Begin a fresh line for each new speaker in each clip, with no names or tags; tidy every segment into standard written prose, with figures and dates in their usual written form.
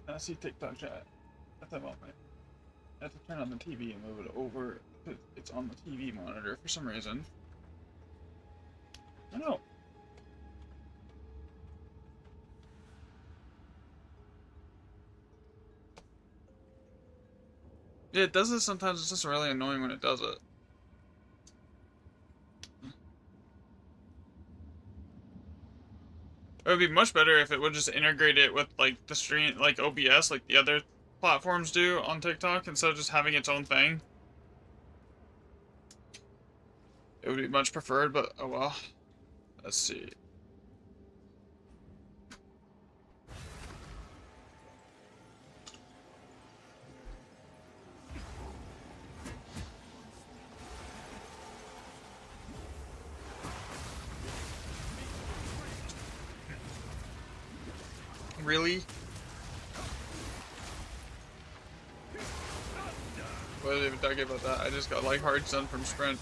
I see TikTok chat at the moment. I have to turn on the TV and move it over. It's on the TV monitor for some reason. I don't know. Yeah, it does it sometimes. It's just really annoying when it does it. It would be much better if it would just integrate it with like the stream, like OBS, like the other platforms do on TikTok, instead of just having its own thing. It would be much preferred, but oh well. Let's see. Really? What did I even talk about that? I just got like hard stun from sprint.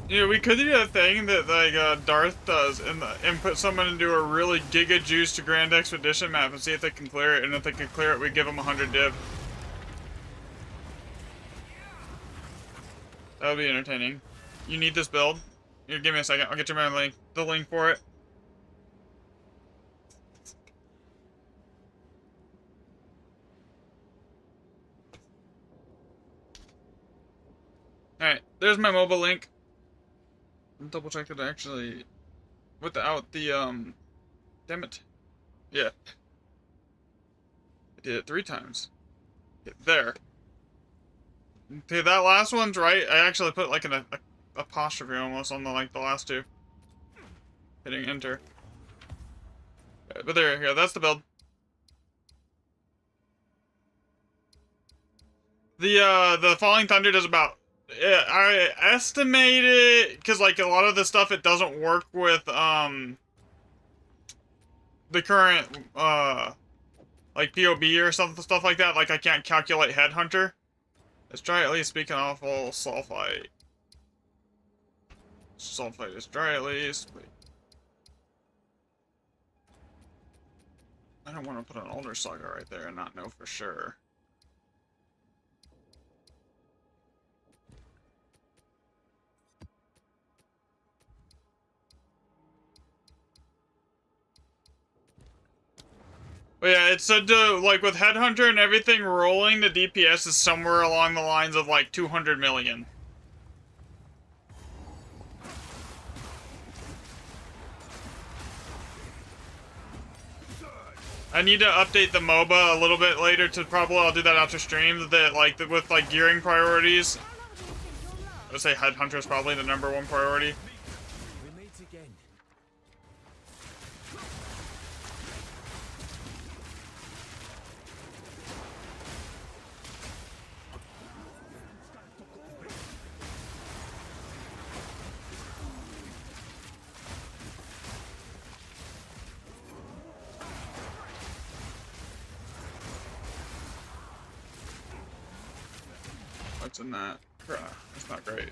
Yeah, we could do that thing that like Darth does, and put someone into a really giga juiced Grand Expedition map and see if they can clear it. And if they can clear it, we give them 100 div. That would be entertaining. You need this build? Here, give me a second. I'll get you my link. The link for it. Alright, there's my mobile link. Double check that I actually without the damn it. Yeah. I did it 3 times. Okay, there. Okay, that last one's right. I actually put like an apostrophe almost on the like the last 2. Hitting enter. Okay, but there you go, that's the build. The Falling Thunder does about, yeah, I estimated, because like a lot of the stuff it doesn't work with the current like POB or stuff like that. Like I can't calculate Headhunter. Let's try at least speaking awful sulfite. Sulfite is dry at least. Wait. I don't want to put an older saga right there and not know for sure. But yeah, it said to, like, with Headhunter and everything rolling, the DPS is somewhere along the lines of, like, 200 million. I need to update the MOBA a little bit later to probably, I'll do that after stream, that, like, with, like, gearing priorities. I would say Headhunter is probably the #1 priority. What's in that? That's not great.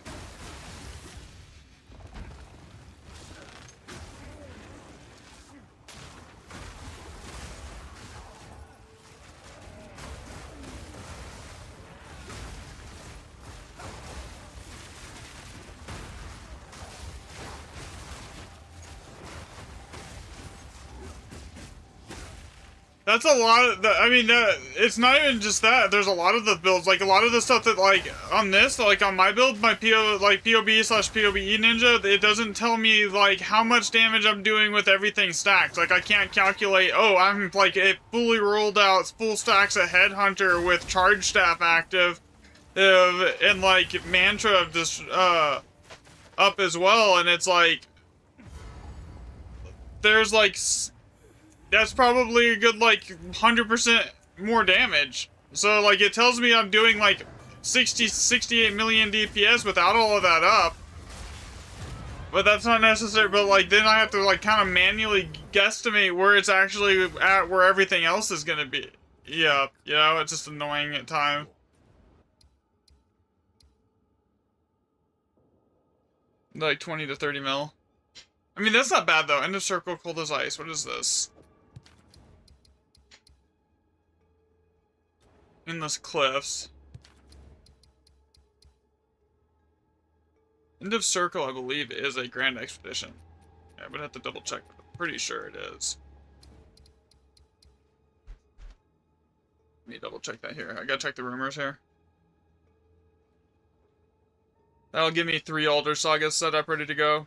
That's a lot of the, I mean, it's not even just that. There's a lot of the builds, like a lot of the stuff that, like, on this, like on my build, my POB/POBE ninja, it doesn't tell me, like, how much damage I'm doing with everything stacked. Like, I can't calculate, oh, I'm, like, it fully rolled out full stacks of Headhunter with Charge Staff active, and, like, Mantra of this, up as well, and it's like, there's, like, that's probably a good, like, 100% more damage. So, like, it tells me I'm doing, like, 68 million DPS without all of that up. But that's not necessary, but, like, then I have to, like, kind of manually guesstimate where it's actually at, where everything else is gonna be. Yeah, you know, it's just annoying at times. Like, 20 to 30 mil. I mean, that's not bad, though. End of circle, cold as ice. What is this? Endless cliffs. End of circle, I believe, is a grand expedition. Yeah, I would have to double check, but I'm pretty sure it is. Let me double check that here. I gotta check the rumors here. That'll give me 3 Alder Sagas set up, ready to go.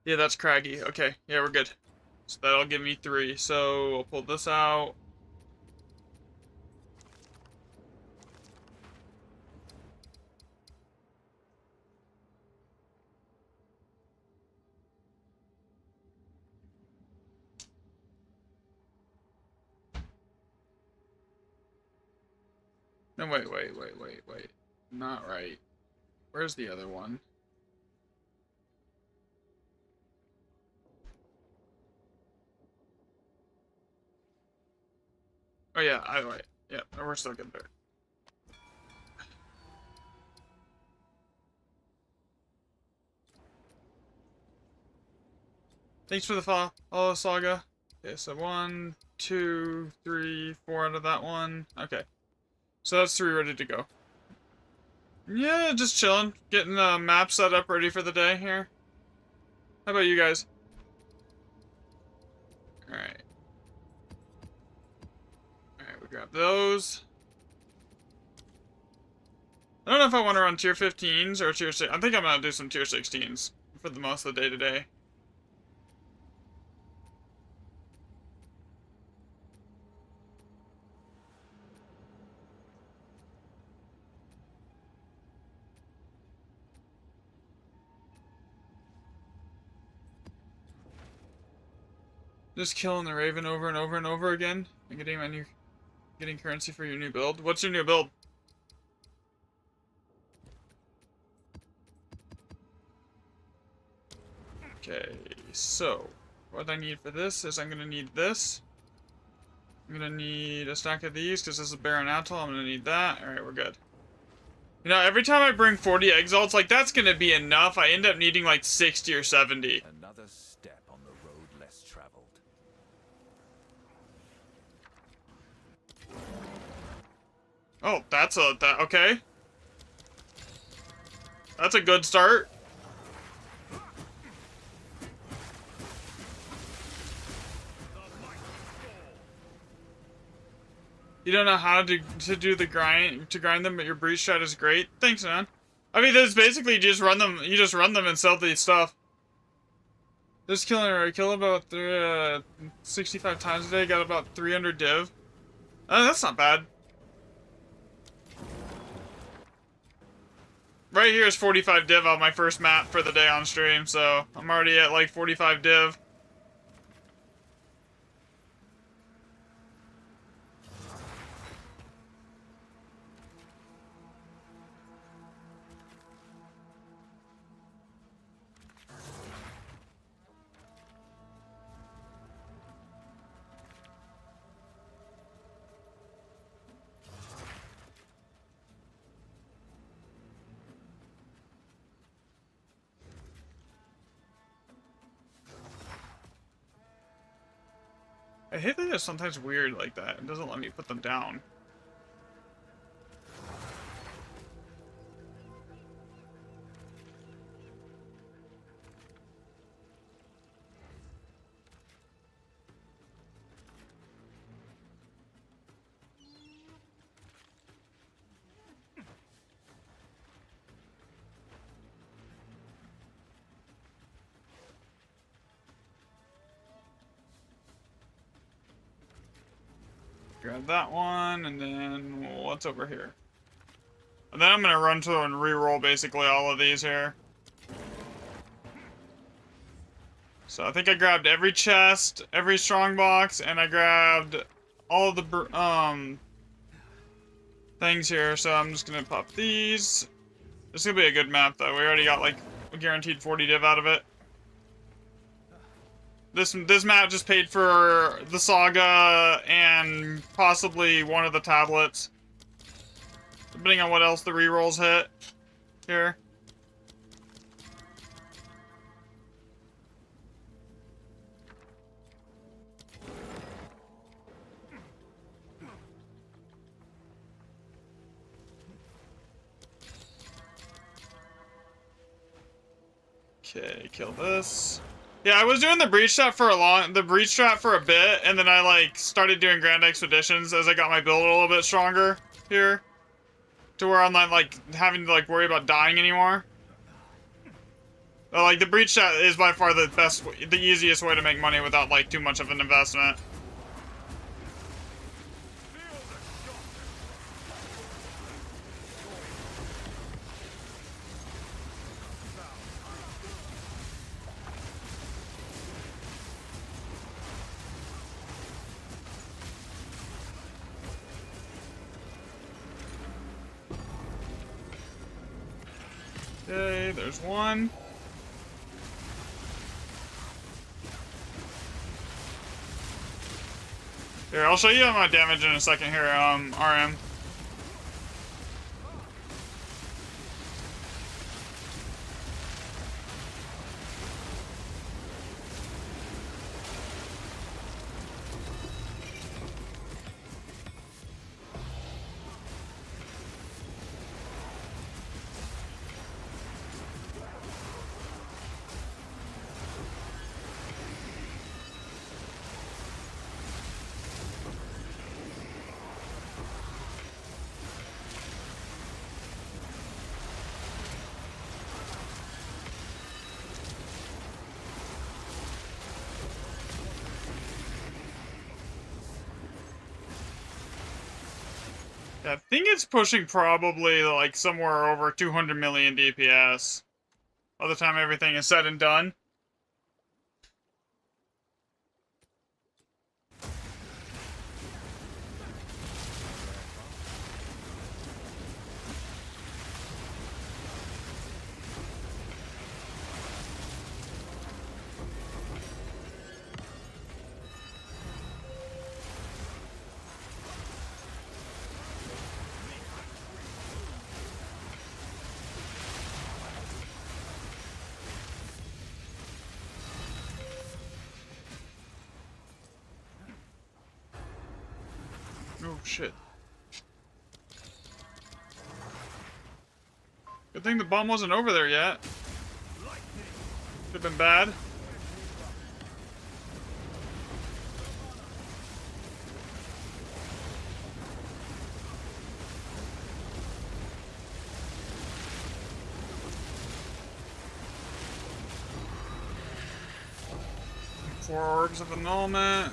Yeah, that's craggy. Okay, yeah, we're good. So that'll give me 3. So I'll pull this out. No, wait. Not right. Where's the other one? Oh yeah, wait. Yeah, we're still good there. Thanks for the follow, Saga. Okay, so 1, 2, 3, 4 out of that one. Okay. So that's 3 ready to go. Yeah, just chilling. Getting the map set up ready for the day here. How about you guys? Alright. Alright, we grab those. I don't know if I want to run tier 15s or tier 6. I think I'm going to do some tier 16s for the most of the day today. Just killing the Raven over and over and over again. And getting currency for your new build. What's your new build? Okay, so what I need for this is I'm gonna need this. I'm gonna need a stack of these because this is a Baron Atoll. I'm gonna need that. Alright, we're good. You know, every time I bring 40 exalts, like, that's gonna be enough. I end up needing like 60 or 70.
Another step on the road less traveled.
Oh, okay. That's a good start. You don't know how to do the grind them, but your breach strat is great. Thanks, man. I mean, this basically you just run them and sell the stuff. Just kill about 65 times a day. Got about 300 div. That's not bad. Right here is 45 div on my first map for the day on stream, so I'm already at like 45 div. I hate that it's sometimes weird like that. It doesn't let me put them down. Grab that one, and then what's over here? And then I'm gonna run through and re-roll basically all of these here. So I think I grabbed every chest, every strongbox, and I grabbed all of the things here. So I'm just gonna pop these. This is gonna be a good map though. We already got like a guaranteed 40 div out of it. This map just paid for the saga and possibly one of the tablets, depending on what else the rerolls hit here. Okay, kill this. Yeah, I was doing the breach trap for a bit, and then I like started doing grand expeditions as I got my build a little bit stronger here, to where I'm not like having to like worry about dying anymore. But, like the breach trap is by far the easiest way to make money without like too much of an investment. Okay, there's one. Here, I'll show you my damage in a second here, RM. Yeah, I think it's pushing probably like somewhere over 200 million DPS by the time everything is said and done. Oh shit. Good thing the bomb wasn't over there yet. Could've been bad. Four orbs of annulment.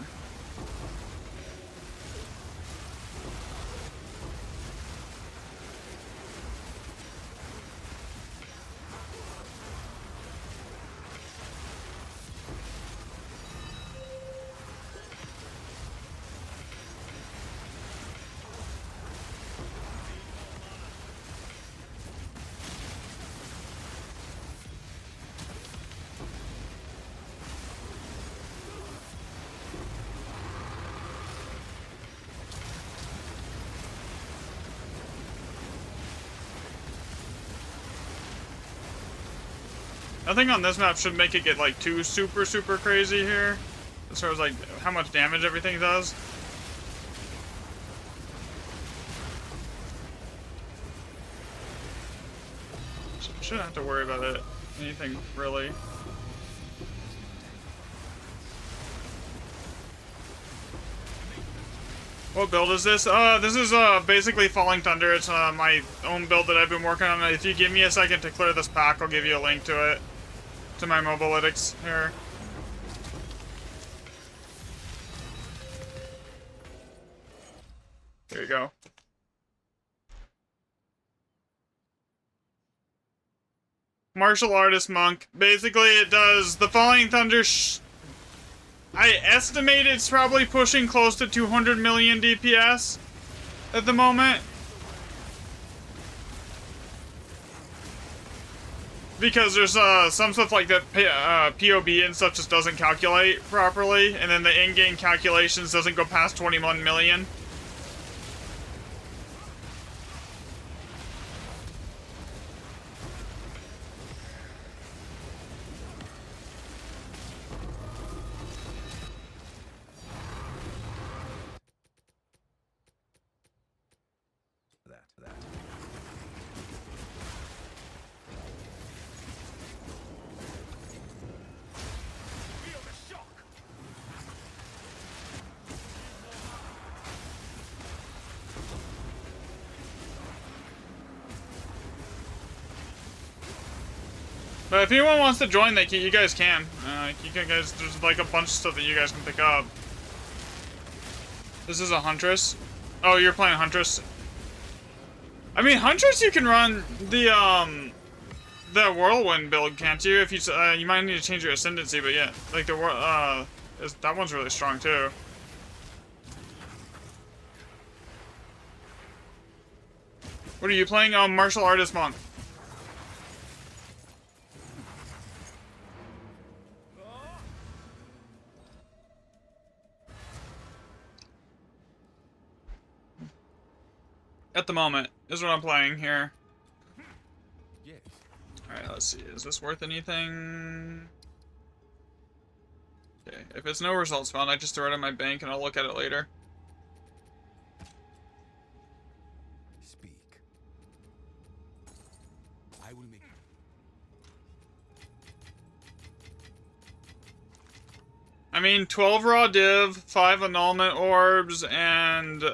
Nothing on this map should make it get like too super crazy here. as far as like how much damage everything does. Shouldn't have to worry about it. Anything really. What build is this? This is basically Falling Thunder. It's my own build that I've been working on. If you give me a second to clear this pack, I'll give you a link to it. To my mobilytics here. There you go. Martial Artist Monk. Basically, it does the Falling Thunder. I estimate it's probably pushing close to 200 million DPS at the moment. Because there's some stuff like that POB and stuff just doesn't calculate properly, and then the in-game calculations doesn't go past 21 million. But if anyone wants to join, you guys can. There's like a bunch of stuff that you guys can pick up. This is a Huntress. Oh, you're playing Huntress. I mean, Huntress, you can run the Whirlwind build, can't you? If you might need to change your Ascendancy, but yeah, like that one's really strong too. What are you playing? Martial Artist Monk. At the moment, is what I'm playing here.
Yes.
Alright, let's see. Is this worth anything? Okay, if it's no results found, I just throw it in my bank and I'll look at it later.
Speak. I will make.
I mean, 12 raw div, 5 annulment orbs, and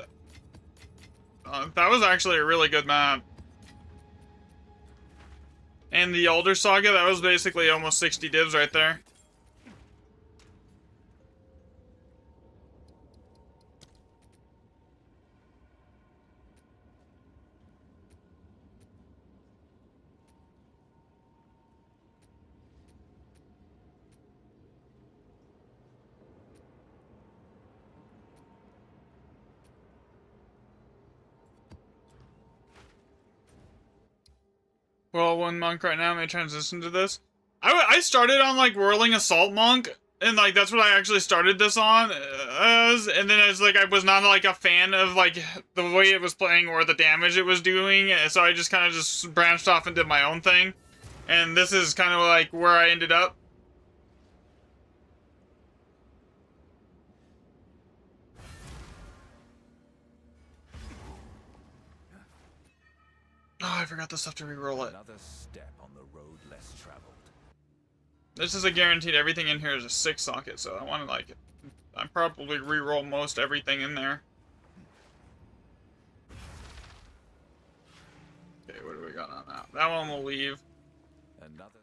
that was actually a really good map. And the Elder Saga, that was basically almost 60 divs right there. Well, one monk right now may transition to this. I started on like Whirling Assault Monk, and like that's what I actually started this on as, and then it's like I was not like a fan of like the way it was playing or the damage it was doing, so I just kind of just branched off and did my own thing, and this is kind of like where I ended up. Oh, I forgot the stuff to reroll it.
Another step on the road less traveled.
This is a guaranteed. Everything in here is a 6 socket, so I want to like, I probably reroll most everything in there. Okay, what do we got on that? That one will leave.
Another.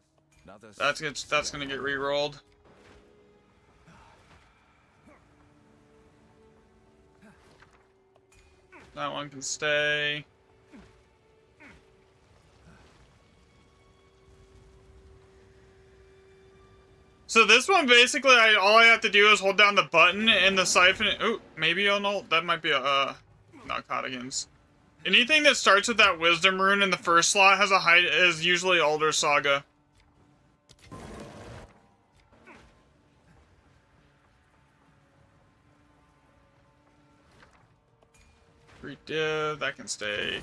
That's gonna get rerolled. That one can stay. So this one, basically, all I have to do is hold down the button and the siphon. Oh, maybe I'll know. That might be a narcoticans. Anything that starts with that wisdom rune in the first slot has a height is usually Elder Saga. Free div, that can stay.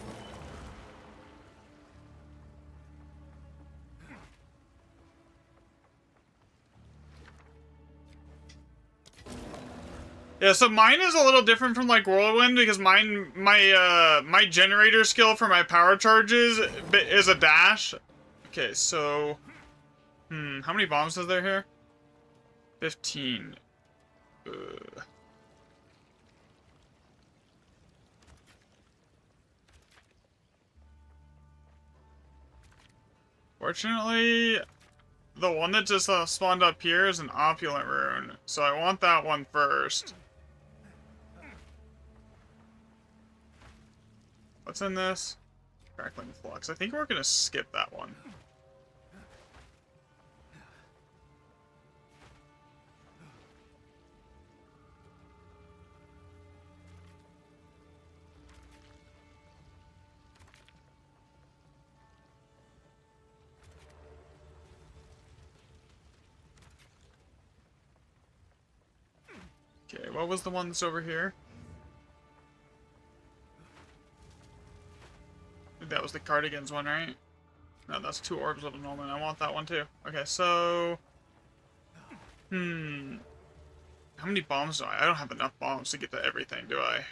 Yeah, so mine is a little different from like Whirlwind because my generator skill for my power charges is a dash. Okay, so how many bombs is there here? 15. Fortunately, the one that just spawned up here is an opulent rune, so I want that one first. What's in this? Crackling flux. I think we're gonna skip that one. Okay, what was the one that's over here? I think that was the Cardigans one, right? No, that's 2 orbs of annulment. I want that one too. Okay, so... How many bombs do I don't have enough bombs to get to everything, do I?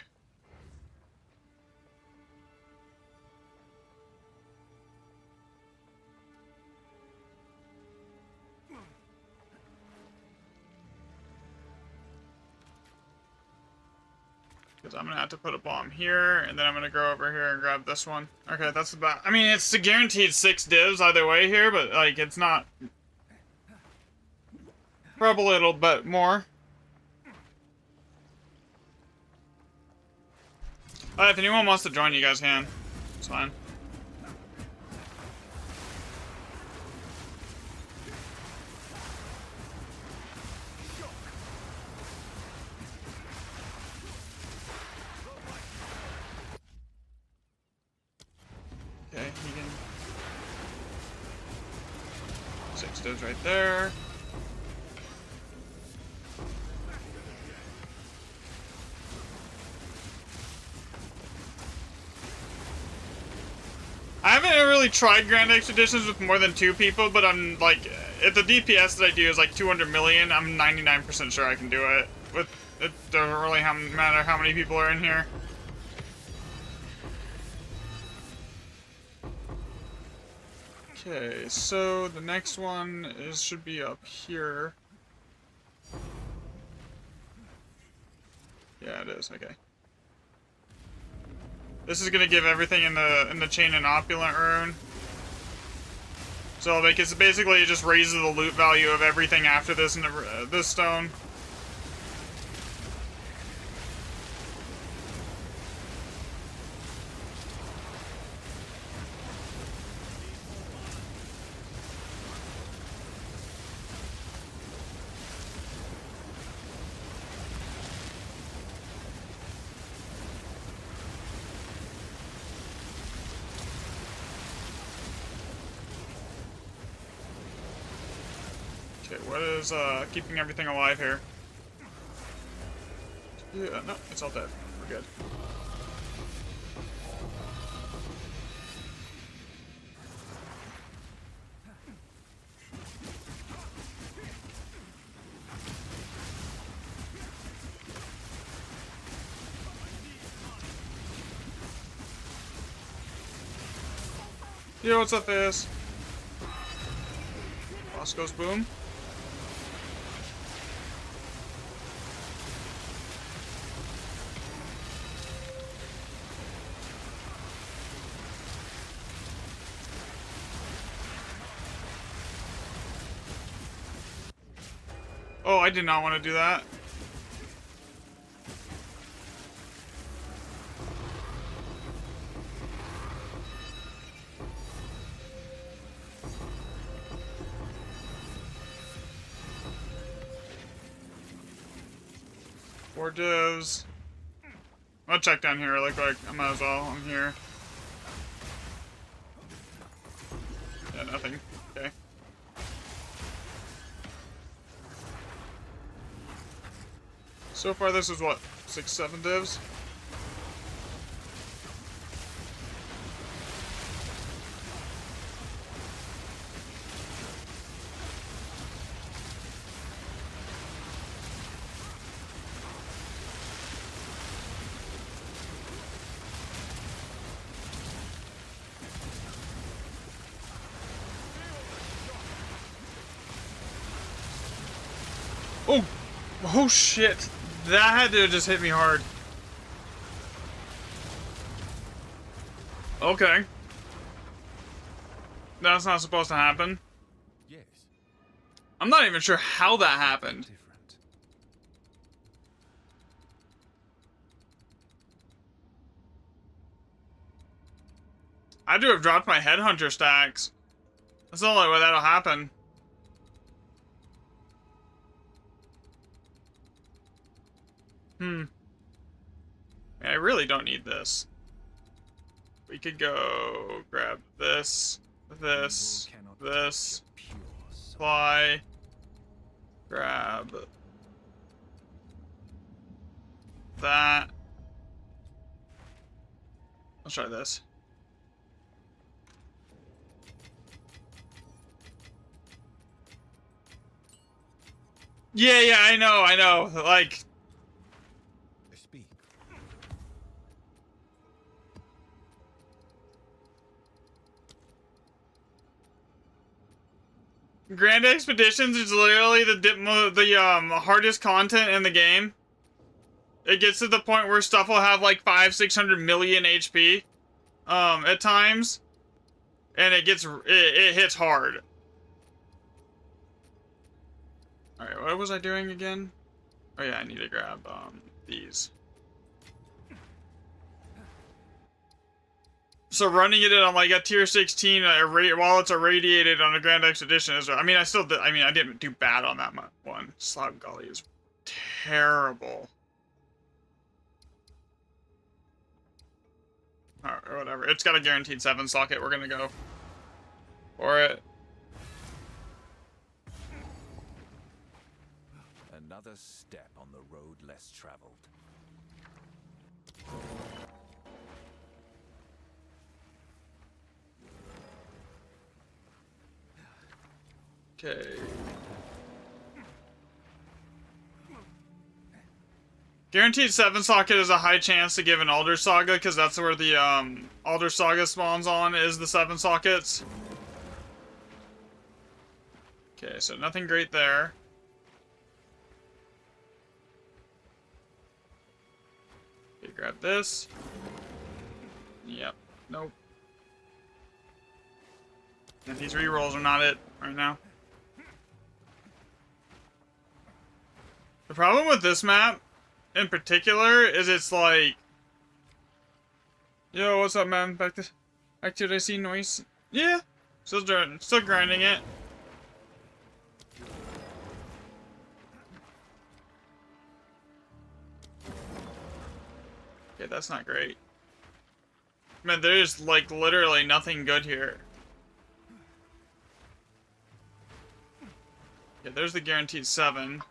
Because I'm going to have to put a bomb here, and then I'm going to go over here and grab this one. Okay, that's about... I mean, it's a guaranteed 6 divs either way here, but, like, it's not... Probably a little bit more. If anyone wants to join, you guys can. It's fine. Okay, he can... 6 divs right there. I haven't really tried Grand Expeditions with more than 2 people, but I'm like, if the DPS that I do is like 200 million, I'm 99% sure I can do it. It doesn't really matter how many people are in here. Okay, so the next one should be up here. Yeah, it is. Okay. This is gonna give everything in the chain an opulent rune. So like it's basically it just raises the loot value of everything after this in this stone. Okay, what is keeping everything alive here? Yeah, no, it's all dead. We're good. Yo, what's up, Fizz? Boss goes boom. Oh, I did not want to do that. Four divs. I'll check down here really quick. I might as well. I'm here. Yeah, nothing. Okay. So far, this is what? 6, 7 divs? Oh shit! That had to just hit me hard. Okay. That's not supposed to happen.
Yes.
I'm not even sure how that happened.
Different.
I do have dropped my headhunter stacks. That's the only way that'll happen. I really don't need this. We could go grab this, this, this, fly, grab that. Let's try this. Yeah, I know. Like,
Speak.
Grand Expeditions is literally the hardest content in the game. It gets to the point where stuff will have like 500-600 million HP, at times, and it hits hard. All right, what was I doing again? Oh yeah, I need to grab these. So running it on like a tier 16 while it's irradiated on a Grand Expedition is. I mean, I didn't do bad on that one. Slab Gully is terrible. Or whatever. It's got a guaranteed 7 socket. We're gonna go for it.
Another step on the road less traveled.
Okay. Guaranteed 7 socket is a high chance to give an Alder Saga, because that's where the Alder Saga spawns on, is the 7 sockets. Okay, so nothing great there. Okay, grab this. Yep, nope. And these rerolls are not it right now. The problem with this map, in particular, is it's like... Yo, what's up, man? Back to did I see noise? Yeah. Still grinding it. Okay, that's not great. Man, there's like literally nothing good here. Yeah, there's the guaranteed 7.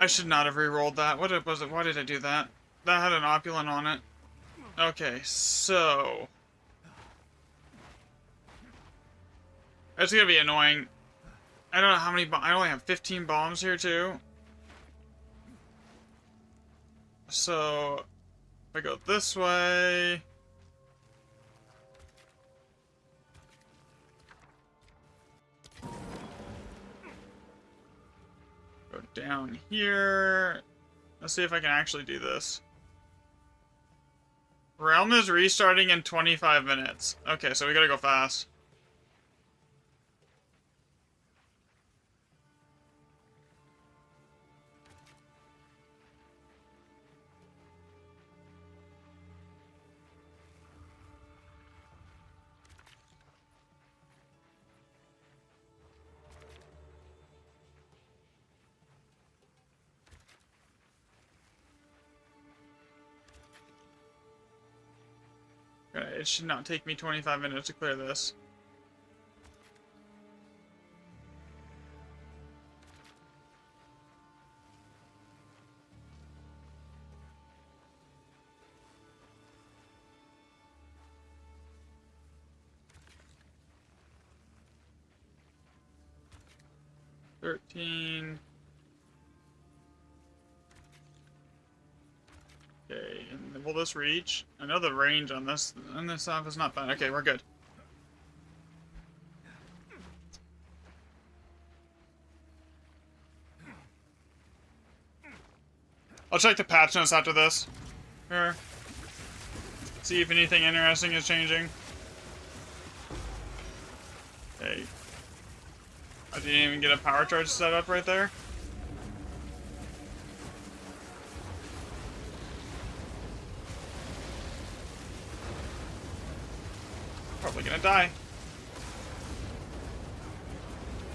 I should not have re-rolled that. What was it? Why did I do that? That had an opulent on it. Okay, so... That's gonna be annoying. I don't know how many I only have 15 bombs here, too. So... If I go this way... Go down here. Let's see if I can actually do this. Realm is restarting in 25 minutes. Okay, so we gotta go fast. It should not take me 25 minutes to clear this. Okay, and will this reach? I know the range on this stuff is not bad. Okay, we're good. I'll check the patch notes after this. Here. See if anything interesting is changing. Okay. I didn't even get a power charge set up right there. Probably gonna die.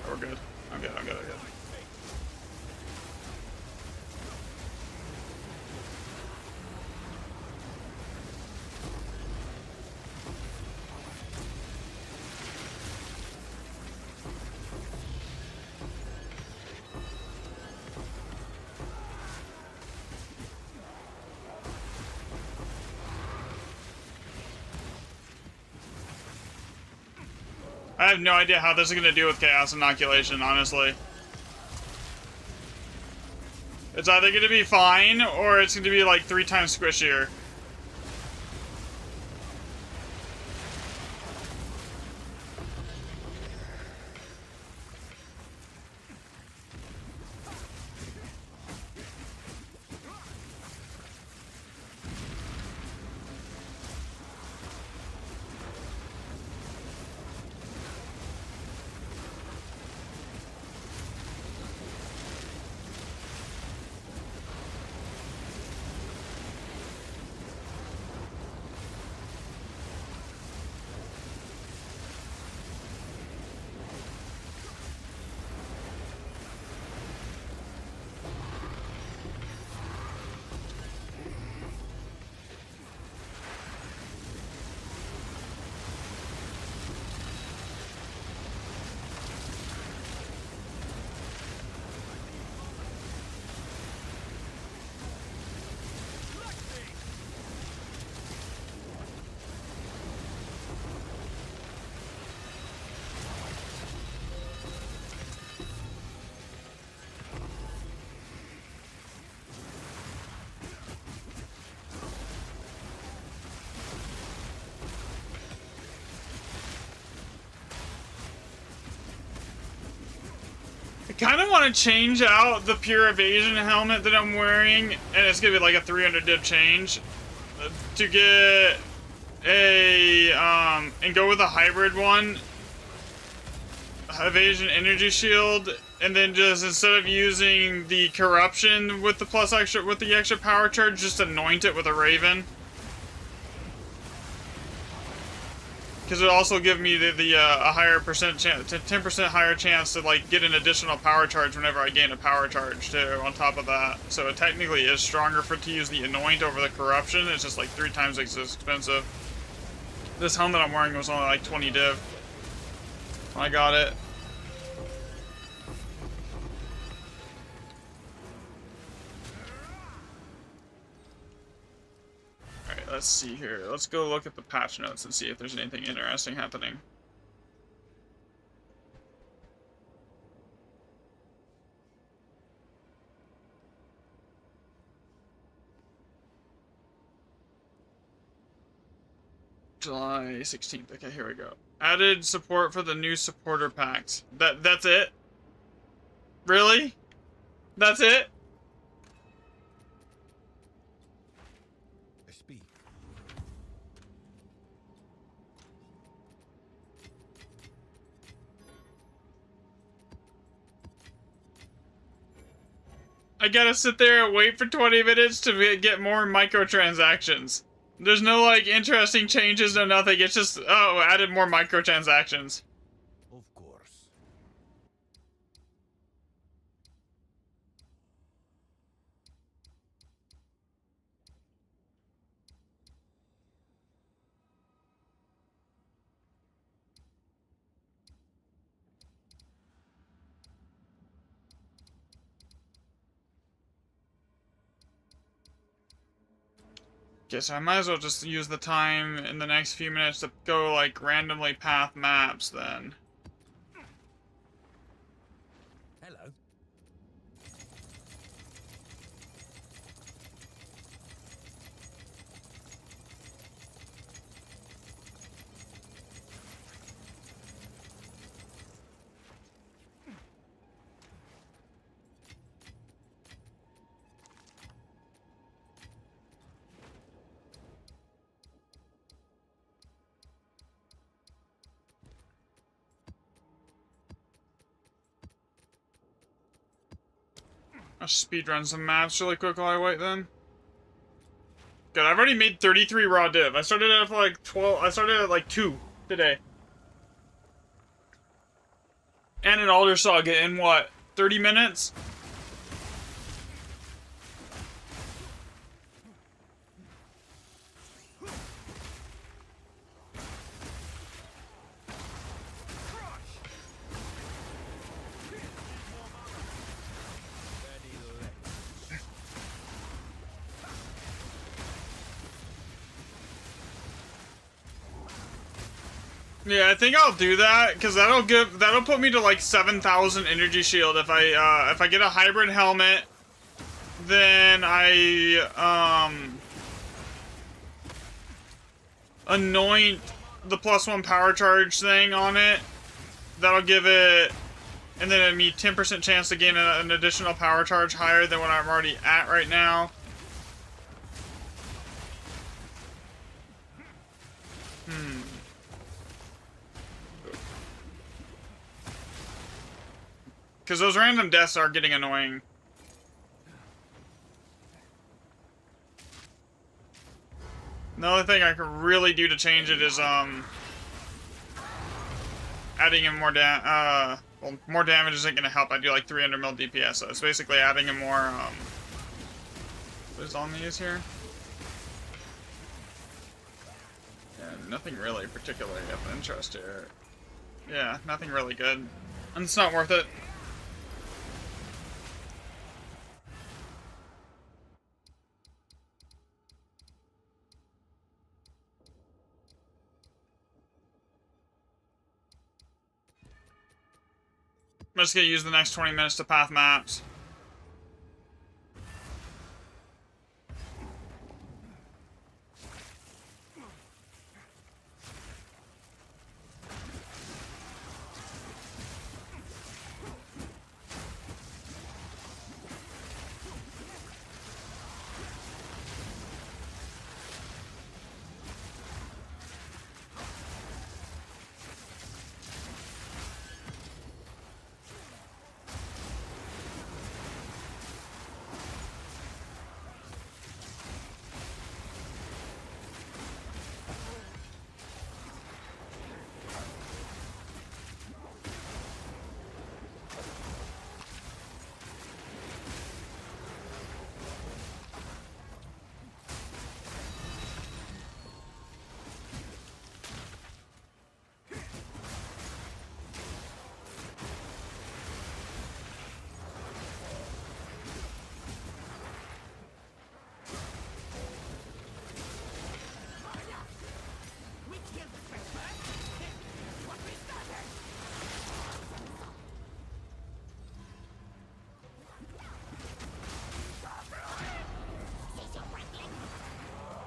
Oh, we're good. I'm good, I'm good, I'm good. I have no idea how this is gonna deal with chaos inoculation, honestly. It's either gonna be fine, or it's gonna be like 3 times squishier. I kind of want to change out the pure evasion helmet that I'm wearing, and it's gonna be like a 300 div change, to get a and go with a hybrid one, evasion energy shield, and then just instead of using the corruption with the extra power charge, just anoint it with a raven. Because it also give me a higher percent chance, 10% higher chance to like get an additional power charge whenever I gain a power charge too. On top of that, so it technically is stronger to use the anoint over the corruption. It's just like 3 times as expensive. This helmet I'm wearing was only like 20 div. I got it. Alright, let's see here. Let's go look at the patch notes and see if there's anything interesting happening. July 16th. Okay, here we go. Added support for the new supporter packs. That's it? Really? That's it?
Speak.
I gotta sit there and wait for 20 minutes to get more microtransactions. There's no, like, interesting changes, no nothing. It's just, oh, added more microtransactions.
Of course.
Okay, so I might as well just use the time in the next few minutes to go, like, randomly path maps, then.
Hello.
I'll speed run some maps really quick while I wait then. Good, I've already made 33 raw div. I started at like 12. I started at like 2 today. And an Alder Saga in what? 30 minutes? Yeah, I think I'll do that because that'll put me to like 7,000 energy shield if I get a hybrid helmet. Then I anoint the +1 power charge thing on it. That'll give it, and then it'll be 10% chance to gain an additional power charge higher than what I'm already at right now. Because those random deaths are getting annoying. The only thing I can really do to change it is adding in more well, more damage isn't gonna help. I do like 300 mil DPS, so it's basically adding in more what is on these here? Yeah, nothing really particularly of interest here. Yeah, nothing really good. And it's not worth it. I'm just gonna use the next 20 minutes to path maps.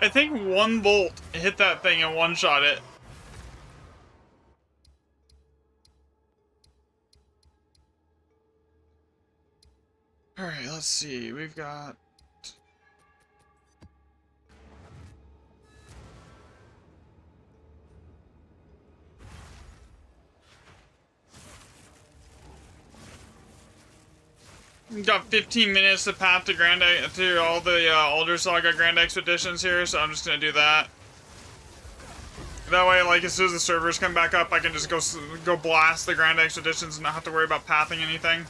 I think one bolt hit that thing and one-shot it. Alright, let's see. We've got... We've got 15 minutes to path to all the Alder Saga Grand Expeditions here, so I'm just gonna do that. That way, like, as soon as the servers come back up, I can just go blast the Grand Expeditions and not have to worry about pathing anything.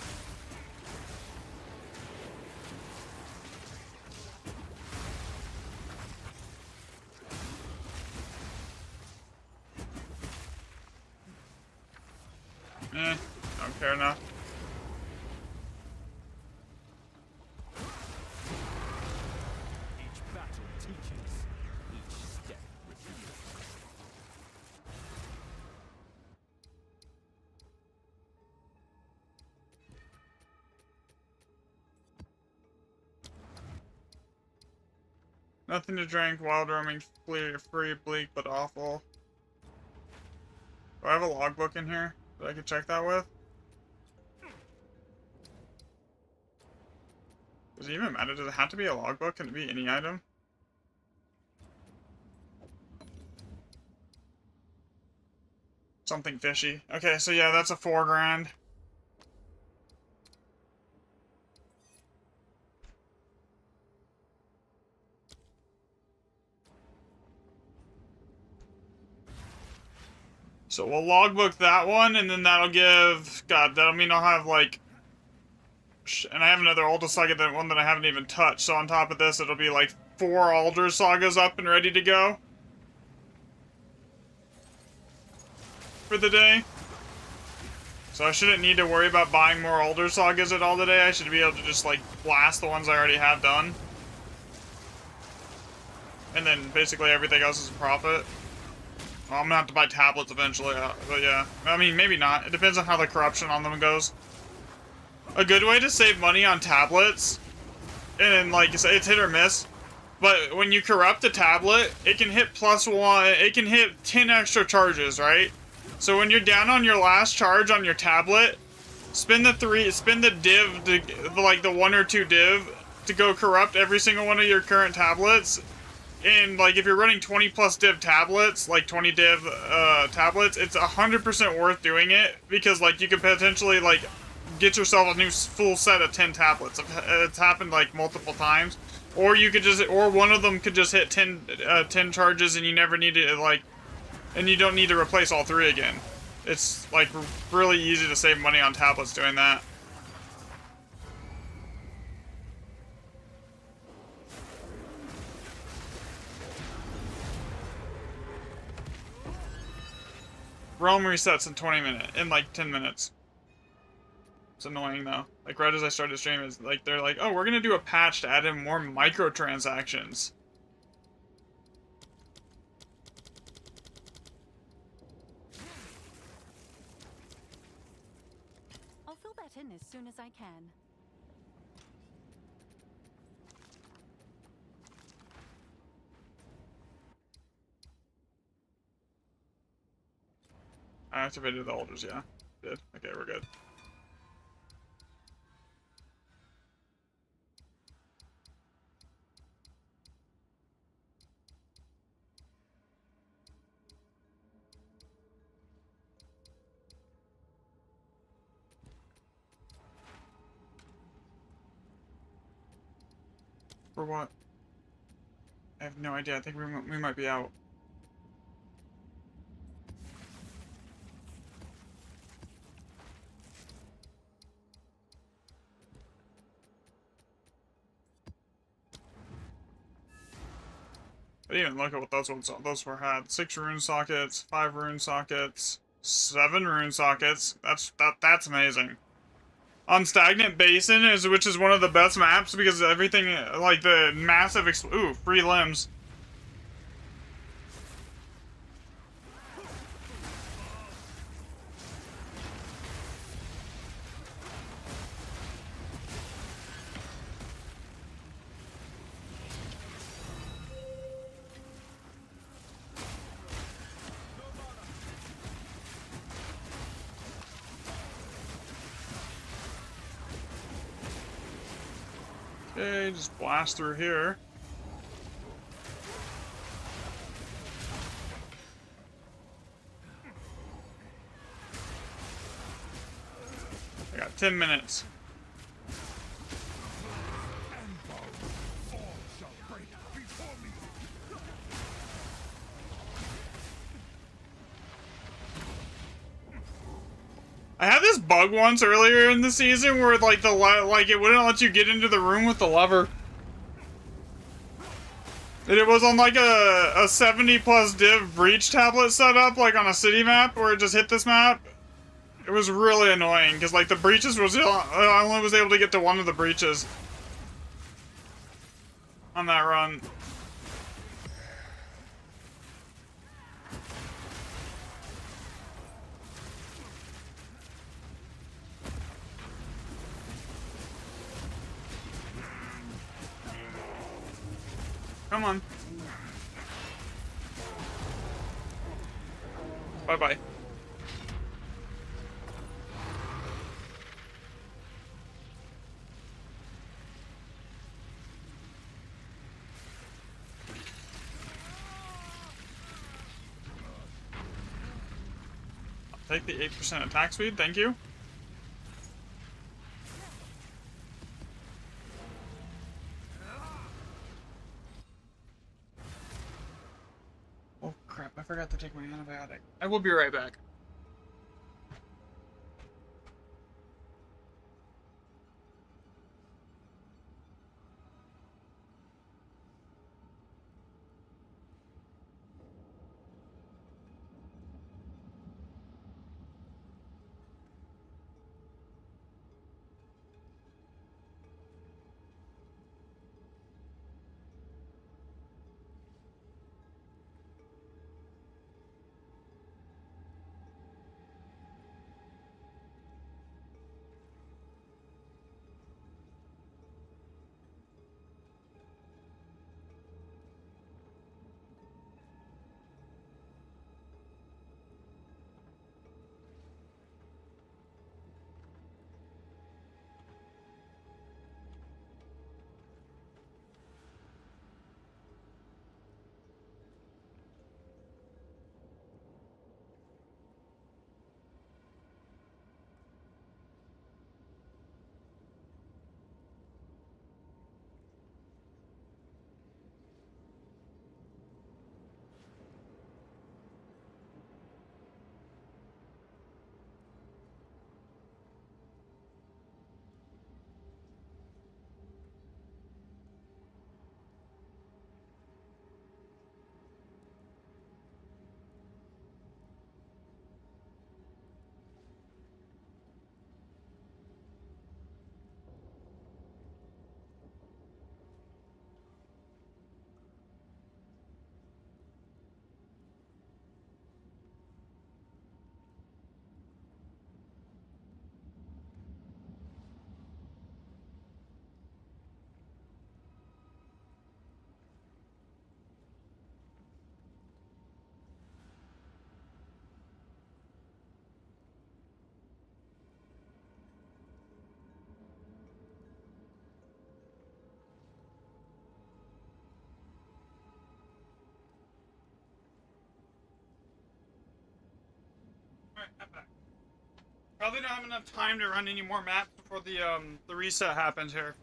Don't care enough.
Each battle teaches, each step reveals.
Nothing to drink, wild roaming, free, bleak, but awful. Do I have a logbook in here that I could check that with? Does it even matter? Does it have to be a logbook? Can it be any item? Something fishy. Okay, so yeah, that's a 4 grand. So we'll logbook that one, and then that'll give... God, that'll mean I'll have, like... And I have another Alder Saga, that one that I haven't even touched. So on top of this, it'll be, like, 4 Alder Sagas up and ready to go. For the day. So I shouldn't need to worry about buying more Alder Sagas at all today. I should be able to just, like, blast the ones I already have done. And then basically everything else is a profit. Well, I'm gonna have to buy tablets eventually, but yeah. I mean, maybe not. It depends on how the corruption on them goes. A good way to save money on tablets, and like it's hit or miss, but when you corrupt a tablet, it can hit +1, it can hit 10 extra charges, right? So when you're down on your last charge on your tablet, spin the div, like the 1 or 2 div, to go corrupt every single one of your current tablets. And, like, if you're running 20+Div tablets, like 20 div tablets, it's 100% worth doing it, because, like, you could potentially, like, get yourself a new full set of 10 tablets. It's happened, like, multiple times. Or you could just, or one of them could just hit 10 charges, and you never need to, like, and you don't need to replace all 3 again. It's, like, really easy to save money on tablets doing that. Realm resets in like 10 minutes. It's annoying though. Like right as I started streaming, it's like they're like, oh, we're gonna do a patch to add in more microtransactions.
I'll fill that in as soon as I can.
I activated the altars, yeah. Did. Okay, we're good. For what? I have no idea. I think we might be out. I didn't even look at what those were had. 6 rune sockets, 5 rune sockets, 7 rune sockets. That's amazing. On Stagnant Basin, which is one of the best maps because everything, like the massive ooh, free limbs. Okay, just blast through here. I got 10 minutes. I had this bug once earlier in the season where like it wouldn't let you get into the room with the lever. And it was on like a 70+Div breach tablet setup, like on a city map where it just hit this map. It was really annoying because like the breaches was I only was able to get to one of the breaches on that run. Come on. Bye-bye. I'll take the 8% attack speed, thank you. Oh crap, I forgot to take my antibiotic. I will be right back. Alright, I'm back. Probably don't have enough time to run any more maps before the reset happens here.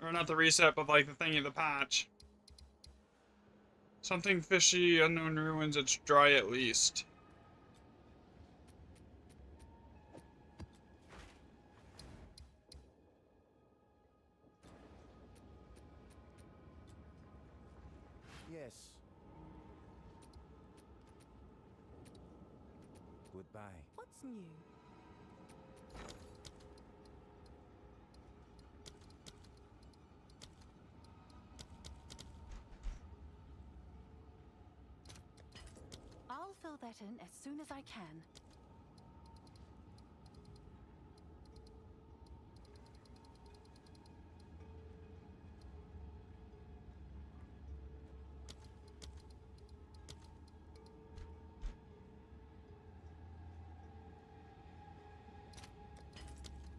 Or not the reset, but like the thingy, the patch. Something fishy, unknown ruins, it's dry at least.
Yes. Goodbye.
What's new? I'll fill that in as soon as I can.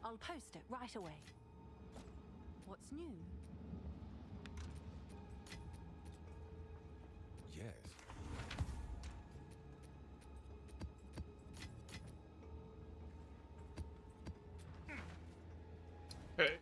I'll post it right away. What's new?
Yes.
Okay.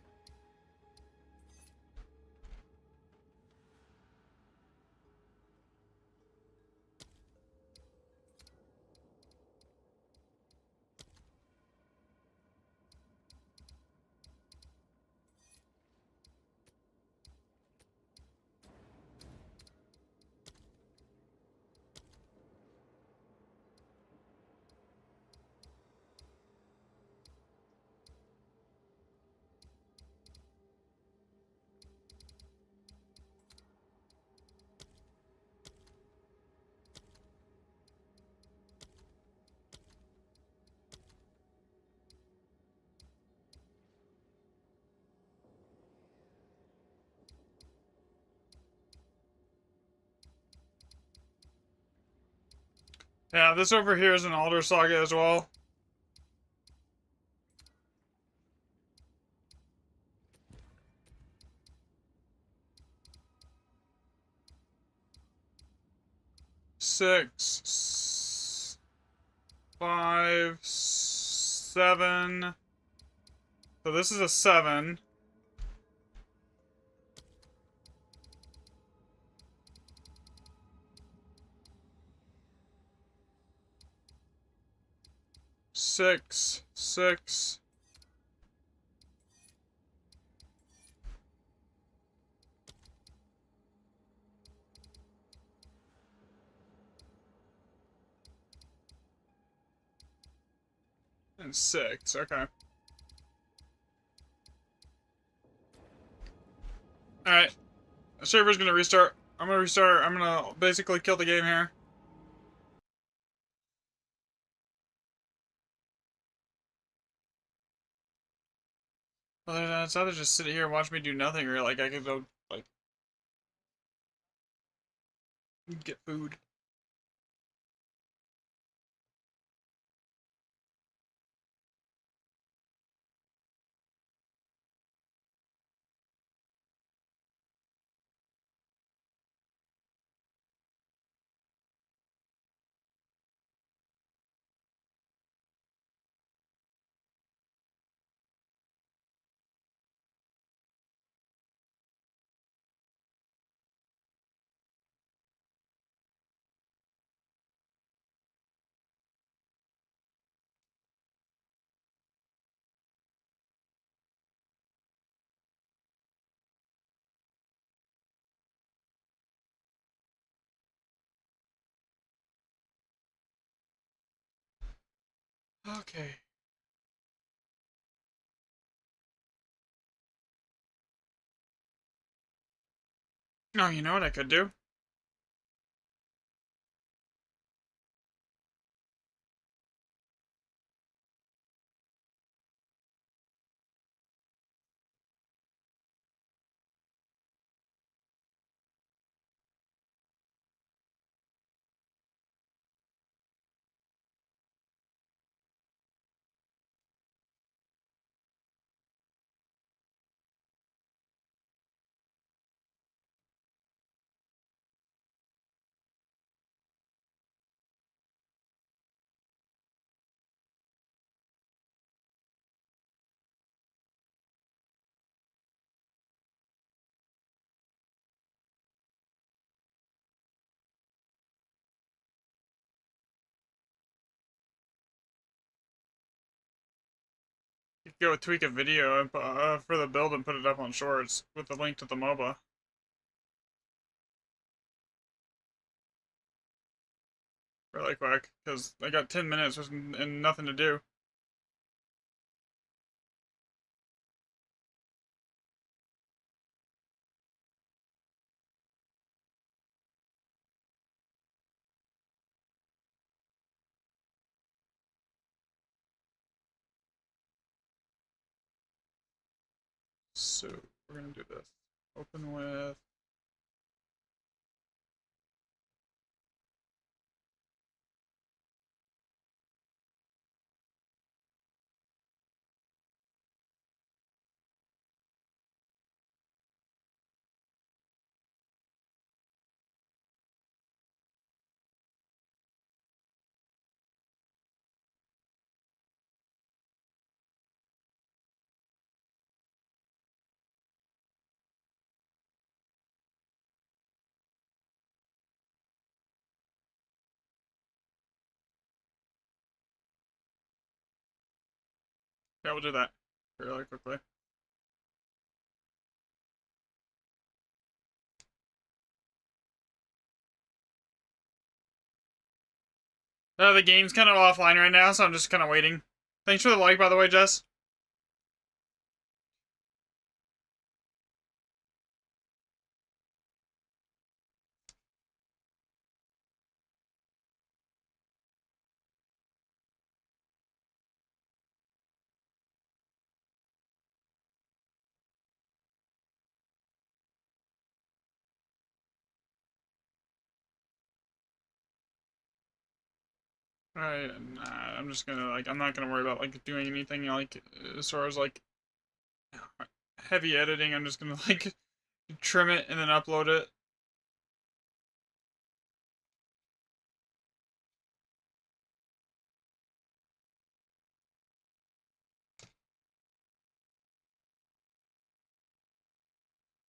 Yeah, this over here is an Alder Saga as well. Six, 5, 7. So this is a 7. 6, 6. And 6, okay. Alright. The server's gonna restart. I'm gonna restart. I'm gonna basically kill the game here. Well, it's either just sit here and watch me do nothing, or like I could go like get food. Okay. Oh, you know what I could do? You could go tweak a video for the build and put it up on Shorts with the link to the MOBA. Really quick, because I got 10 minutes and nothing to do. So, we're gonna do this. Open with... Yeah, we'll do that really quickly. The game's kind of offline right now, so I'm just kind of waiting. Thanks for the like, by the way, Jess. Alright, I'm just gonna, like, I'm not gonna worry about, like, doing anything, like, as far as, like, heavy editing. I'm just gonna, like, trim it and then upload it.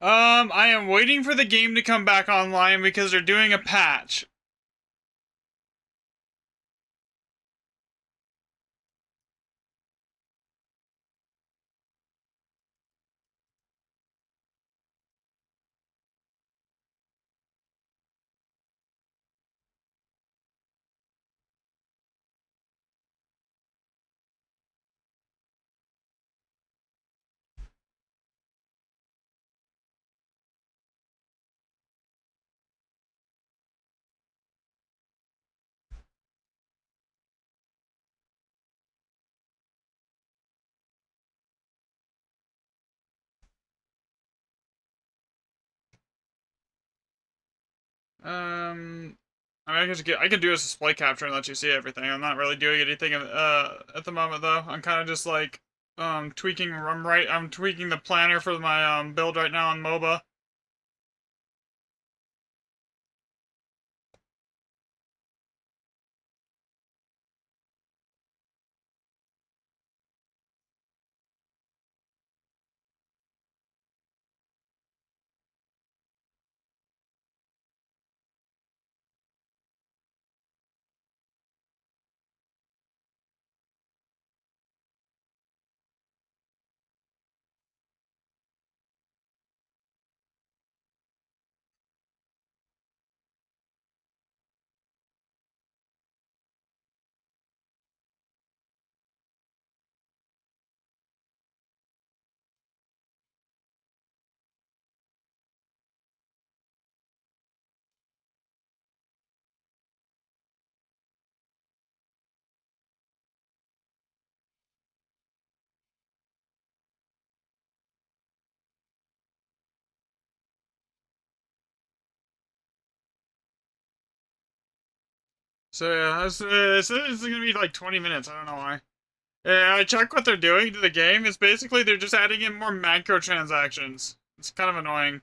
I am waiting for the game to come back online because they're doing a patch. I mean, I could do a display capture and let you see everything. I'm not really doing anything at the moment though. I'm kind of just like tweaking. I'm tweaking the planner for my build right now on MOBA. So yeah, it's gonna be like 20 minutes. I don't know why. Yeah, I check what they're doing to the game. It's basically they're just adding in more microtransactions. It's kind of annoying.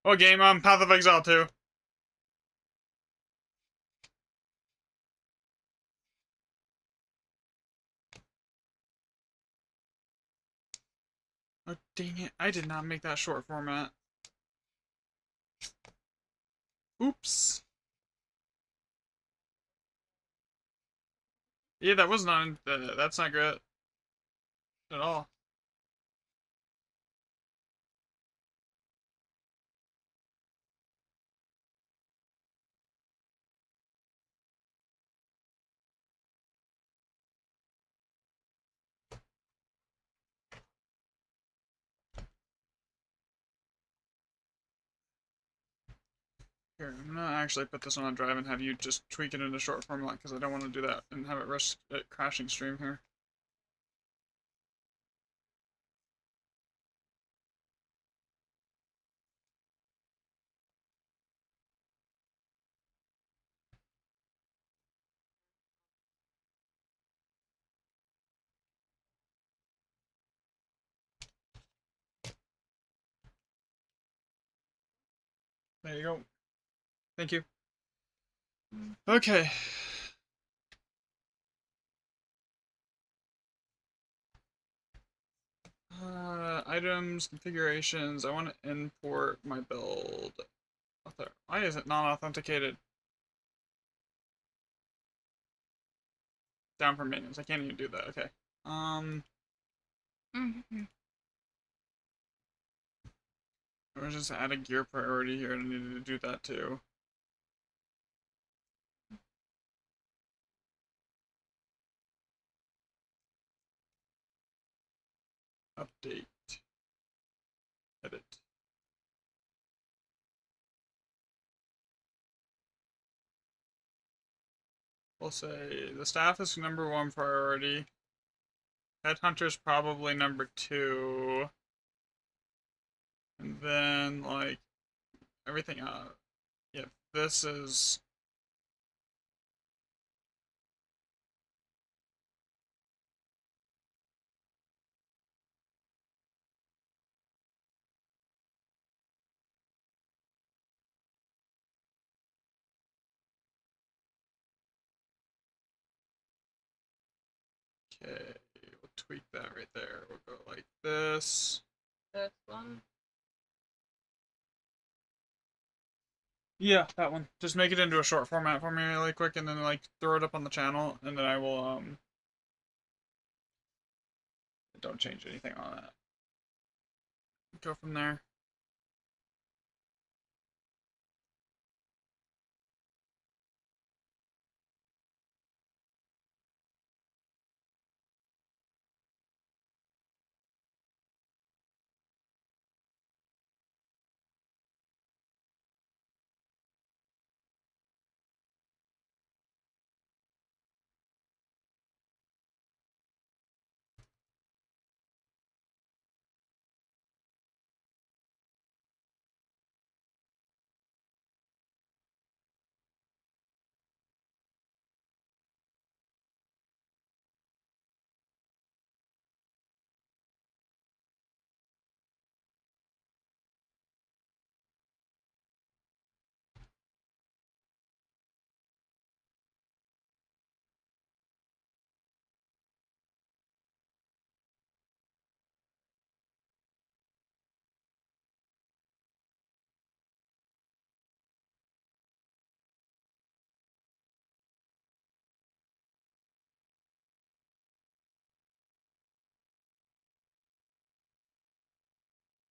Oh, game Path of Exile 2. Oh, dang it. I did not make that short format. Oops. Yeah, that was not, that's not good at all. Here, I'm gonna actually put this on a drive and have you just tweak it into short format because I don't want to do that and have it risk it crashing stream here. There you go. Thank you. Okay. Items, configurations. I want to import my build. Why is it not authenticated? Down from menus. I can't even do that. Okay. Or just add a gear priority here. I needed to do that too. Update. Edit. We'll say the staff is #1 priority. Headhunter's probably #2. And then, like, everything yeah, this is... Okay, we'll tweak that right there. We'll go like this.
This one?
Yeah, that one. Just make it into a short format for me really quick and then like throw it up on the channel and then I will don't change anything on that. Go from there.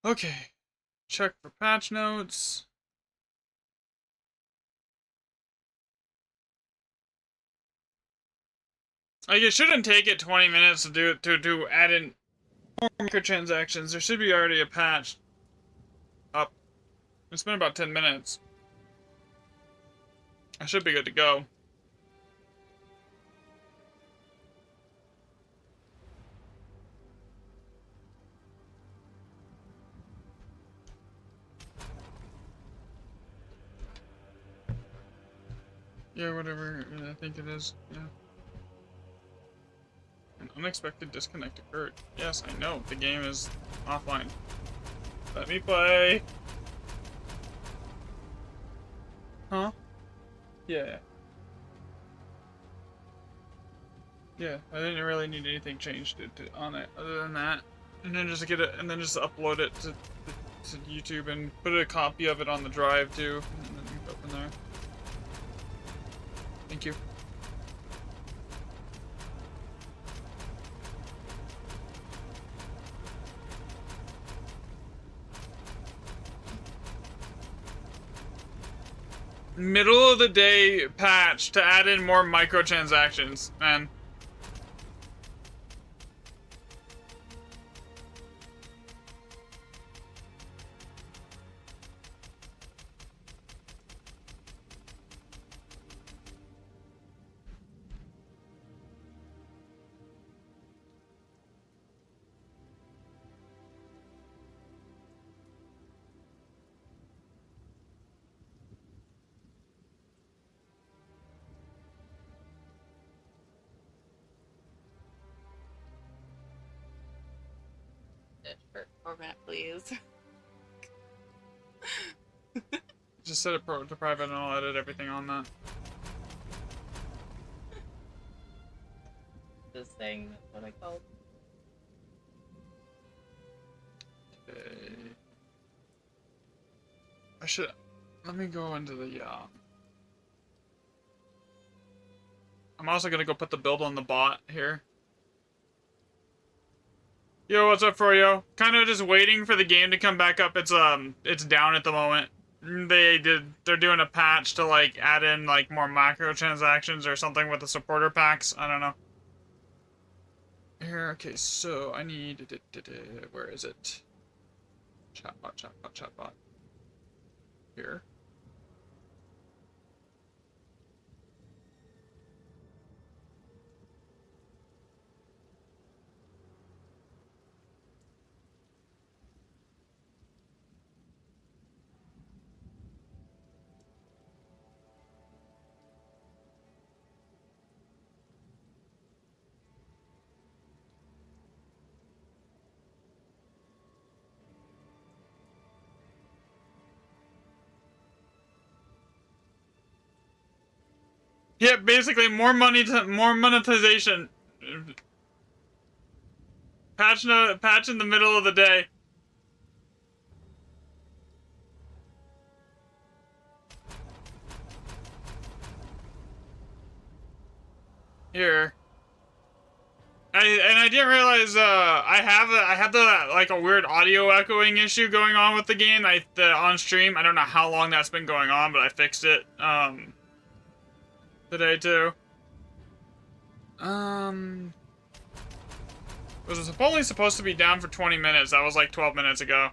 Okay. Check for patch notes. Like, it shouldn't take it 20 minutes to do it, to add in more microtransactions. There should be already a patch up. It's been about 10 minutes. I should be good to go. Yeah, whatever. I think it is. Yeah. An unexpected disconnect occurred. Yes, I know. The game is offline. Let me play. Huh? Yeah. Yeah, I didn't really need anything changed on it other than that. And then just get it, and then just upload it to YouTube and put a copy of it on the drive too. And then go from there. Thank you. Middle of the day patch to add in more microtransactions, man.
Short format, please.
Just set it to private and I'll edit everything on that.
Just saying that's what I called.
Okay. I should. Let me go into the. I'm also gonna go put the build on the bot here. Yo, what's up, Froyo? Kind of just waiting for the game to come back up. It's down at the moment. They're doing a patch to like add in like more microtransactions or something with the supporter packs. I don't know. Here, okay, so I need. Where is it? Chatbot, chatbot, chatbot. Here. Yeah, basically more money to more monetization. Patch in the middle of the day. Here. I didn't realize I had the like a weird audio echoing issue going on with the game on stream. I don't know how long that's been going on, but I fixed it today too. It was only supposed to be down for 20 minutes. That was like 12 minutes ago.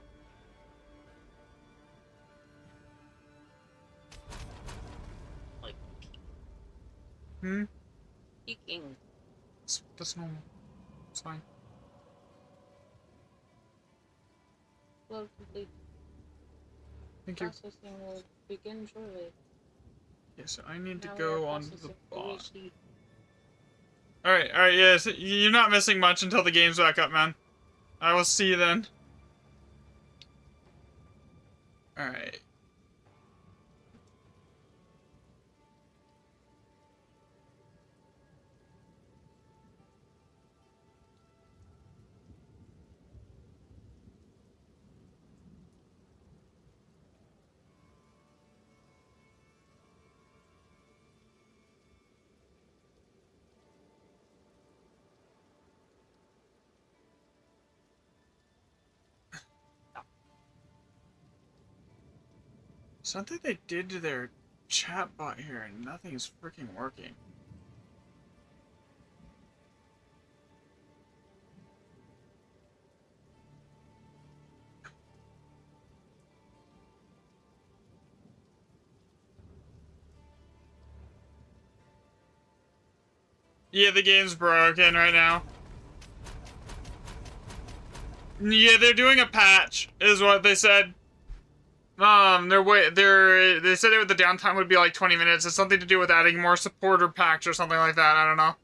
Like
Hmm?
peeking.
That's normal. It's fine.
Well, complete
Thank you.
processing will begin shortly.
Yeah, so I need to
Now
go
we're
onto the
processing
bot.
UHD.
Alright, yes. You're not missing much until the game's back up, man. I will see you then. Alright. Something they did to their chat bot here and nothing's freaking working. Yeah, the game's broken right now. Yeah, they're doing a patch, is what they said. They said the downtime would be like 20 minutes. It's something to do with adding more supporter packs or something like that. I don't know.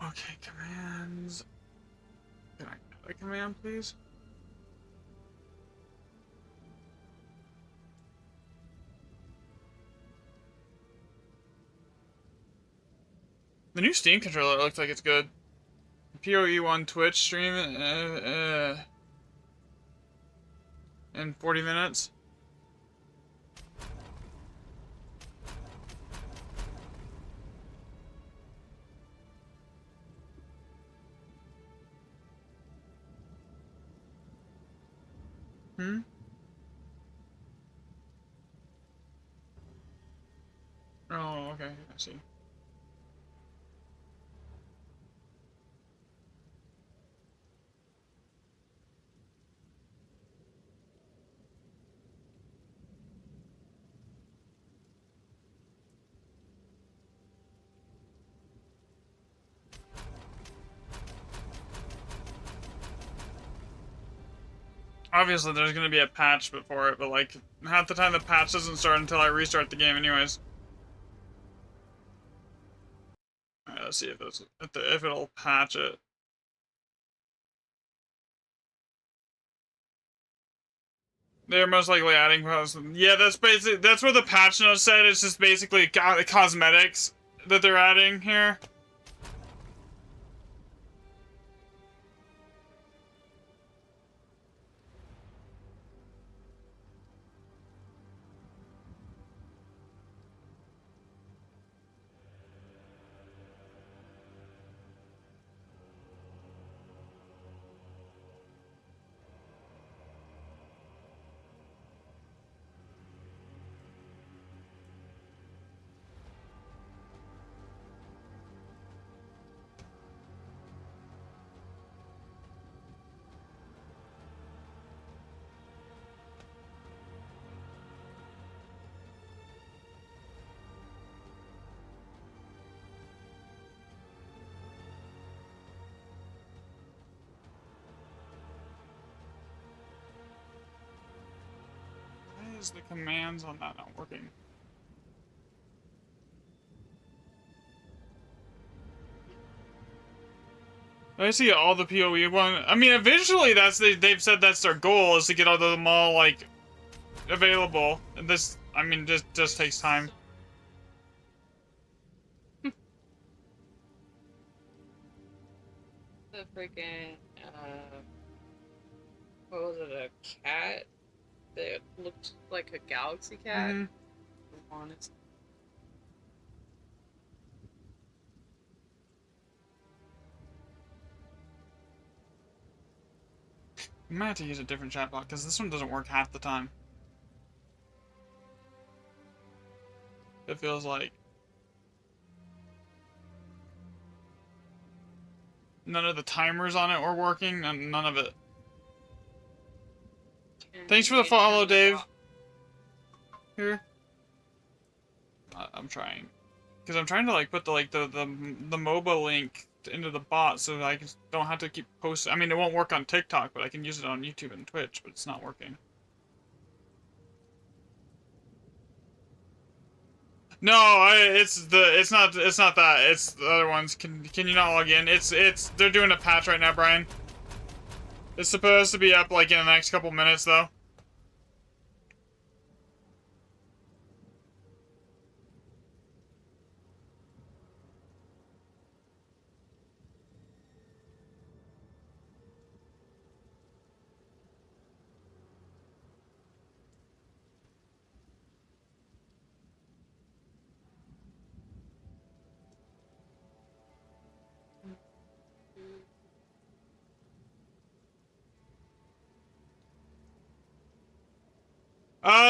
Okay, commands. Can I cut a command, please? The new Steam controller looks like it's good. PoE1 Twitch stream in 40 minutes. Hmm? Oh, okay, I see. Obviously, there's gonna be a patch before it, but like, half the time the patch doesn't start until I restart the game anyways. Alright, let's see if it'll patch it. They're most likely adding posts. Yeah, that's what the patch notes said. It's just basically cosmetics that they're adding here. Why is the commands on that not working? I see all the PoE one. I mean, eventually they've said that's their goal, is to get all of them all like available. And this, I mean, just takes time.
The freaking, what was it, a cat that looked like a galaxy cat?
Mm-hmm.
I'm honest.
I might have to use a different chatbot because this one doesn't work half the time. It feels like none of the timers on it were working, and none of it. Thanks for the follow, Dave. Here. I'm trying, because I'm trying to like put the MOBA link into the bot so that I don't have to keep posting. I mean, it won't work on TikTok, but I can use it on YouTube and Twitch, but it's not working. No, it's not that. It's the other ones. Can you not log in? They're doing a patch right now, Brian. It's supposed to be up like in the next couple minutes though.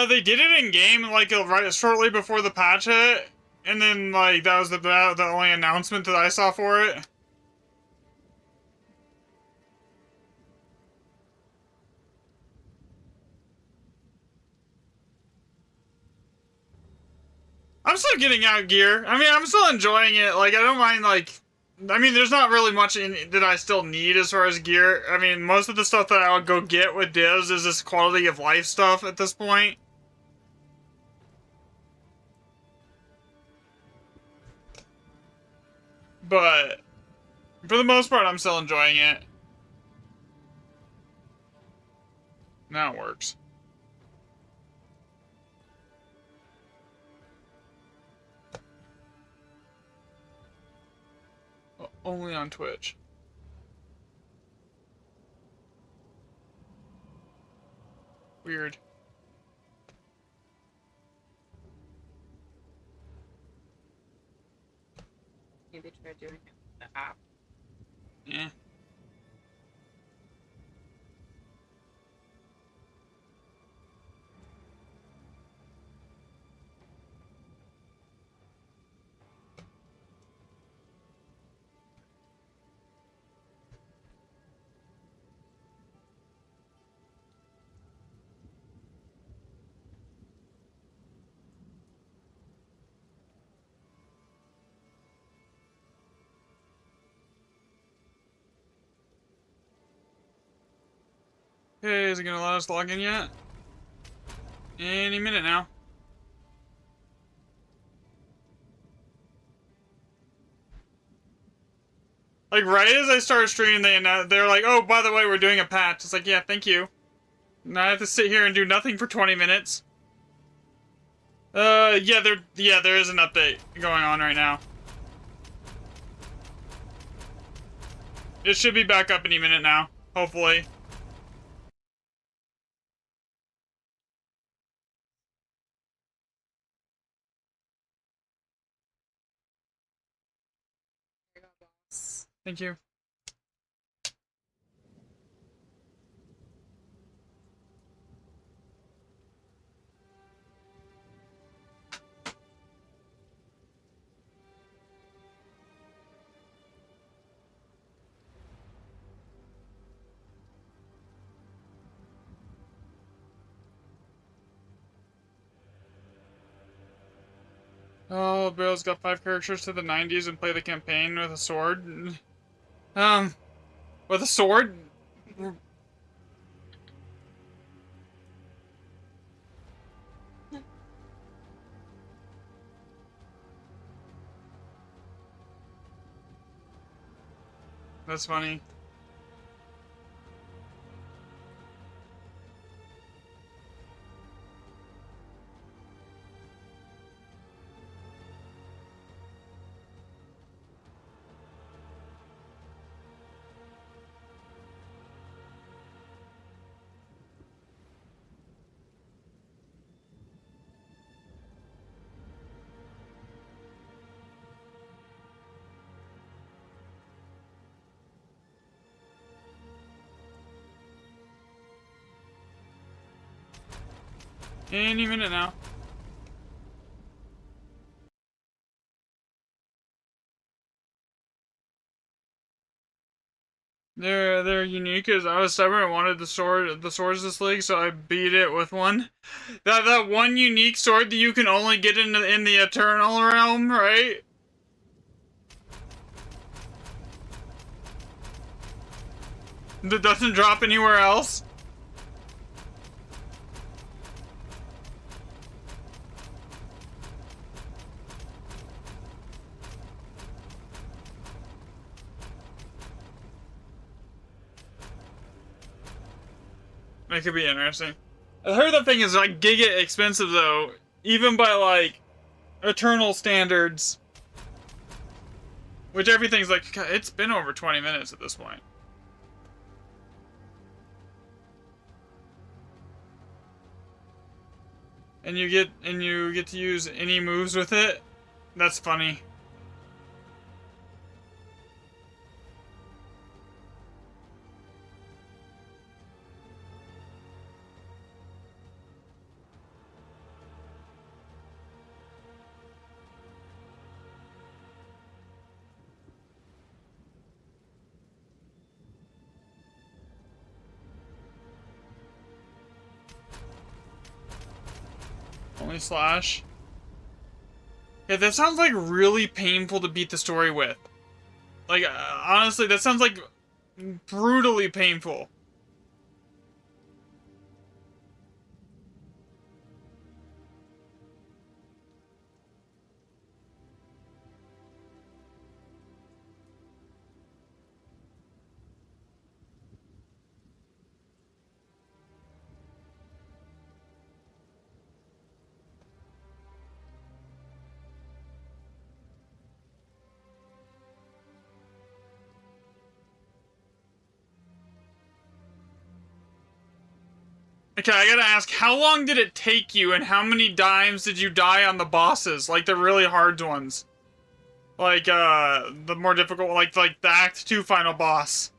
They did it in game, like, right shortly before the patch hit, and then, like, that was the only announcement that I saw for it. I'm still getting out gear. I mean, I'm still enjoying it. Like, I don't mind, like... I mean, there's not really much that I still need as far as gear. I mean, most of the stuff that I would go get with divs is this quality of life stuff at this point. But, for the most part, I'm still enjoying it. Now it works. Only on Twitch. Weird.
Maybe try doing it with the app.
Yeah. Hey, is it gonna let us log in yet? Any minute now. Like, right as I started streaming, they're like, oh, by the way, we're doing a patch. It's like, yeah, thank you. Now I have to sit here and do nothing for 20 minutes. Yeah, there is an update going on right now. It should be back up any minute now, hopefully. Thank you. Oh, Bill's got 5 characters to the 90s and play the campaign with a sword. With a sword? That's funny. Any minute now. They're unique as I was stubborn. I wanted the swords this league, so I beat it with one. That one unique sword that you can only get in the Eternal realm, right? That doesn't drop anywhere else. That could be interesting. I heard that thing is like giga expensive though, even by like Eternal standards. Which everything's like, it's been over 20 minutes at this point. And you get to use any moves with it. That's funny. Only slash. Yeah, that sounds like really painful to beat the story with. Like, honestly, that sounds like brutally painful. Okay, I gotta ask, how long did it take you and how many times did you die on the bosses? Like, the really hard ones. Like, the more difficult, like the Act 2 final boss.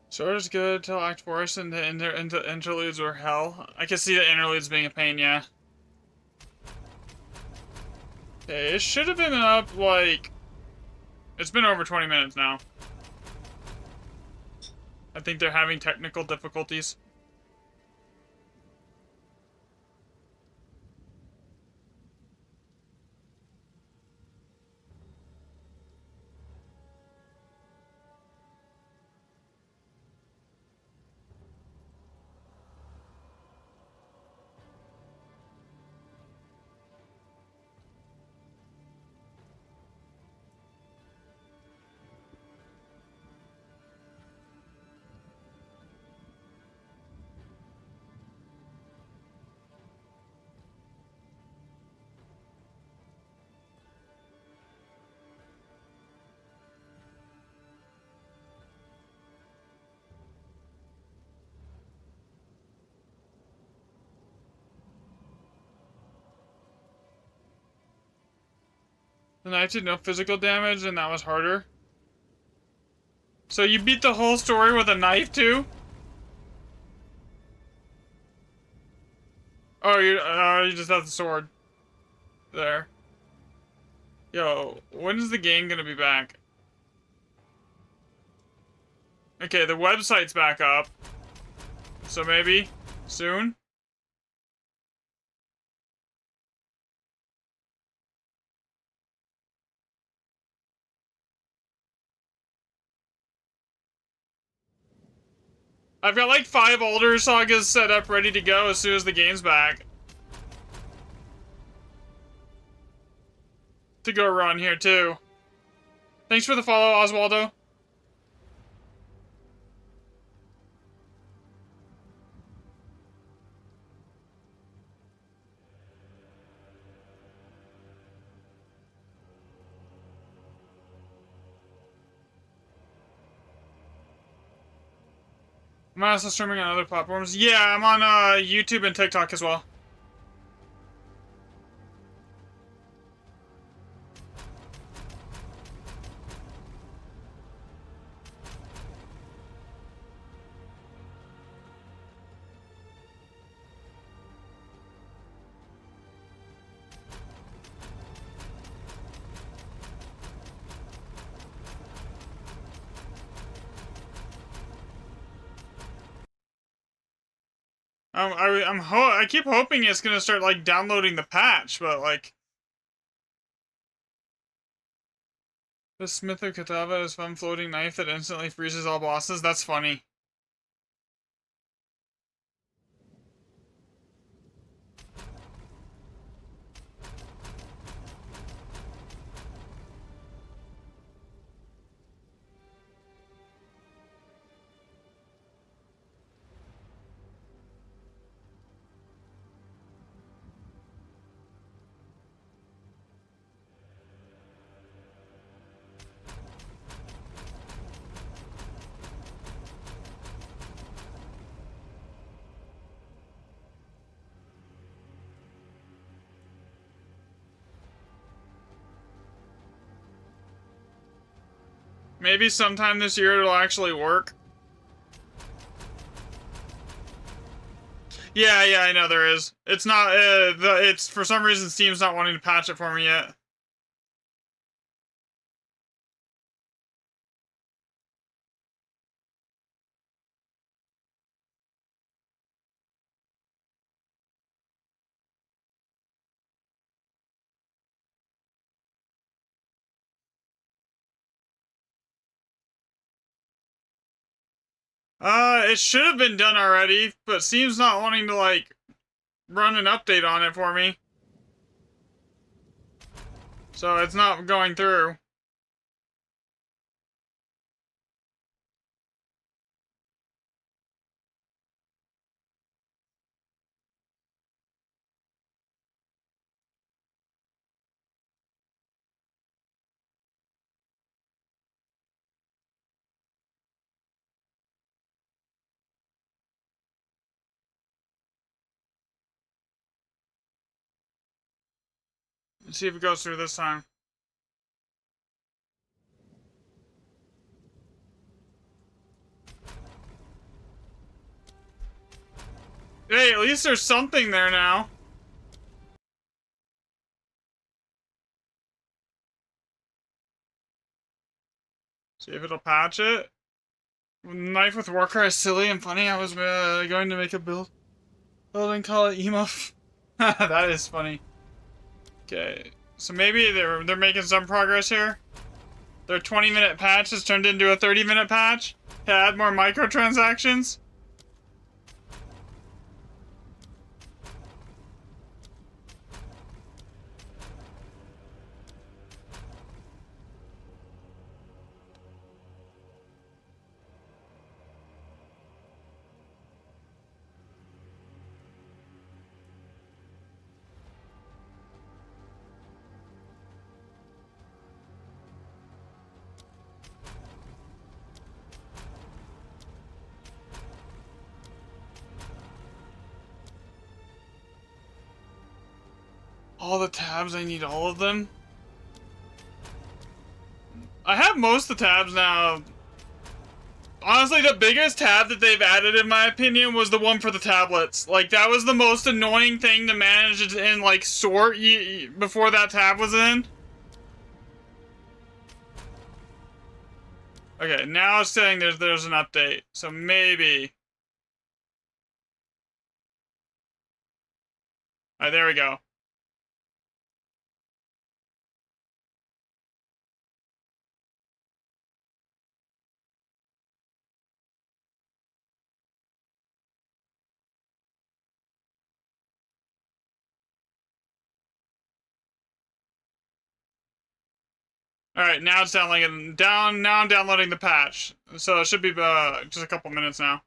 Story's good till Act 4 and the interludes were hell. I can see the interludes being a pain, yeah. Okay, it should have been up, like... It's been over 20 minutes now. I think they're having technical difficulties. The knife did no physical damage, and that was harder. So you beat the whole story with a knife, too? Oh, you just have the sword. There. Yo, when is the game gonna be back? Okay, the website's back up. So maybe soon? I've got like 5 older sagas set up ready to go as soon as the game's back. To go run here too. Thanks for the follow, Oswaldo. I'm also streaming on other platforms. Yeah, I'm on YouTube and TikTok as well. I keep hoping it's gonna start like downloading the patch, but like the Smith of Katava is fun floating knife that instantly freezes all bosses. That's funny. Maybe sometime this year it'll actually work. Yeah, yeah, I know there is. It's not, it's, for some reason, Steam's not wanting to patch it for me yet. It should have been done already, but Steam's not wanting to, like, run an update on it for me. So it's not going through. Let's see if it goes through this time. Hey, at least there's something there now. See if it'll patch it. Knife with Warcry is silly and funny. I was going to make a build and call it emo. That is funny. Okay, so maybe they're making some progress here. Their 20-minute patch has turned into a 30-minute patch to add more microtransactions. All the tabs, I need all of them. I have most of the tabs now. Honestly, the biggest tab that they've added, in my opinion, was the one for the tablets. Like, that was the most annoying thing to manage and, like, sort before that tab was in. Okay, now it's saying there's an update. So maybe. Alright, there we go. Alright, now it's downloading now I'm downloading the patch. So it should be just a couple minutes now.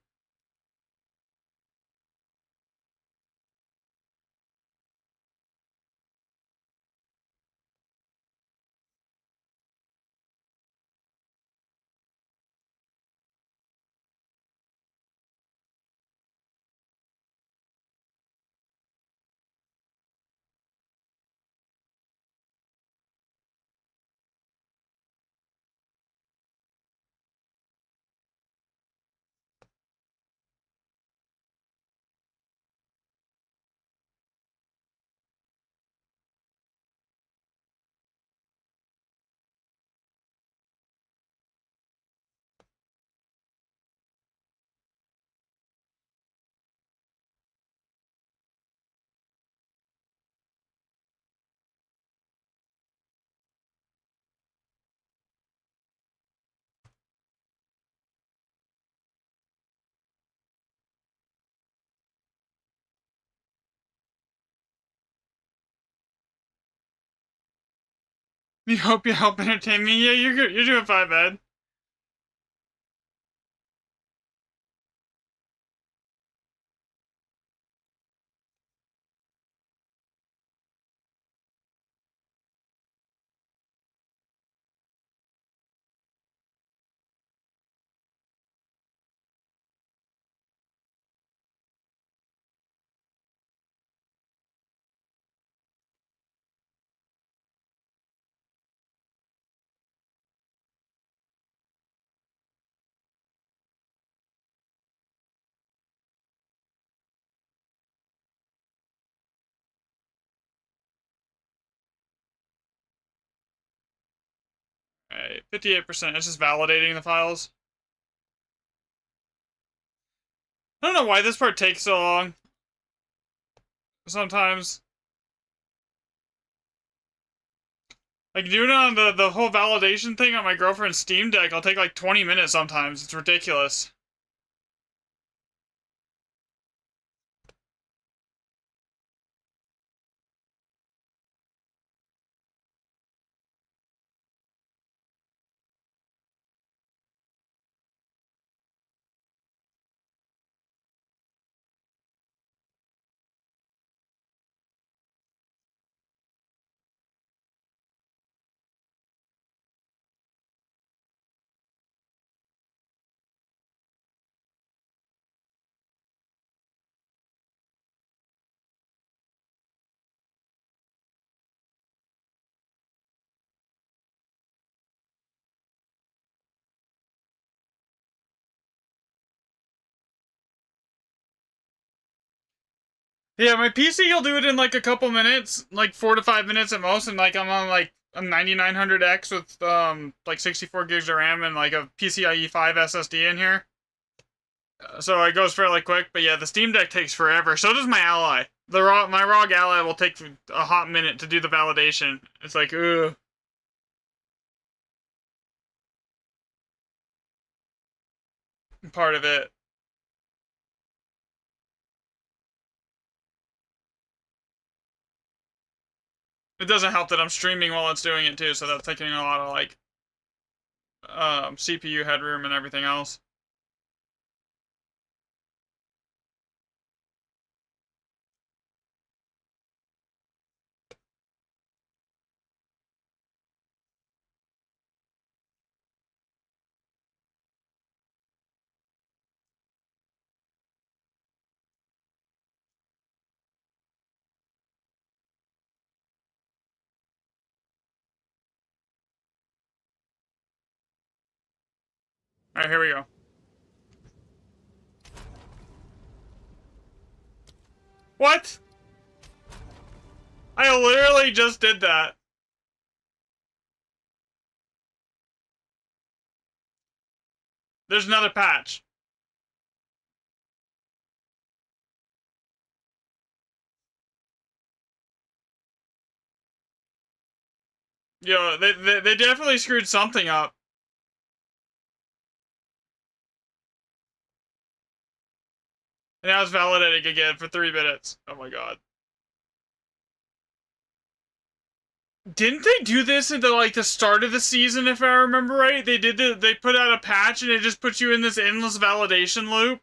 We hope you help entertain me. Yeah, you're good. You're doing fine, Ed. Alright, 58%. It's just validating the files. I don't know why this part takes so long. Sometimes. Like, doing it on the whole validation thing on my girlfriend's Steam Deck, I'll take like 20 minutes sometimes. It's ridiculous. Yeah, my PC will do it in like a couple minutes, like 4 to 5 minutes at most, and like I'm on like a 9900X with like 64 gigs of RAM and like a PCIe 5 SSD in here. So it goes fairly quick, but yeah, the Steam Deck takes forever. So does my Ally. My ROG Ally will take a hot minute to do the validation. It's like, ugh. Part of it. It doesn't help that I'm streaming while it's doing it too, so that's taking a lot of like CPU headroom and everything else. Alright, here we go. What? I literally just did that. There's another patch. Yo, they definitely screwed something up. And now it's validating again for 3 minutes. Oh my god. Didn't they do this at like the start of the season, if I remember right? They put out a patch and it just puts you in this endless validation loop.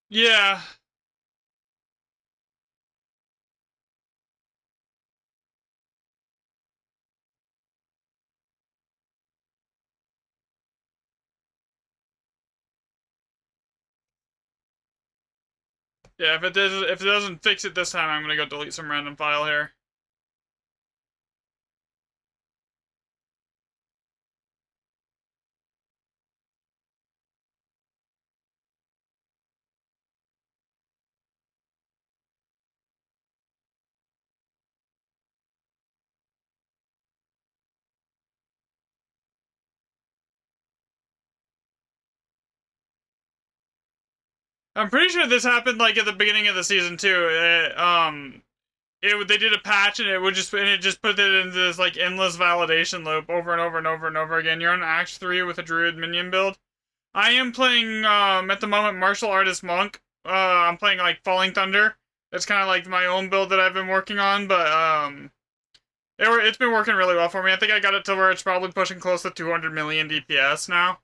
Yeah. Yeah, if it doesn't fix it this time, I'm gonna go delete some random file here. I'm pretty sure this happened like at the beginning of the season too. They did a patch and it just put it into this like endless validation loop over and over and over and over again. You're on Act 3 with a Druid minion build. I am playing at the moment Martial Artist Monk. I'm playing like Falling Thunder. It's kind of like my own build that I've been working on, but it's been working really well for me. I think I got it to where it's probably pushing close to 200 million DPS now.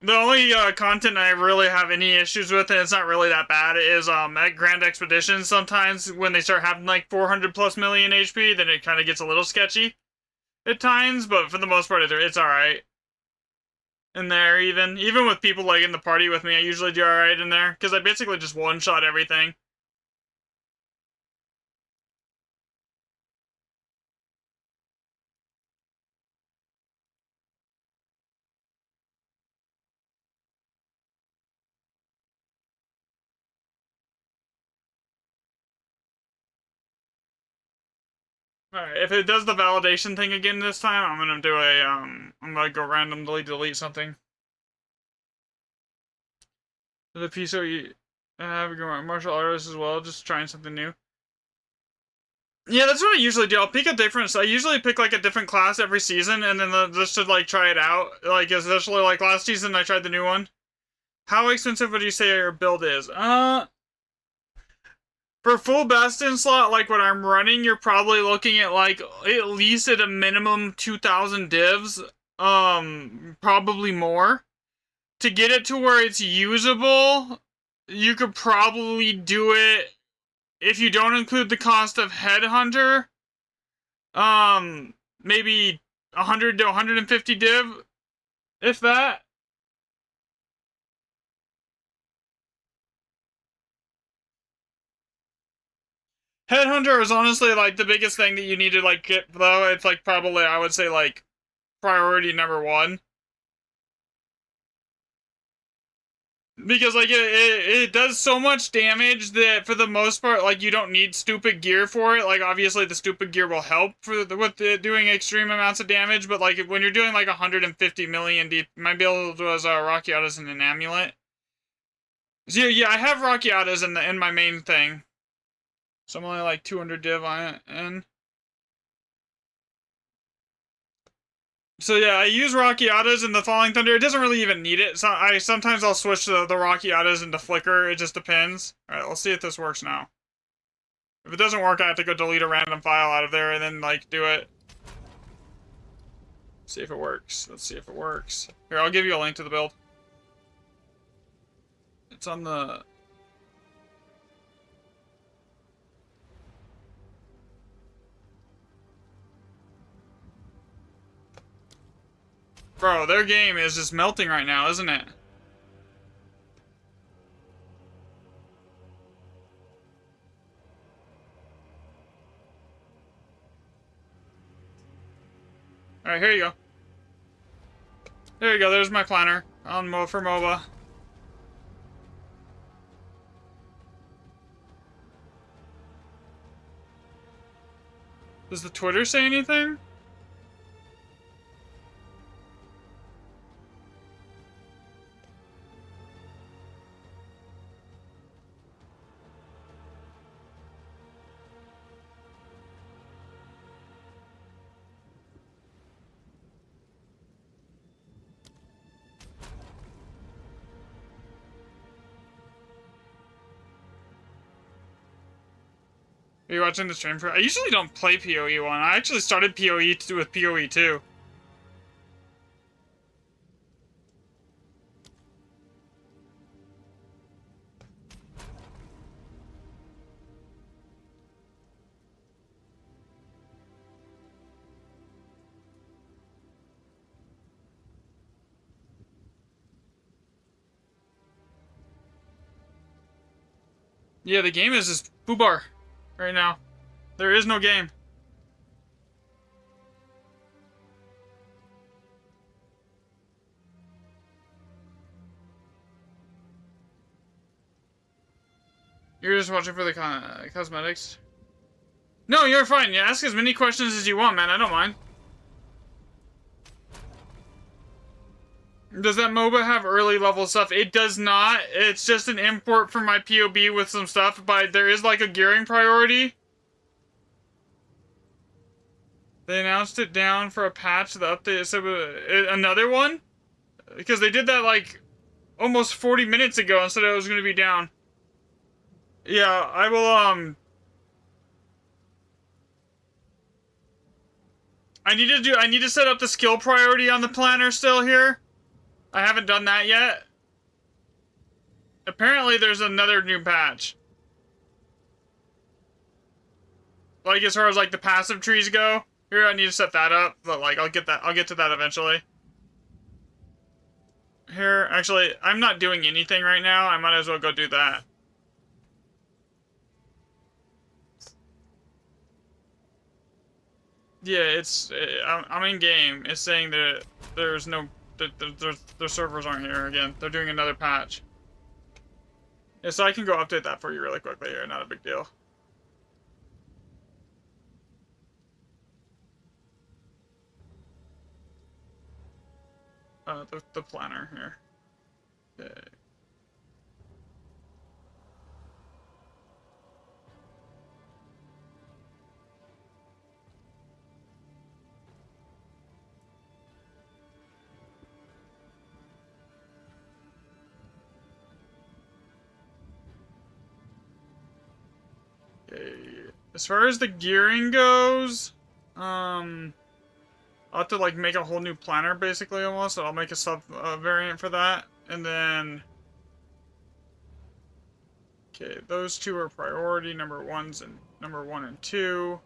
The only content I really have any issues with, and it's not really that bad, is at Grand Expeditions sometimes when they start having like 400 plus million HP, then it kind of gets a little sketchy at times, but for the most part it's alright. In there, even with people like in the party with me, I usually do alright in there, because I basically just one-shot everything. Alright, if it does the validation thing again this time, I'm gonna do a, I'm gonna go randomly delete something. The piece are you have a martial artist as well, just trying something new. Yeah, that's what I usually do. I'll pick a different. I usually pick like a different class every season, and then just to like try it out. Like especially like last season, I tried the new one. How expensive would you say your build is? For full Bastion slot, like what I'm running, you're probably looking at like at least at a minimum 2,000 divs. Probably more. To get it to where it's usable, you could probably do it if you don't include the cost of Headhunter. Maybe 100 to 150 div, if that. Headhunter is honestly like the biggest thing that you need to like get though. It's like probably I would say like priority number one. Because like it does so much damage that for the most part like you don't need stupid gear for it. Like obviously the stupid gear will help for with doing extreme amounts of damage, but like when you're doing like 150 million deep, my build was Rockiatas and an amulet. So yeah, I have Rockiatas in my main thing. So I'm only like 200 div on it in. So yeah, I use Rockiatas in the Falling Thunder. It doesn't really even need it. So sometimes I'll switch the Rockiatas into Flicker. It just depends. Alright, let's see if this works now. If it doesn't work, I have to go delete a random file out of there and then like do it. See if it works. Let's see if it works. Here, I'll give you a link to the build. It's on the... Bro, their game is just melting right now, isn't it? Alright, here you go. There you go, there's my planner on for MOBA. Does the Twitter say anything? Are you watching the stream for? I usually don't play PoE 1. I actually started PoE with PoE 2. Yeah, the game is just foobar right now. There is no game. You're just watching for the cosmetics? No, you're fine. You ask as many questions as you want, man. I don't mind. Does that MOBA have early level stuff? It does not. It's just an import from my POB with some stuff, but there is like a gearing priority. They announced it down for a patch. The update said another one? Because they did that like almost 40 minutes ago and said it was going to be down. Yeah, I will, I need to set up the skill priority on the planner still here. I haven't done that yet. Apparently there's another new patch. Like as far as like the passive trees go. Here, I need to set that up, but like I'll get to that eventually. Here, actually, I'm not doing anything right now. I might as well go do that. Yeah, I'm in game. It's saying that there's no, their servers aren't here again. They're doing another patch. Yeah, so I can go update that for you really quickly here. Not a big deal. the planner here. Okay. Okay. As far as the gearing goes, I'll have to like make a whole new planner basically almost. So I'll make a sub variant for that, and then okay, those two are priority number number 1 and 2.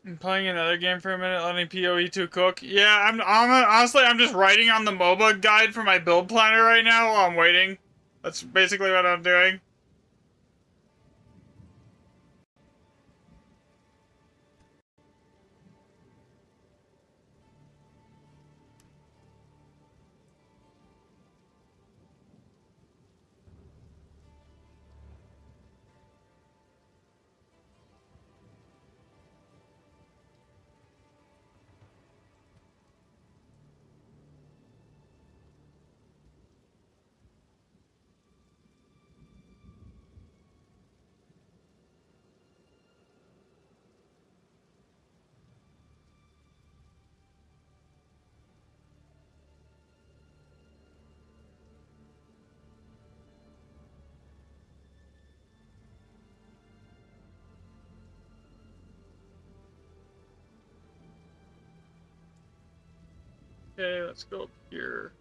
I'm playing another game for a minute, letting PoE2 cook. Yeah, honestly, I'm just writing on the MOBA guide for my build planner right now while I'm waiting. That's basically what I'm doing. Okay, let's go up here.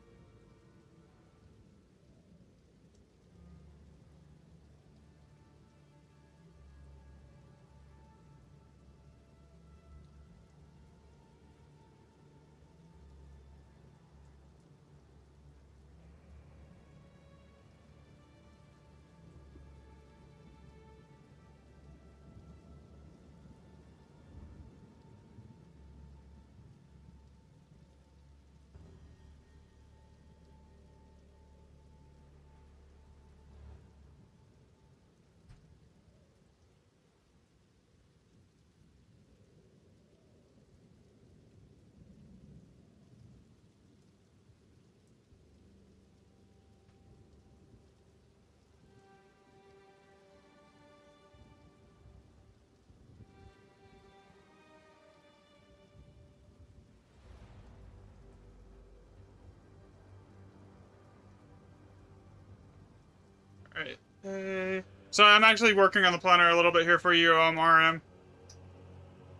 Alright. So I'm actually working on the planner a little bit here for you, RM.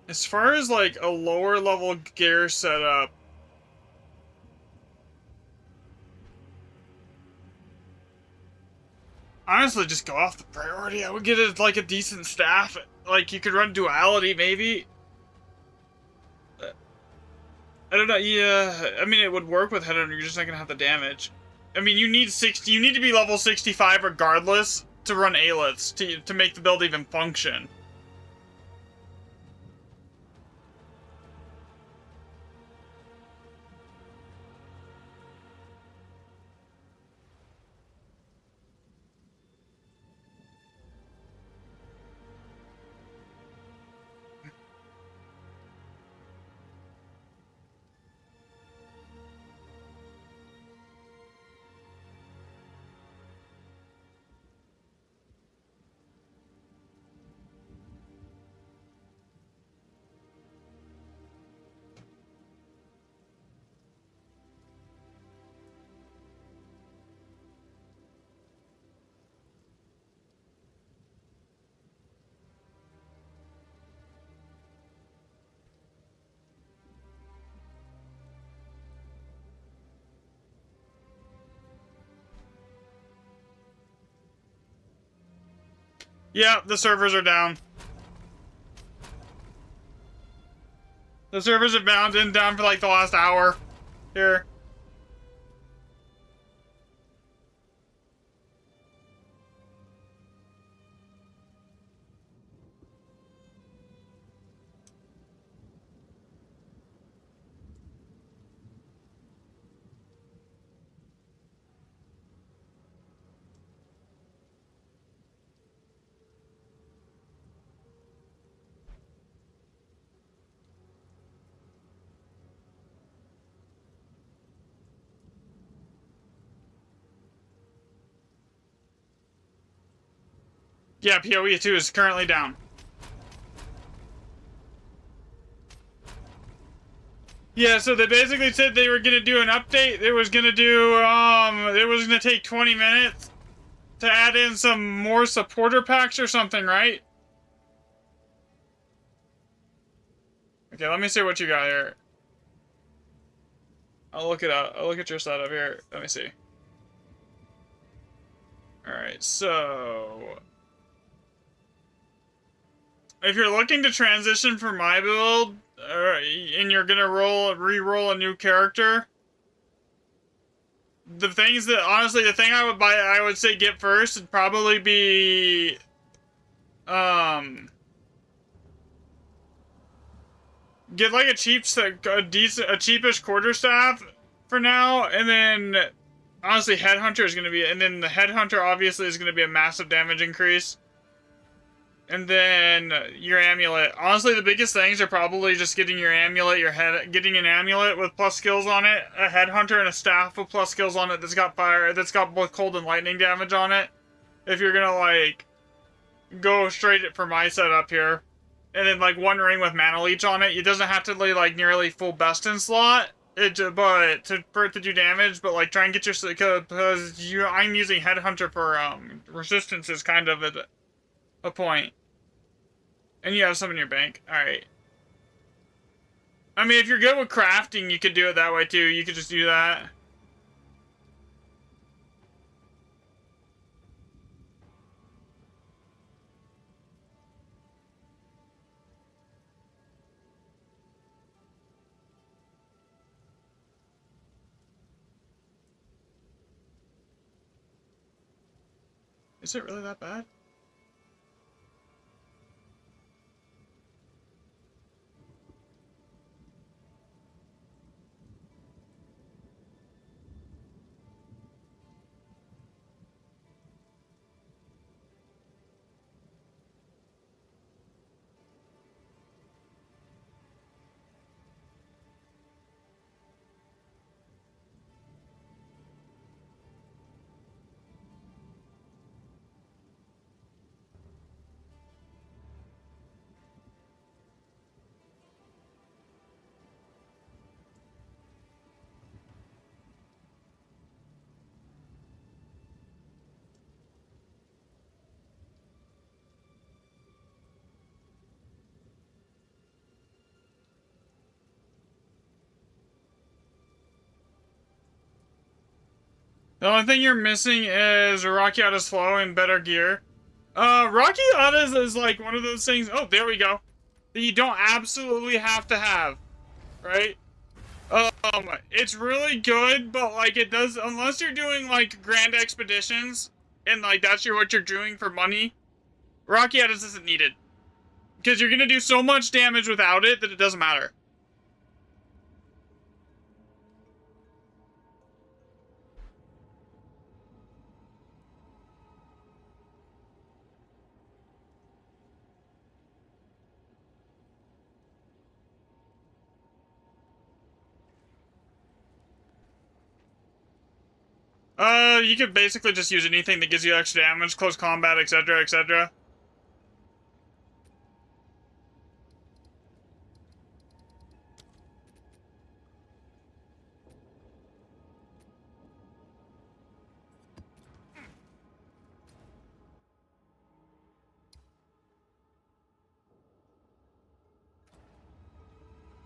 As far as like a lower level gear setup, honestly, just go off the priority. I would get it like a decent staff. Like you could run duality maybe. I don't know. Yeah, I mean it would work with head-on. You're just not gonna have the damage. I mean you need 60. You need to be level 65 regardless to run Aeliths to make the build even function. Yeah, the servers are down. The servers have been down for like the last hour. Here. Yeah, PoE 2 is currently down. Yeah, so they basically said they were gonna do an update. It was gonna take 20 minutes to add in some more supporter packs or something, right? Okay, let me see what you got here. I'll look it up. I'll look at your setup here. Let me see. Alright, so... if you're looking to transition from my build, and you're gonna re-roll a new character, the things that, honestly, the thing I would say get first would probably be, get like a cheapish quarterstaff for now, and then, honestly, Headhunter is gonna be, and then the Headhunter obviously is gonna be a massive damage increase. And then your amulet. Honestly, the biggest things are probably just getting your amulet, getting an amulet with plus skills on it, a headhunter and a staff with plus skills on it that's got fire, that's got both cold and lightning damage on it. If you're gonna like go straight for my setup here, and then like one ring with mana leech on it. It doesn't have to be like nearly full best in slot. For it to do damage, but like try and get your, because I'm using headhunter for resistance is kind of a point. And you have some in your bank. Alright. I mean, if you're good with crafting, you could do it that way too. You could just do that. Is it really that bad? The only thing you're missing is Rakiata's flow and better gear. Rakiata's is like one of those things. Oh, there we go. That you don't absolutely have to have, right? It's really good, but like it does, unless you're doing like grand expeditions and like that's what you're doing for money. Rakiata's isn't needed because you're gonna do so much damage without it that it doesn't matter. You could basically just use anything that gives you extra damage, close combat, etc., etc.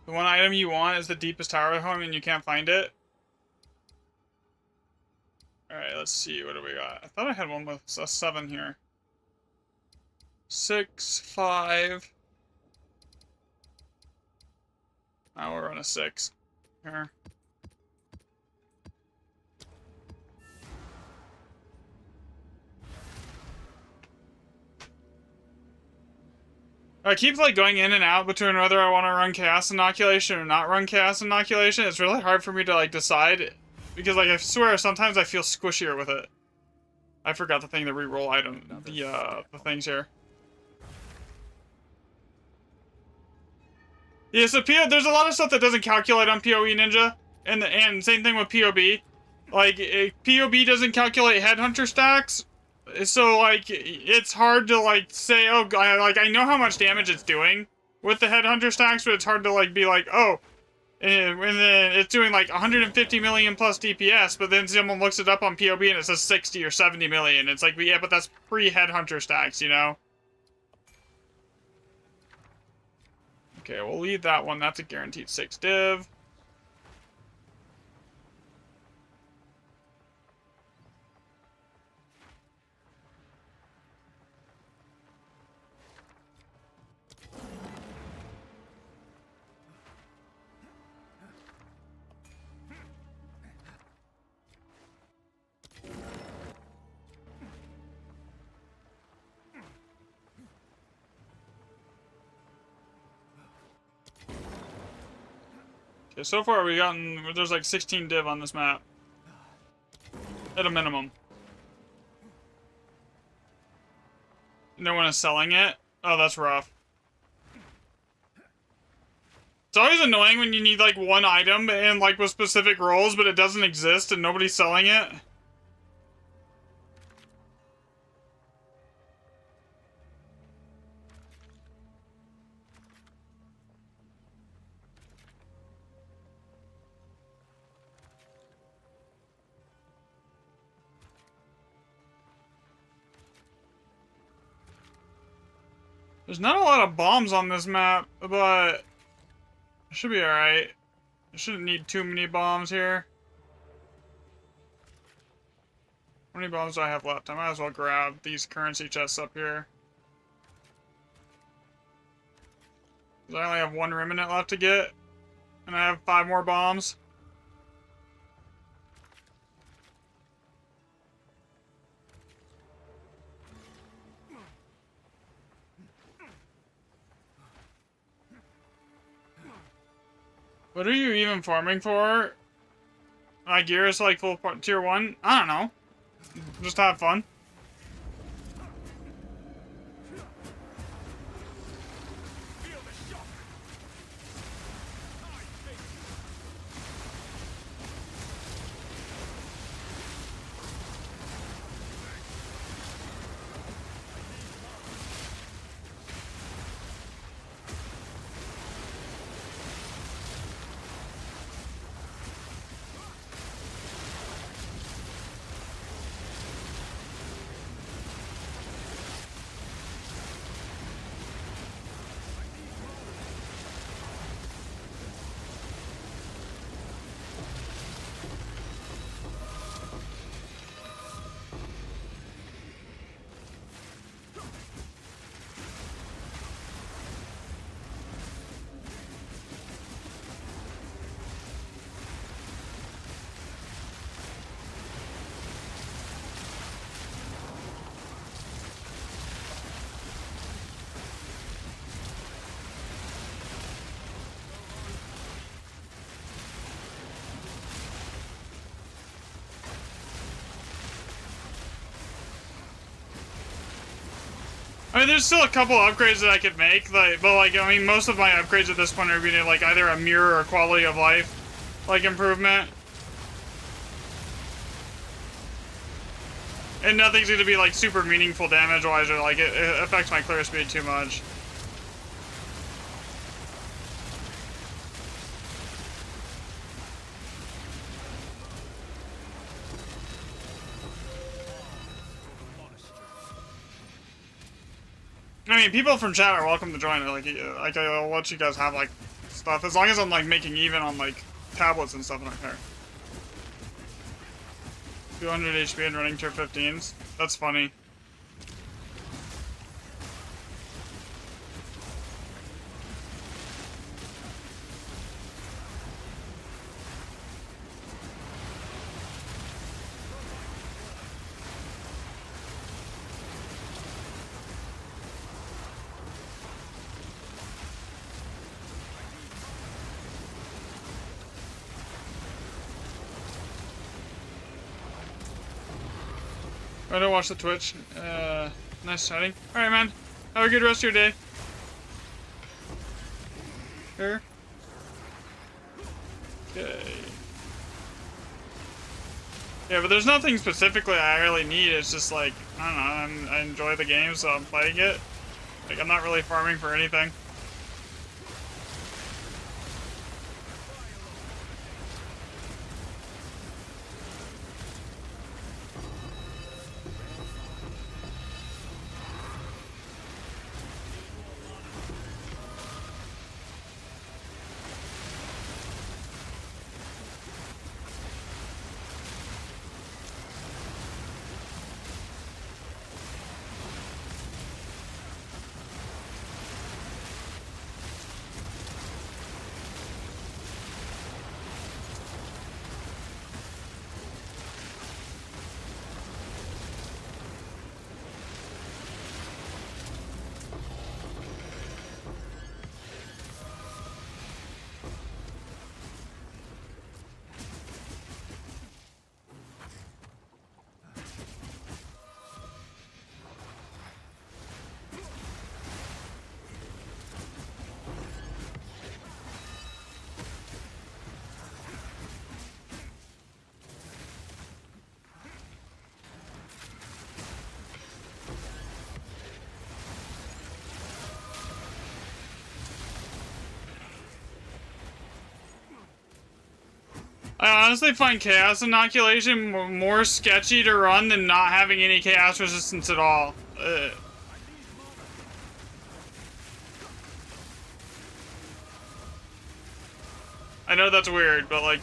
The one item you want is the deepest tower home and you can't find it. Alright, let's see, what do we got? I thought I had one with a 7 here. 6, 5. Now we're on a 6. Here. I keep like going in and out between whether I want to run Chaos Inoculation or not run Chaos Inoculation. It's really hard for me to like decide because like I swear sometimes I feel squishier with it. I forgot the thing, the reroll item, the things here. Yeah, so there's a lot of stuff that doesn't calculate on PoE Ninja, and same thing with POB. Like, POB doesn't calculate headhunter stacks, so like it's hard to like say, oh, I know how much damage it's doing with the headhunter stacks, but it's hard to like be like, oh, and then it's doing like 150 million plus DPS, but then someone looks it up on POB and it says 60 or 70 million. It's like, yeah, but that's pre-headhunter stacks, you know? Okay, we'll leave that one. That's a guaranteed 6 div. Okay, so far we gotten, there's like 16 div on this map. At a minimum. No one is selling it? Oh, that's rough. It's always annoying when you need like one item and like with specific roles, but it doesn't exist and nobody's selling it. There's not a lot of bombs on this map, but it should be alright. I shouldn't need too many bombs here. How many bombs do I have left? I might as well grab these currency chests up here. I only have 1 remnant left to get, and I have 5 more bombs. What are you even farming for? My gear is like full tier 1? I don't know. Just have fun. I mean, there's still a couple upgrades that I could make, like, but like, I mean, most of my upgrades at this point are being like either a mirror or quality of life, like improvement. And nothing's gonna be like super meaningful damage-wise, or like it affects my clear speed too much. I mean, people from chat are welcome to join it. Like I'll let you guys have like stuff as long as I'm like making even on like tablets and stuff. I don't care. 200 HP and running tier 15s. That's funny. I don't watch the Twitch. Nice chatting. Alright, man. Have a good rest of your day. Here. Okay. Yeah, but there's nothing specifically I really need. It's just like, I don't know, I enjoy the game, so I'm playing it. Like, I'm not really farming for anything. I honestly find Chaos Inoculation more sketchy to run than not having any Chaos Resistance at all. I know that's weird, but like...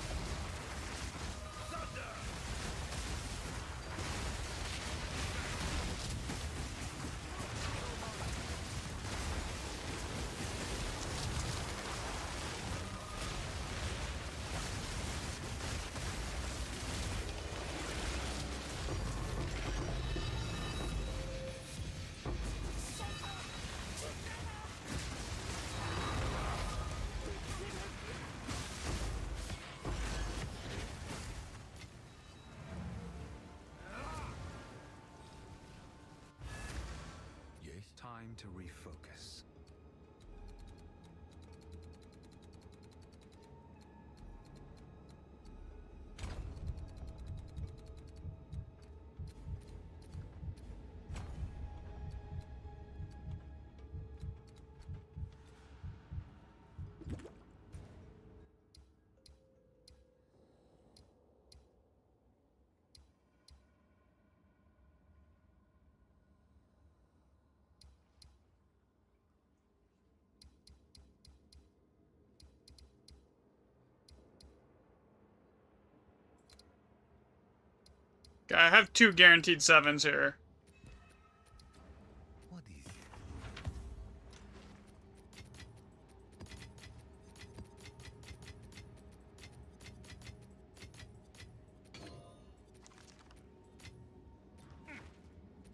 Time to refocus.
I have 2 guaranteed 7s here.
What is it?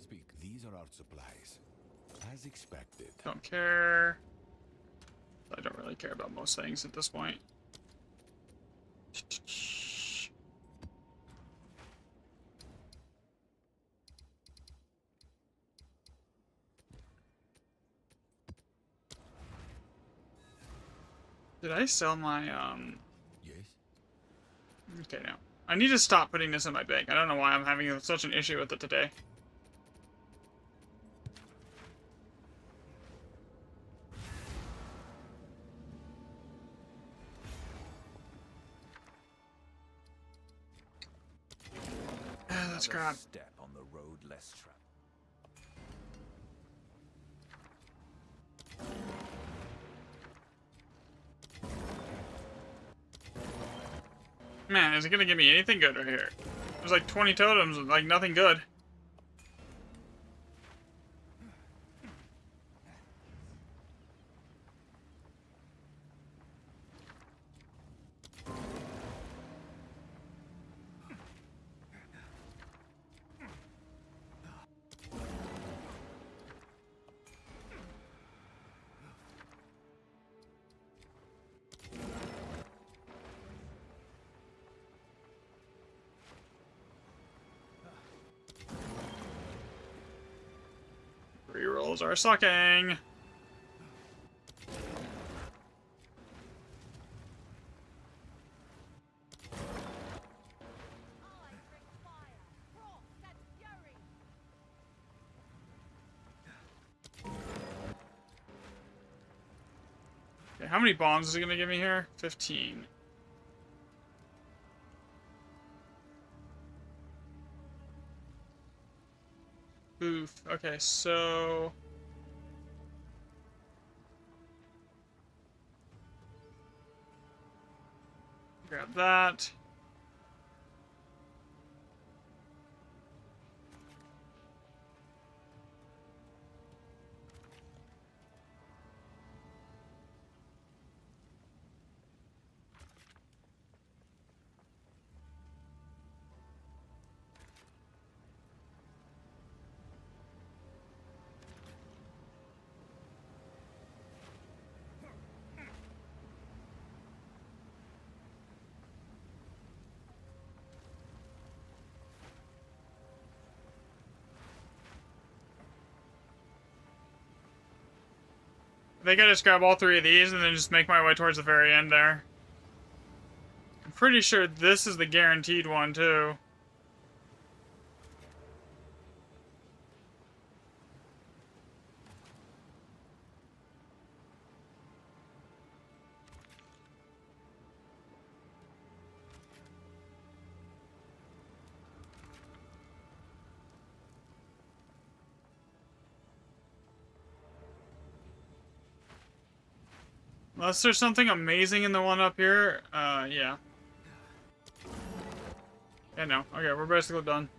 Speak, these are our supplies. As expected.
Don't care. I don't really care about most things at this point. Did I sell my,
Yes?
Okay, now. I need to stop putting this in my bank. I don't know why I'm having such an issue with it today. That's crap.
Step on the road less traveled.
Man, is it gonna give me anything good right here? There's like 20 totems, like nothing good. Rerolls are sucking. Okay, how many bombs is it gonna give me here? 15. Oof. Okay, so grab that. I think I just grab all 3 of these and then just make my way towards the very end there. I'm pretty sure this is the guaranteed one, too. Unless there's something amazing in the one up here, yeah. Yeah, no. Okay, we're basically done.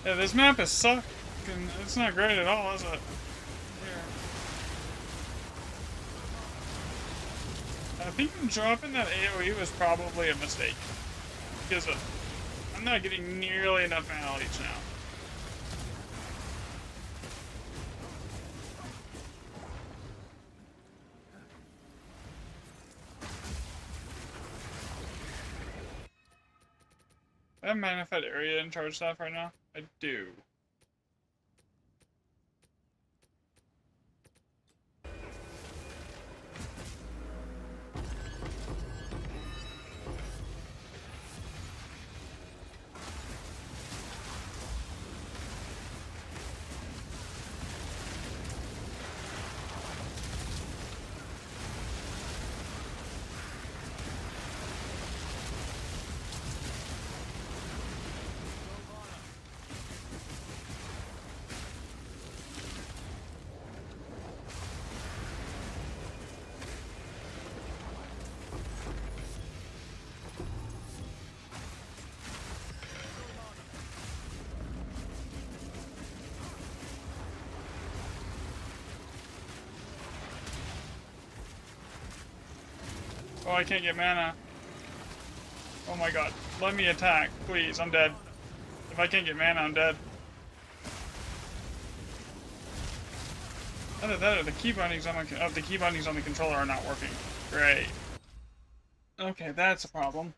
Yeah, this map is sucking. It's not great at all, is it? Here. I think dropping that AoE was probably a mistake. Because I'm not getting nearly enough mana each now. I have magnified area in charge stuff right now? I do. Oh, I can't get mana. Oh my god. Let me attack, please. I'm dead. If I can't get mana, I'm dead. Either that or the key bindings on the controller are not working. Great. Okay, that's a problem.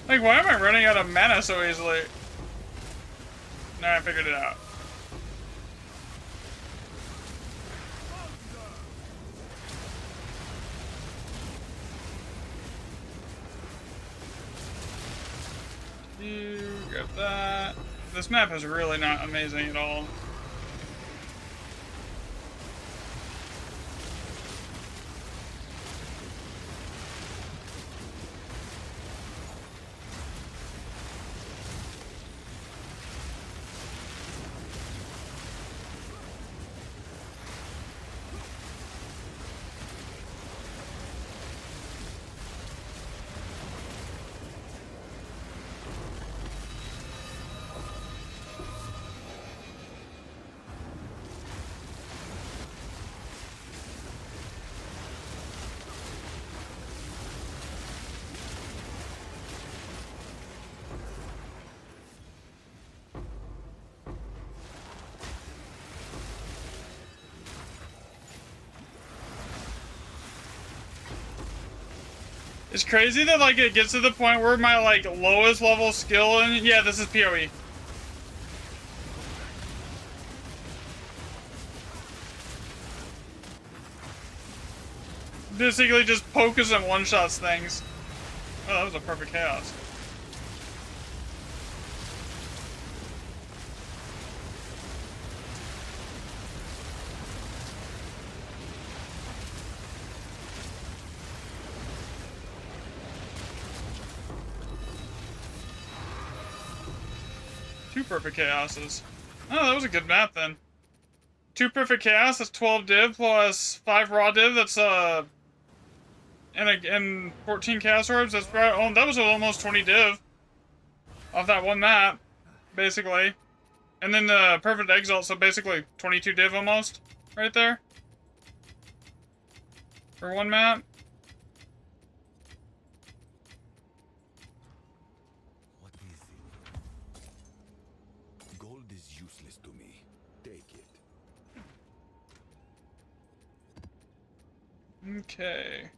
Like, why am I running out of mana so easily? Now I figured it out. You grab that. This map is really not amazing at all. It's crazy that, like, it gets to the point where my, like, lowest level skill and yeah, this is PoE. Basically just focus and one-shots things. Oh, that was a perfect chaos. Two perfect chaoses. Oh, that was a good map then. Two perfect chaos, that's 12 div plus 5 raw div, that's and 14 chaos orbs, that's right. Oh, that was almost 20 div off that one map, basically. And then the perfect exalt, so basically 22 div almost, right there. For one map.
What is it? Gold is useless to me. Take it.
Okay.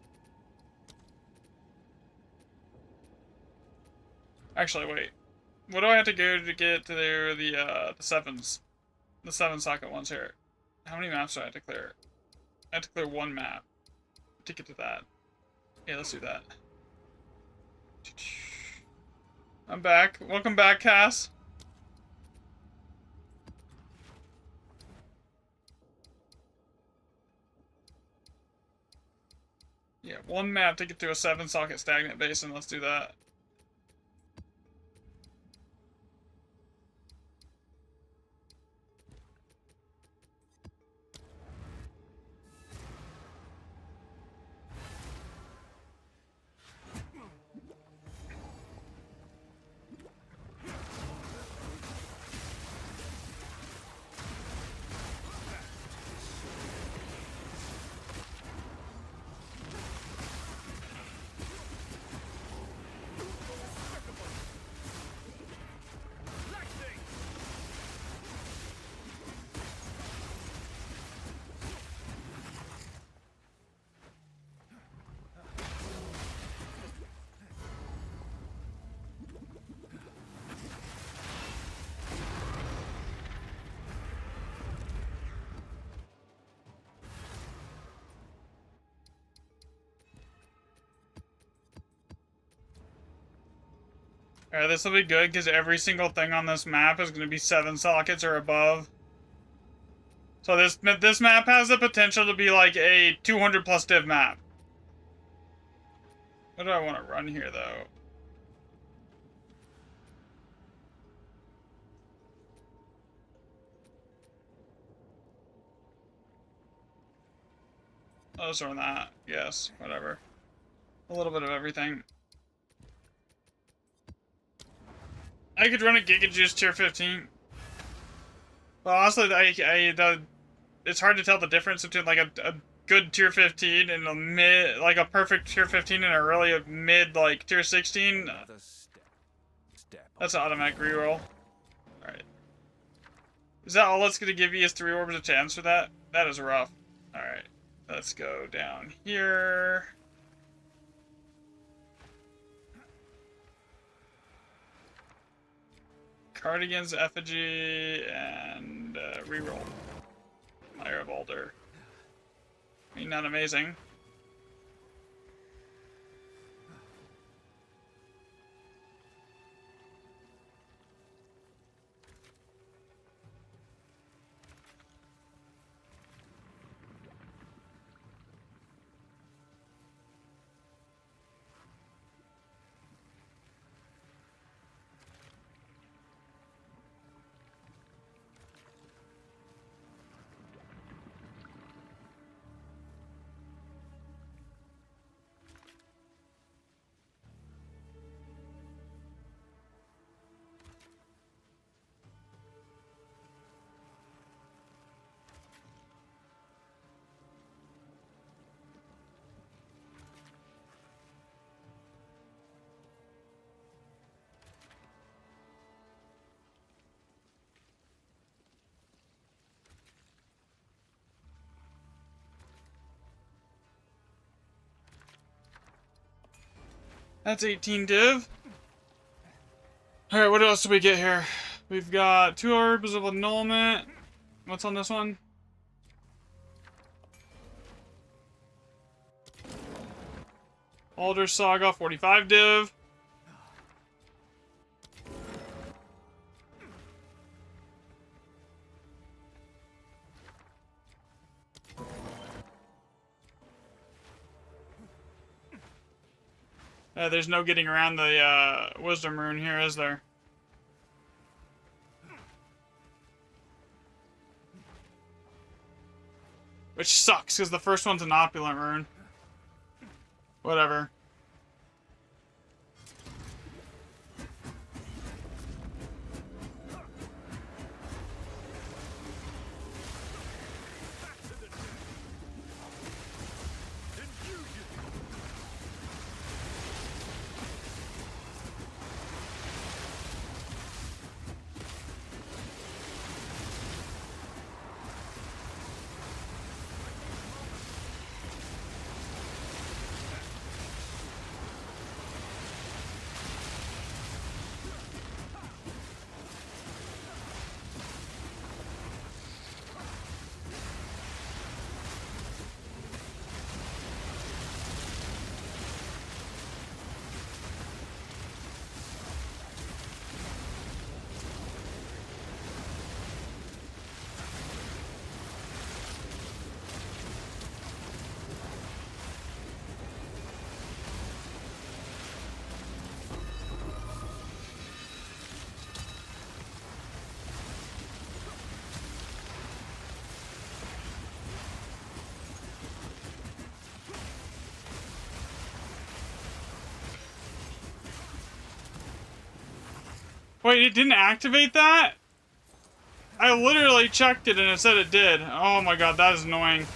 Actually, wait. What do I have to go to get to the sevens? The 7-socket ones here. How many maps do I have to clear? I have to clear one map to get to that. Yeah, let's do that. I'm back. Welcome back, Cass. Yeah, one map to get to a 7-socket stagnant basin. Let's do that. Alright, this will be good because every single thing on this map is going to be 7 sockets or above. So this map has the potential to be like a 200+ div map. What do I want to run here, though? I'll just run that. Yes, whatever. A little bit of everything. I could run a Giga Juice tier 15. But honestly, it's hard to tell the difference between like a good tier 15 and a mid, like a perfect tier 15 and a really mid like tier 16.
Another step.
That's an automatic reroll. Alright. Is that all it's gonna give you is 3 orbs of chance for that? That is rough. Alright. Let's go down here. Cardigan's Effigy and reroll. Fire of Alder. I mean, not amazing. That's 18 div. Alright, what else do we get here? We've got 2 orbs of annulment. What's on this one? Alder Saga, 45 div. There's no getting around the Wisdom Rune here, is there? Which sucks, because the first one's an Opulent Rune. Whatever. Wait, it didn't activate that? I literally checked it and it said it did. Oh my god, that is annoying.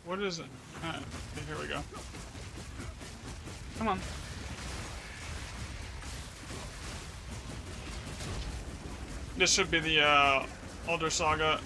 What is it? Okay, here we go. Come on. This should be the Alder Saga.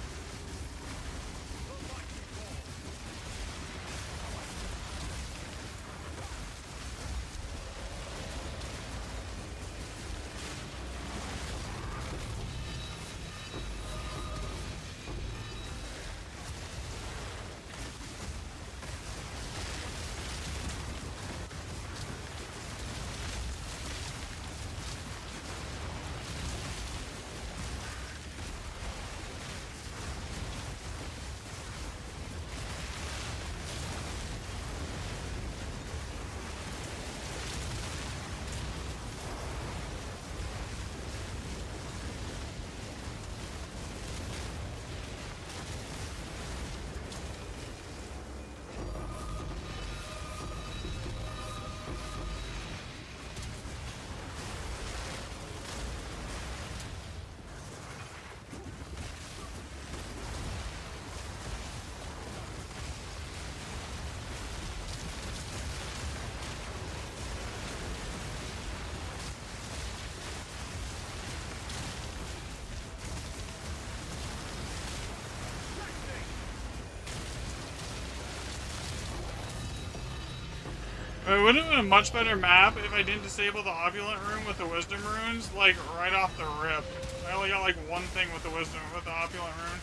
It would have been a much better map if I didn't disable the opulent room with the wisdom runes, like, right off the rip. I only got, like, one thing with the wisdom, with the opulent rune.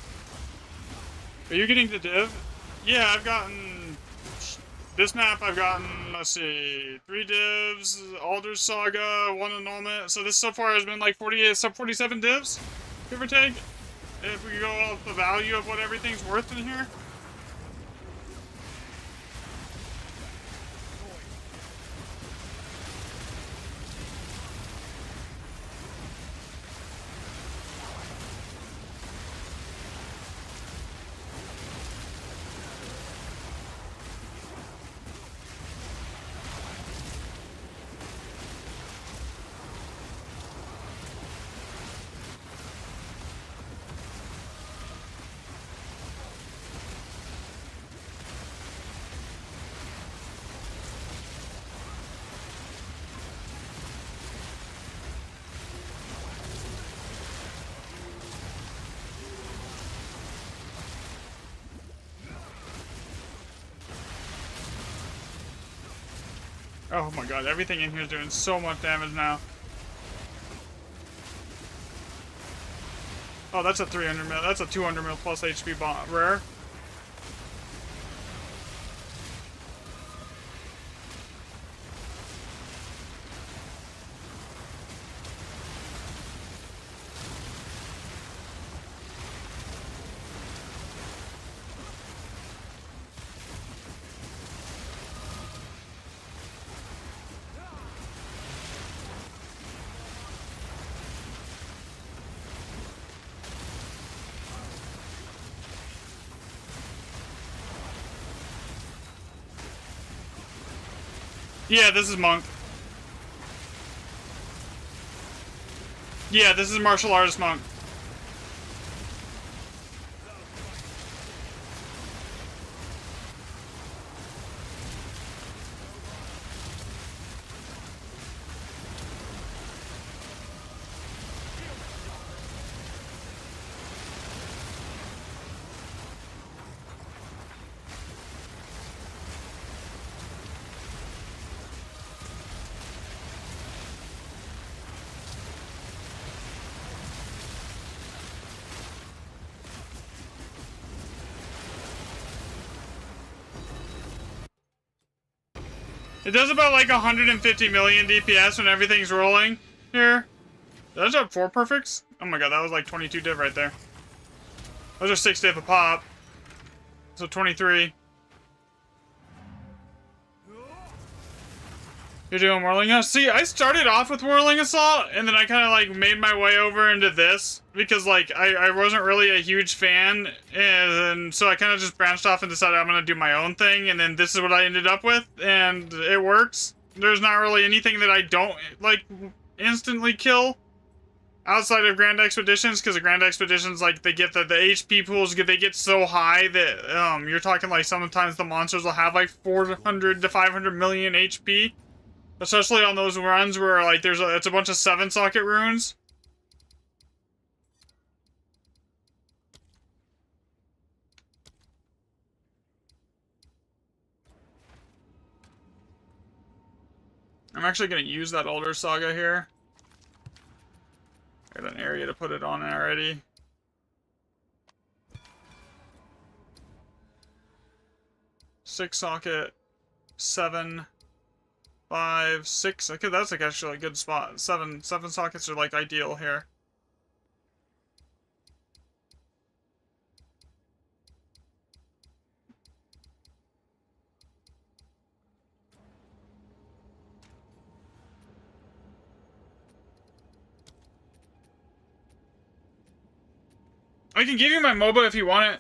Are you getting the div? Yeah, I've gotten... This map I've gotten, let's see, 3 divs, Alder's Saga, 1 annulment. So this so far has been like 48, sub 47 divs, give or take. If we go off the value of what everything's worth in here. Oh my god, everything in here is doing so much damage now. Oh, that's a 300 mil. That's a 200 mil plus HP bomb. Rare. Yeah, this is Monk. Yeah, this is Martial Artist Monk. It does about like 150 million DPS when everything's rolling here. Did I drop 4 perfects? Oh my god, that was like 22 div right there. Those are 6 div a pop. So 23. You're doing Whirling Assault? See, I started off with Whirling Assault, and then I kind of like made my way over into this, because like, I wasn't really a huge fan, and so I kind of just branched off and decided I'm going to do my own thing, and then this is what I ended up with, and it works. There's not really anything that I don't, like, instantly kill outside of Grand Expeditions, because the Grand Expeditions, like, they get the HP pools, they get so high that, you're talking like sometimes the monsters will have like 400 to 500 million HP. Especially on those runs where, like, it's a bunch of 7-socket runes. I'm actually going to use that Alder Saga here. Got an area to put it on already. Six socket, 7, 5, 6. Okay, that's like actually a good spot. Seven sockets are like ideal here. I can give you my MOBA if you want it.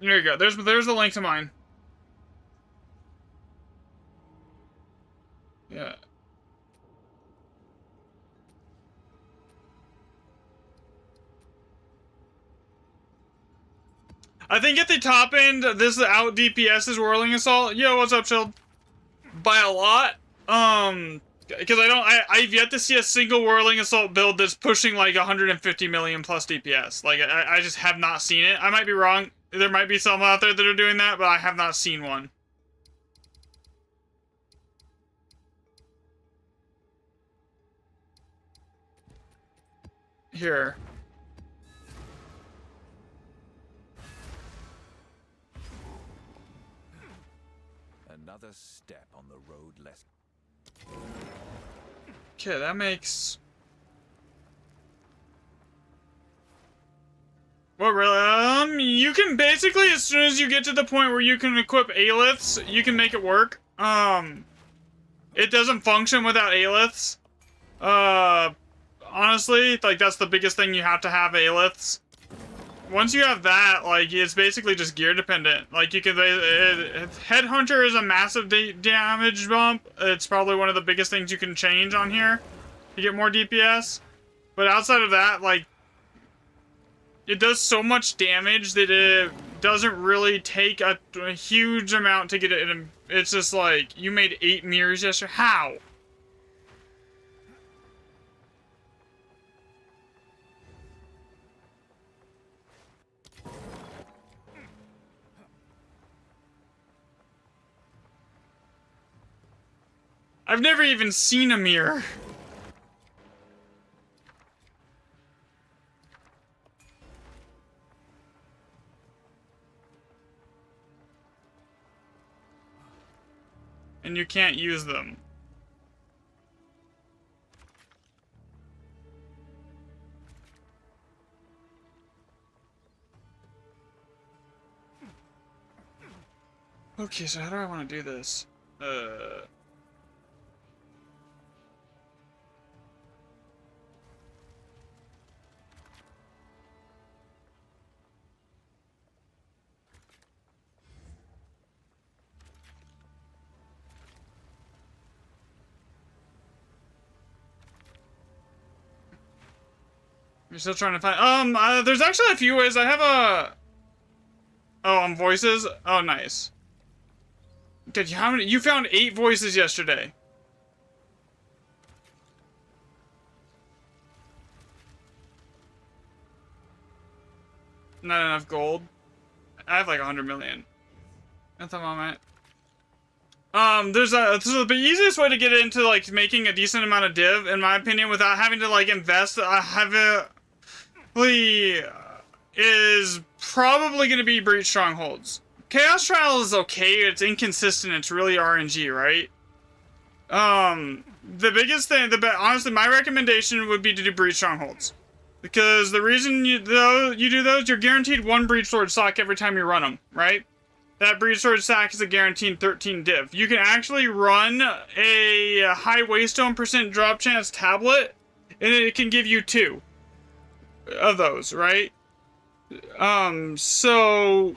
There you go. There's the link to mine. Yeah. I think at the top end, this out DPS is Whirling Assault. Yo, what's up, Shield? By a lot. Because I've yet to see a single Whirling Assault build that's pushing like 150 million plus DPS. Like, I just have not seen it. I might be wrong. There might be some out there that are doing that, but I have not seen one. Here.
Another step on the road less.
Okay, that makes... Well, really, you can basically, as soon as you get to the point where you can equip Aeliths, you can make it work. It doesn't function without Aeliths. Honestly, like, that's the biggest thing, you have to have Aeliths. Once you have that, like, it's basically just gear dependent. Like, you can, Headhunter is a massive damage bump. It's probably one of the biggest things you can change on here to get more DPS. But outside of that, like, it does so much damage that it doesn't really take a huge amount to get it. It's just like, you made 8 mirrors yesterday. How? I've never even seen a mirror. And you can't use them. Okay, so how do I want to do this? You're still trying to find... there's actually a few ways. I have a... Oh, on voices? Oh, nice. Dude, how many... You found 8 voices yesterday. Not enough gold. I have like 100 million at the moment. So the easiest way to get into like making a decent amount of div, in my opinion, without having to like invest heavily, is probably going to be Breach Strongholds. Chaos Trial is okay. It's inconsistent. It's really RNG, right? The biggest thing, honestly, my recommendation would be to do Breach Strongholds. Because the reason you do those, you're guaranteed 1 Breach Sword stock every time you run them, right? That Breach Sword stack is a guaranteed 13 div. You can actually run a high Waystone % drop chance tablet, and it can give you 2 of those, right? So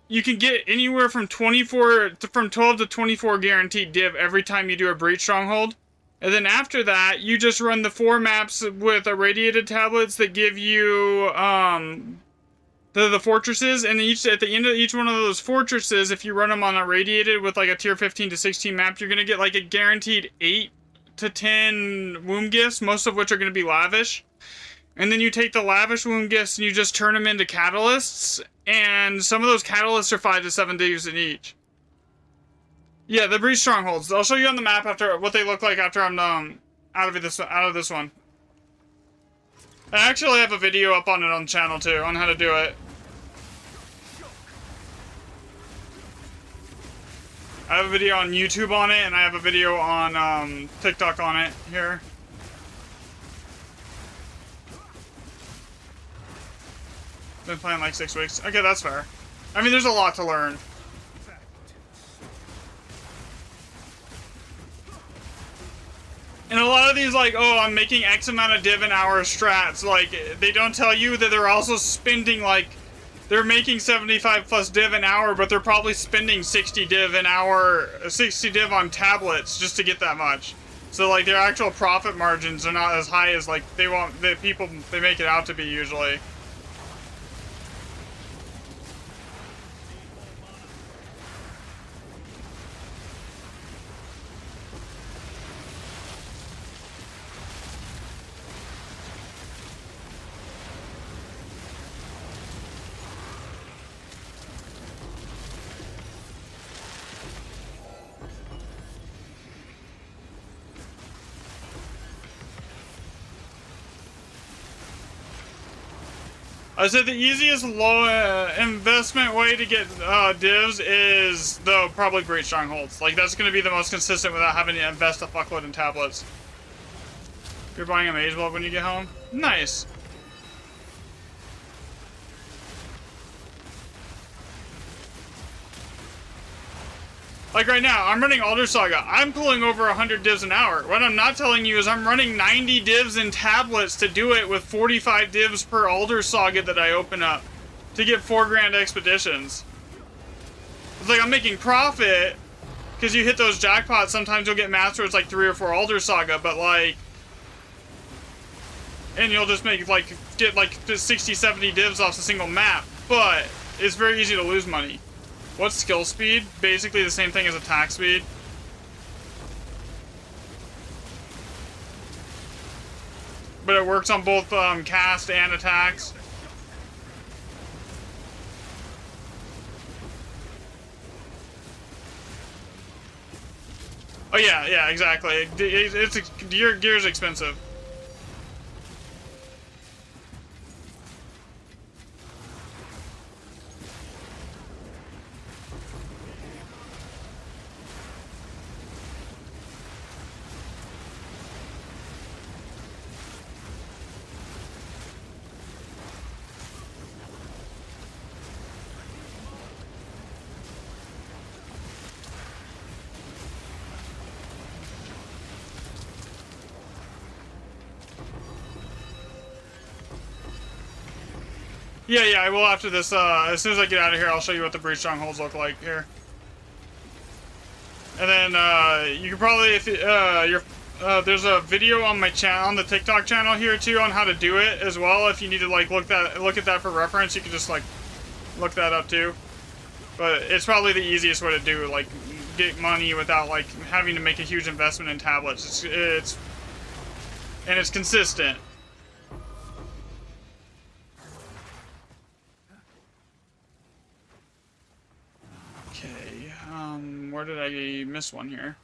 you can get anywhere from 12 to 24 guaranteed div every time you do a Breach Stronghold. And then after that, you just run the 4 maps with irradiated tablets that give you the fortresses, and at the end of each one of those fortresses, if you run them on irradiated with like a tier 15 to 16 map, you're gonna get like a guaranteed 8 to 10 womb gifts, most of which are gonna be lavish. And then you take the lavish womb gifts and you just turn them into catalysts, and some of those catalysts are 5 to 7 divs in each. Yeah, the Breach Strongholds. I'll show you on the map after what they look like after I'm out of this one. I actually have a video up on it on the channel too, on how to do it. I have a video on YouTube on it, and I have a video on TikTok on it here. Been playing like 6 weeks. Okay, that's fair. I mean, there's a lot to learn. And a lot of these, like, oh, I'm making X amount of div an hour strats, like, they don't tell you that they're also spending, like, they're making 75 plus div an hour, but they're probably spending 60 div an hour, 60 div on tablets just to get that much. So, like, their actual profit margins are not as high as, like, they make it out to be usually. I said the easiest low investment way to get divs is, though, probably Breach Strongholds. Like, that's going to be the most consistent without having to invest a fuckload in tablets. You're buying a Mage Blood when you get home? Nice. Like right now, I'm running Alder Saga. I'm pulling over 100 divs an hour. What I'm not telling you is I'm running 90 divs in tablets to do it with 45 divs per Alder Saga that I open up to get 4 grand expeditions. It's like I'm making profit because you hit those jackpots. Sometimes you'll get maps where it's like 3 or 4 Alder Saga, but like, and you'll just make like, get like 60, 70 divs off a single map, but it's very easy to lose money. What's skill speed? Basically the same thing as attack speed. But it works on both cast and attacks. Oh yeah, exactly. Your gear's expensive. Yeah, I will after this. As soon as I get out of here, I'll show you what the Breach Strongholds look like here. And then you can probably, if there's a video on my channel, on the TikTok channel here too, on how to do it as well. If you need to like look at that for reference, you can just like look that up too. But it's probably the easiest way to do, like, get money without like having to make a huge investment in tablets. It's consistent. Okay, where did I miss one here?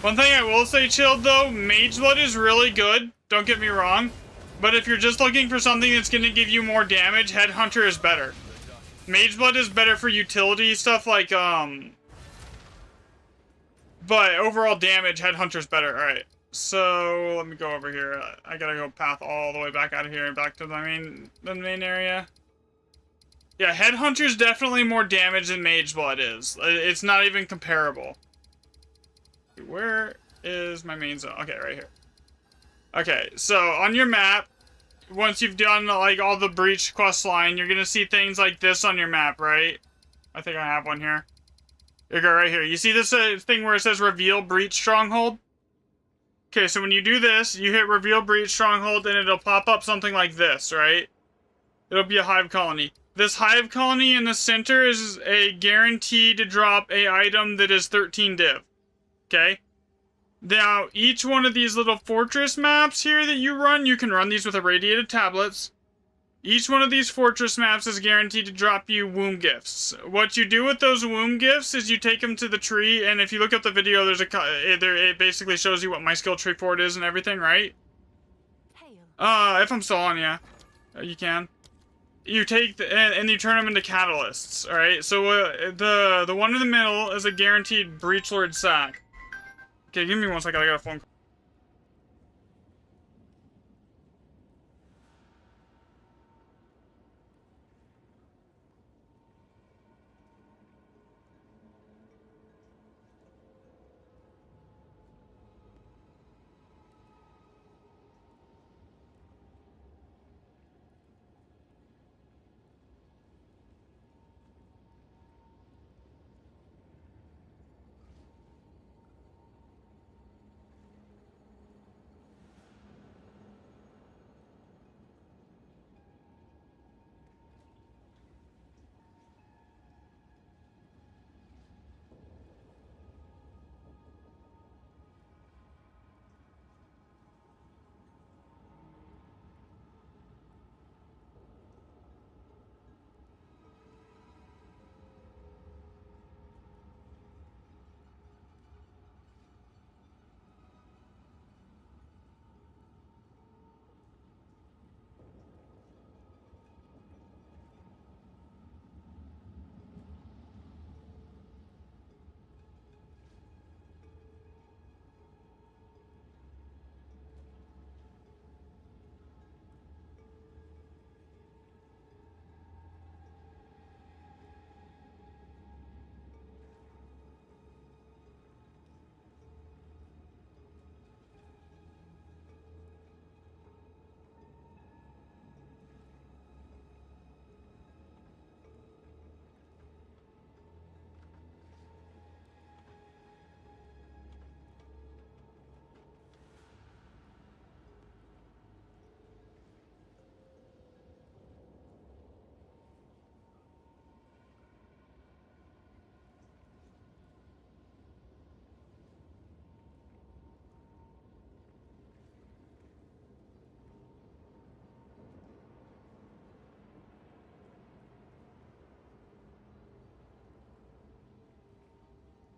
One thing I will say, Chilled, though, Mage Blood is really good, don't get me wrong, but if you're just looking for something that's going to give you more damage, Headhunter is better. Mage Blood is better for utility stuff like, but overall damage, Headhunter's better. Alright, so let me go over here. I gotta go path all the way back out of here and back to the main area. Yeah, Headhunter's definitely more damage than Mage Blood is. It's not even comparable. Where is my main zone? Okay, right here. Okay, so on your map, once you've done like all the Breach quest line, you're gonna see things like this on your map, right? I think I have one here. Here you go, right here. You see this thing where it says Reveal Breach Stronghold? Okay, so when you do this, you hit Reveal Breach Stronghold, and it'll pop up something like this, right? It'll be a hive colony. This hive colony in the center is a guarantee to drop a item that is 13 div. Okay? Now, each one of these little fortress maps here that you run, you can run these with irradiated tablets. Each one of these fortress maps is guaranteed to drop you womb gifts. What you do with those womb gifts is you take them to the tree, and if you look up the video, it basically shows you what my skill tree for it is and everything, right? If I'm still on, yeah. You can. You take and you turn them into catalysts, alright? So the one in the middle is a guaranteed Breach Lord sack. Okay, give me 1 second, I got a phone call.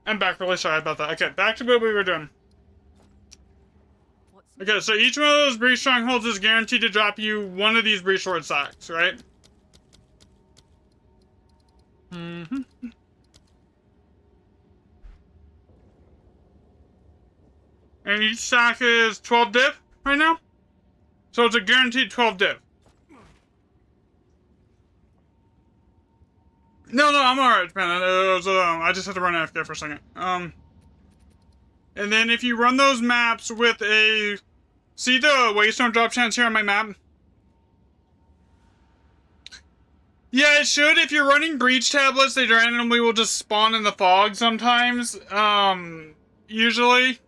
I'm back. Really sorry about that. Okay, back to what we were doing.
What's
Okay, so each one of those breach strongholds is guaranteed to drop you one of these breach lord sacks, right? Mm-hmm. And each sack is 12 div right now. So it's a guaranteed 12 div. No, I'm alright, man. I just had to run AFK for a second. And then if you run those maps with a... See the waystone drop chance here on my map? Yeah, it should. If you're running breach tablets, they randomly will just spawn in the fog sometimes. Usually.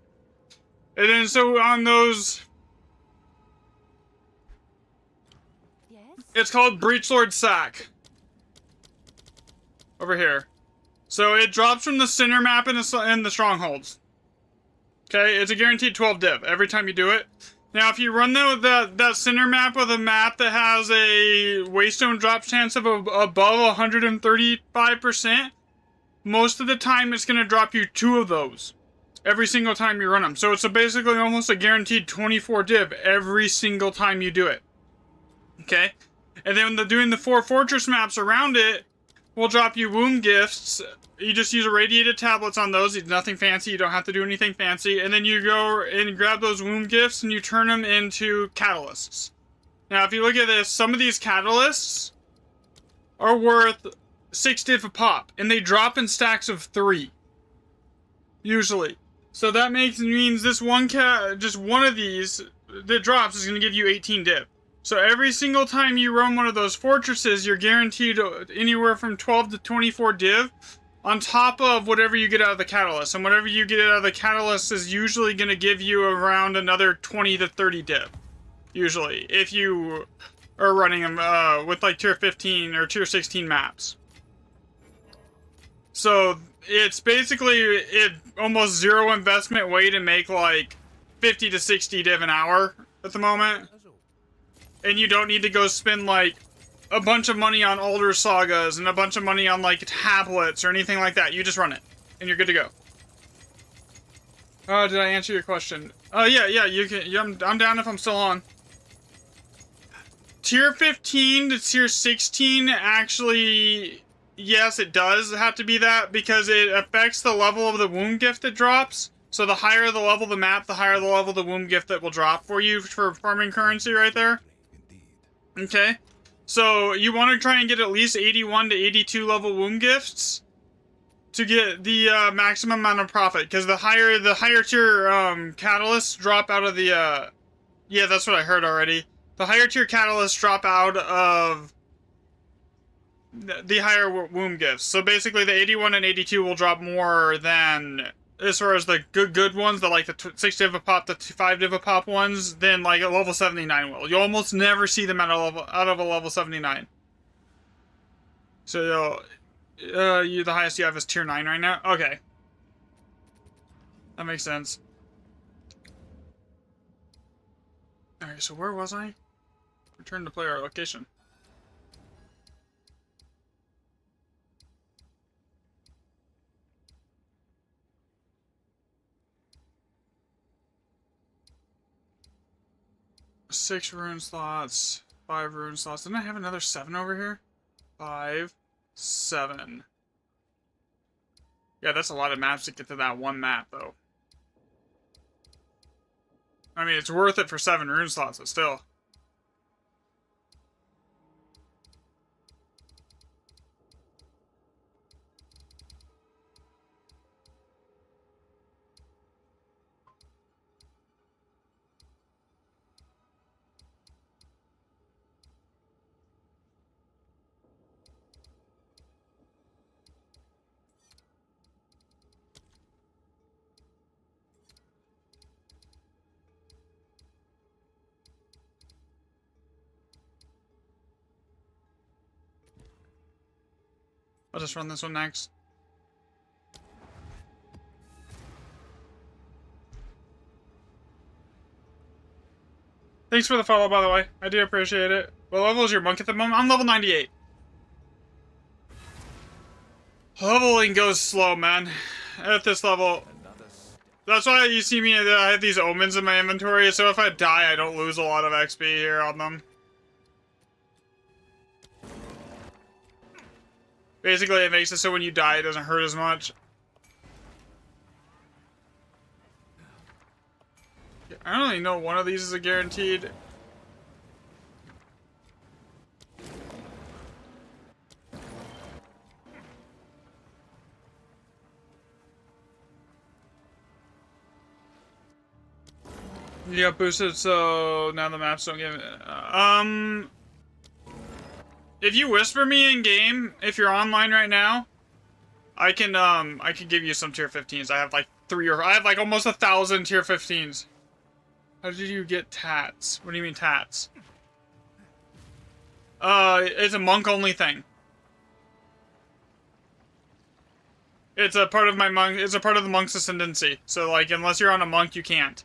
And then so on those...
Yes?
It's called Breach Lord Sack. Over here. So it drops from the center map in the strongholds. Okay, it's a guaranteed 12 div every time you do it. Now, if you run that center map with a map that has a waystone drop chance of above 135%, most of the time it's going to drop you 2 of those every single time you run them. So it's basically almost a guaranteed 24 div every single time you do it. Okay? And then doing the 4 fortress maps around it will drop you womb gifts. You just use irradiated tablets on those. It's nothing fancy. You don't have to do anything fancy. And then you go and grab those womb gifts and you turn them into catalysts. Now, if you look at this, some of these catalysts are worth 6 div a pop. And they drop in stacks of 3. Usually. So that means this just one of these that drops is going to give you 18 div. So every single time you run one of those fortresses, you're guaranteed anywhere from 12 to 24 div on top of whatever you get out of the catalyst. And whatever you get out of the catalyst is usually going to give you around another 20 to 30 div. Usually. If you are running them with like tier 15 or tier 16 maps. So it's basically almost zero investment way to make like 50 to 60 div an hour at the moment. And you don't need to go spend like a bunch of money on older sagas and a bunch of money on like tablets or anything like that. You just run it and you're good to go. Oh, did I answer your question? Oh, yeah, you can. I'm down if I'm still on. Tier 15 to tier 16 actually, yes, it does have to be that because it affects the level of the womb gift that drops. So the higher the level of the map, the higher the level of the womb gift that will drop for you for farming currency right there. Okay, so you want to try and get at least 81 to 82 level womb gifts to get the maximum amount of profit, because the higher tier catalysts drop out of the yeah, that's what I heard already. The higher tier catalysts drop out of the higher womb gifts. So basically, the 81 and 82 will drop more than, as far as the good ones, the like the 6 div a pop, the 5 div a pop ones, then like a level 79 will. You'll almost never see them out of a level 79. So the highest you have is tier 9 right now. Okay, that makes sense. All right, so where was I? Return to player location. Six rune slots, 5 rune slots. Didn't I have another 7 over here? 5, 7. Yeah, that's a lot of maps to get to that one map, though. I mean, it's worth it for 7 rune slots, but still. I'll just run this one next. Thanks for the follow, by the way. I do appreciate it. What level is your monk at the moment? I'm level 98. Leveling goes slow, man. at this level.
Another step.
That's why you see me, I have these omens in my inventory, so if I die, I don't lose a lot of XP here on them. Basically, it makes it so when you die, it doesn't hurt as much. I don't really know one of these is a guaranteed. Yeah, boosted, so now the maps don't give it. If you whisper me in game, if you're online right now, I can give you some tier 15s. I have like I have like almost 1,000 tier 15s. How did you get tats? What do you mean tats? It's a monk only thing. It's a part of my monk. It's a part of the monk's ascendancy. So like, unless you're on a monk, you can't.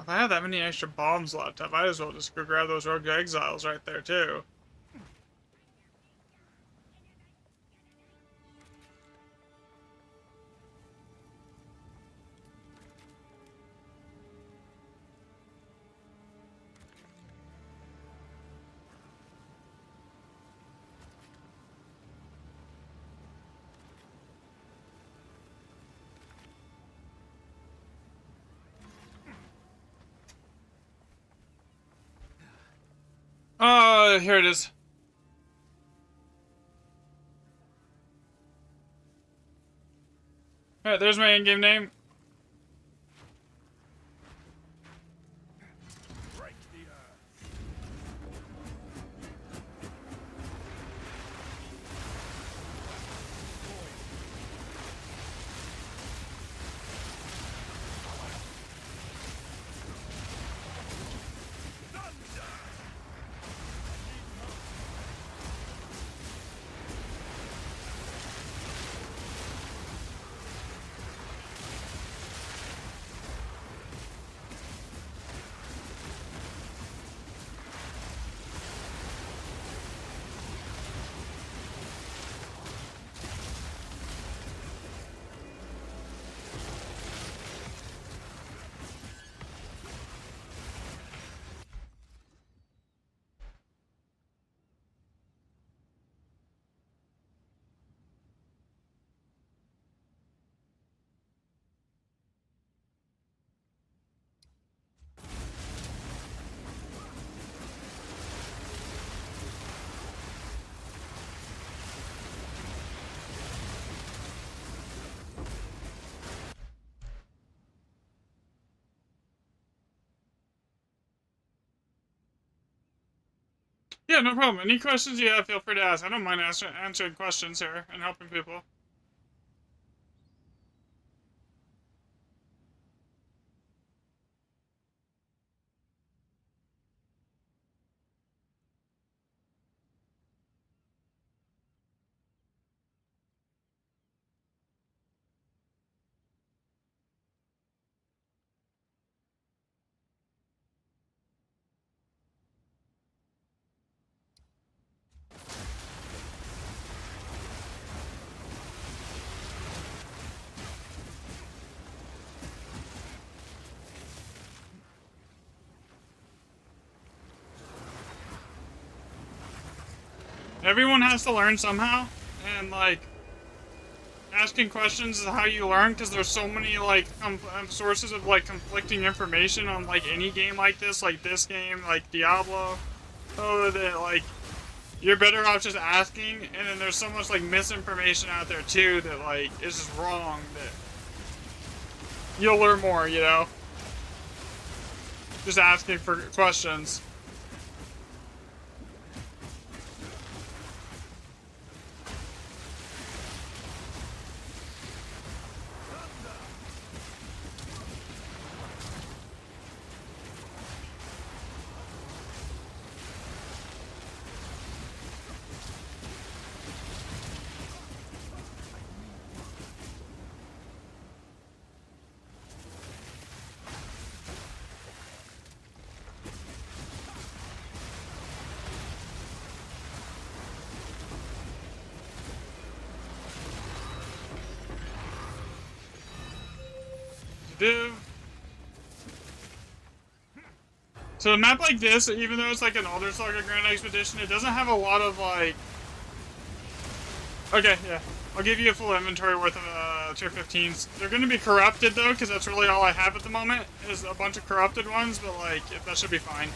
If I have that many extra bombs left, I might as well just go grab those rogue exiles right there too. Here it is. Alright, there's my in-game name.
Break the earth.
Yeah, no problem. Any questions you have, feel free to ask. I don't mind answering questions here and helping people. Everyone has to learn somehow, and like asking questions is how you learn, because there's so many like sources of like conflicting information on like any game like this game, like Diablo. Oh, that like You're better off just asking, and then there's so much like misinformation out there too that like is just wrong that you'll learn more, you know? Just asking for questions. Div. So a map like this, even though it's like an Elder Saga Grand Expedition, it doesn't have a lot of like... Okay, yeah. I'll give you a full inventory worth of tier 15s. They're going to be corrupted though, because that's really all I have at the moment, is a bunch of corrupted ones, but like, that should be fine.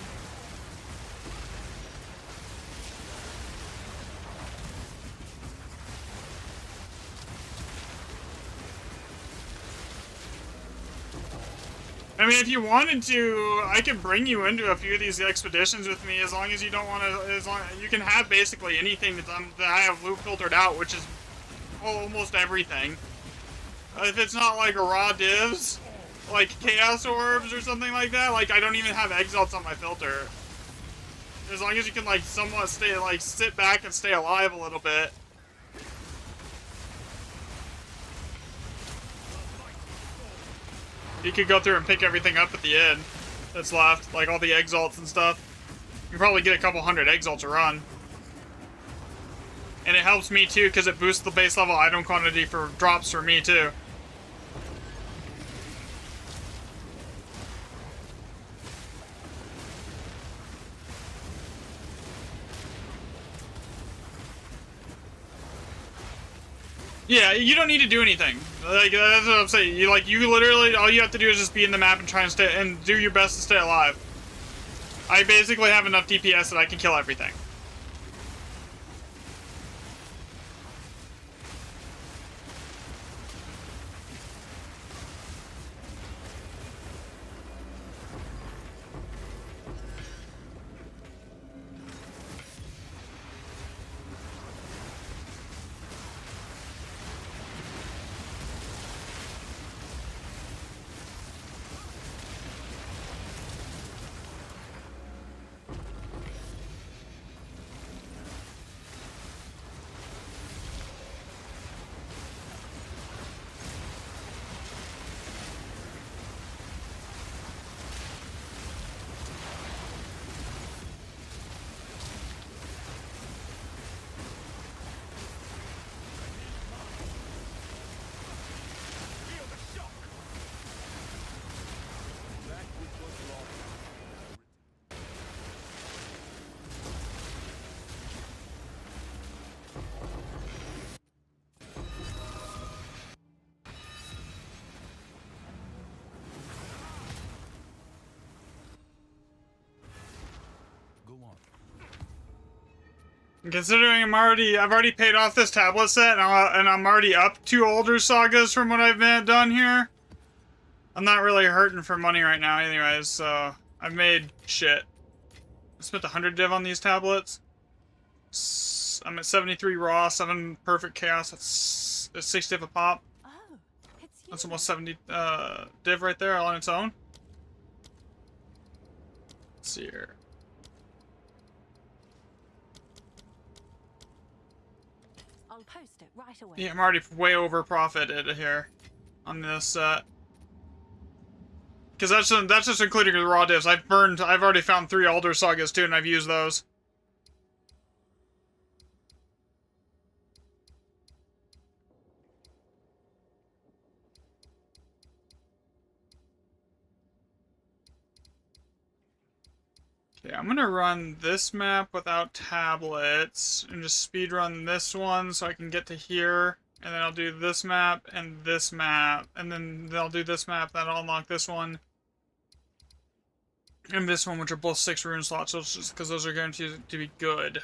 I mean, if you wanted to, I could bring you into a few of these expeditions with me, as long as you don't want to. As long you can have basically anything that I have loot filtered out, which is almost everything. If it's not like raw divs, like chaos orbs or something like that, like I don't even have exalts on my filter. As long as you can like somewhat stay, like sit back and stay alive a little bit. You could go through and pick everything up at the end that's left, like all the exalts and stuff. You can probably get a couple hundred exalts a run. And it helps me too, because it boosts the base level item quantity for drops for me too. Yeah, you don't need to do anything. Like, that's what I'm saying. You literally, all you have to do is just be in the map and try and stay, and do your best to stay alive. I basically have enough DPS that I can kill everything. Considering I've already paid off this tablet set, and I'm already up 2 older sagas from what I've done here. I'm not really hurting for money right now anyways, so I've made shit. I spent 100 div on these tablets. I'm at 73 raw, 7 perfect chaos, that's 6 div a pop.
Oh, it's you.
That's almost 70 div right there all on its own. Let's see here.
I'll post it right away.
Yeah, I'm already way over profited here on this set. Because that's just including the raw divs. I've already found 3 Elder Sagas too, and I've used those. Okay, I'm gonna run this map without tablets and just speedrun this one so I can get to here. And then I'll do this map and this map. And then I'll do this map, then I'll unlock this one. And this one, which are both 6 rune slots, because those are guaranteed to be good.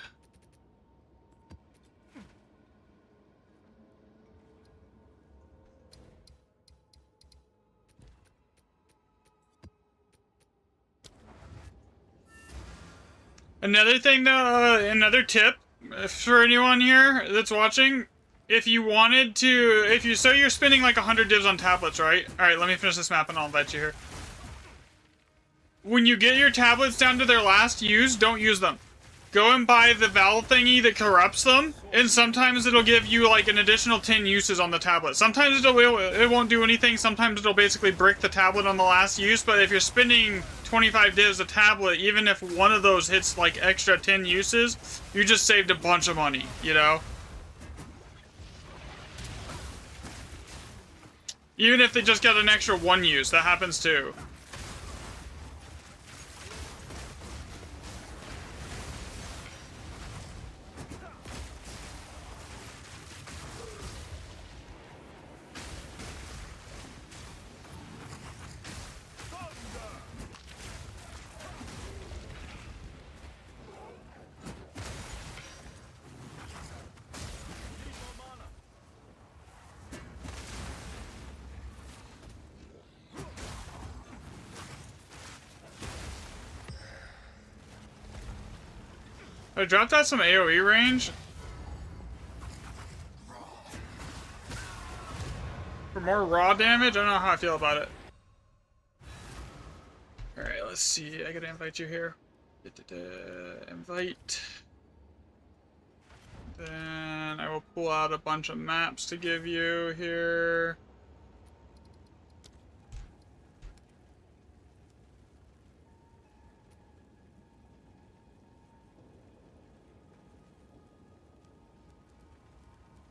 Another thing, though, another tip for anyone here that's watching, if you wanted to, so you're spending like 100 divs on tablets, right? Alright, let me finish this map and I'll invite you here. When you get your tablets down to their last use, don't use them. Go and buy the valve thingy that corrupts them, and sometimes it'll give you like an additional 10 uses on the tablet. Sometimes it won't do anything, sometimes it'll basically brick the tablet on the last use, but if you're spending 25 divs a tablet, even if one of those hits like extra 10 uses, you just saved a bunch of money, you know? Even if they just got an extra 1 use, that happens too. I dropped out some AoE range. For more raw damage? I don't know how I feel about it. Alright, let's see. I gotta invite you here. Invite. Then I will pull out a bunch of maps to give you here.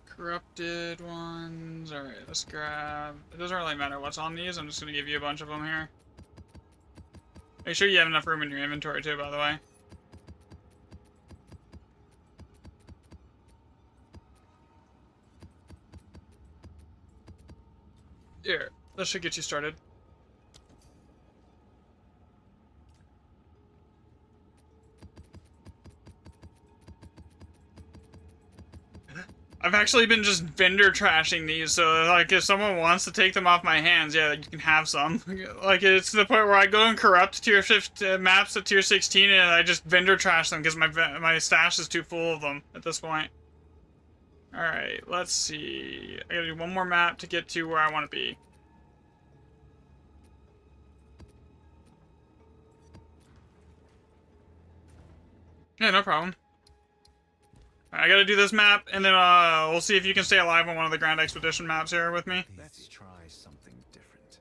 Corrupted ones. Alright, let's grab... It doesn't really matter what's on these. I'm just going to give you a bunch of them here. Make sure you have enough room in your inventory too, by the way. Here, this should get you started. I've actually been just vendor trashing these, so like if someone wants to take them off my hands, yeah, you can have some. Like it's to the point where I go and corrupt tier 15 maps at tier 16 and I just vendor trash them because my stash is too full of them at this point. Alright, let's see. I gotta do one more map to get to where I want to be. Yeah, no problem. I gotta do this map, and then we'll see if you can stay alive on one of the Grand Expedition maps here with me.
Let's try something different.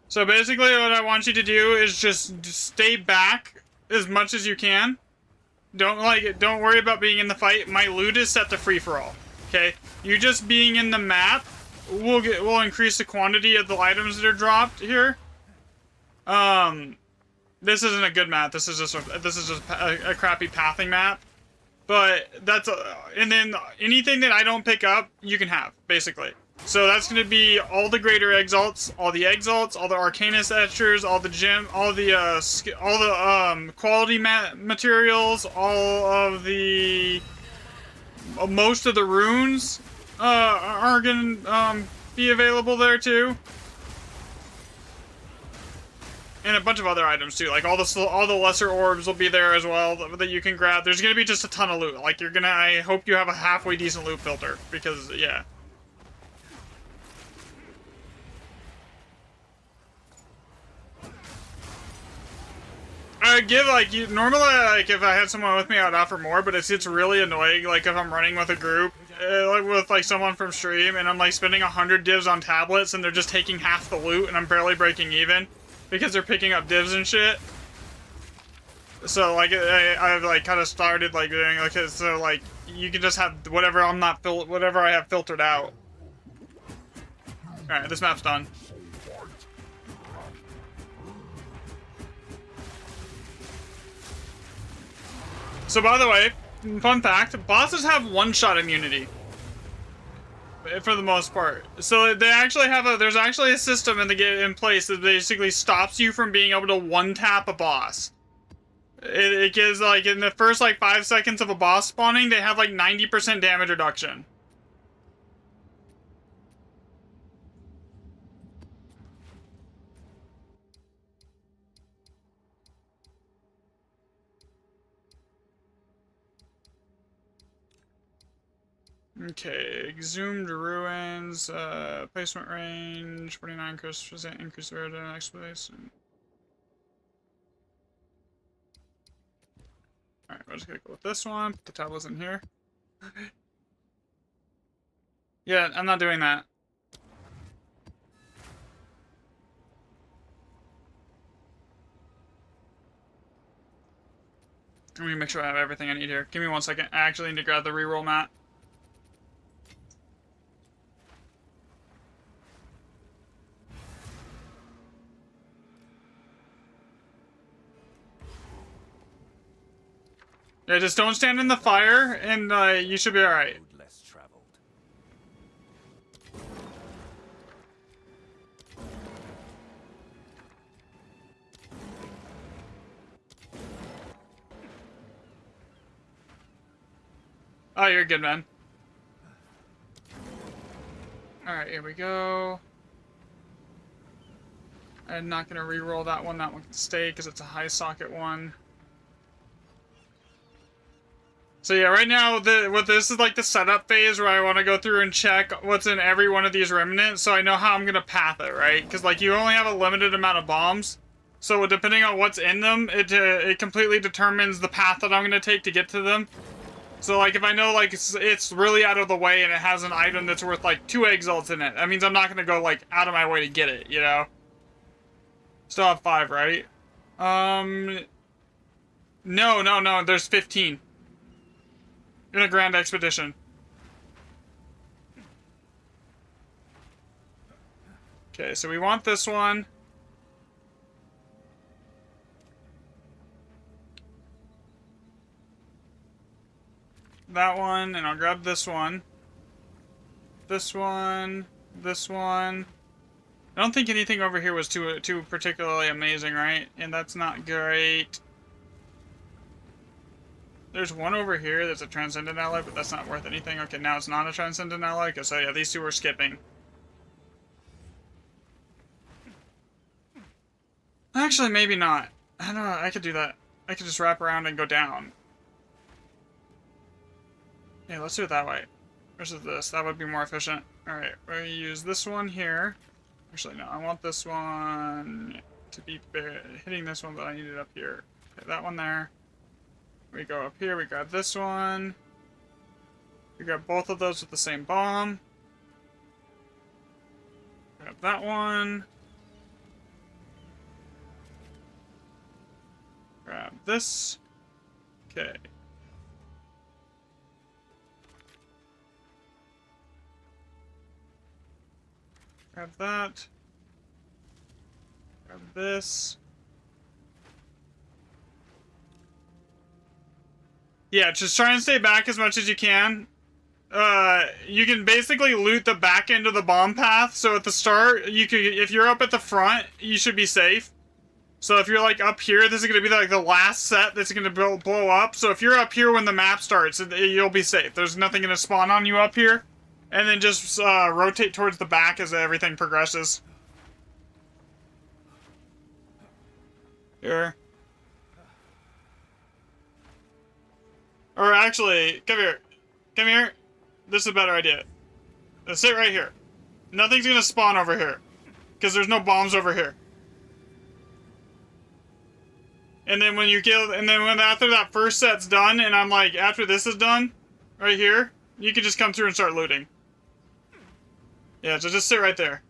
So basically what I want you to do is just stay back as much as you can. Don't worry about being in the fight. My loot is set to free-for-all. Okay? You just being in the map will increase the quantity of the items that are dropped here. This isn't a good map. This is just a crappy pathing map. But that's and then anything that I don't pick up, you can have basically. So that's going to be all the greater exalts, all the arcanus etchers, all the gem, all the quality materials, all of the most of the runes are going to be available there too. And a bunch of other items too, like all the lesser orbs will be there as well that you can grab. There's gonna be just a ton of loot. Like I hope you have a halfway decent loot filter because yeah. I would give normally if I had someone with me I'd offer more, but it's really annoying like if I'm running with a group with someone from stream and I'm like spending 100 divs on tablets and they're just taking half the loot and I'm barely breaking even. Because they're picking up divs and shit. So I've kind of started doing so you can just have whatever I have filtered out. Alright, this map's done. So by the way, fun fact, bosses have one-shot immunity. For the most part. So they actually have there's actually a system in place that basically stops you from being able to one-tap a boss. It gives in the first 5 seconds of a boss spawning, they have 90% damage reduction. Okay, exhumed ruins, placement range, 49 percent increase rate in explanation. Alright, we're just gonna go with this one. Put the tablets in here. Yeah, I'm not doing that. Let me make sure I have everything I need here. Give me 1 second. I actually need to grab the reroll mat. Yeah, just don't stand in the fire, and you should be alright.
Road less traveled.
Oh, you're good, man. Alright, here we go. I'm not gonna re-roll that one. That one can stay because it's a high socket one. So yeah, right now, this is like the setup phase where I want to go through and check what's in every one of these remnants so I know how I'm gonna path it, right? Because like you only have a limited amount of bombs. So depending on what's in them, it completely determines the path that I'm gonna take to get to them. So, like, if I know, like, it's really out of the way and it has an item that's worth, like, 2 exalts in it, that means I'm not gonna go, like, out of my way to get it, you know? Still have 5, right? No, there's 15. In a grand expedition. Okay, so we want this one. That one, and I'll grab this one. This one. This one. I don't think anything over here was too particularly amazing, right? And that's not great. There's one over here that's a Transcendent Ally, but that's not worth anything. Okay, now it's not a Transcendent Ally, because so yeah, these two we're skipping. Actually, maybe not. I don't know, I could do that. I could just wrap around and go down. Yeah, let's do it that way. Versus this. That would be more efficient. Alright, we're going to use this one here. Actually, no, I want this one to be hitting this one, but I need it up here. Okay, that one there. We go up here, we grab this one. We grab both of those with the same bomb. Grab that one. Grab this. Okay. Grab that. Grab this. Yeah, just try and stay back as much as you can. You can basically loot the back end of the bomb path. So at the start, you could, if you're up at the front, you should be safe. So if you're like up here, this is going to be like the last set that's going to blow up. So if you're up here when the map starts, you'll be safe. There's nothing going to spawn on you up here. And then just rotate towards the back as everything progresses. Here. Or actually, come here. Come here. This is a better idea. Let's sit right here. Nothing's gonna spawn over here. Because there's no bombs over here. And then when you kill, and then when after that first set's done, and I'm like, after this is done, right here, you can just come through and start looting. Yeah, so just sit right there.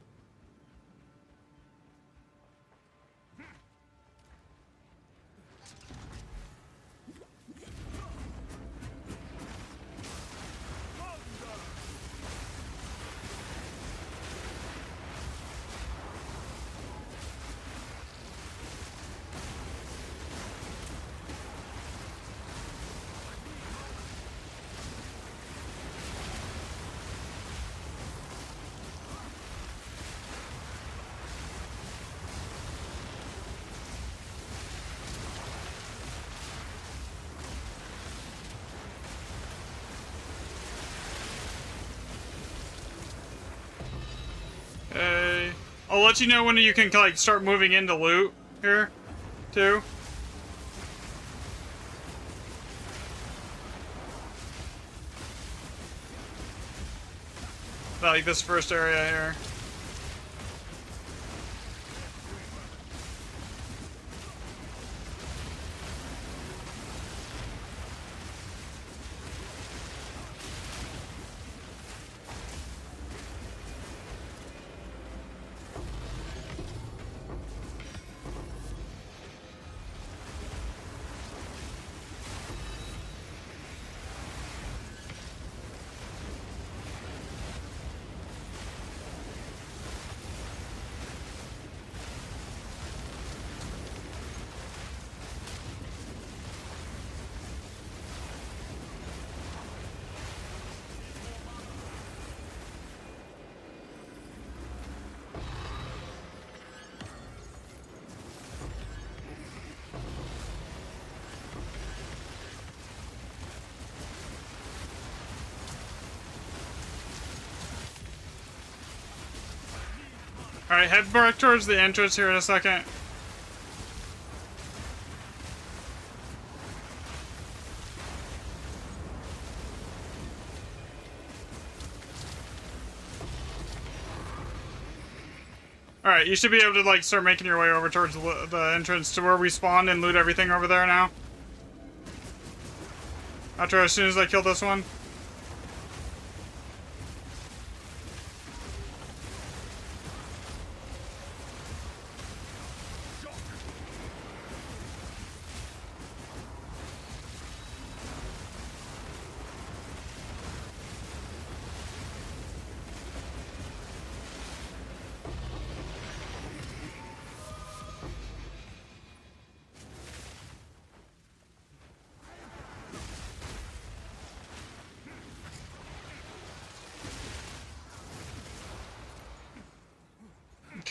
Okay. I'll let you know when you can like start moving into loot here, too. like this first area here. Alright, head back towards the entrance here in a second. Alright, you should be able to, like, start making your way over towards the entrance to where we spawned and loot everything over there now. As soon as I kill this one.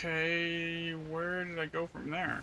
Okay, where did I go from there?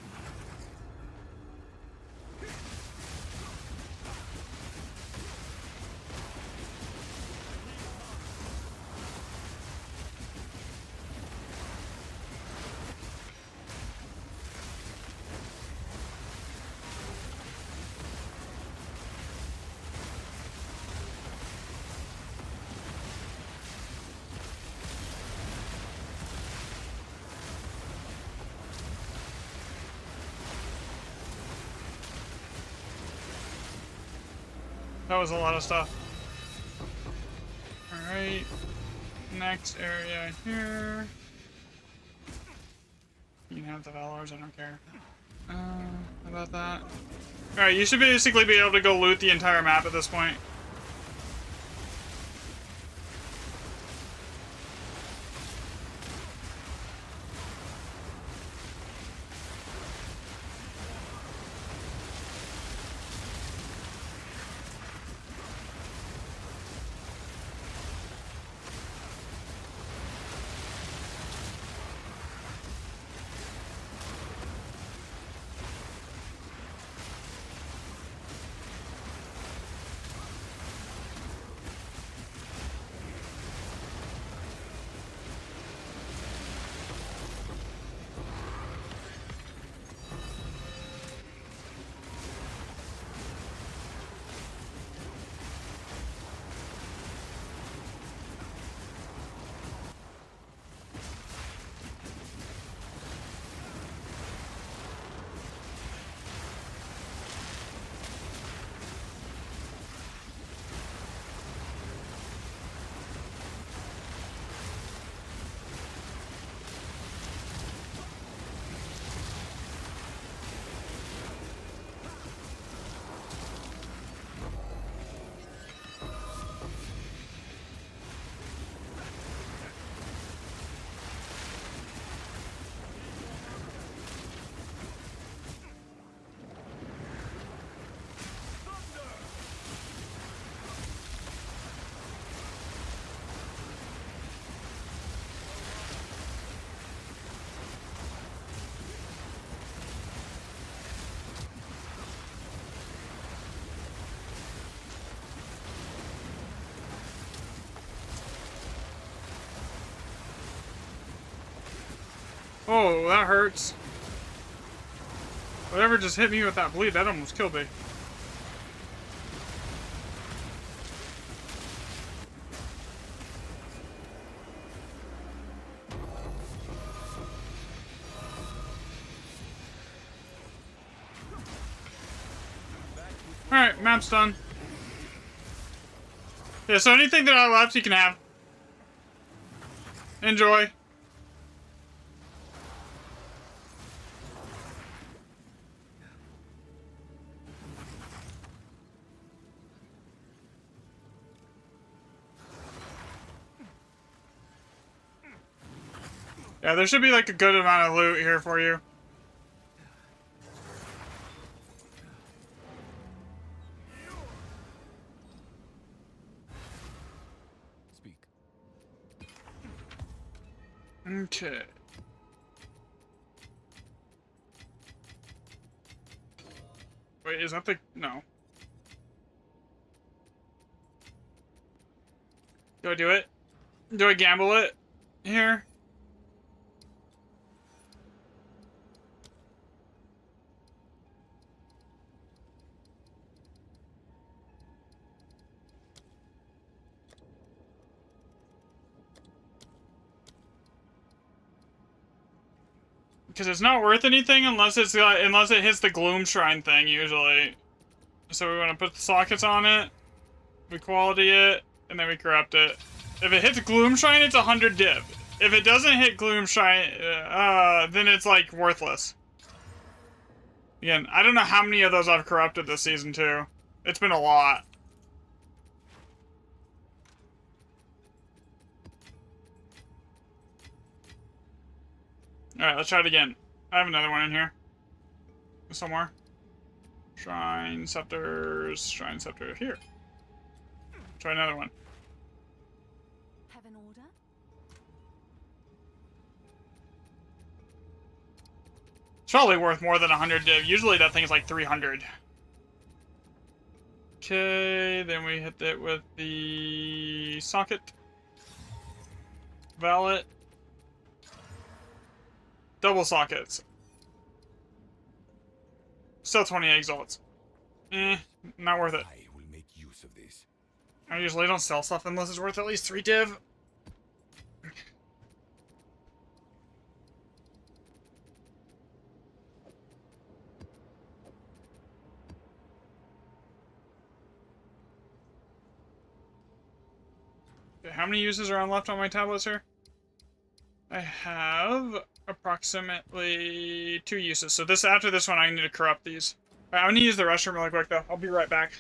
That was a lot of stuff. Alright. Next area here. You can have the Valors, I don't care. How about that? Alright, you should basically be able to go loot the entire map at this point. Oh, that hurts. Whatever just hit me with that bleed, that almost killed me. Alright, map's done. Yeah, so anything that I left, you can have. Enjoy. Yeah, there should be like a good amount of loot here for you.
Speak.
Okay. Wait, is that the... No. Do I do it? Do I gamble it here? Because it's not worth anything unless it's unless it hits the Gloom Shrine thing usually. So we want to put the sockets on it, we quality it, and then we corrupt it. If it hits Gloom Shrine, it's 100 div. If it doesn't hit Gloom Shrine, then it's like worthless. Again, I don't know how many of those I've corrupted this season too. It's been a lot. Alright, let's try it again. I have another one in here. Somewhere. Shrine Scepters. Shrine Scepter. Here. Try another one.
Have an order?
It's probably worth more than 100 div. Usually that thing is like 300. Okay, then we hit it with the socket. Valet. Double sockets. Still 20 exalts. Not worth it.
I will make use of this.
I usually don't sell stuff unless it's worth at least 3 div. Okay, how many uses are on left on my tablets here? I have approximately 2 uses. So this after this one, I need to corrupt these. Alright, I'm gonna use the restroom really quick though. I'll be right back.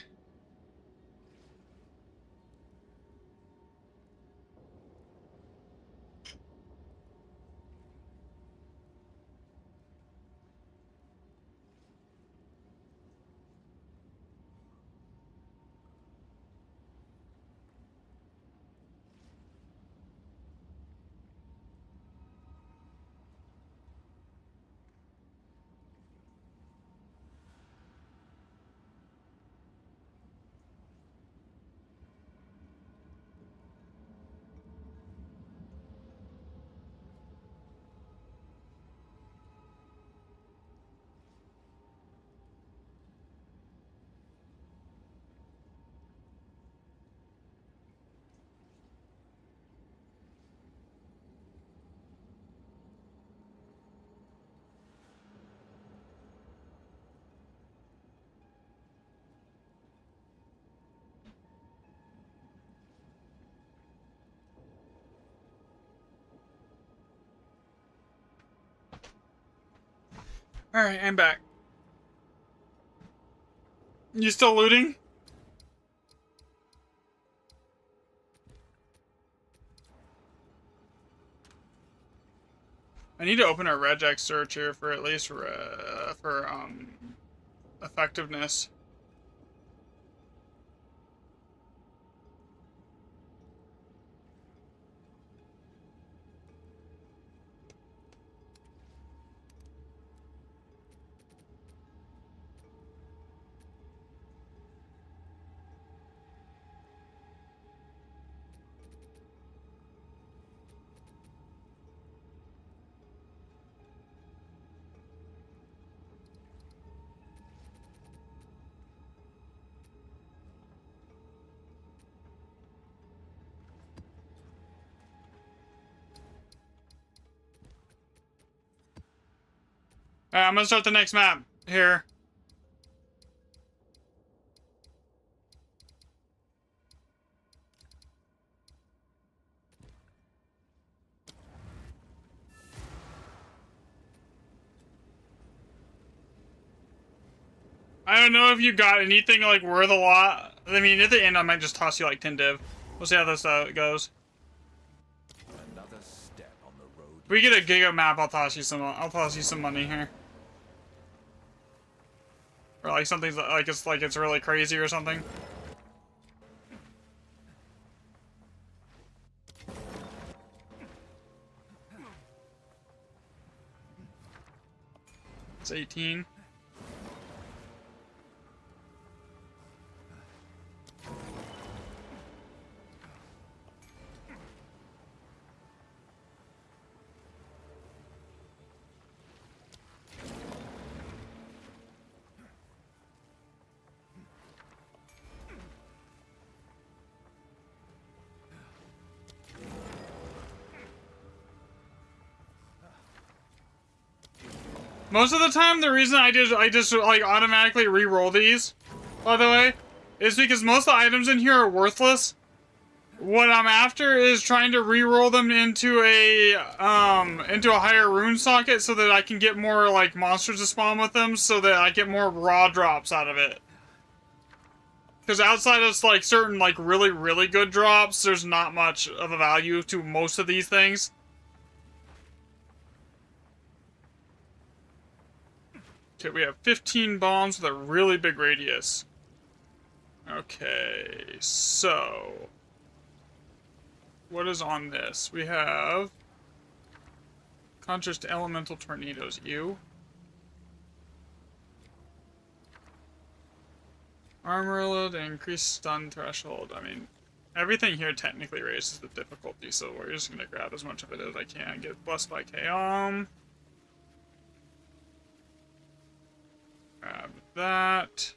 Alright, I'm back. You still looting? I need to open a regex search here for at least for effectiveness. Alright, I'm gonna start the next map here. I don't know if you got anything like worth a lot. I mean, at the end, I might just toss you like 10 div. We'll see how this goes.
Another step on the road.
If we get a giga map, I'll toss you some. I'll toss you some money here. Or like something like it's really crazy or something. It's 18. Most of the time, the reason I just like automatically re-roll these, by the way, is because most of the items in here are worthless. What I'm after is trying to re-roll them into a higher rune socket so that I can get more like monsters to spawn with them, so that I get more raw drops out of it. Because outside of like certain like really good drops, there's not much of a value to most of these things. Okay, we have 15 bombs with a really big radius. Okay, so what is on this? We have Contrast to Elemental Tornadoes, you. Armor load and increased stun threshold. I mean, everything here technically raises the difficulty, so we're just gonna grab as much of it as I can. Get blessed by Chaos. Grab that.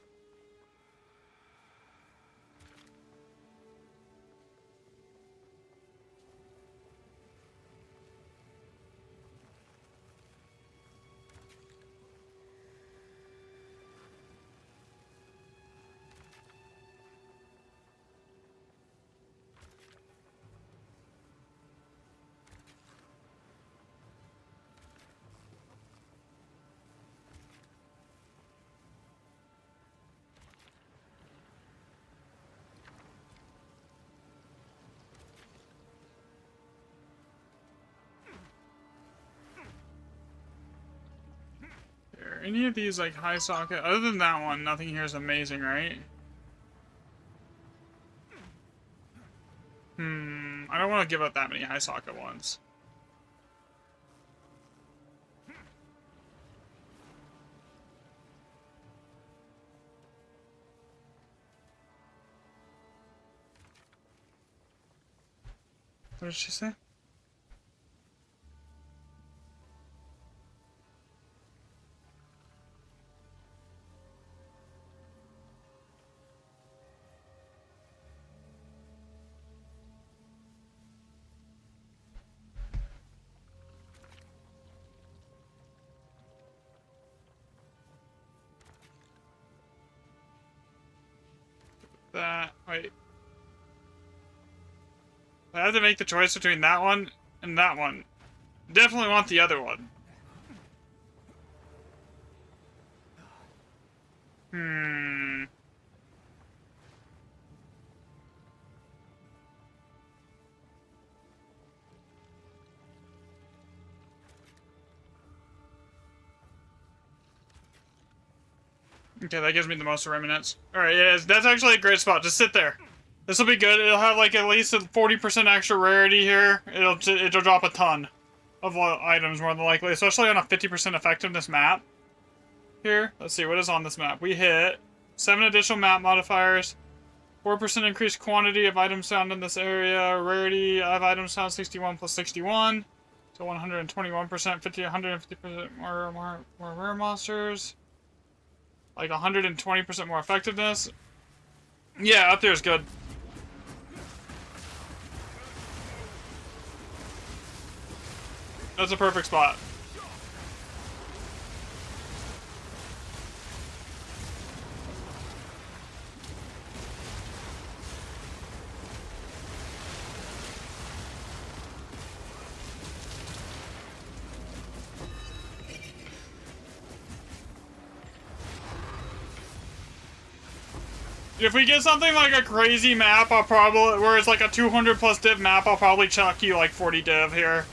Are any of these like high socket? Other than that one, nothing here is amazing, right? I don't want to give up that many high socket ones. What did she say? That, wait. I have to make the choice between that one and that one. Definitely want the other one. Okay, that gives me the most remnants. Alright, yeah, that's actually a great spot. Just sit there. This will be good. It'll have like at least a 40% extra rarity here. It'll drop a ton of items more than likely, especially on a 50% effectiveness map. Here, let's see what is on this map. We hit 7 additional map modifiers, 4% increased quantity of items found in this area, rarity of items found 61 plus 61, so 121%, 150% more rare monsters. Like 120% more effectiveness. Yeah, up there is good. That's a perfect spot. If we get something like a crazy map, I'll probably, where it's like a 200+ div map, I'll probably chuck you like 40 div here.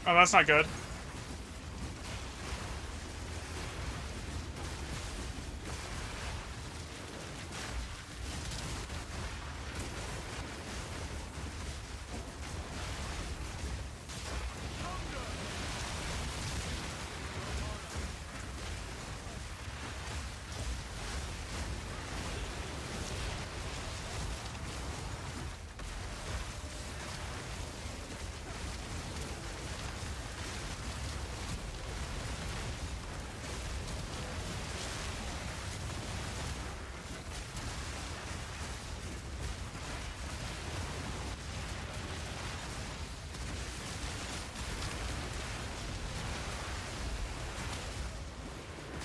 Oh, that's not good.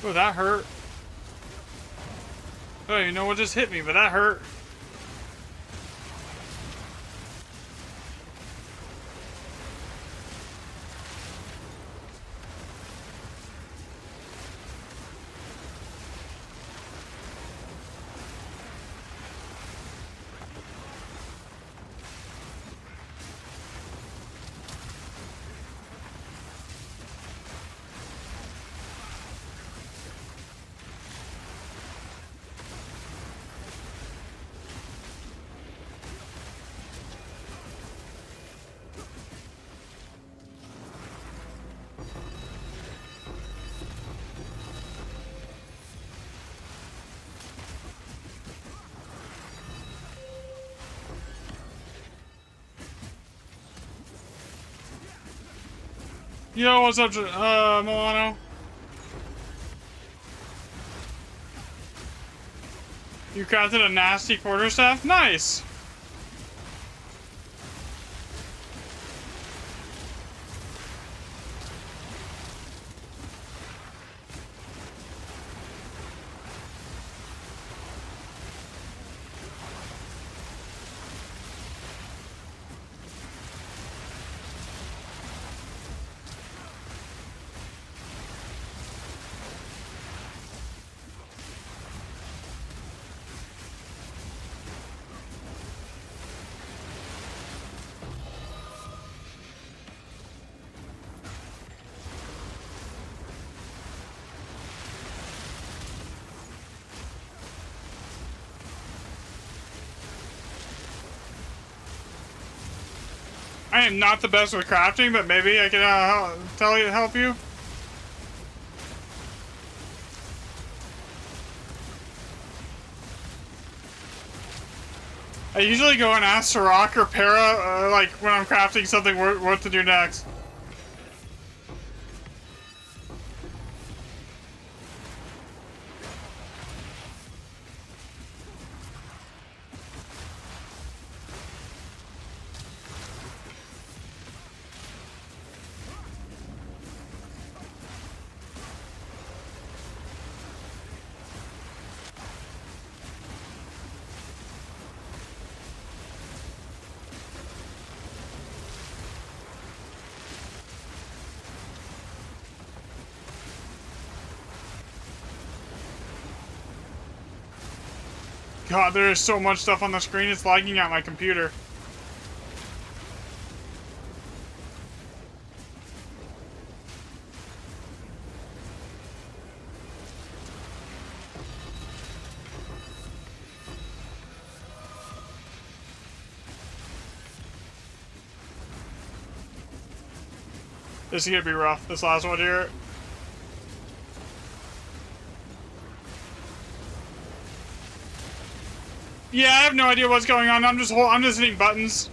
Oh, that hurt. Oh, you know what just hit me, but that hurt. Yo, what's up, Milano? You crafted a nasty quarterstaff? Nice! I am not the best with crafting, but maybe I can help you. I usually go and ask Sirach or Para, like when I'm crafting something, what to do next. God, there is so much stuff on the screen, it's lagging out my computer. This is gonna be rough, this last one here. Yeah, I have no idea what's going on. I'm just hitting buttons.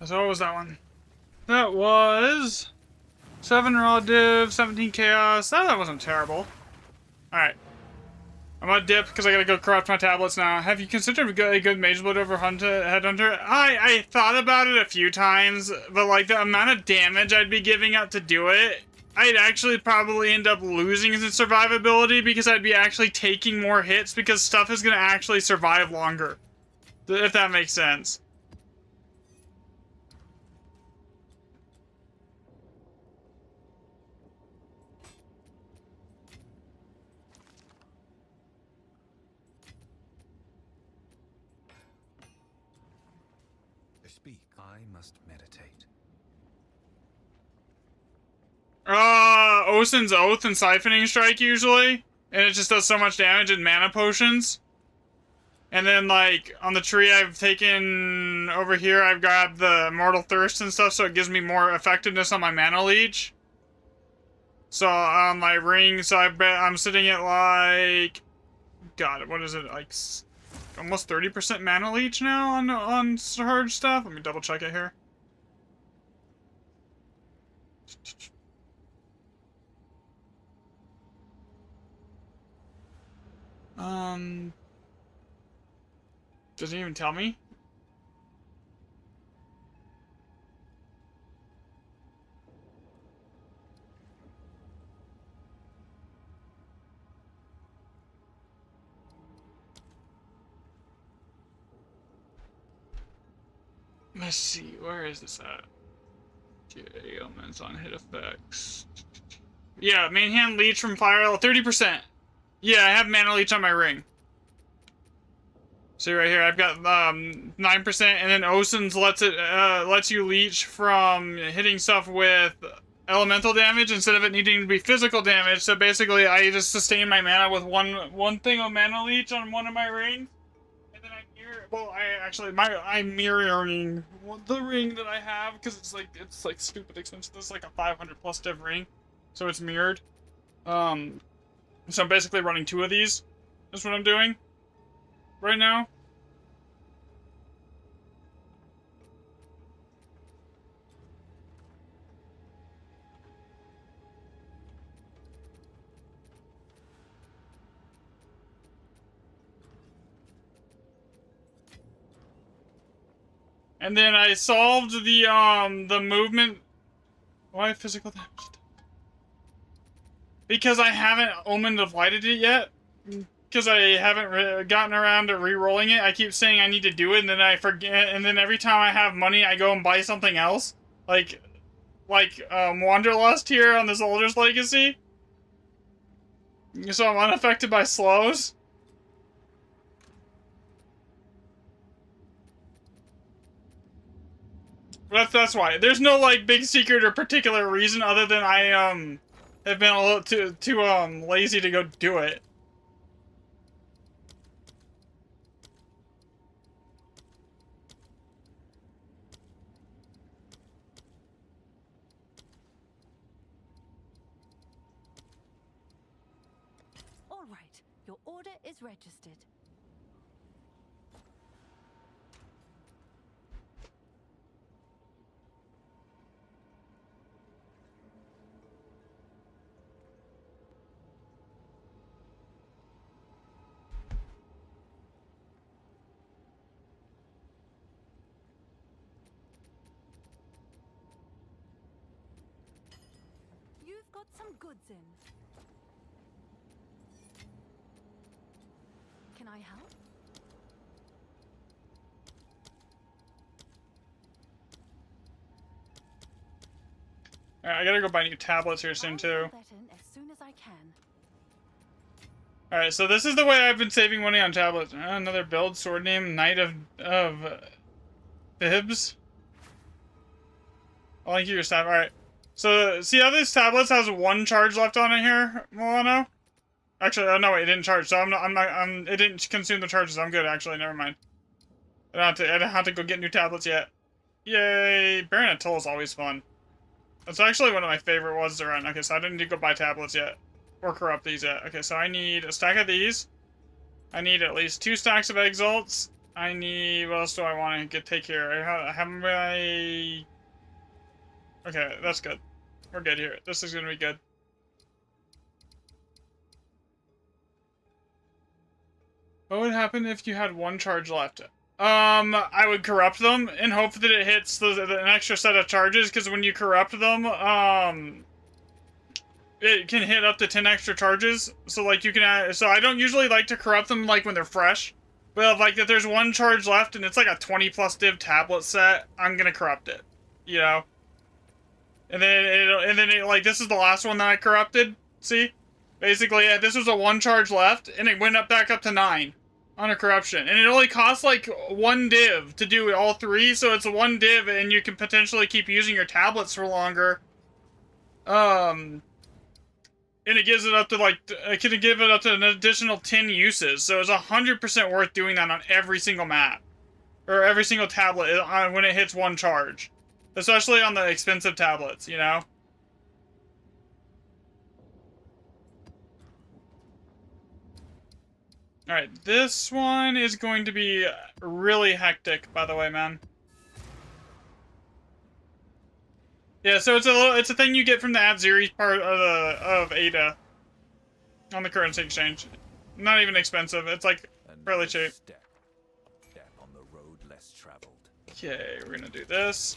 So what was that one? That was 7 raw div, 17 chaos. That wasn't terrible. Alright. I'm gonna dip because I gotta go craft my tablets now. Have you considered a good mage build over Headhunter? I thought about it a few times, but like the amount of damage I'd be giving up to do it, I'd actually probably end up losing the survivability because I'd be actually taking more hits because stuff is gonna actually survive longer. If that makes sense.
Speak. I must meditate.
Osin's Oath and Siphoning Strike usually. And it just does so much damage in mana potions. And then, like, on the tree I've taken over here, I've got the Mortal Thirst and stuff, so it gives me more effectiveness on my mana leech. So, on my ring, so I'm sitting at, like... God, what is it? Like, almost 30% mana leech now on Surge stuff? Let me double check it here. Doesn't even tell me. Let's see, where is this at? Ailments on hit effects. Yeah, main hand leech from fire, 30%. Yeah, I have mana leech on my ring. See right here, I've got 9%, and then Osin's lets you leech from hitting stuff with elemental damage instead of it needing to be physical damage. So basically, I just sustain my mana with one thing of mana leech on one of my rings, and then I'm mirroring the ring that I have because it's like stupid expensive. This is like a 500+ div ring, so it's mirrored. So I'm basically running 2 of these. That's what I'm doing right now. And then I solved the movement. Why physical damage? Because I haven't Omen of Lighted it yet. Because I haven't gotten around to re-rolling it. I keep saying I need to do it, and then I forget. And then every time I have money, I go and buy something else. Like Wanderlust here on the Soldier's Legacy. So I'm unaffected by slows. That's why. There's no like big secret or particular reason other than I have been a little too lazy to go do it.
All right, your order is registered. You've got some goods in. Can I help?
Alright, I gotta go buy new tablets here soon,
I'll
too.
fill that in as soon as I can.
Alright, so this is the way I've been saving money on tablets. Another build, sword name, Knight of Bibs. I'll link you your staff. Alright. So, see how this tablets has 1 charge left on it here, Milano? Actually, oh no, wait, it didn't charge, so it didn't consume the charges. I'm good, actually, never mind. I don't have to go get new tablets yet. Yay! Baron Atoll is always fun. That's actually one of my favorite ones to run. Okay, so I didn't need to go buy tablets yet. Or corrupt these yet. Okay, so I need a stack of these. I need at least 2 stacks of exalts. I need... What else do I want to take here? I have my... Okay, that's good. We're good here. This is gonna be good. What would happen if you had 1 charge left? I would corrupt them and hope that it hits an extra set of charges, because when you corrupt them, it can hit up to 10 extra charges. So, like, you can add, so I don't usually like to corrupt them, like, when they're fresh. But, like, if there's 1 charge left and it's, like, a 20+ div tablet set, I'm gonna corrupt it. You know? And then like, this is the last one that I corrupted. See? Basically, yeah, this was a 1 charge left, and it went back up to 9. On a corruption, and it only costs like 1 div to do all 3, so it's a 1 div, and you can potentially keep using your tablets for longer. And it gives it up to like, it can give it up to an additional 10 uses, so it's 100% worth doing that on every single map, or every single tablet when it hits 1 charge, especially on the expensive tablets, you know. Alright, this one is going to be really hectic, by the way, man. Yeah, so it's a thing you get from the Atziri part of Ada on the currency exchange. Not even expensive. It's like fairly cheap.
Step on the road less traveled.
Okay, we're gonna do this.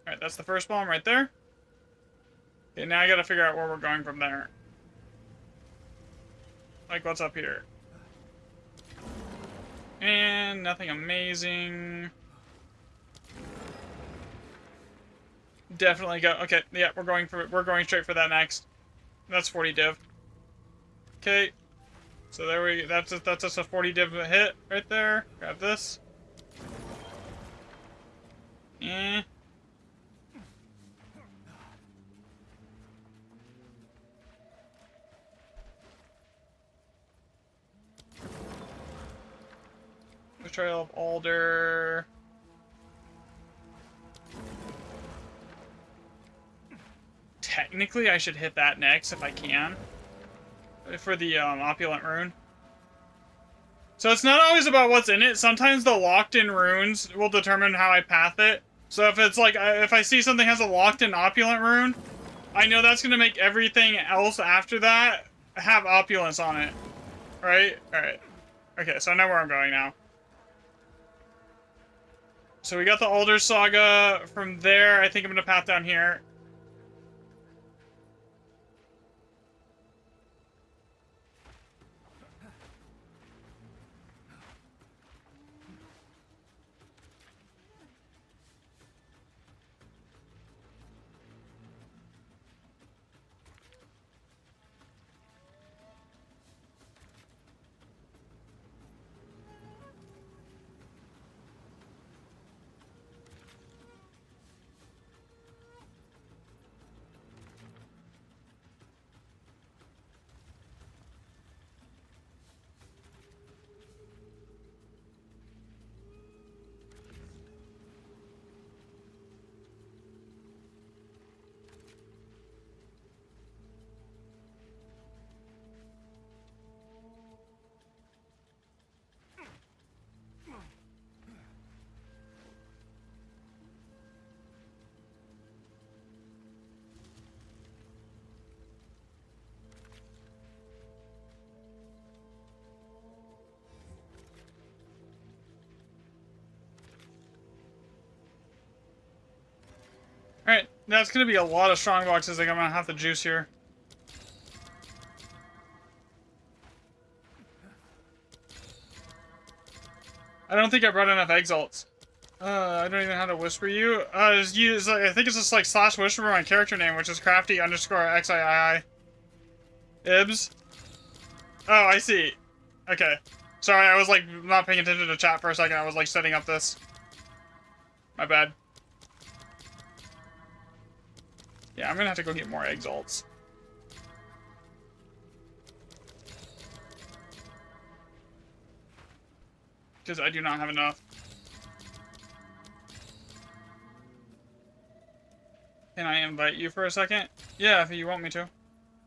Alright, that's the first bomb right there. Okay, now I gotta figure out where we're going from there. Like, what's up here? And nothing amazing. Definitely go. Okay, yeah, we're going straight for that next. That's 40 div. Okay. So there we that's just a 40 div hit right there. Grab this. Eh. Betrayal of Alder. Technically, I should hit that next if I can. For the opulent rune. So it's not always about what's in it. Sometimes the locked-in runes will determine how I path it. So if it's like, if I see something has a locked-in opulent rune, I know that's going to make everything else after that have opulence on it. Right? Alright. Okay, so I know where I'm going now. So we got the Alder Saga. From there, I think I'm going to path down here. Alright, that's gonna be a lot of strong boxes I'm gonna have to juice here. I don't think I brought enough exalts. I don't even know how to whisper you. Just use, I think it's just like slash whisper my character name, which is crafty underscore XIII. Ibs. Oh, I see. Okay. Sorry, I was like not paying attention to chat for a second. I was like setting up this. My bad. Yeah, I'm gonna have to go get more exalts. Because I do not have enough. Can I invite you for a second? Yeah, if you want me to.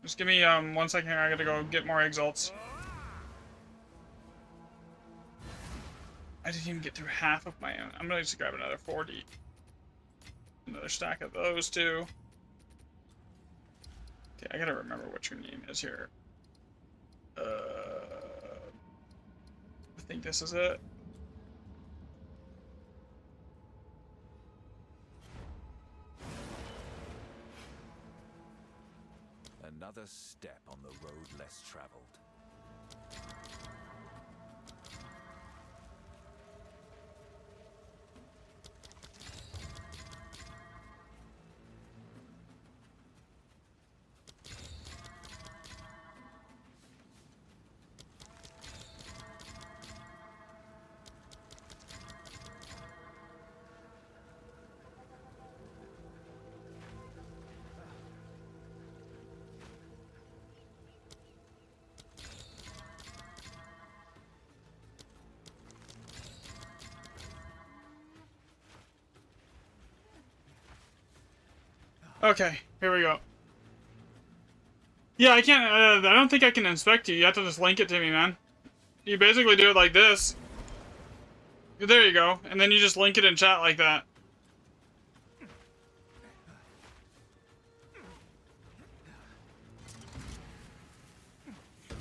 Just give me 1 second here. I gotta go get more exalts. I didn't even get through half of my own. I'm gonna just grab another 40. Another stack of those too. Okay, I gotta remember what your name is here. I think this is it.
Another step on the road less traveled.
Okay, here we go. Yeah, I can't, I don't think I can inspect you. You have to just link it to me, man. You basically do it like this. There you go. And then you just link it in chat like that.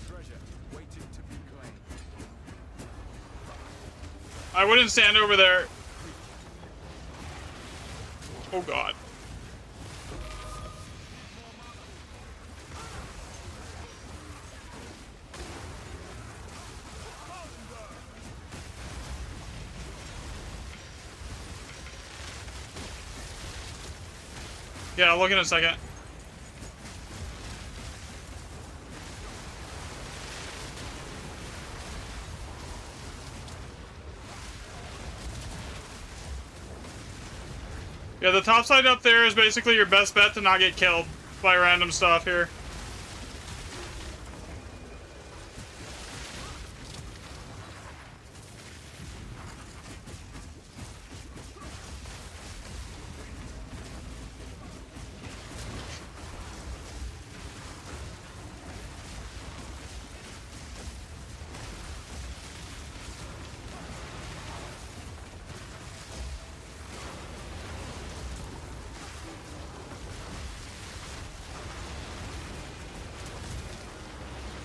Treasure waiting to be claimed.
I wouldn't stand over there. Oh god. Yeah, I'll look in a second. Yeah, the top side up there is basically your best bet to not get killed by random stuff here.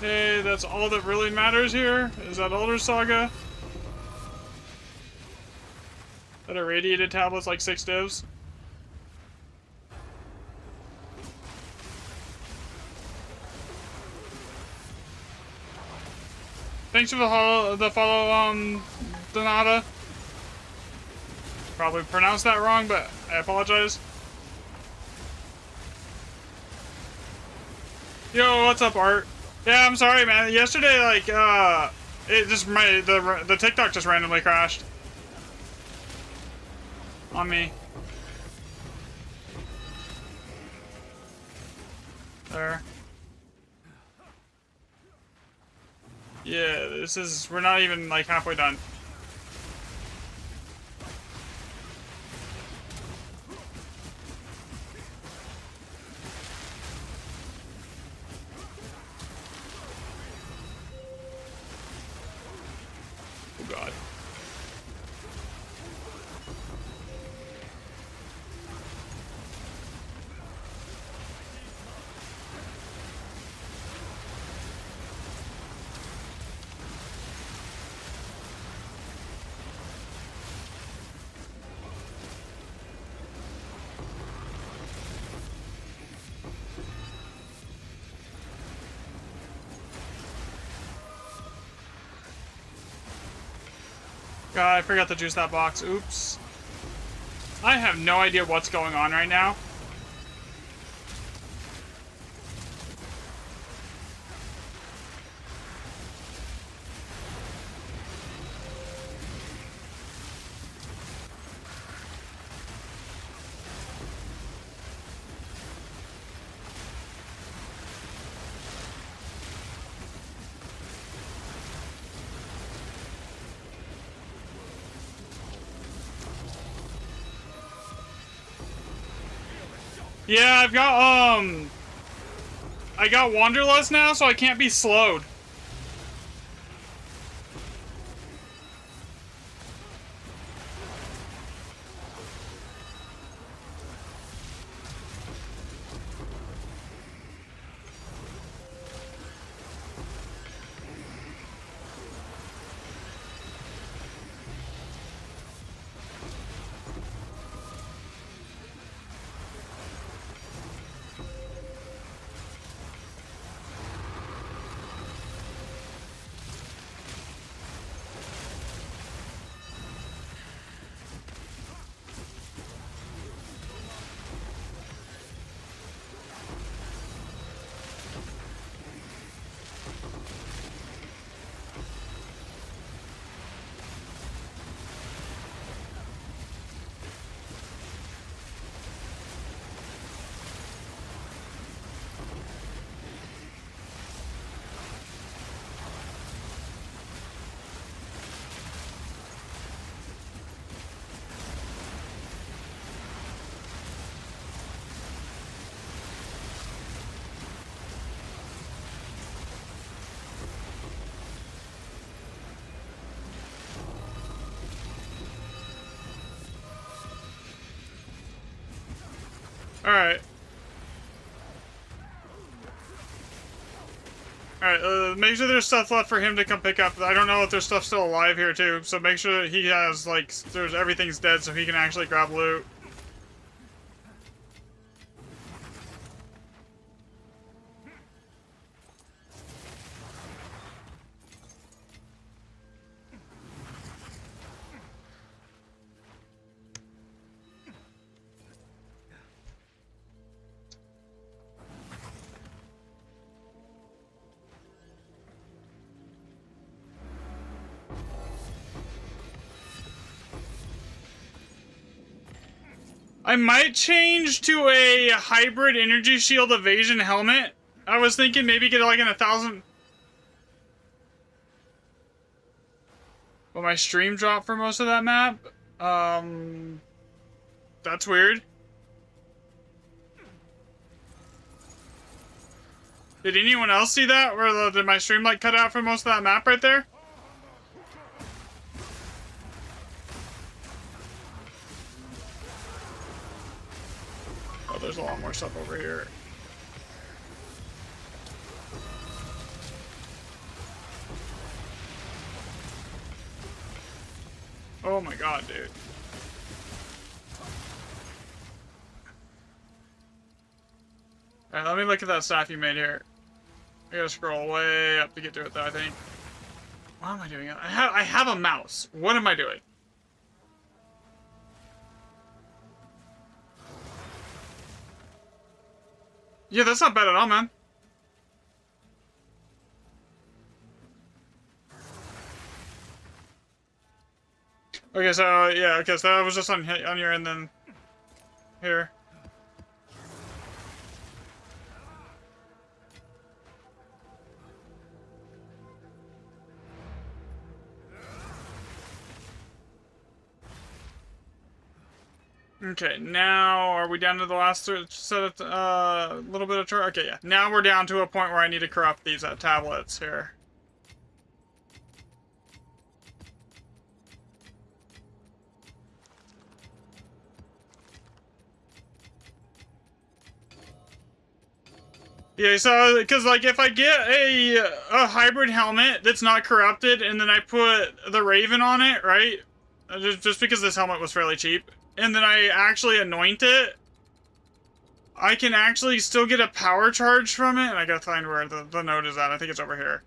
Hey, that's all that really matters here? Is that Elder Saga? That irradiated tablet's like 6 divs? Thanks for the follow, Donata. Probably pronounced that wrong, but I apologize. Yo, what's up, Art? Yeah, I'm sorry, man. Yesterday, like, it just the TikTok just randomly crashed on me. There. Yeah, we're not even like halfway done. Oh god. God, I forgot to juice that box. Oops. I have no idea what's going on right now. Yeah, I got Wanderlust now, so I can't be slowed. Alright. Alright, make sure there's stuff left for him to come pick up. I don't know if there's stuff still alive here, too. So make sure that he has, like, everything's dead so he can actually grab loot. I might change to a hybrid energy shield evasion helmet. I was thinking maybe get like an 1,000. Will my stream drop for most of that map? That's weird. Did anyone else see that? Or did my stream like cut out for most of that map right there? Oh, there's a lot more stuff over here. Oh my god, dude. Alright, let me look at that staff you made here. I gotta scroll way up to get to it though, I think. What am I doing? I have a mouse. What am I doing? Yeah, that's not bad at all, man. Okay, so yeah, okay, so that was just on your end then here. Okay, now are we down to the last set of little bit of okay, yeah. Now we're down to a point where I need to corrupt these tablets here. Yeah, so, because, like, if I get a hybrid helmet that's not corrupted, and then I put the Raven on it, right? Just because this helmet was fairly cheap, and then I actually anoint it, I can actually still get a power charge from it, and I gotta find where the note is at. I think it's over here.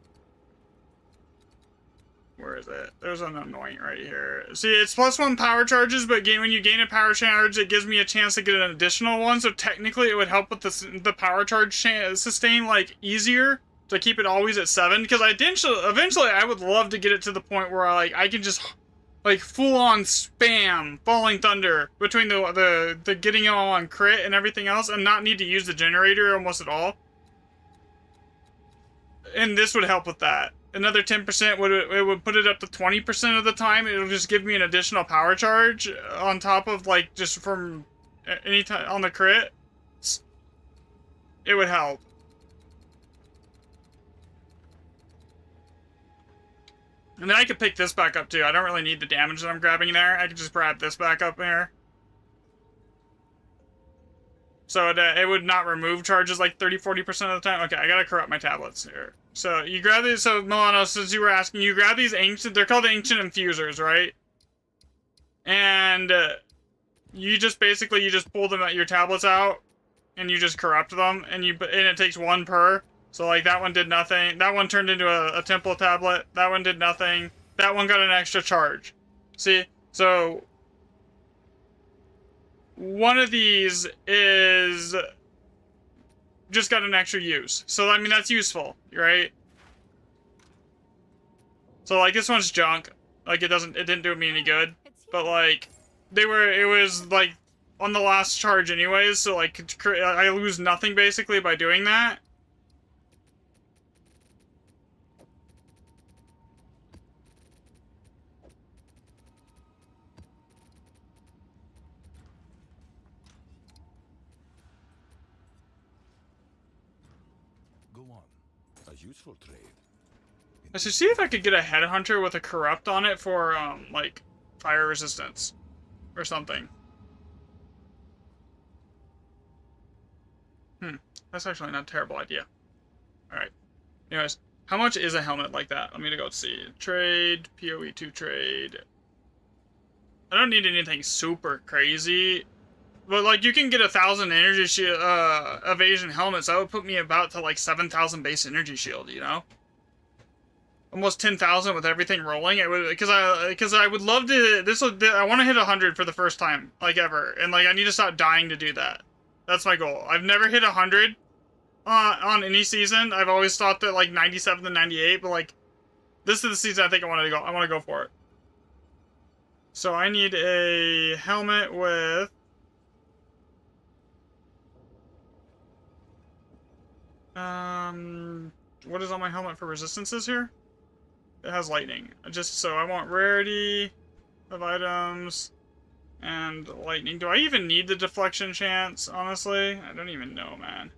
Where is it? There's an anoint right here. See, it's +1 power charges, but when you gain a power charge, it gives me a chance to get an additional one. So technically, it would help with the power charge sustain like easier to keep it always at 7. Because eventually, I would love to get it to the point where I can just like full on spam Falling Thunder between the getting it all on crit and everything else, and not need to use the generator almost at all. And this would help with that. Another 10% would put it up to 20% of the time. It'll just give me an additional power charge on top of like just from any time on the crit. It would help. And then I could pick this back up too. I don't really need the damage that I'm grabbing there. I could just grab this back up here. So it would not remove charges like 30-40% of the time. Okay, I gotta corrupt my tablets here. So you grab these. So Milano, since you were asking, you grab these ancient. They're called ancient infusers, right? And you just basically pull them at your tablets out, and you just corrupt them, and it takes 1 per. So like that one did nothing. That one turned into a temple tablet. That one did nothing. That one got an extra charge. See, so one of these is just got an extra use. So, I mean, that's useful, right? So, like, this one's junk. Like, it didn't do me any good. But, like, it was, like, on the last charge anyways, so, like, I lose nothing, basically, by doing that.
Useful trade.
I should see if I could get a headhunter with a corrupt on it for like fire resistance or something. That's actually not a terrible idea. All right. Anyways, how much is a helmet like that? I'm gonna go see. Trade, PoE2 trade. I don't need anything super crazy. But, like, you can get 1,000 energy shield, evasion helmets. That would put me about to, like, 7,000 base energy shield, you know? Almost 10,000 with everything rolling. It would, because I would love to, I want to hit 100 for the first time, like, ever. And, like, I need to stop dying to do that. That's my goal. I've never hit 100 on any season. I've always thought that, like, 97 to 98, but, like, this is the season I think I want to go for it. So, I need a helmet with... what is on my helmet for resistances here? It has lightning. So I want rarity of items and lightning. Do I even need the deflection chance, honestly? I don't even know, man.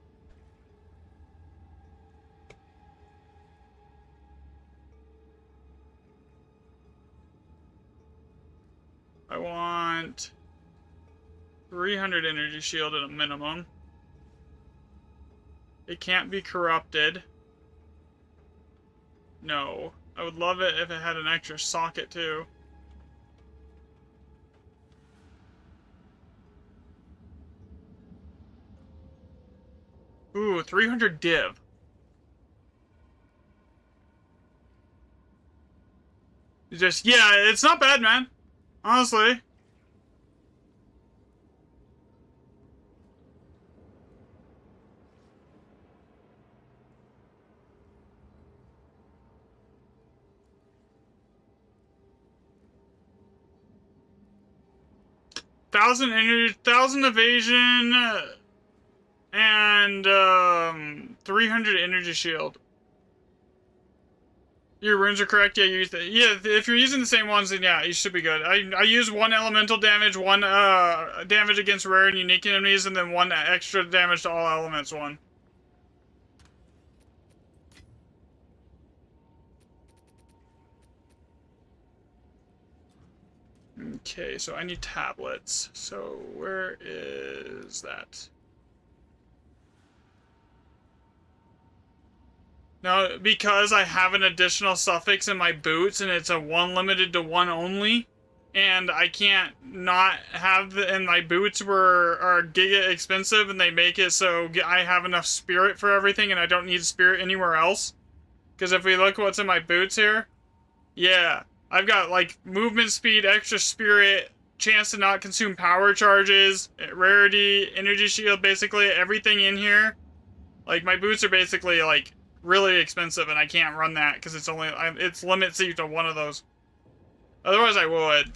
I want 300 energy shield at a minimum. It can't be corrupted. No. I would love it if it had an extra socket, too. Ooh, 300 div. Yeah, it's not bad, man. Honestly. Thousand energy, 1,000 evasion, and 300 energy shield. Your runes are correct. Yeah, you use the, yeah. If you're using the same ones, then yeah, you should be good. I use 1 elemental damage, 1 damage against rare and unique enemies, and then 1 extra damage to all elements. 1. Okay, so I need tablets. So where is that? Now, because I have an additional suffix in my boots, and it's a 1 limited to 1 only, and I can't not have and my boots are giga expensive, and they make it so I have enough spirit for everything, and I don't need spirit anywhere else. Because if we look what's in my boots here, Yeah. I've got, like, movement speed, extra spirit, chance to not consume power charges, rarity, energy shield, basically everything in here. Like, my boots are basically, like, really expensive, and I can't run that, because it's only, it's limits you to one of those. Otherwise, I would.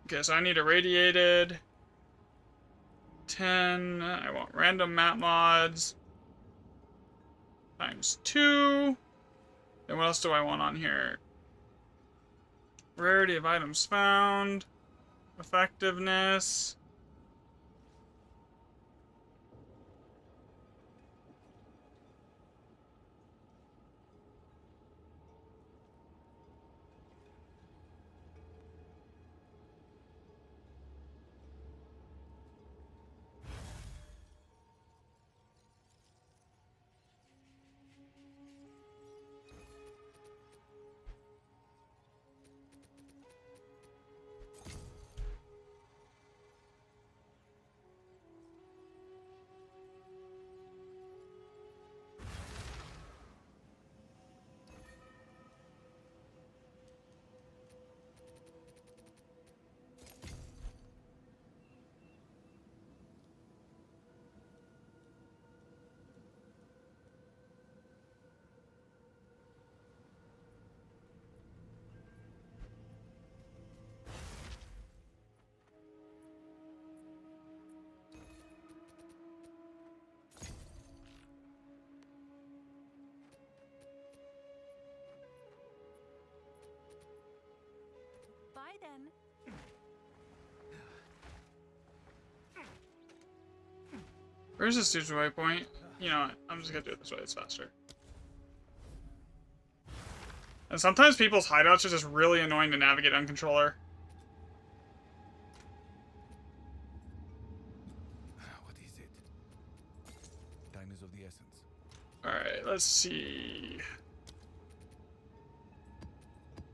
Okay, so I need irradiated. 10. I want random map mods. Times 2. And what else do I want on here? Rarity of items found. Effectiveness.
Bye then.
Where's the stupid waypoint? You know what? I'm just gonna do it this way. It's faster. And sometimes people's hideouts are just really annoying to navigate on controller.
What is it? Time is of the essence.
Alright, let's see.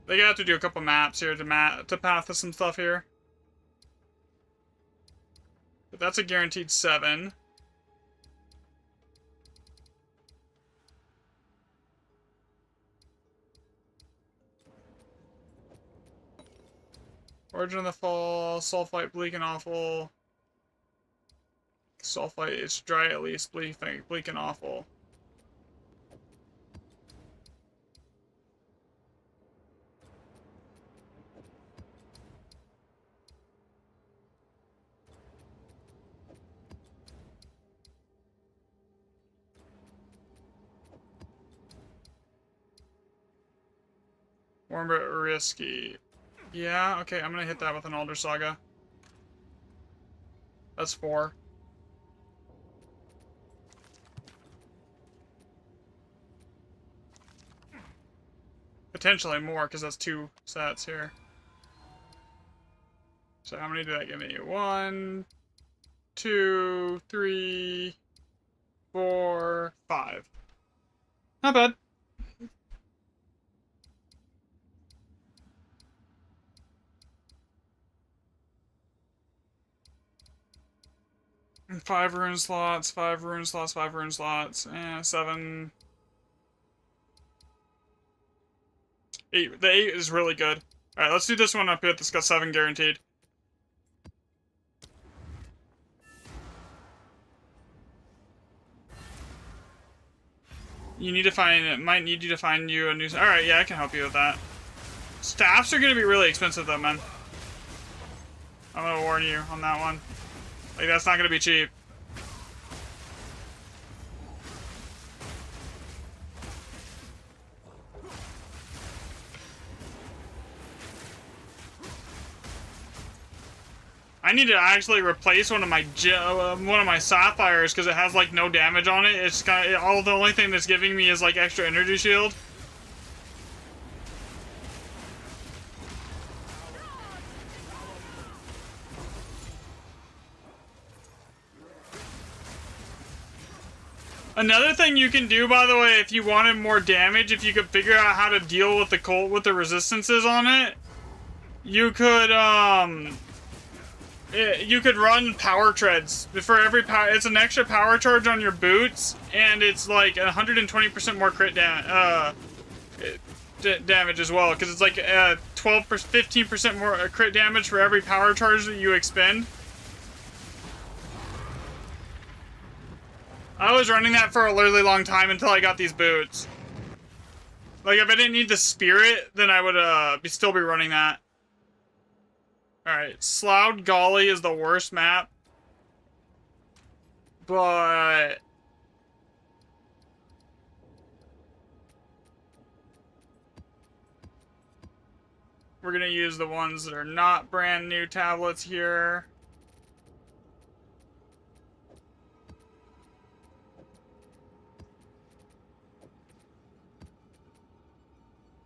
They have to do a couple maps here to path some stuff here. But that's a guaranteed 7. Origin of the Fall, Sulfite, Bleak and Awful. Sulfite, it's dry at least, Bleak and Awful. Warm but risky. Yeah, okay, I'm gonna hit that with an Alder Saga. That's 4. Potentially more, because that's 2 sets here. So how many did that give me? 1, 2, 3, 4, 5. Not bad. And 5 rune slots, 5 rune slots, 5 rune slots, 7. 8. The 8 is really good. Alright, let's do this one up here that's got 7 guaranteed. You need to find, it might need you to find you a new, alright, yeah, I can help you with that. Staffs are gonna be really expensive though, man. I'm gonna warn you on that one. Like, that's not gonna be cheap. I need to actually replace one of my sapphires because it has like no damage on it. It's kind of the only thing that's giving me is like extra energy shield. Another thing you can do, by the way, if you wanted more damage, if you could figure out how to deal with the resistances on it, you could you could run power treads for every power. It's an extra power charge on your boots, and it's like 120% more crit damage. damage as well, because it's like 12%, 15% more crit damage for every power charge that you expend. I was running that for a really long time until I got these boots. Like, if I didn't need the spirit, then I would still be running that. Alright, Slough Golly is the worst map. But we're gonna use the ones that are not brand new tablets here.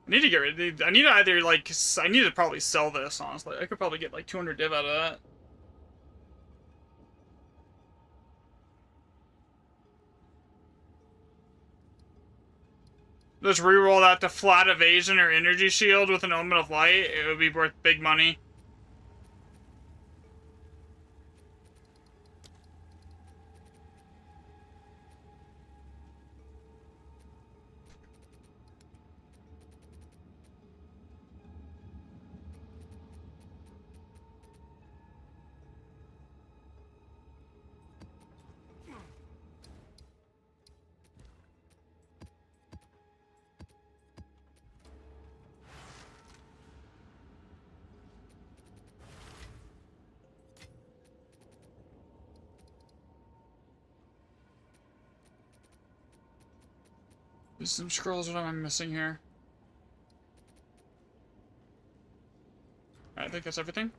I need to get rid of these. I need to either, like, I need to probably sell this, honestly. I could probably get, like, 200 div out of that. Just reroll that to flat evasion or energy shield with an element of light. It would be worth big money. There's some scrolls. What am I missing here? I think that's everything.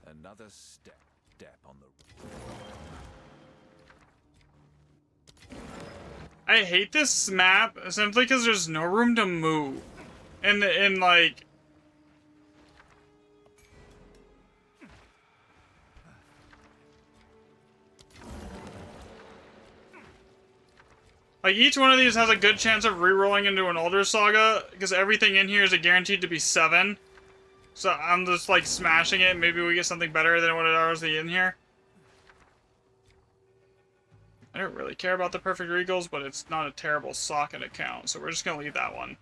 Another step on the.
I hate this map simply because there's no room to move. And like, each one of these has a good chance of re-rolling into an older saga, because everything in here is guaranteed to be 7. So I'm just, like, smashing it. Maybe we get something better than what it already in here. I don't really care about the Perfect Regals, but it's not a terrible socket account, so we're just gonna leave that one.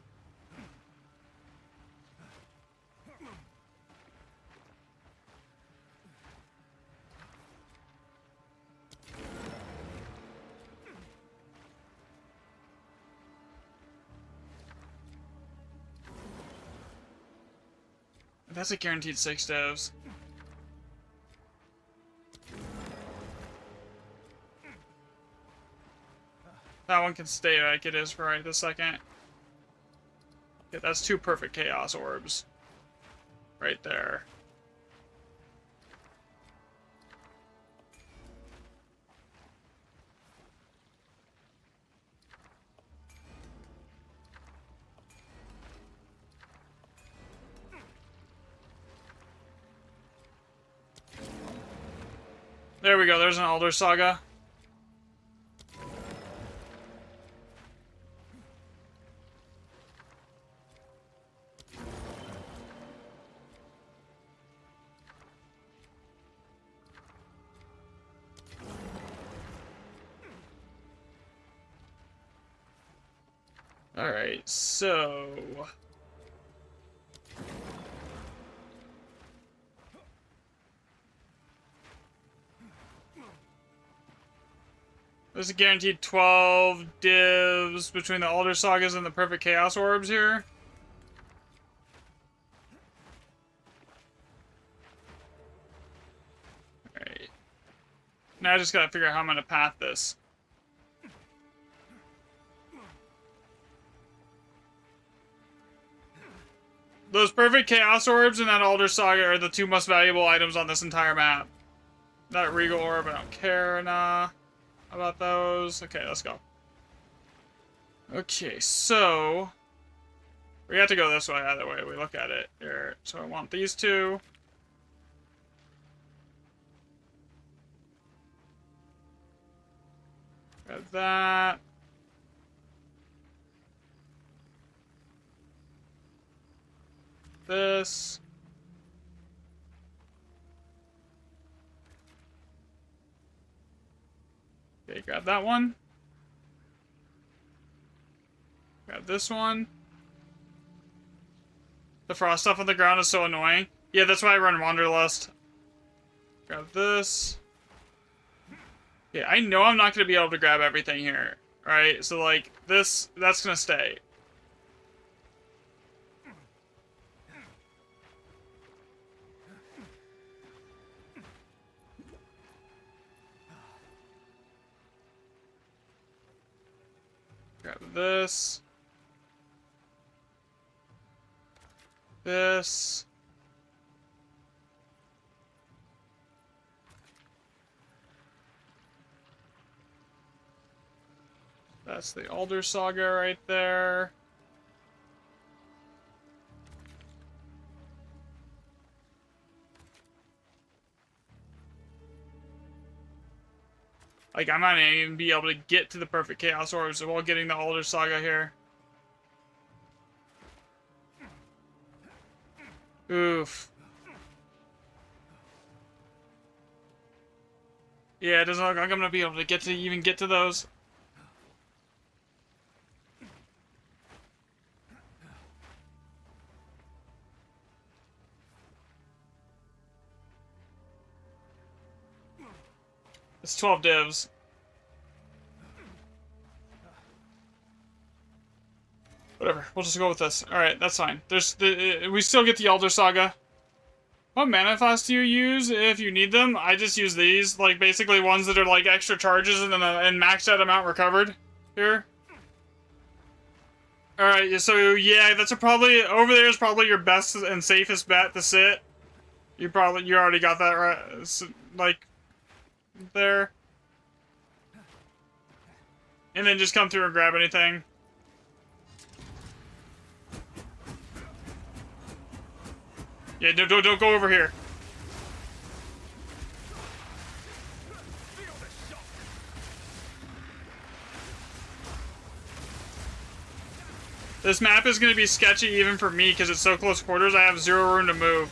That's a guaranteed 6 devs. That one can stay like it is for right this second. Yeah, that's 2 perfect chaos orbs. Right there. There we go, there's an Elder Saga. Alright, so... there's a guaranteed 12 divs between the Elder Sagas and the Perfect Chaos Orbs here. Alright. Now I just gotta figure out how I'm gonna path this. Those Perfect Chaos Orbs and that Elder Saga are the 2 most valuable items on this entire map. That Regal Orb, I don't care, nah. How about those? Okay, let's go. Okay, so... we have to go this way either way we look at it. Here, so I want these 2. Got that. This. Okay, grab that one. Grab this one. The frost stuff on the ground is so annoying. Yeah, that's why I run Wanderlust. Grab this. Yeah, I know I'm not going to be able to grab everything here. Alright, so like, that's going to stay. Grab this. This. That's the Alder Saga right there. Like, I might not even be able to get to the perfect Chaos Orbs while getting the Alder Saga here. Oof. Yeah, it doesn't look like I'm gonna be able to even get to those. It's 12 divs. Whatever, we'll just go with this. Alright, that's fine. We still get the Elder Saga. What mana flasks do you use if you need them? I just use these, like basically ones that are like extra charges and then and maxed out amount recovered. Here. Alright, so yeah, that's probably over there is probably your best and safest bet to sit. You already got that right, like there. And then just come through and grab anything. Yeah, don't go over here. This map is going to be sketchy even for me because it's so close quarters. I have 0 room to move.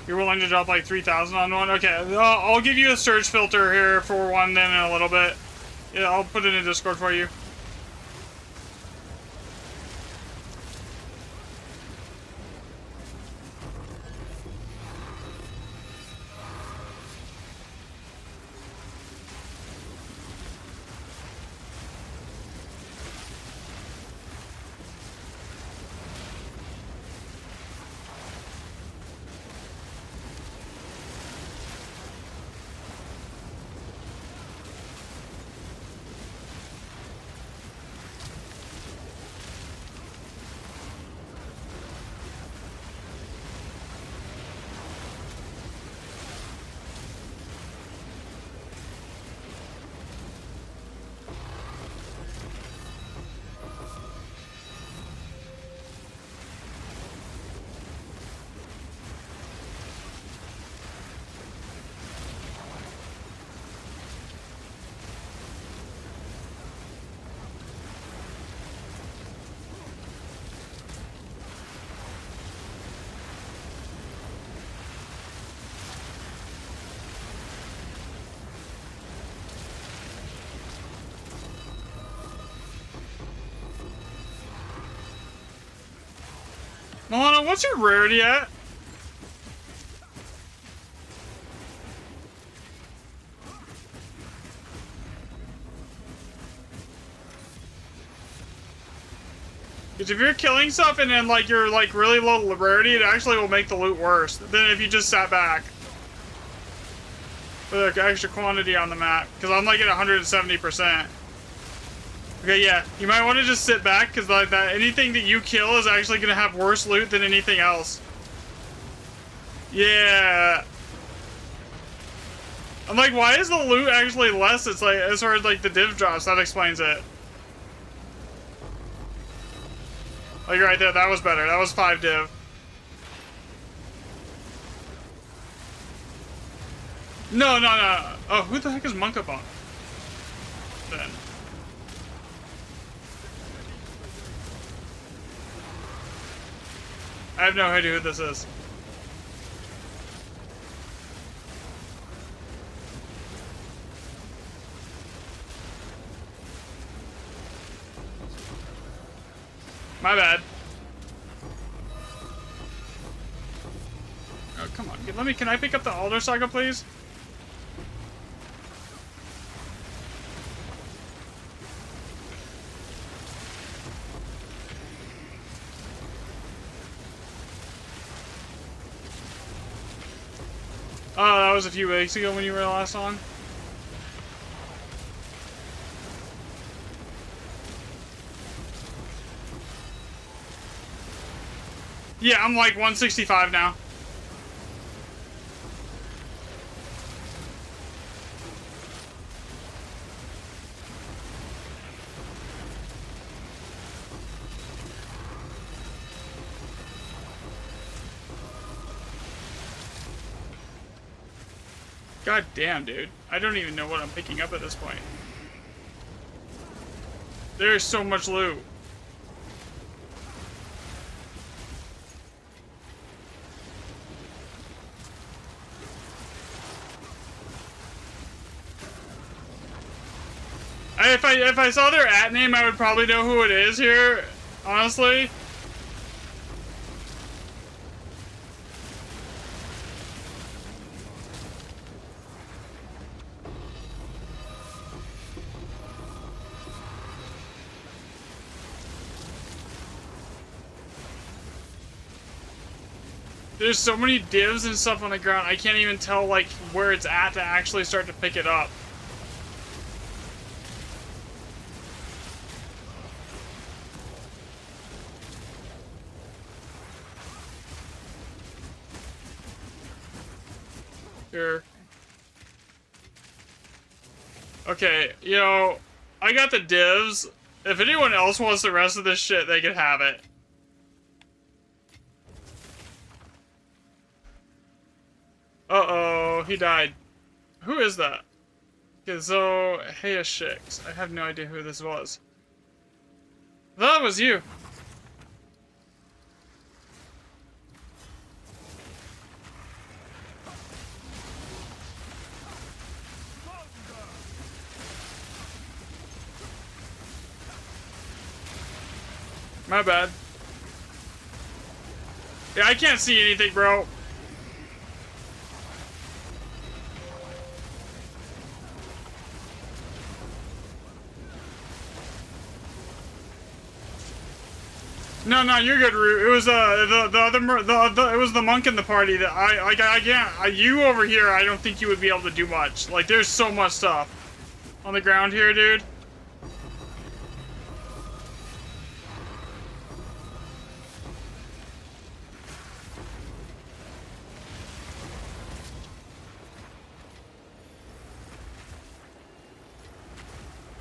You're willing to drop like 3,000 on one? Okay, I'll give you a surge filter here for one then in a little bit. Yeah, I'll put it in Discord for you. Milano, what's your rarity at? Because if you're killing stuff and then like you're like really low rarity, it actually will make the loot worse than if you just sat back. With the extra quantity on the map. Because I'm like at 170%. Okay, yeah. You might want to just sit back because like that anything that you kill is actually gonna have worse loot than anything else. Yeah. I'm like, why is the loot actually less? It's like as far as like the div drops, that explains it. Like right there, that was better. That was 5 div. No. Oh, who the heck is Monkabunk? Then. I have no idea who this is. My bad. Oh, come on. Can I pick up the Alder Saga, please? Oh, that was a few weeks ago when you were last on. Yeah, I'm like 165 now. God damn, dude. I don't even know what I'm picking up at this point. There's so much loot. If I saw their at name, I would probably know who it is here, honestly. There's so many divs and stuff on the ground, I can't even tell like where it's at to actually start to pick it up. Here. Okay, you know, I got the divs. If anyone else wants the rest of this shit, they can have it. Uh-oh, he died. Who is that? Gizo Hayashix. I have no idea who this was. That was you. My bad. Yeah, I can't see anything, bro. No, you're good, Root. It was it was the monk in the party that I can't. You over here, I don't think you would be able to do much. Like, there's so much stuff on the ground here, dude.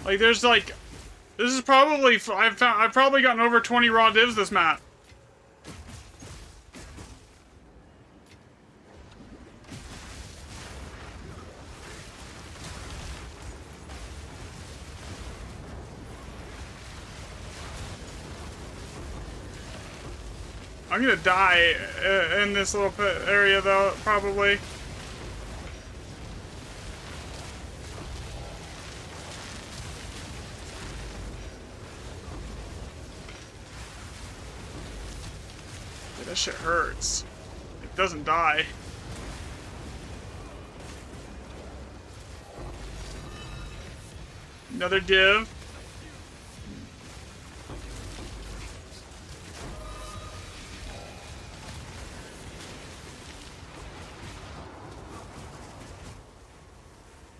Like, there's like, this is probably, I've probably gotten over 20 raw divs this map. I'm gonna die in this little area though, probably. This shit hurts. It doesn't die. Another div.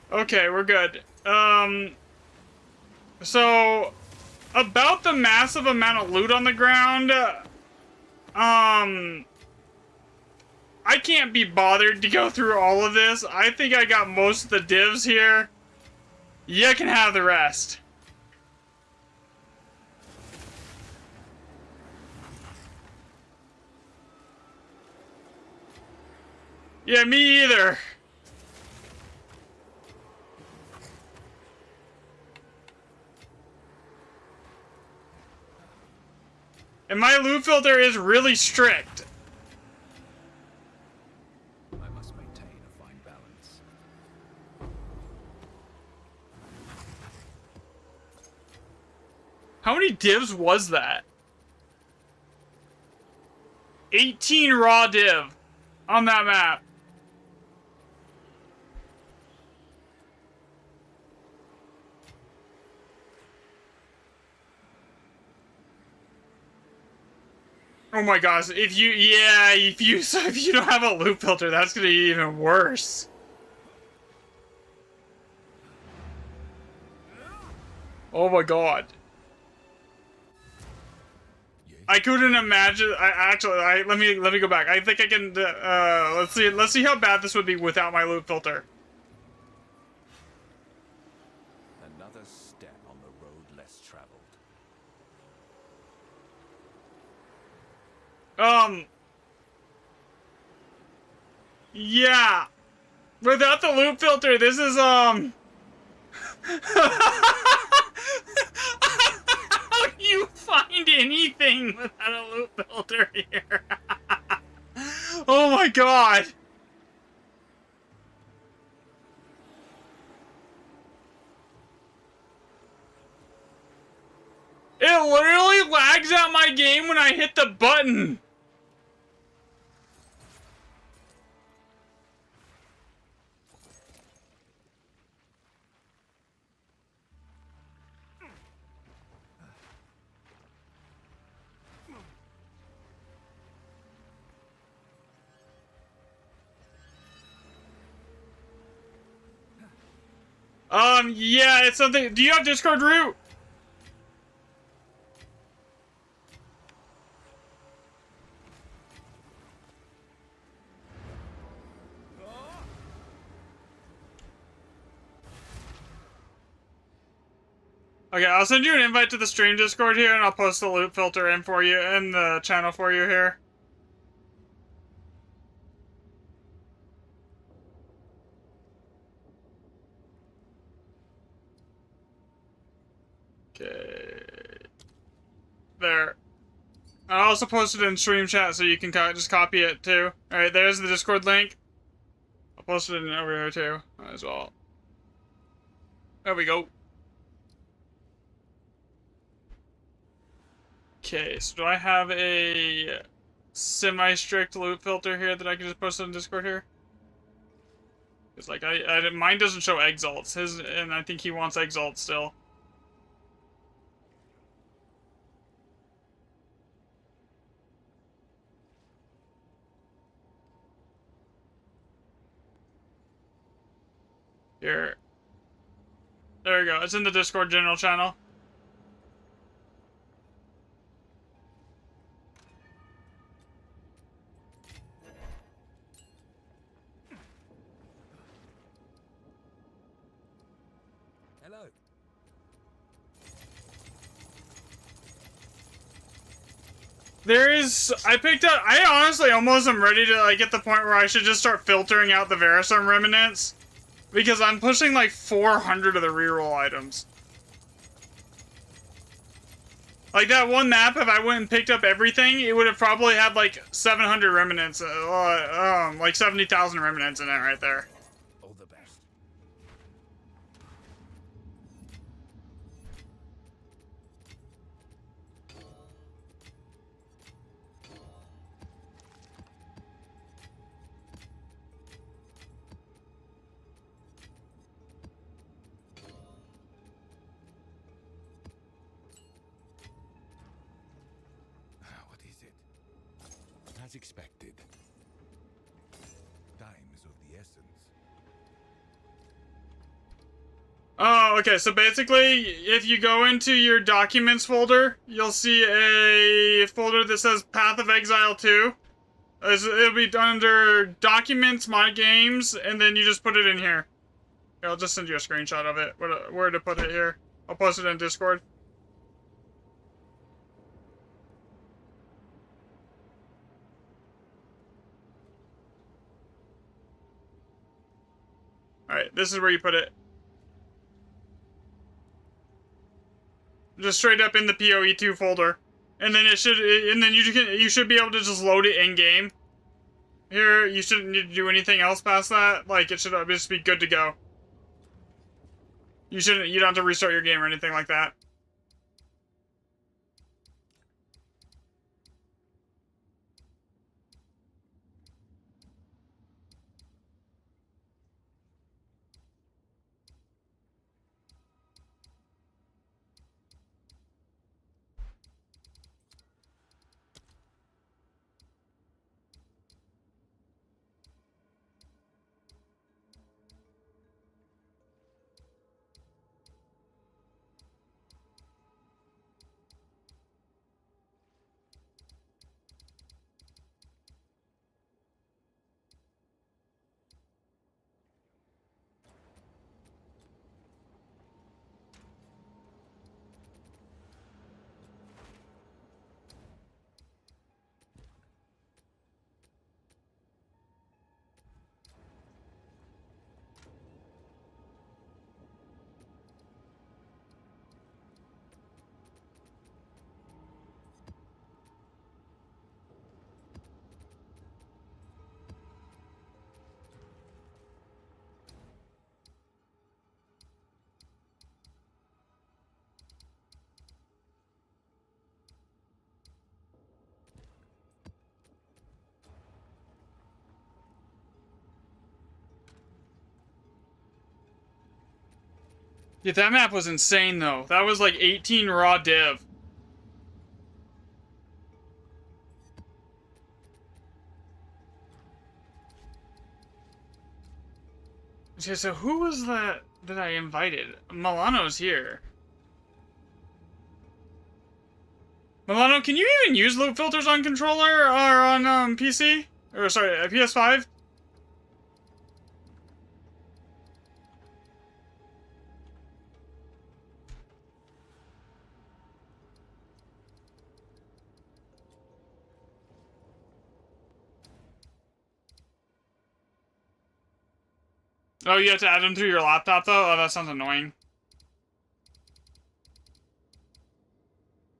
Okay, we're good. So, about the massive amount of loot on the ground, I can't be bothered to go through all of this. I think I got most of the divs here. You can have the rest. Yeah, me either. And my loot filter is really strict.
I must maintain a fine balance.
How many divs was that? 18 raw div on that map. Oh my gosh, if you don't have a loop filter, that's gonna be even worse. Oh my god. I couldn't imagine. Let me go back. I think I can. Let's see how bad this would be without my loop filter.
Another step on the road less traveled.
Yeah. Without the loop filter, this is, How do you find anything without a loop filter here? Oh my god. It literally lags out my game when I hit the button. Yeah, it's something. Do you have Discord root? Okay, I'll send you an invite to the stream Discord here, and I'll post the loot filter in for you, in the channel for you here. Okay. There. I also posted it in stream chat so you can just copy it too. Alright, there's the Discord link. I'll post it in over here too, as well. There we go. Okay, so do I have a semi-strict loot filter here that I can just post on Discord here? It's like, mine doesn't show exalts. His, and I think he wants exalts still. Here. There we go. It's in the Discord general channel.
Hello.
I honestly almost am ready to like get the point where I should just start filtering out the Veristorm remnants. Because I'm pushing like 400 of the reroll items. Like that one map, if I went and picked up everything, it would have probably had like 700 remnants, like 70,000 remnants in it right there.
All the best.
as expected. Time is of the essence.
Oh, okay, so basically, if you go into your Documents folder, you'll see a folder that says Path of Exile 2. It'll be under Documents, My Games, and then you just put it in here. Here, I'll just send you a screenshot of it, where to put it here. I'll post it in Discord. Alright, this is where you put it. Just straight up in the PoE2 folder. And then you should be able to just load it in game. Here, you shouldn't need to do anything else past that. Like, it should just be good to go. You don't have to restart your game or anything like that. Yeah, that map was insane, though. That was like 18 raw div. Okay, so who was that I invited? Milano's here. Milano, can you even use loop filters on controller or on PC? Or sorry, PS5? Oh, you have to add them through your laptop, though? Oh, that sounds annoying.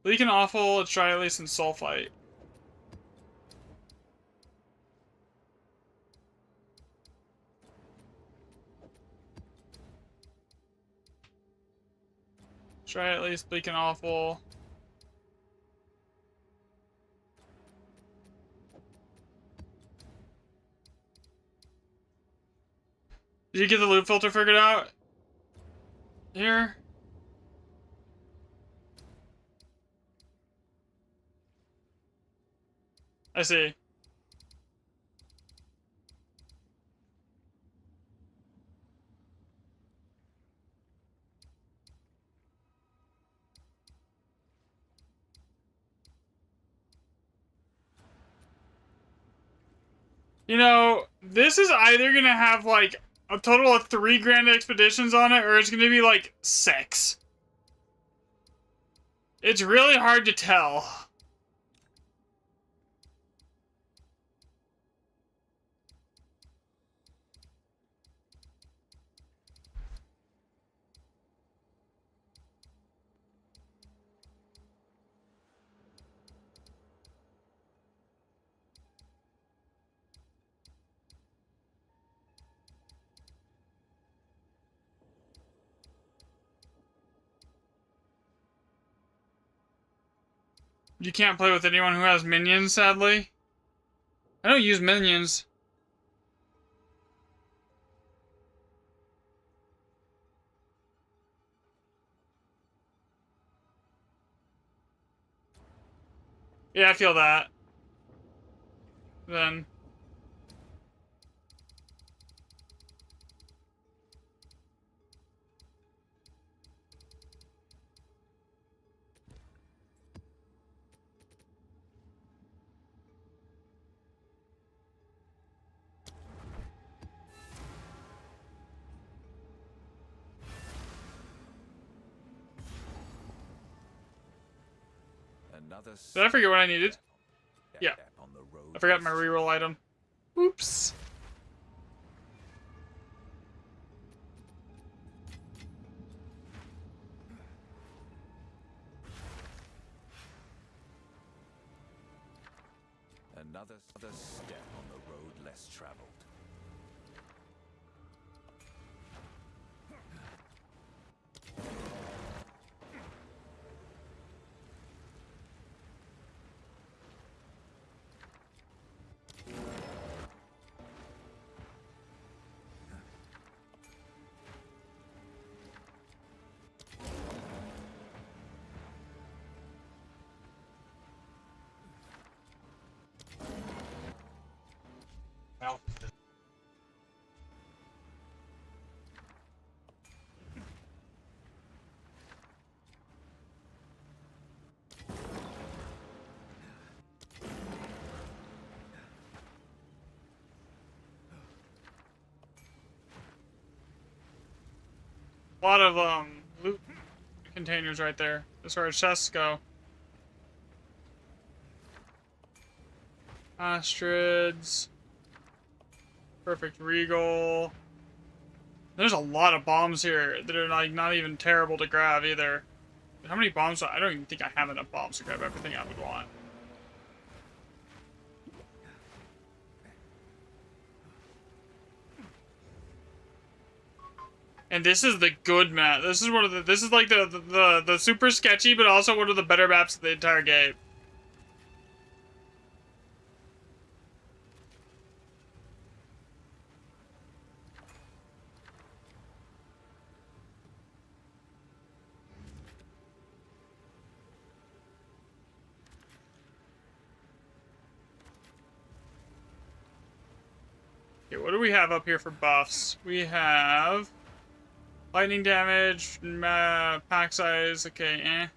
Leak and awful, let's try at least in Sulfite. Try at least bleak and awful. Did you get the loop filter figured out? Here? I see. You know, this is either gonna have, like, a total of 3 grand expeditions on it, or it's gonna be, like, 6. It's really hard to tell. You can't play with anyone who has minions, sadly. I don't use minions. Yeah, I feel that. then. Did I forget what I needed? Yeah. I forgot my reroll item. Oops.
Another step on the road less traveled. A lot of loot containers right there as far as chests go. Ostrids. Perfect Regal. There's a lot of bombs here that are like not even terrible to grab either. How many bombs? I don't even think I have enough bombs to grab everything I would want. And this is the good map. This is one of the. This is like the super sketchy, but also one of the better maps of the entire game. Okay, what do we have up here for buffs? We have lightning damage, pack size. Okay, eh.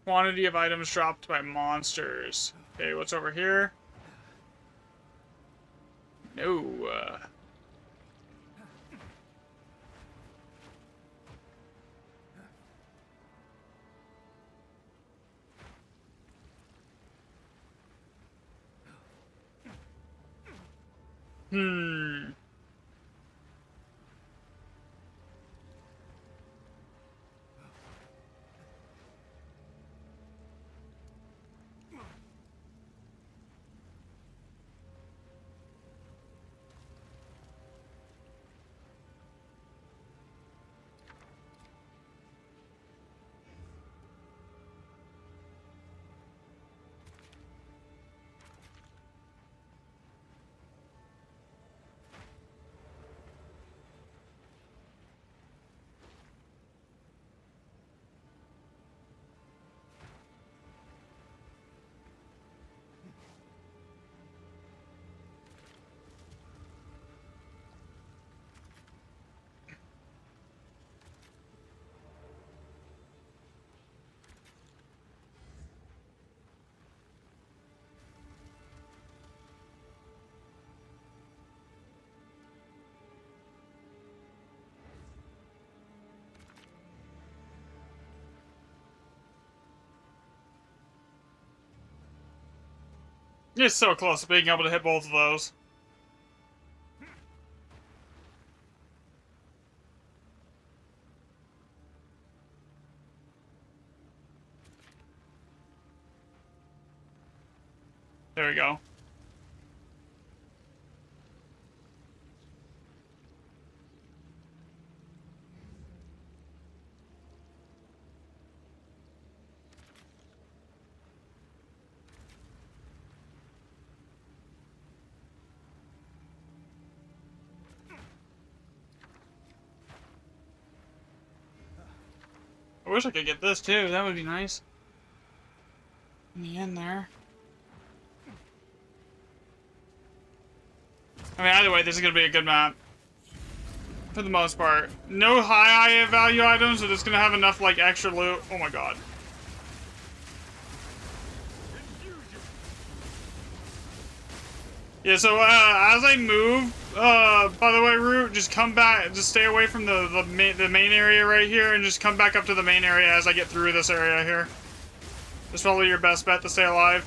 Quantity of items dropped by monsters. Okay, what's over here? No. Hmm. It's so close to being able to hit both of those. There we go. I wish I could get this too. That would be nice. in the end there. I mean, either way, this is gonna be a good map. For the most part. No high value items, so just gonna have enough, like, extra loot. Oh my god. Yeah, so, as I move, by the way, Root, just come back, just stay away from the main area right here, and just come back up to the main area as I get through this area here. That's probably your best bet to stay alive.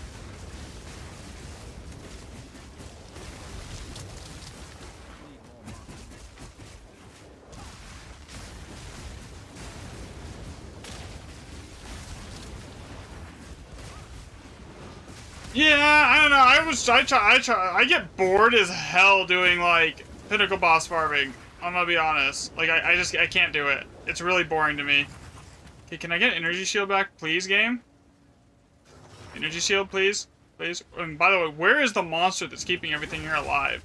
Yeah, I don't know. I get bored as hell doing like pinnacle boss farming. I'm gonna be honest. Like I can't do it. It's really boring to me. Okay, can I get energy shield back, please, game? Energy shield, please, please. And by the way, where is the monster that's keeping everything here alive?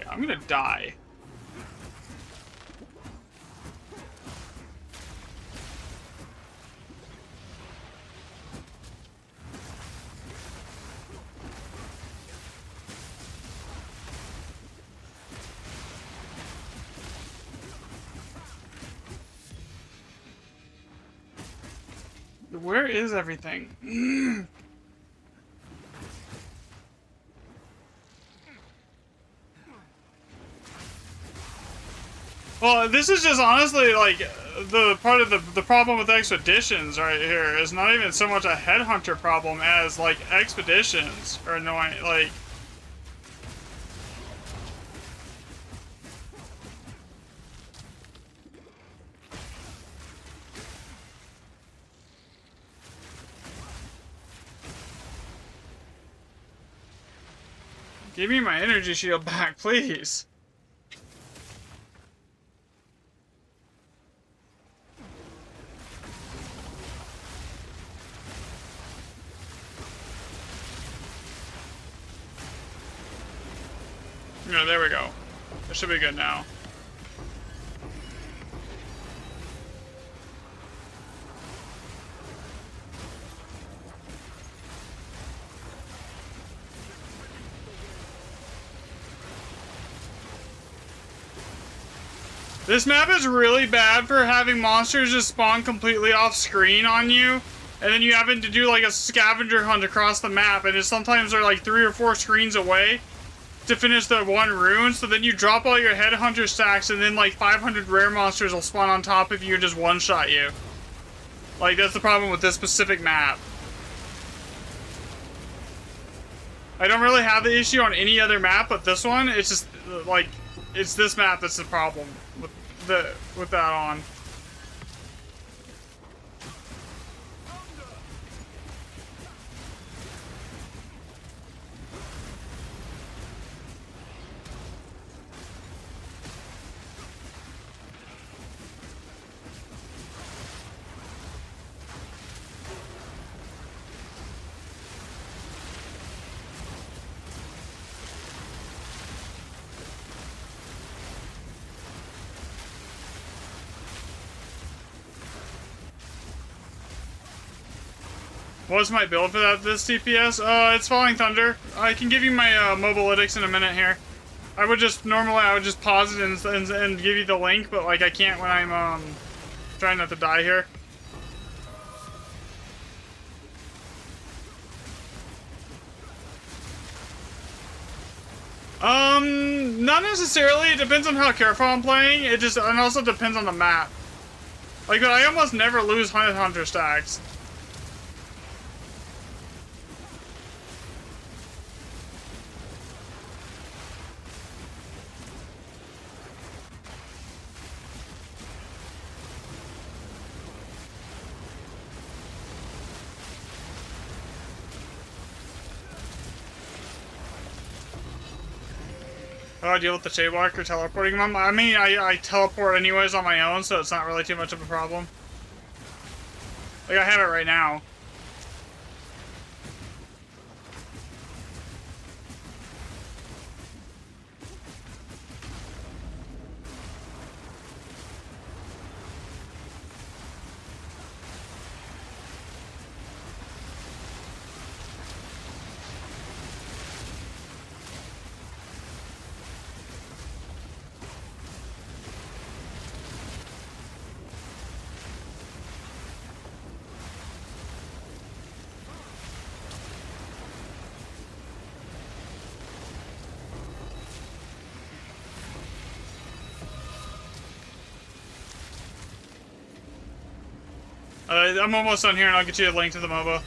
I'm gonna die. Where is everything? Well, this is just honestly like the part of the problem with expeditions right here is not even so much a headhunter problem as like expeditions are annoying. Like, give me my energy shield back, please. No, there we go. That should be good now. This map is really bad for having monsters just spawn completely off screen on you, and then you having to do like a scavenger hunt across the map, and sometimes they're like 3 or 4 screens away to finish the one rune, so then you drop all your headhunter stacks and then like 500 rare monsters will spawn on top of you and just one-shot you. Like, that's the problem with this specific map. I don't really have the issue on any other map, but this one, it's just like, it's this map that's the problem with that on. What's my build for this DPS? It's Falling Thunder. I can give you my mobilytics in a minute here. I would just pause it and give you the link, but like I can't when I'm trying not to die here. Not necessarily. It depends on how careful I'm playing. It also depends on the map. Like, but I almost never lose Hunter stacks. Oh, I deal with the Shade Walker teleporting them. I mean, I teleport anyways on my own, so it's not really too much of a problem. Like, I have it right now. I'm almost done here, and I'll get you a link to the MOBA.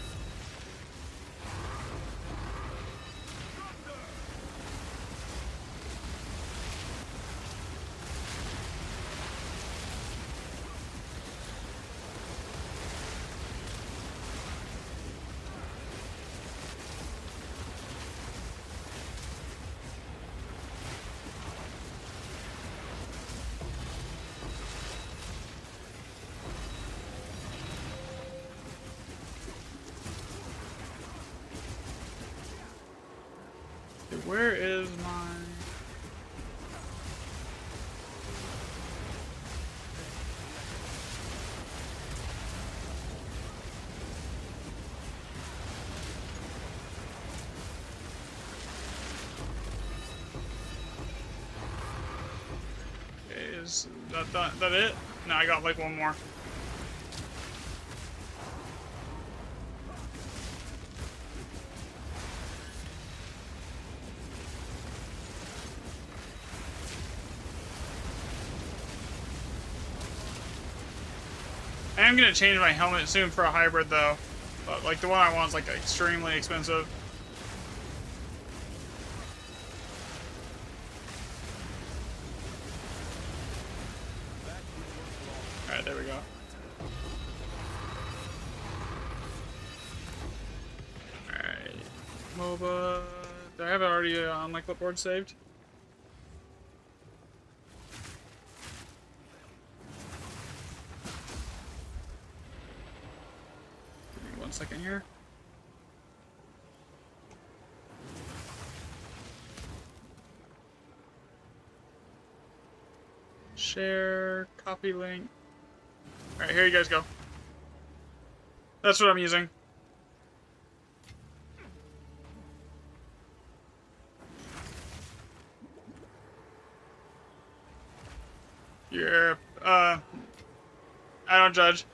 Where is my... Okay, is that it? No, I got like one more. I am gonna change my helmet soon for a hybrid though. But like the one I want is like extremely expensive. Alright, there we go. Alright. MOBA. Do I have it already on my clipboard saved? Give me 1 second here. Share, copy link. Alright, here you guys go. That's what I'm using. You're, I don't judge.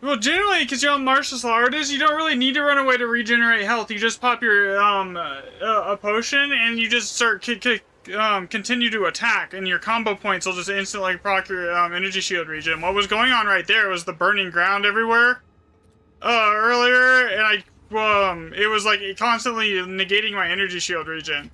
Well, generally, because you're on martial artist, you don't really need to run away to regenerate health. You just pop your a potion, and you just start continue to attack, and your combo points will just instantly proc your energy shield regen. What was going on right there was the burning ground everywhere earlier, and it was like constantly negating my energy shield regen.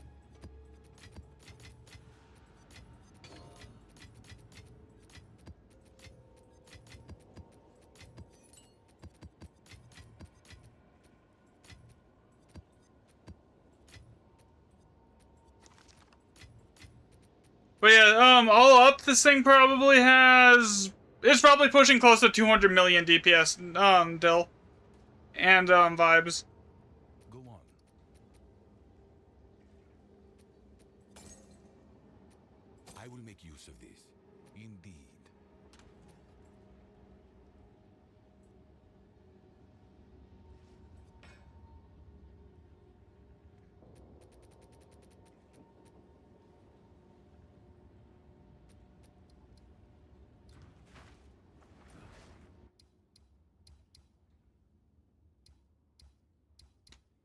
But yeah, all up, this thing probably has... It's probably pushing close to 200 million DPS, Dill. And, vibes.
Go on. I will make use of this. Indeed.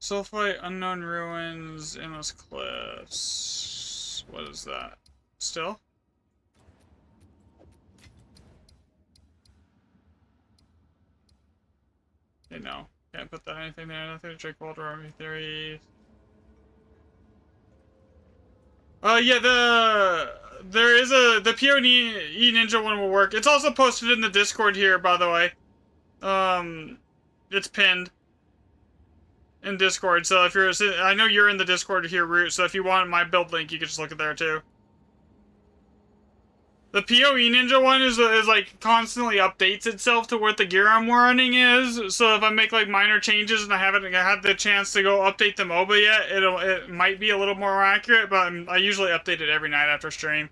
Sulfite, Unknown Ruins, Endless Cliffs. What is that? Still? Okay, no. Can't put that anything there. Nothing to drink water, army theory. Yeah, there is the PoE Ninja one will work. It's also posted in the Discord here, by the way. It's pinned in Discord, so if you're, I know you're in the Discord here, Root, so if you want my build link, you can just look at there too. The PoE Ninja one is like constantly updates itself to what the gear I'm running is, so if I make like minor changes and I haven't had the chance to go update the MOBA yet, it might be a little more accurate, but I usually update it every night after stream.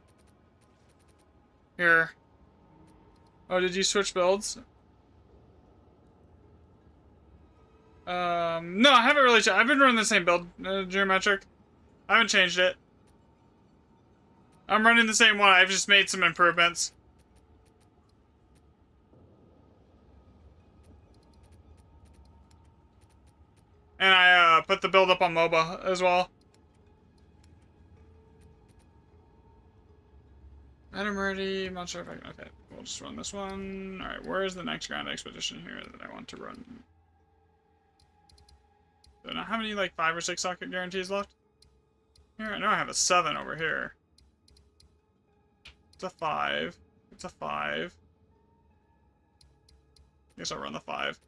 Here. Oh, did you switch builds? No, I haven't really. I've been running the same build, geometric. I haven't changed it. I'm running the same one. I've just made some improvements. And I put the build up on MOBA as well. Item ready, monster effect. Okay, we'll just run this one. Alright, where is the next Grand Expedition here that I want to run? Do I not have any, like, 5 or 6 socket guarantees left? Here, I know I have a 7 over here. It's a 5. It's a 5. Guess I'll run the 5.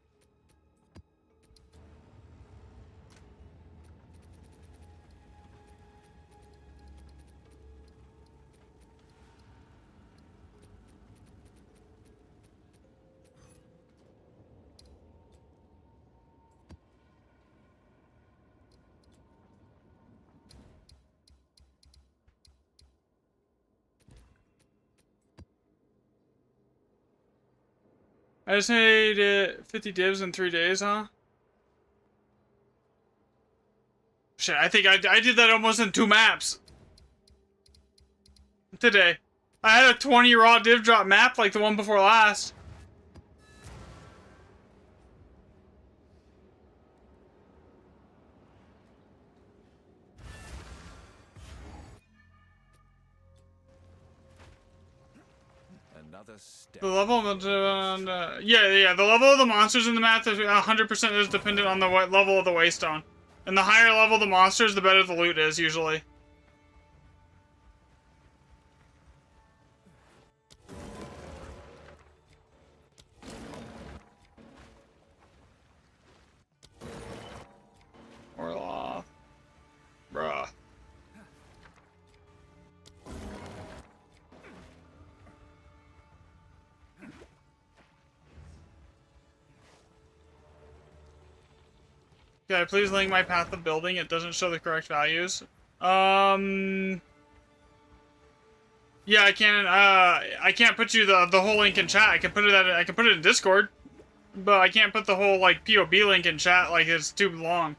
I just made 50 divs in 3 days, huh? Shit, I think I did that almost in 2 maps. Today. I had a 20 raw div drop map like the one before last.
Another step.
The level of yeah, the level of the monsters in the map is 100% is dependent on the level of the waystone. And the higher level the monsters, the better the loot is usually. Orloff. Bruh. Can I please link my path of building? It doesn't show the correct values. Yeah, I can't put you the whole link in chat. I can put it in Discord, but I can't put the whole like POB link in chat. Like it's too long.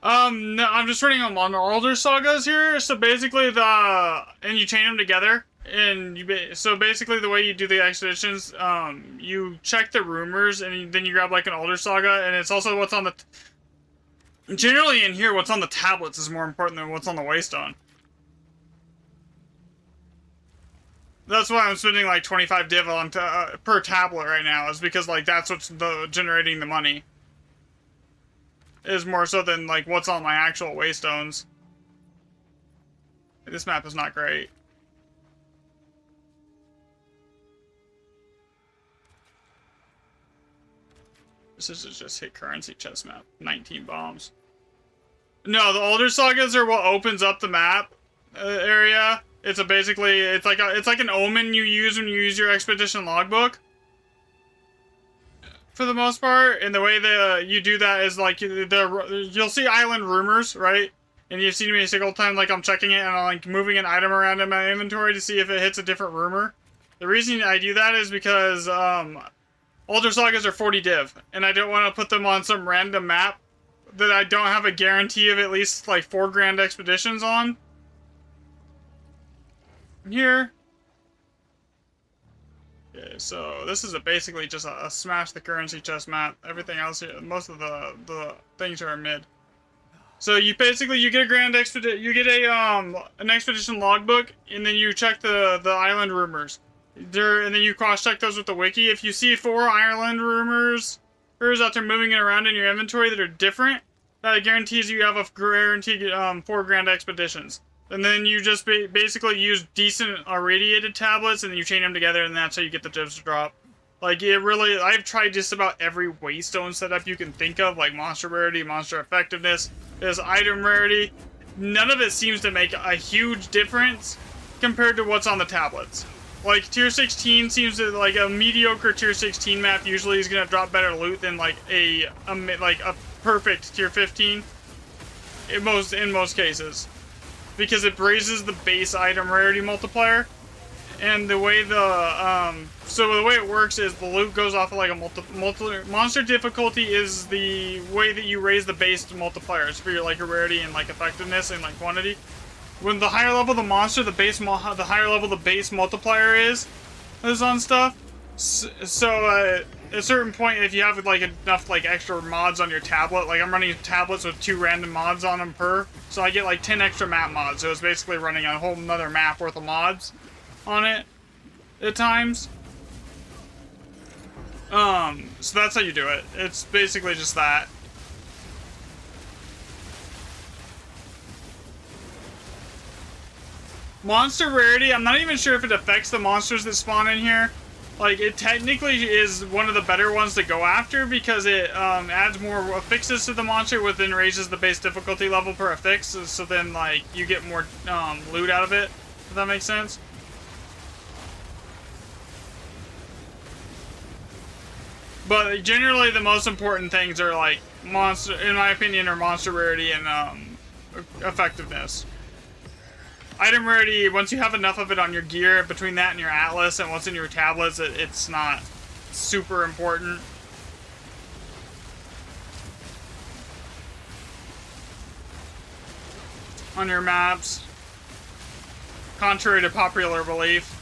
No, I'm just running them on the older sagas here. So basically and you chain them together. And so basically the way you do the expeditions, you check the rumors and then you grab like an older saga, and it's also what's on the generally in here what's on the tablets is more important than what's on the waystone. That's why I'm spending like 25 div on per tablet right now, is because like that's what's generating the money. Is more so than like what's on my actual waystones. This map is not great. This is just hit currency chest map. 19 bombs. No, the older sagas are what opens up the map area. It's like an omen you use when you use your expedition logbook. For the most part, and the way that you do that is like you'll see island rumors, right? And you've seen me a single time, like I'm checking it and I'm like moving an item around in my inventory to see if it hits a different rumor. The reason I do that is because older sagas are 40 div, and I don't want to put them on some random map that I don't have a guarantee of at least like 4 grand expeditions on. Here. Okay, so this is basically just a smash the currency chest map. Everything else here, most of the things are mid. So you basically get a grand expedition, you get an expedition logbook, and then you check the island rumors. And then you cross-check those with the wiki. If you see 4 Ireland rumors out there moving around in your inventory that are different, that guarantees you have a guaranteed 4 grand expeditions. And then you just basically use decent irradiated tablets, and then you chain them together, and that's how you get the divs to drop. Like, it really, I've tried just about every waystone setup you can think of, like monster rarity, monster effectiveness, there's item rarity. None of it seems to make a huge difference compared to what's on the tablets. Like, tier 16 seems to, like, a mediocre tier 16 map usually is going to drop better loot than, like, a perfect tier 15 in most cases. Because it raises the base item rarity multiplier. And the way so the way it works is the loot goes off of, like, a monster difficulty is the way that you raise the base multipliers for your, like, your rarity and, like, effectiveness and, like, quantity. When the higher level the monster, the higher level the base multiplier is on stuff. So at a certain point, if you have like enough like extra mods on your tablet, like I'm running tablets with 2 random mods on them per, so I get like 10 extra map mods. So it's basically running a whole nother map worth of mods on it at times. So that's how you do it. It's basically just that. Monster rarity, I'm not even sure if it affects the monsters that spawn in here. Like, it technically is one of the better ones to go after because it adds more affixes to the monster, which then raises the base difficulty level per affix. So then, like, you get more loot out of it, if that makes sense. But generally, the most important things are, like, monster, in my opinion, are monster rarity and effectiveness. Item rarity, once you have enough of it on your gear, between that and your atlas and what's in your tablets, it's not super important. On your maps, contrary to popular belief.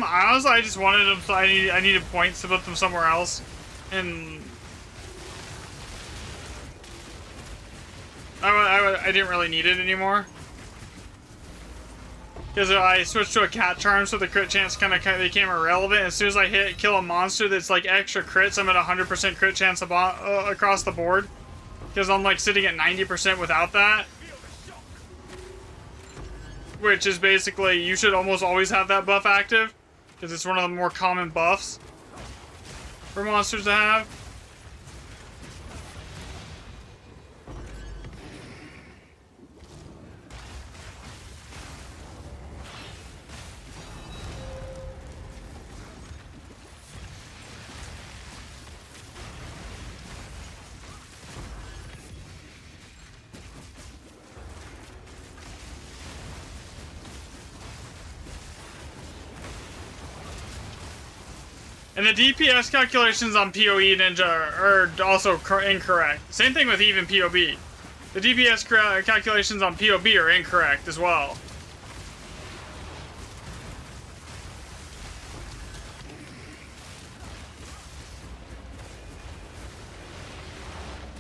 Honestly, I just wanted them, so I needed points to put them somewhere else, and I didn't really need it anymore. Because I switched to a cat charm, so the crit chance kind of became irrelevant. As soon as I kill a monster that's like extra crits, I'm at 100% crit chance across the board. Because I'm like sitting at 90% without that. Which is basically, you should almost always have that buff active. Because it's one of the more common buffs for monsters to have. And the DPS calculations on PoE Ninja are also incorrect. Same thing with even PoB. The DPS calculations on PoB are incorrect as well.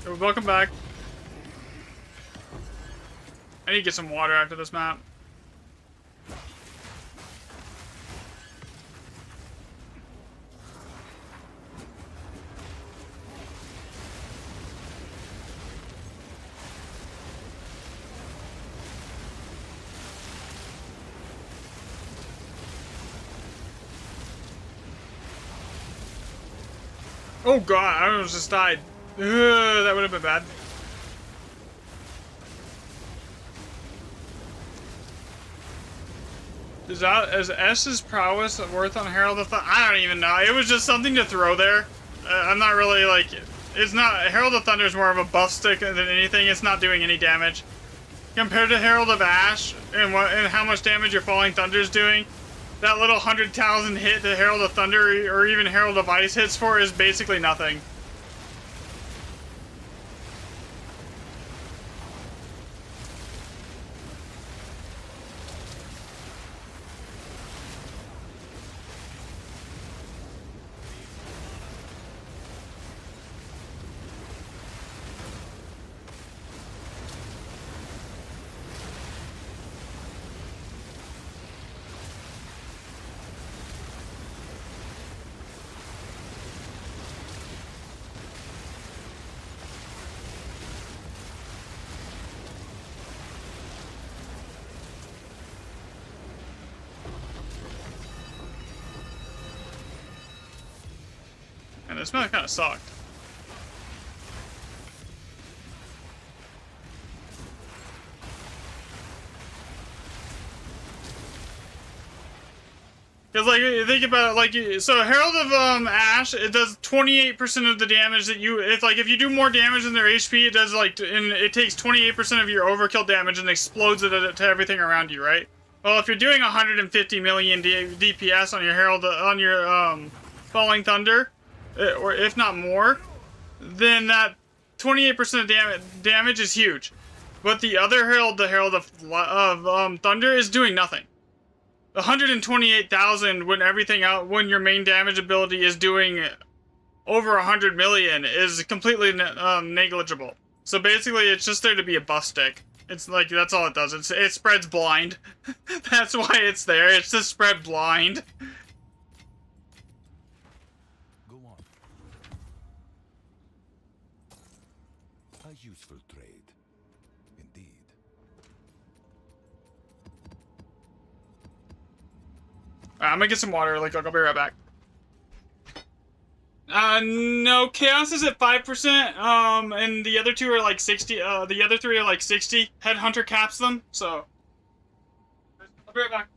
So welcome back. I need to get some water after this map. Oh god, I almost just died. Ugh, that would have been bad. Is S's prowess worth on Herald of Thunder? I don't even know. It was just something to throw there. I'm not really like... It's not... Herald of Thunder is more of a buff stick than anything. It's not doing any damage. Compared to Herald of Ash and how much damage your Falling Thunder is doing, that little 100,000 hit that Herald of Thunder or even Herald of Ice hits for is basically nothing. And this map kind of sucked. Because, like, think about it, like, so Herald of Ash, it does 28% of the damage that you, if you do more damage than their HP, it does, like, and it takes 28% of your overkill damage and explodes it to everything around you, right? Well, if you're doing 150 million DPS on your Herald, on your, Falling Thunder, or if not more, then that 28% of damage is huge. But the other Herald, the Herald of Thunder, is doing nothing. 128,000 when everything out, when your main damage ability is doing over 100 million is completely negligible. So basically, it's just there to be a buff stick. It's like, that's all it does. It spreads blind. That's why it's there. It's to spread blind.
Go on. A useful trade. Indeed.
Alright, I'm gonna get some water really quick. I'll be right back. No, Chaos is at 5%, and the other two are like 60, the other three are like 60. Headhunter caps them, so. I'll be right back.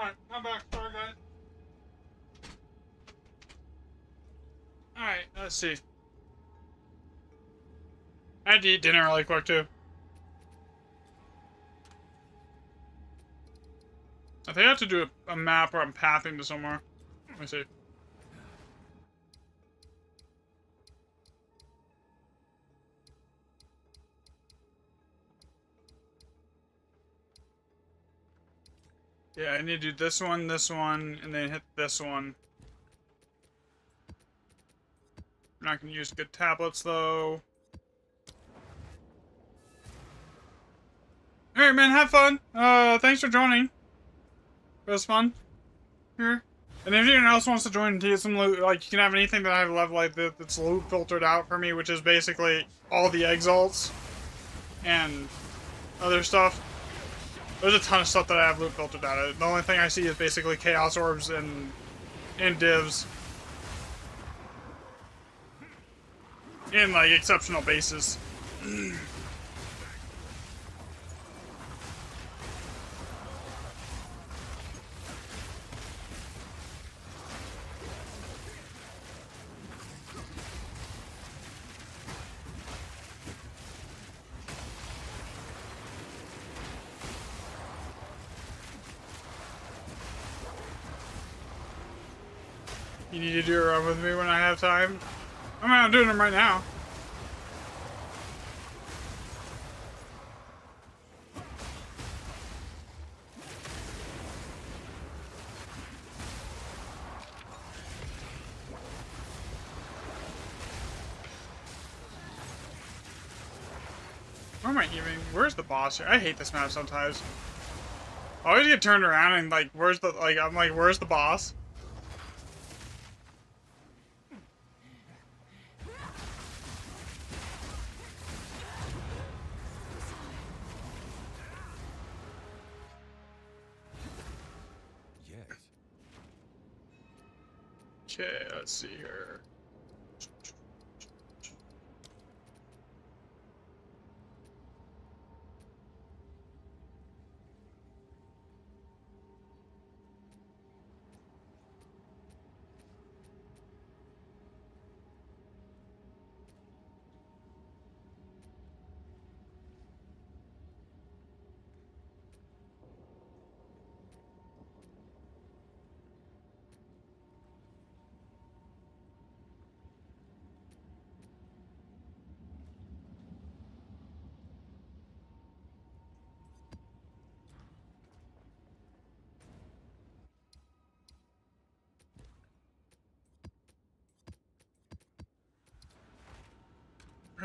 Alright, I'm back. Sorry, guys. Alright, let's see. I had to eat dinner really quick, too. I think I have to do a map where I'm pathing to somewhere. Let me see. Yeah, I need to do this one, and then hit this one. I'm not gonna use good tablets, though. Alright, man, have fun. Thanks for joining. It was fun. Here. And if anyone else wants to join and get some loot, like, you can have anything that I have left like that's loot filtered out for me, which is basically all the exalts and other stuff. There's a ton of stuff that I have loot filtered out. The only thing I see is basically chaos orbs and divs. And, like, exceptional bases. You need to do a run with me when I have time? I'm doing them right now. Where am I even? Where's the boss here? I hate this map sometimes. I always get turned around and like, where's the, like, I'm like, where's the boss?
Yes.
Okay, let's see here.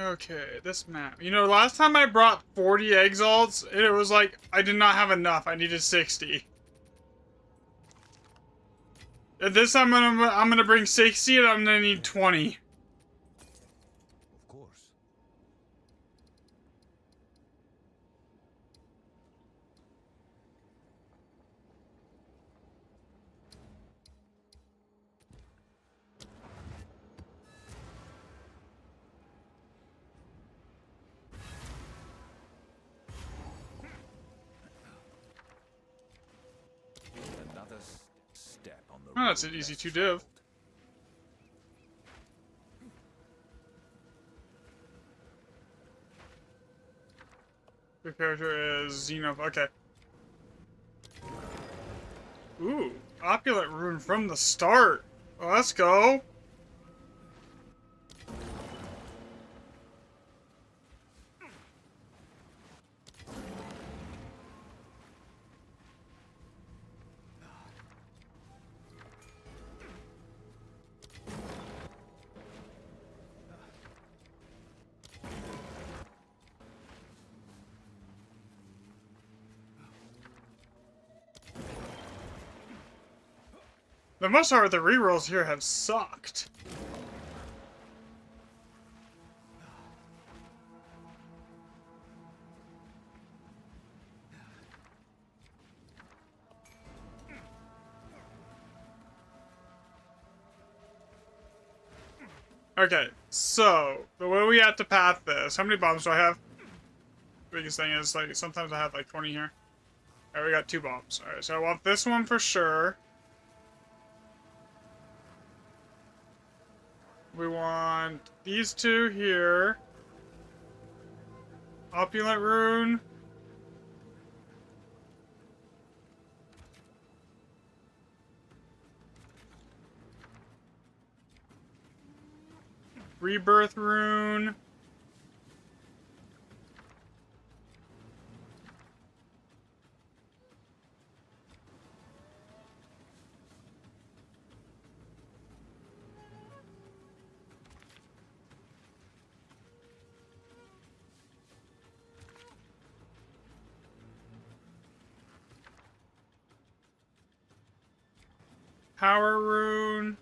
Okay, this map. You know, last time I brought 40 exalts, it was like, I did not have enough. I needed 60. And this time I'm gonna bring 60 and I'm gonna need 20.
Of course. Another step on the
Oh, that's
road
an easy
less
2 div.
traveled.
Your character is Xenoph. Okay. Ooh, opulent rune from the start. Well, let's go. The most part of the rerolls here have sucked. Okay, so the way we have to path this. How many bombs do I have? The biggest thing is, like, sometimes I have like 20 here. Alright, we got 2 bombs. Alright, so I want this one for sure. We want these 2 here. Opulent rune. Rebirth rune. Power rune.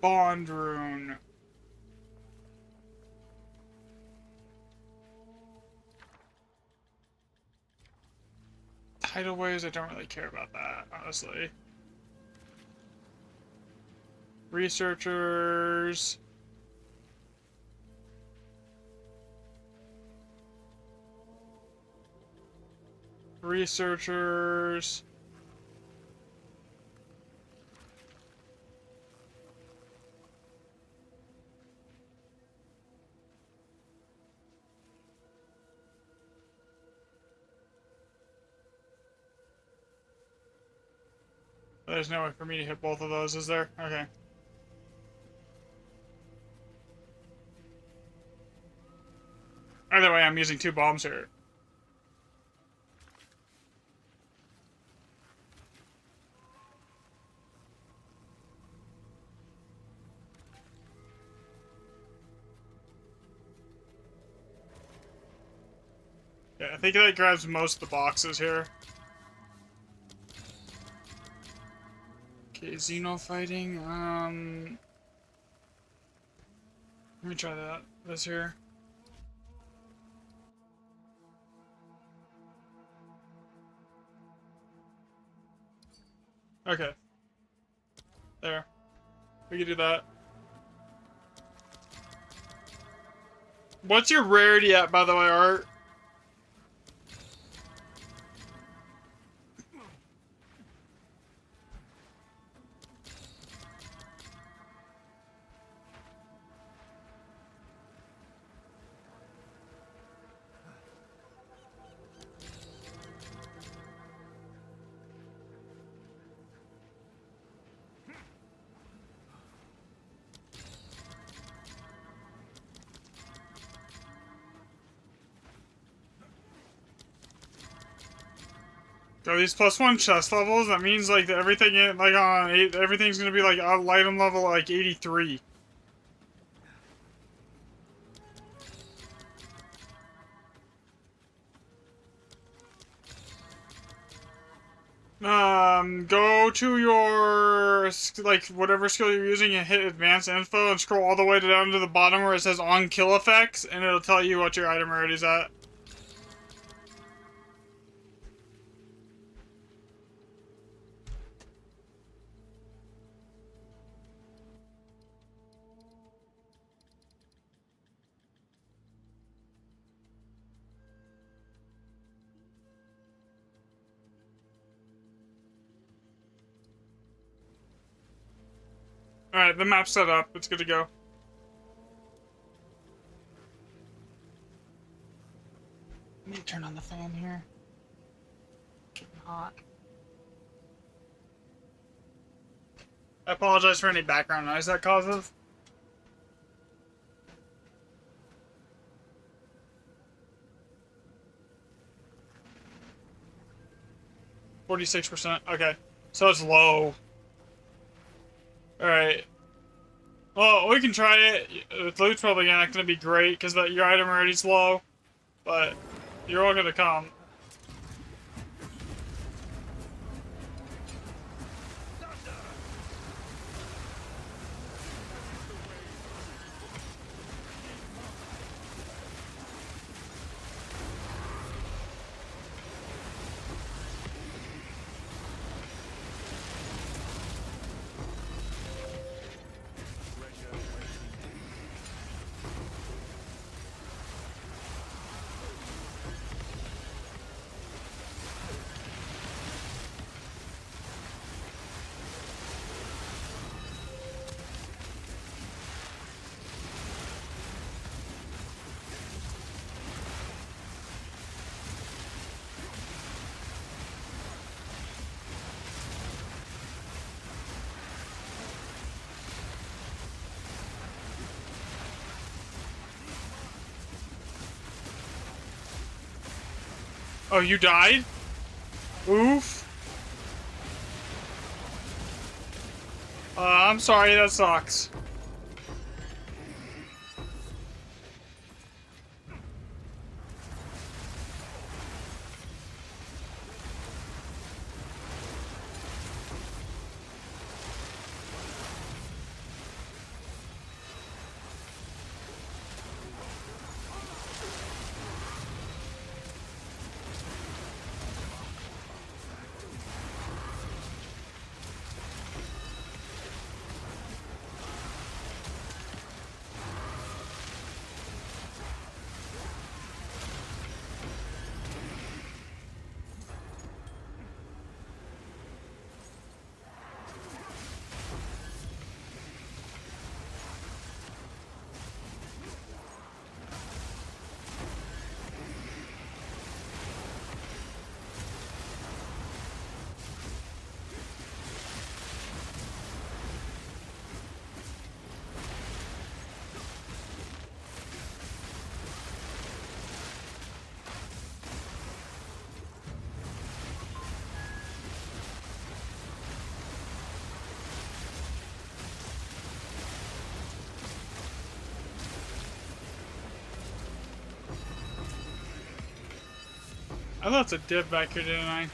Bond rune. Tidal waves, I don't really care about that, honestly. Researchers. Researchers. There's no way for me to hit both of those, is there? Okay. Either way, I'm using 2 bombs here. Yeah, I think that grabs most of the boxes here. Okay, Xeno fighting. Let me try that. This here. Okay. There. We can do that. What's your rarity at, by the way, Art? Are these +1 chest levels? That means like everything in, like on 8, everything's gonna be like item level like 83. Go to your like whatever skill you're using and hit advanced info and scroll all the way down to the bottom where it says on kill effects, and it'll tell you what your item rarity's at. Alright, the map's set up. It's good to go. Let me turn on the fan here. Getting hot. I apologize for any background noise that causes. %. Okay. So it's low. Alright. Well, we can try it. The loot's probably not going to be great because your item rarity's low. But you're all going to come. Oh, you died? Oof. I'm sorry, that sucks. I thought it's a div back here, didn't I?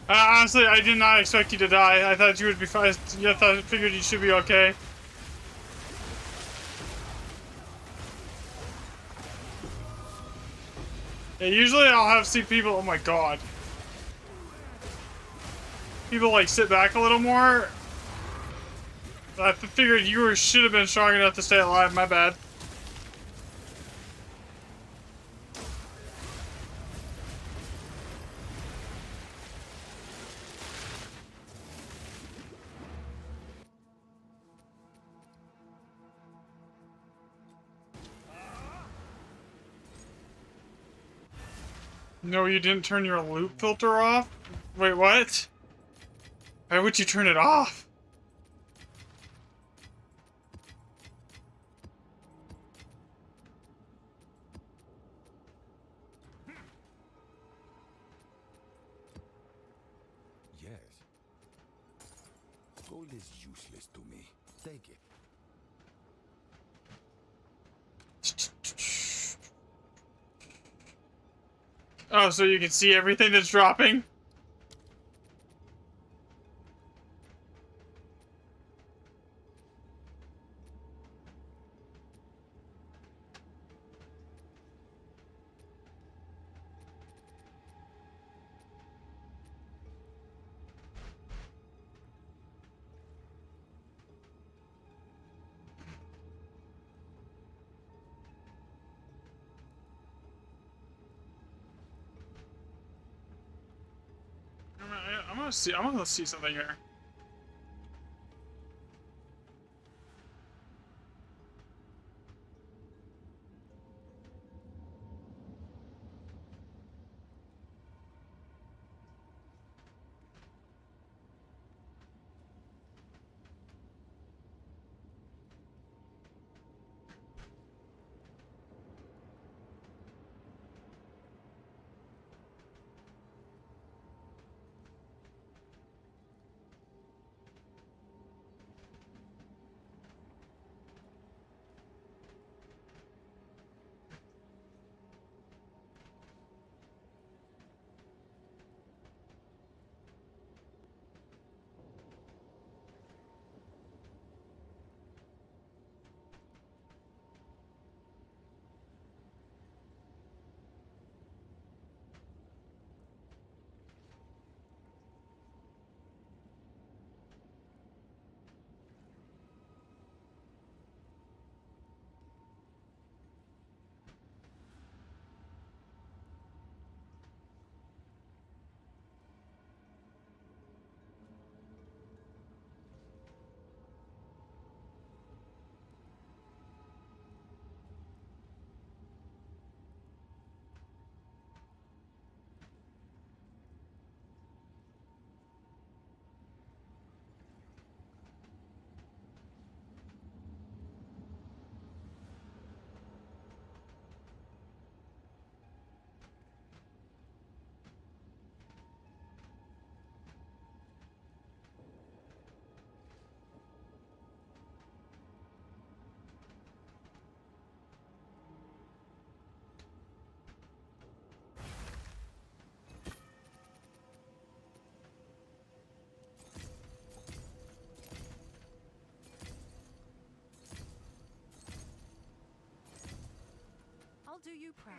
Honestly, I did not expect you to die. I thought you would be fine. Figured you should be okay. Yeah, usually I'll see people. Oh my god. People like sit back a little more. I figured you should have been strong enough to stay alive. My bad. No, you didn't turn your loop filter off? Wait, what? Why would you turn it off?
Yes. Gold is useless to me. Take it.
Oh, so you can see everything that's dropping? I'm gonna see something here.
I'll do you proud.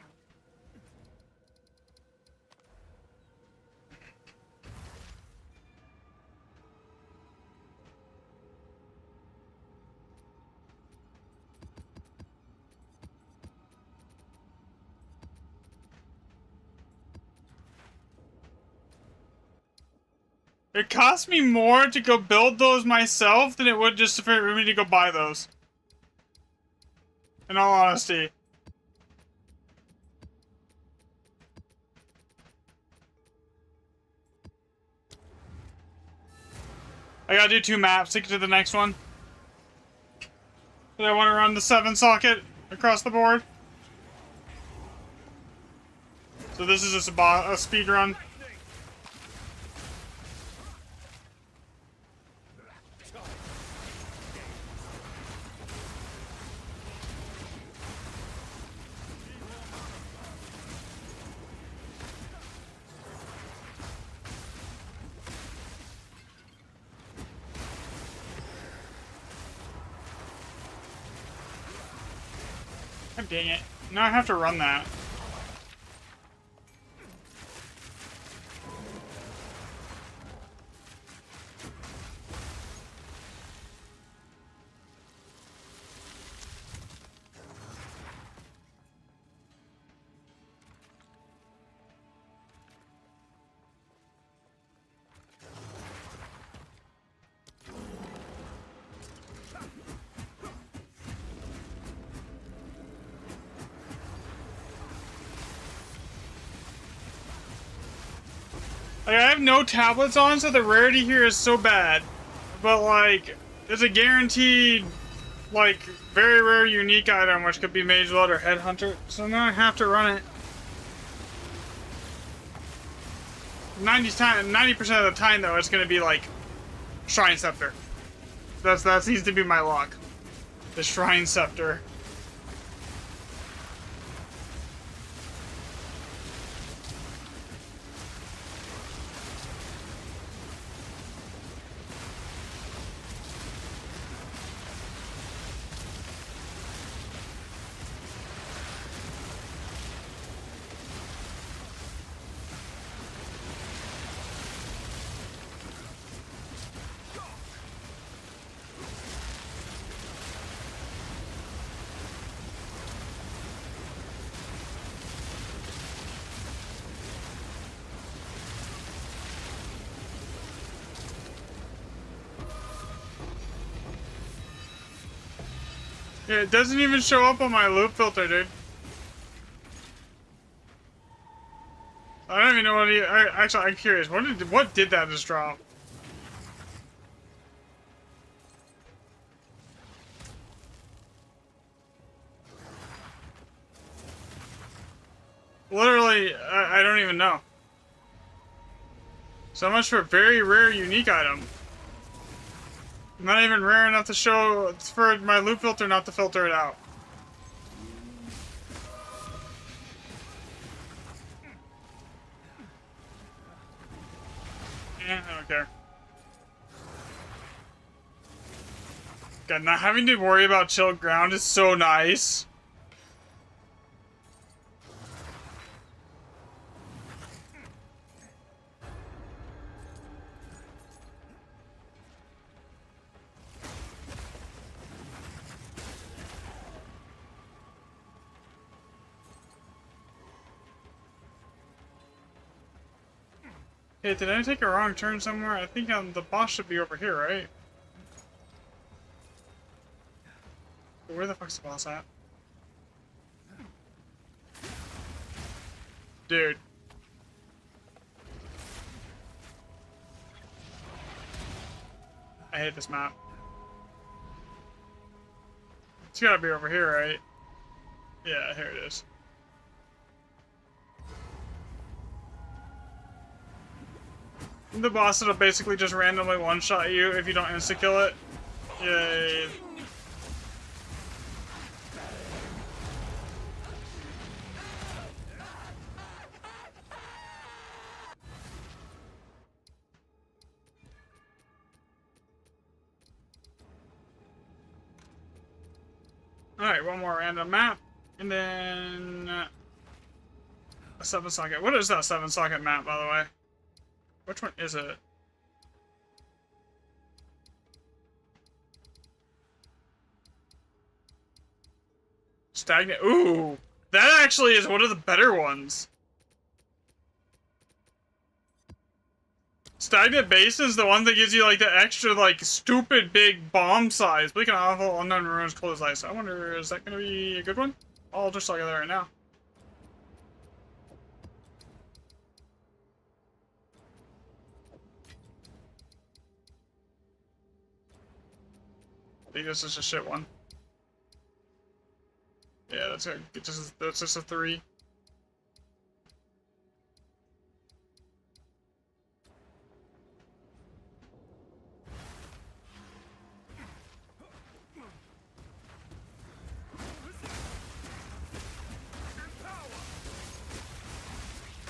It cost me more to go build those myself than it would just for me to go buy those. In all honesty. I gotta do 2 maps to get to the next one. But I want to run the 7 socket across the board. So this is just a speed run. Oh, dang it. Now I have to run that. Like, I have no tablets on, so the rarity here is so bad. But, like, it's a guaranteed, like, very rare unique item, which could be Mage Blood or Headhunter. So now I have to run it. 90% of the time, though, it's going to be, like, Shrine Scepter. That seems to be my luck. The Shrine Scepter. Yeah, it doesn't even show up on my loop filter, dude. I don't even know what actually, I'm curious. What did that just drop? Literally, I don't even know. So much for a very rare unique item. Not even rare enough to show for my loop filter not to filter it out. Yeah, I don't care. God, not having to worry about chilled ground is so nice. Hey, did I take a wrong turn somewhere? I think the boss should be over here, right? Where the fuck's the boss at? Dude. I hate this map. It's gotta be over here, right? Yeah, here it is. The boss that'll basically just randomly one-shot you if you don't insta-kill it. Yay. Alright, one more random map. And then a 7-socket. What is that 7-socket map, by the way? Which one is it? Stagnant. Ooh, that actually is one of the better ones. Stagnant Basin is the one that gives you like the extra like stupid big bomb size. Bleak and awful unknown ruins closed ice. I wonder, is that gonna be a good one? I'll just look at that right now. I think this is a shit one. Yeah, that's just a 3.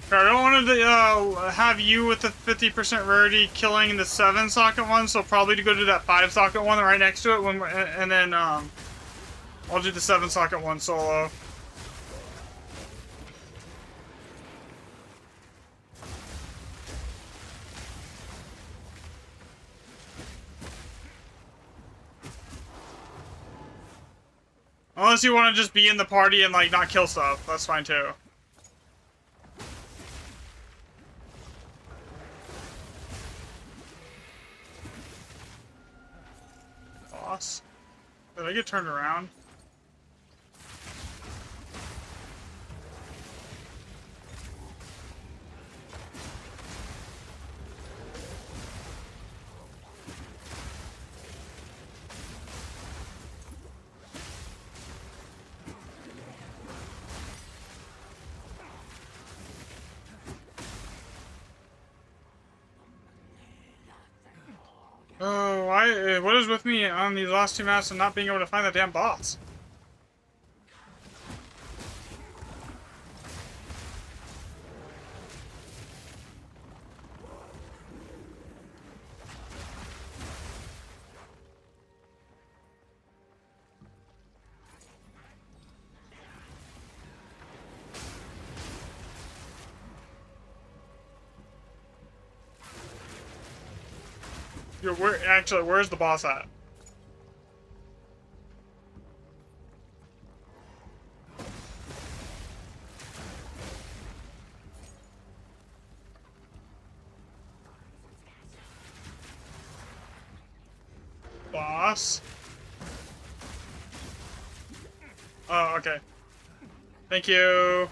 I don't want to have you with the 50% rarity killing the 7-socket one, so probably to go to that 5-socket one right next to it, and then I'll do the 7-socket one solo. Unless you want to just be in the party and like not kill stuff, that's fine too. Boss. Did I get turned around? Oh, what is with me on these last 2 maps and not being able to find the damn boss? Yo, where's the boss at? Boss? Oh, okay. Thank you.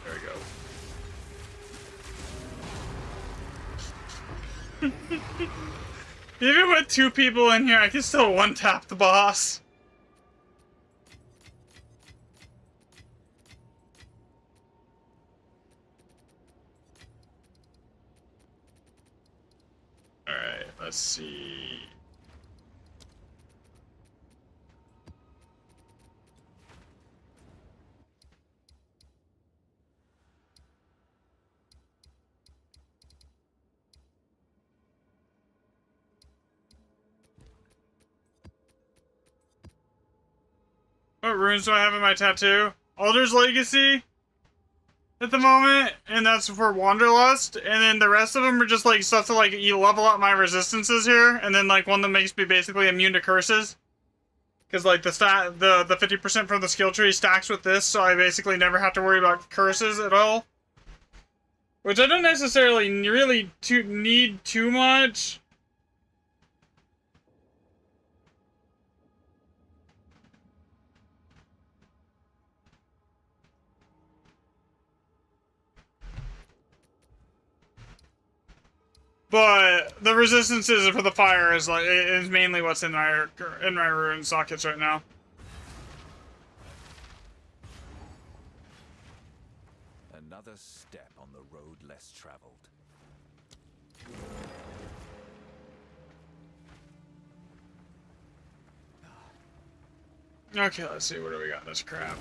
There we go. Even with 2 people in here, I can still one-tap the boss. Alright, let's see. What runes do I have in my tattoo? Alder's Legacy at the moment, and that's for Wanderlust, and then the rest of them are just like stuff to like you level up my resistances here, and then like one that makes me basically immune to curses. Because like the 50% from the skill tree stacks with this, so I basically never have to worry about curses at all. Which I don't necessarily really need too much. But the resistances for the fire is mainly what's in my rune sockets right now.
Another step on the road less traveled.
Okay, let's see, what do we got in this crap?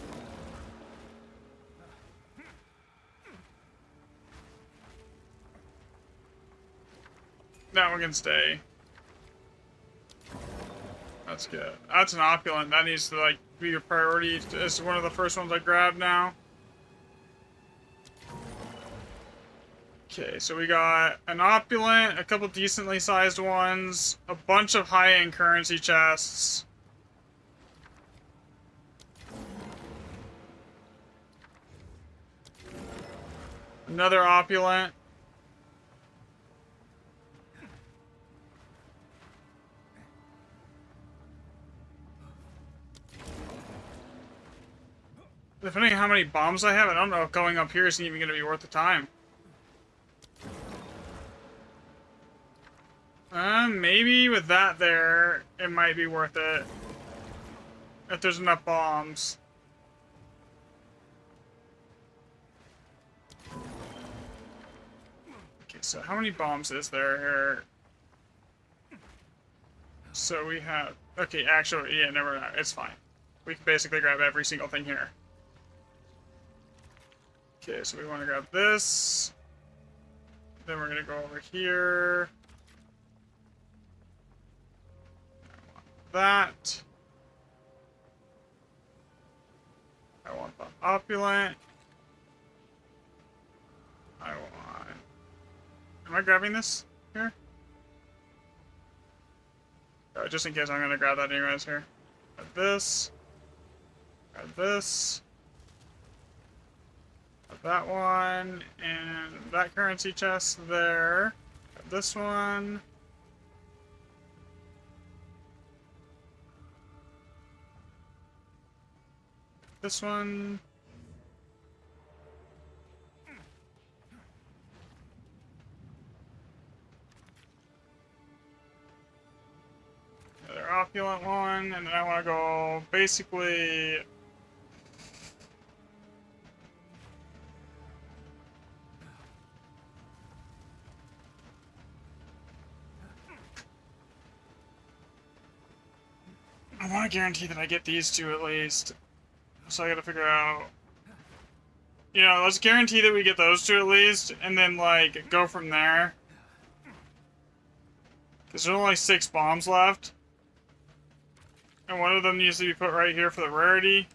That one can stay. That's good. That's an opulent. That needs to like be your priority. It's one of the first ones I grab now. Okay, so we got an opulent, a couple decently sized ones, a bunch of high-end currency chests. Another opulent. Depending on how many bombs I have, I don't know if going up here is even going to be worth the time. Maybe with that there, it might be worth it. If there's enough bombs. Okay, so how many bombs is there here? So we have... Okay, actually, yeah, never mind. It's fine. We can basically grab every single thing here. Okay, so we want to grab this. Then we're going to go over here. That. I want the opulent. I want... Am I grabbing this here? Just in case, I'm going to grab that anyways here. Grab this. Grab this. That one, and that currency chest there. This one. This one. Another opulent one, and then I want to go basically... I want to guarantee that I get these two at least. So I gotta figure out... You know, let's guarantee that we get those two at least, and then, like, go from there. Because there's only 6 bombs left. And one of them needs to be put right here for the rarity.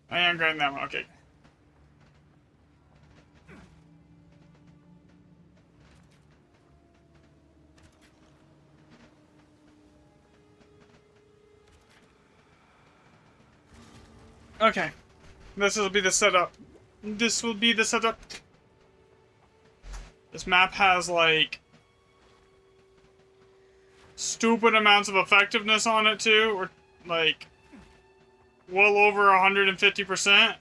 I am grabbing that one, okay. Okay. This will be the setup. This will be the setup. This map has, like, stupid amounts of effectiveness on it, too. Or, like, well over 150%.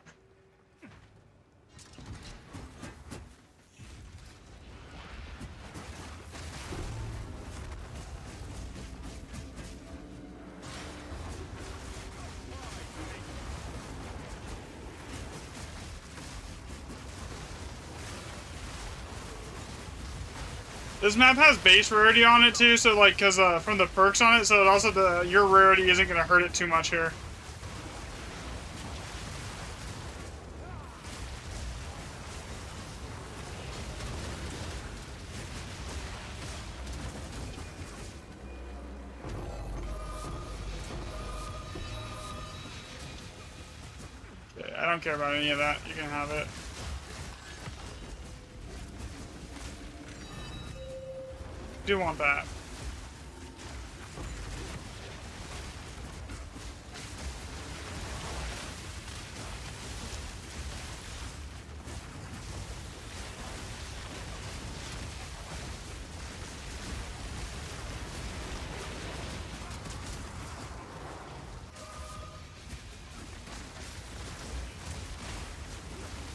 This map has base rarity on it too, so like, cause from the perks on it, so it also your rarity isn't gonna hurt it too much here. Okay, I don't care about any of that. You can have it. Do want that.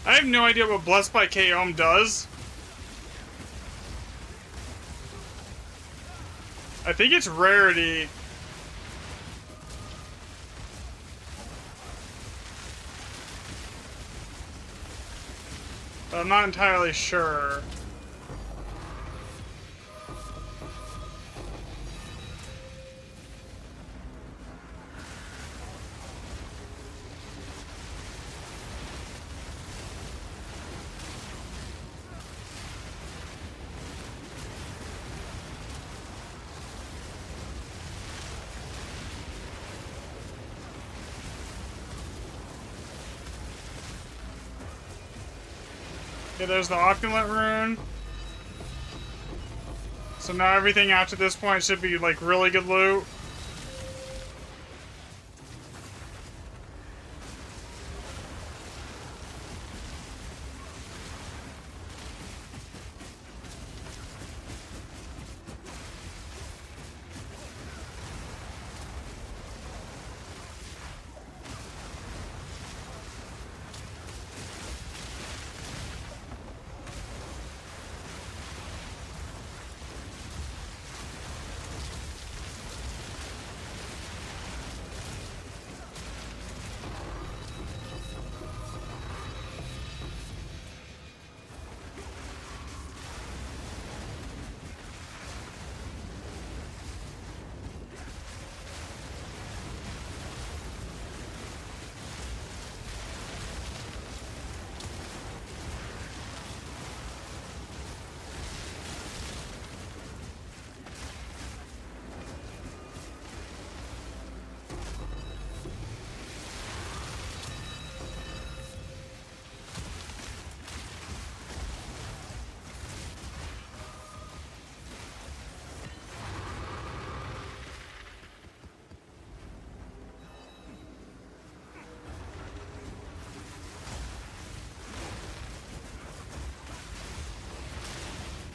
I have no idea what Blessed by K-Ohm does. I think it's rarity. But I'm not entirely sure. Okay, there's the opulent rune. So now everything after this point should be like really good loot.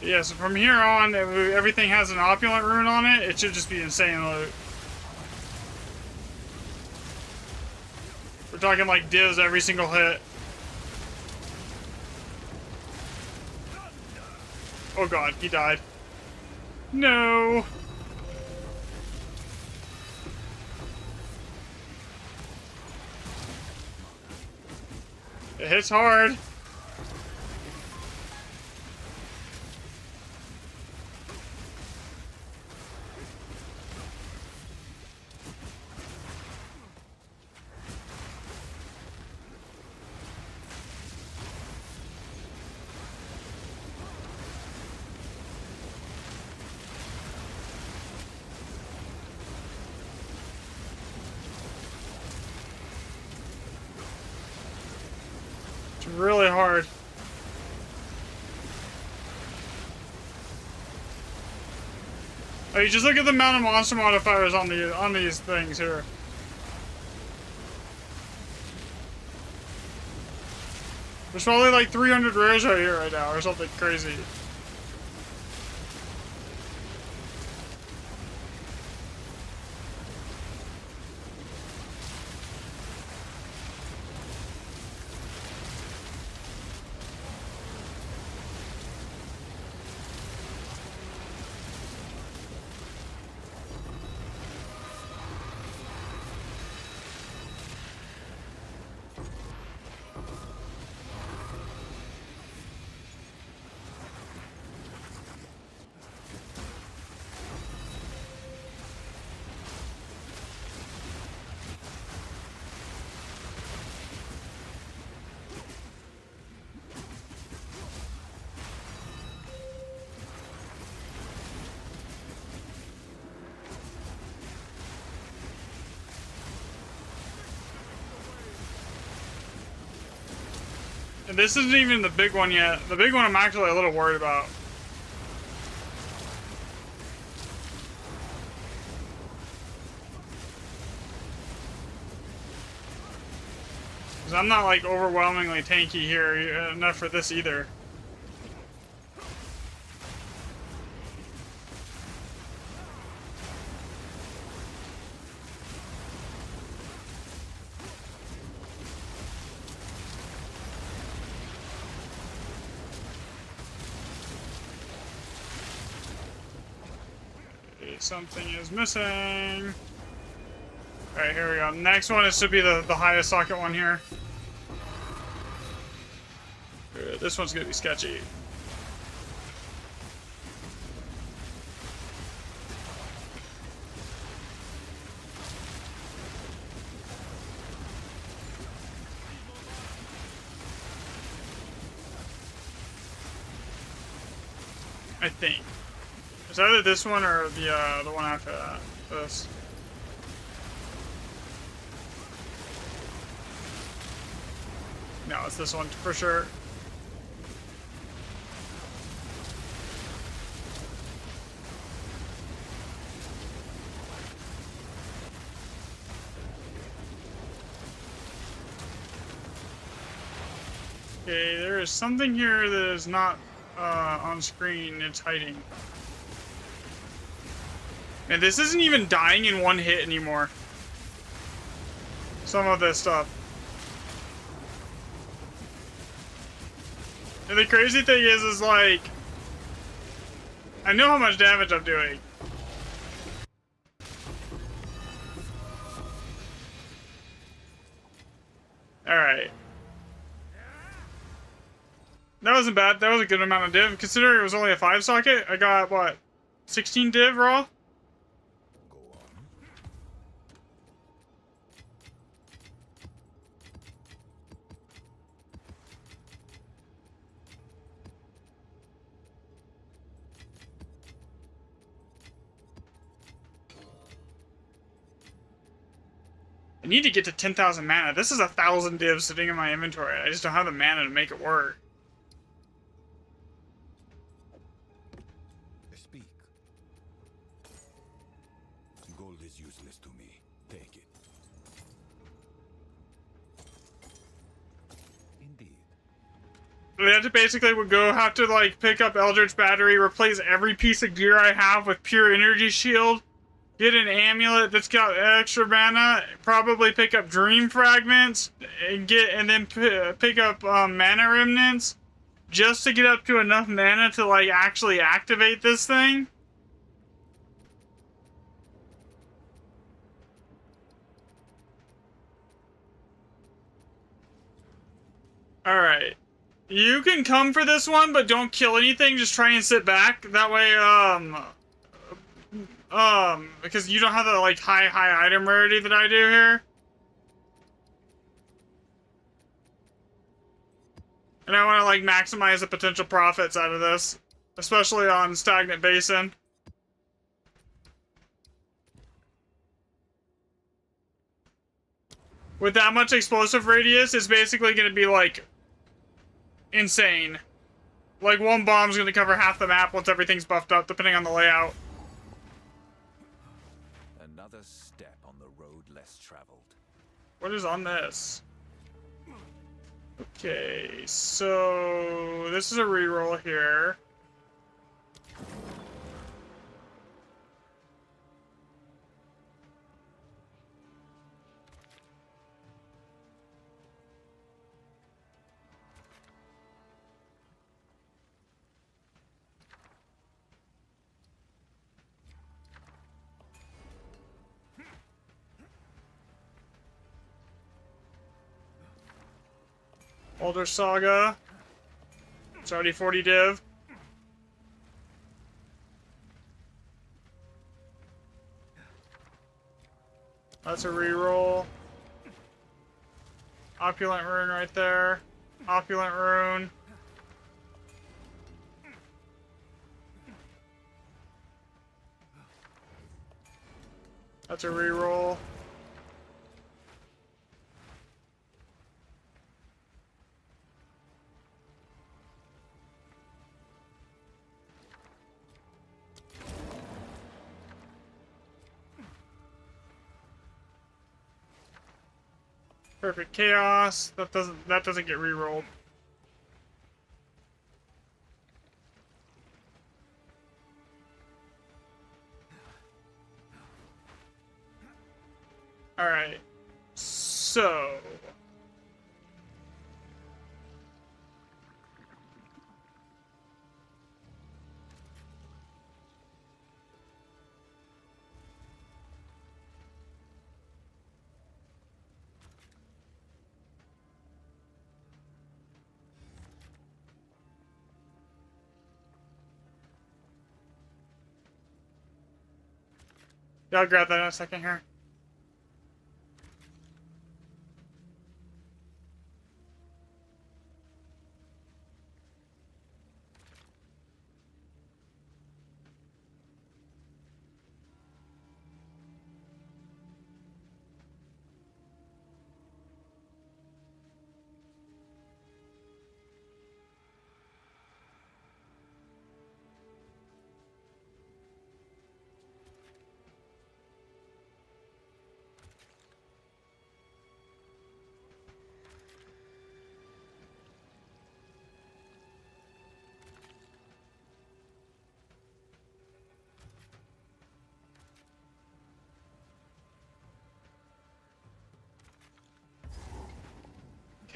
Yeah, so from here on, if everything has an opulent rune on it, it should just be insane loot. We're talking like divs every single hit. Oh god, he died. No! It hits hard. It's really hard. Oh, you just look at the amount of monster modifiers on these things here. There's probably like 300 rares right here right now, or something crazy. And this isn't even the big one yet. The big one I'm actually a little worried about. Because I'm not like overwhelmingly tanky here enough for this either. Something is missing. Alright, here we go. Next one is to be the highest socket one here. This one's gonna be sketchy. I think. It's either this one or the one after that. This. No, it's this one for sure. Okay, there is something here that is not on screen. It's hiding. And this isn't even dying in one hit anymore. Some of this stuff. And the crazy thing is like, I know how much damage I'm doing. Alright. That wasn't bad. That was a good amount of div. Considering it was only a 5 socket, I got, what, 16 div raw?
Go on.
I need to get to 10,000 mana. This is 1,000 div sitting in my inventory. I just don't have the mana to make it work.
Speak. Gold is useless to me. Take it. Indeed.
We have to basically have to like pick up Eldritch Battery, replace every piece of gear I have with pure energy shield, get an amulet that's got extra mana, probably pick up dream fragments, and then pick up mana remnants, just to get up to enough mana to like actually activate this thing. Alright. You can come for this one, but don't kill anything. Just try and sit back. That way, because you don't have the, like, high item rarity that I do here. And I want to, like, maximize the potential profits out of this. Especially on Stagnant Basin. With that much explosive radius, it's basically going to be, like, insane. Like, one bomb's going to cover half the map once everything's buffed up, depending on the layout.
Another step on the road less traveled.
What is on this? Okay, so this is a reroll here. Older Saga. It's already 40 div. That's a reroll. Opulent Rune right there. Opulent Rune. That's a reroll. Perfect Chaos. That doesn't get rerolled. All right. So yeah, I'll grab that in a second here.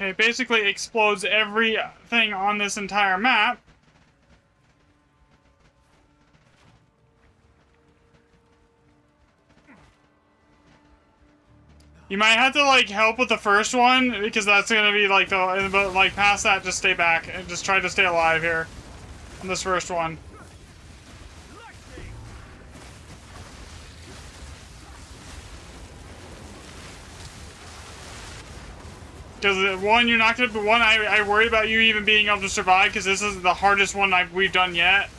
Okay, basically explodes everything on this entire map. You might have to, like, help with the first one, because that's gonna be, like, but, like, past that, just stay back, and just try to stay alive here. On this first one. Because, one, you're not gonna, one, I worry about you even being able to survive, because this is the hardest one we've done yet.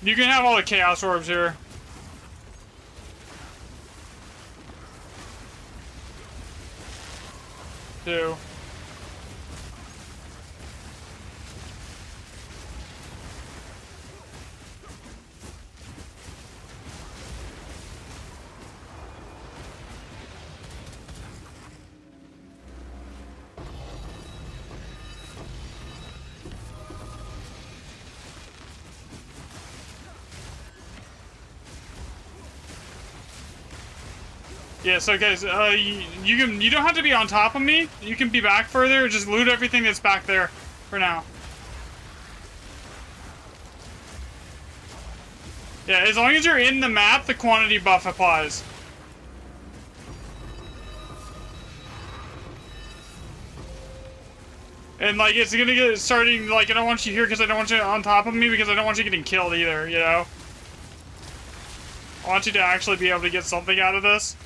You can have all the Chaos Orbs here. Too. Yeah, so guys, you don't have to be on top of me. You can be back further. Just loot everything that's back there for now. Yeah, as long as you're in the map, the quantity buff applies. And, like, it's gonna get starting, like, I don't want you here because I don't want you on top of me because I don't want you getting killed either, you know? I want you to actually be able to get something out of this.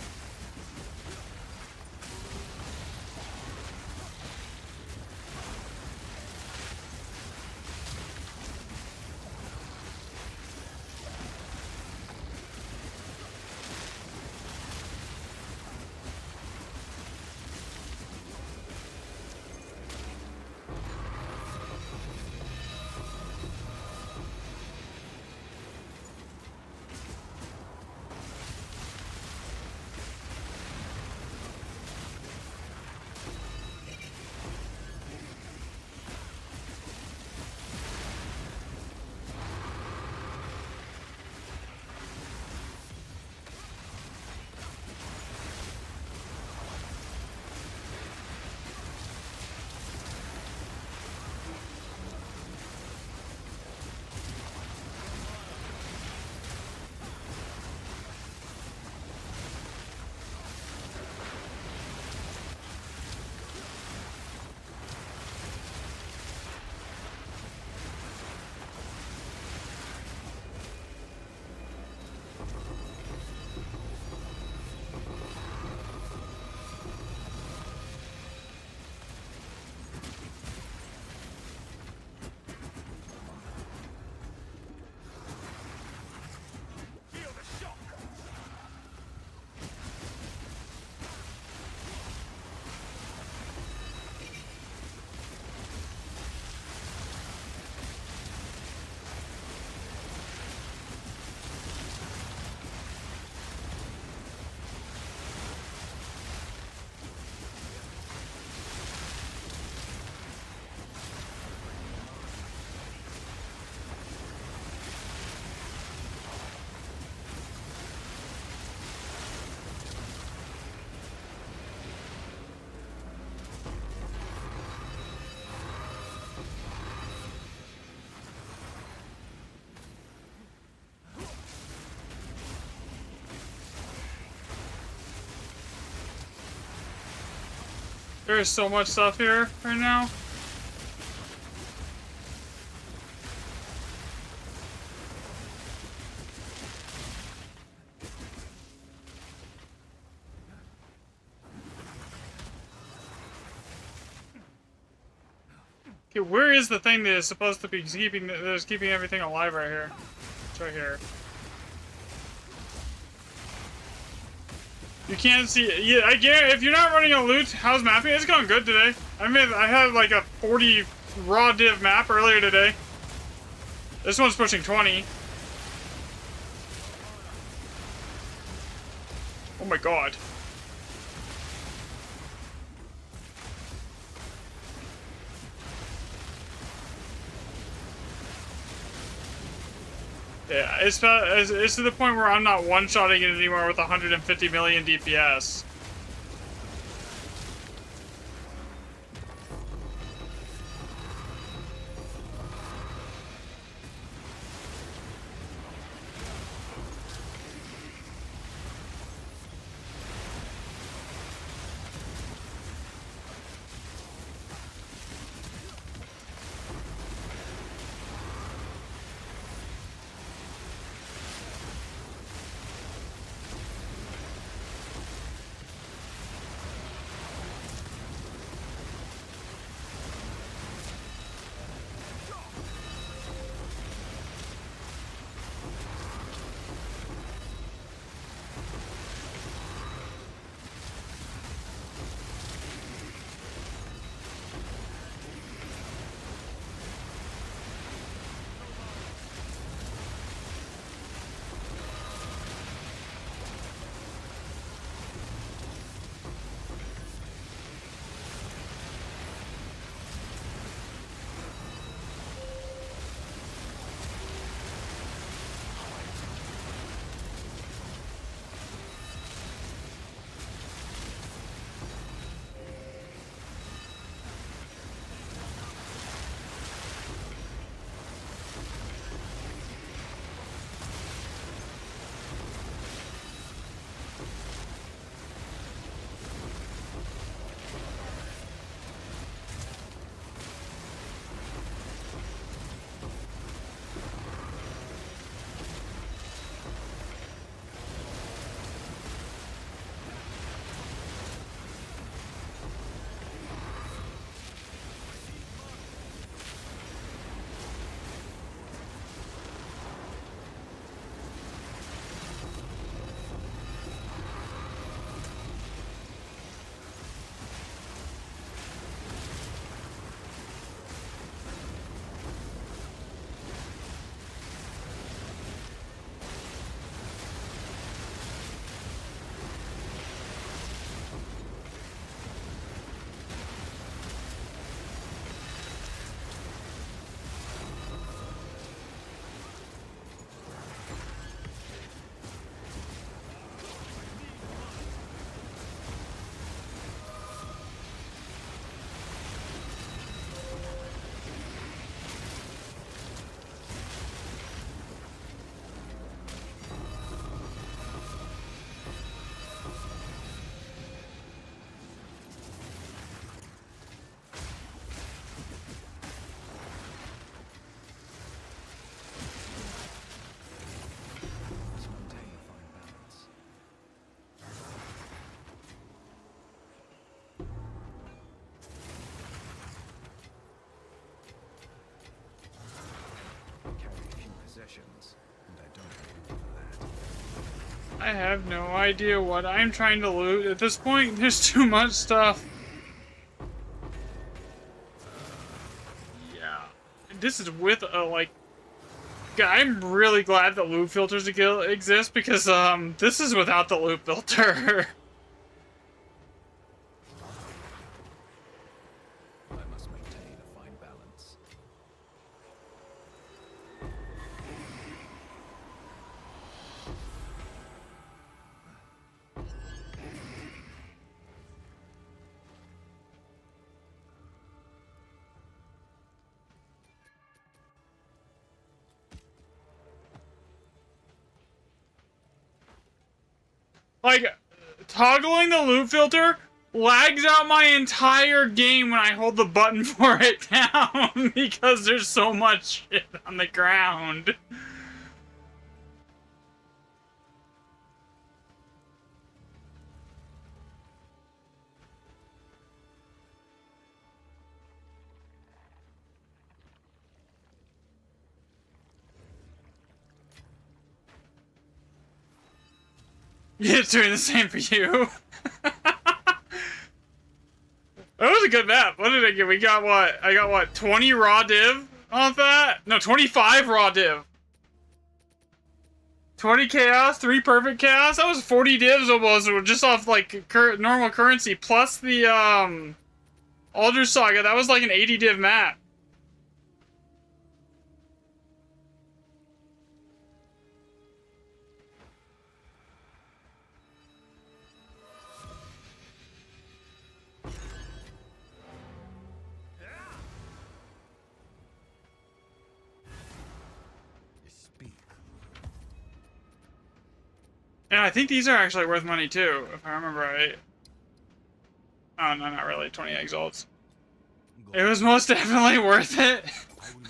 There's so much stuff here right now. Okay, where is the thing that is supposed to be keeping everything alive right here? It's right here. You can't see it. Yeah, I guarantee if you're not running a loot, how's mapping? It's going good today. I had like a 40 raw div map earlier today. This one's pushing 20. Oh my god. Yeah, it's to the point where I'm not one-shotting it anymore with 150 million DPS. I have no idea what I'm trying to loot. At this point, there's too much stuff. Yeah. This is with a, like... I'm really glad that loot filters exist because, this is without the loot filter.
I must maintain a fine balance.
Like, toggling the loot filter lags out my entire game when I hold the button for it down because there's so much shit on the ground. It's doing the same for you. That was a good map. What did I get? We got what? I got what? 20 raw div off that? No, 25 raw div. 20 chaos, 3 perfect chaos. That was 40 divs almost, just off like normal currency plus the Alder Saga. That was like an 80 div map.
Speak.
And I think these are actually worth money too, if I remember right. Oh, no, not really. 20 exalts.
Go.
It was most definitely worth it.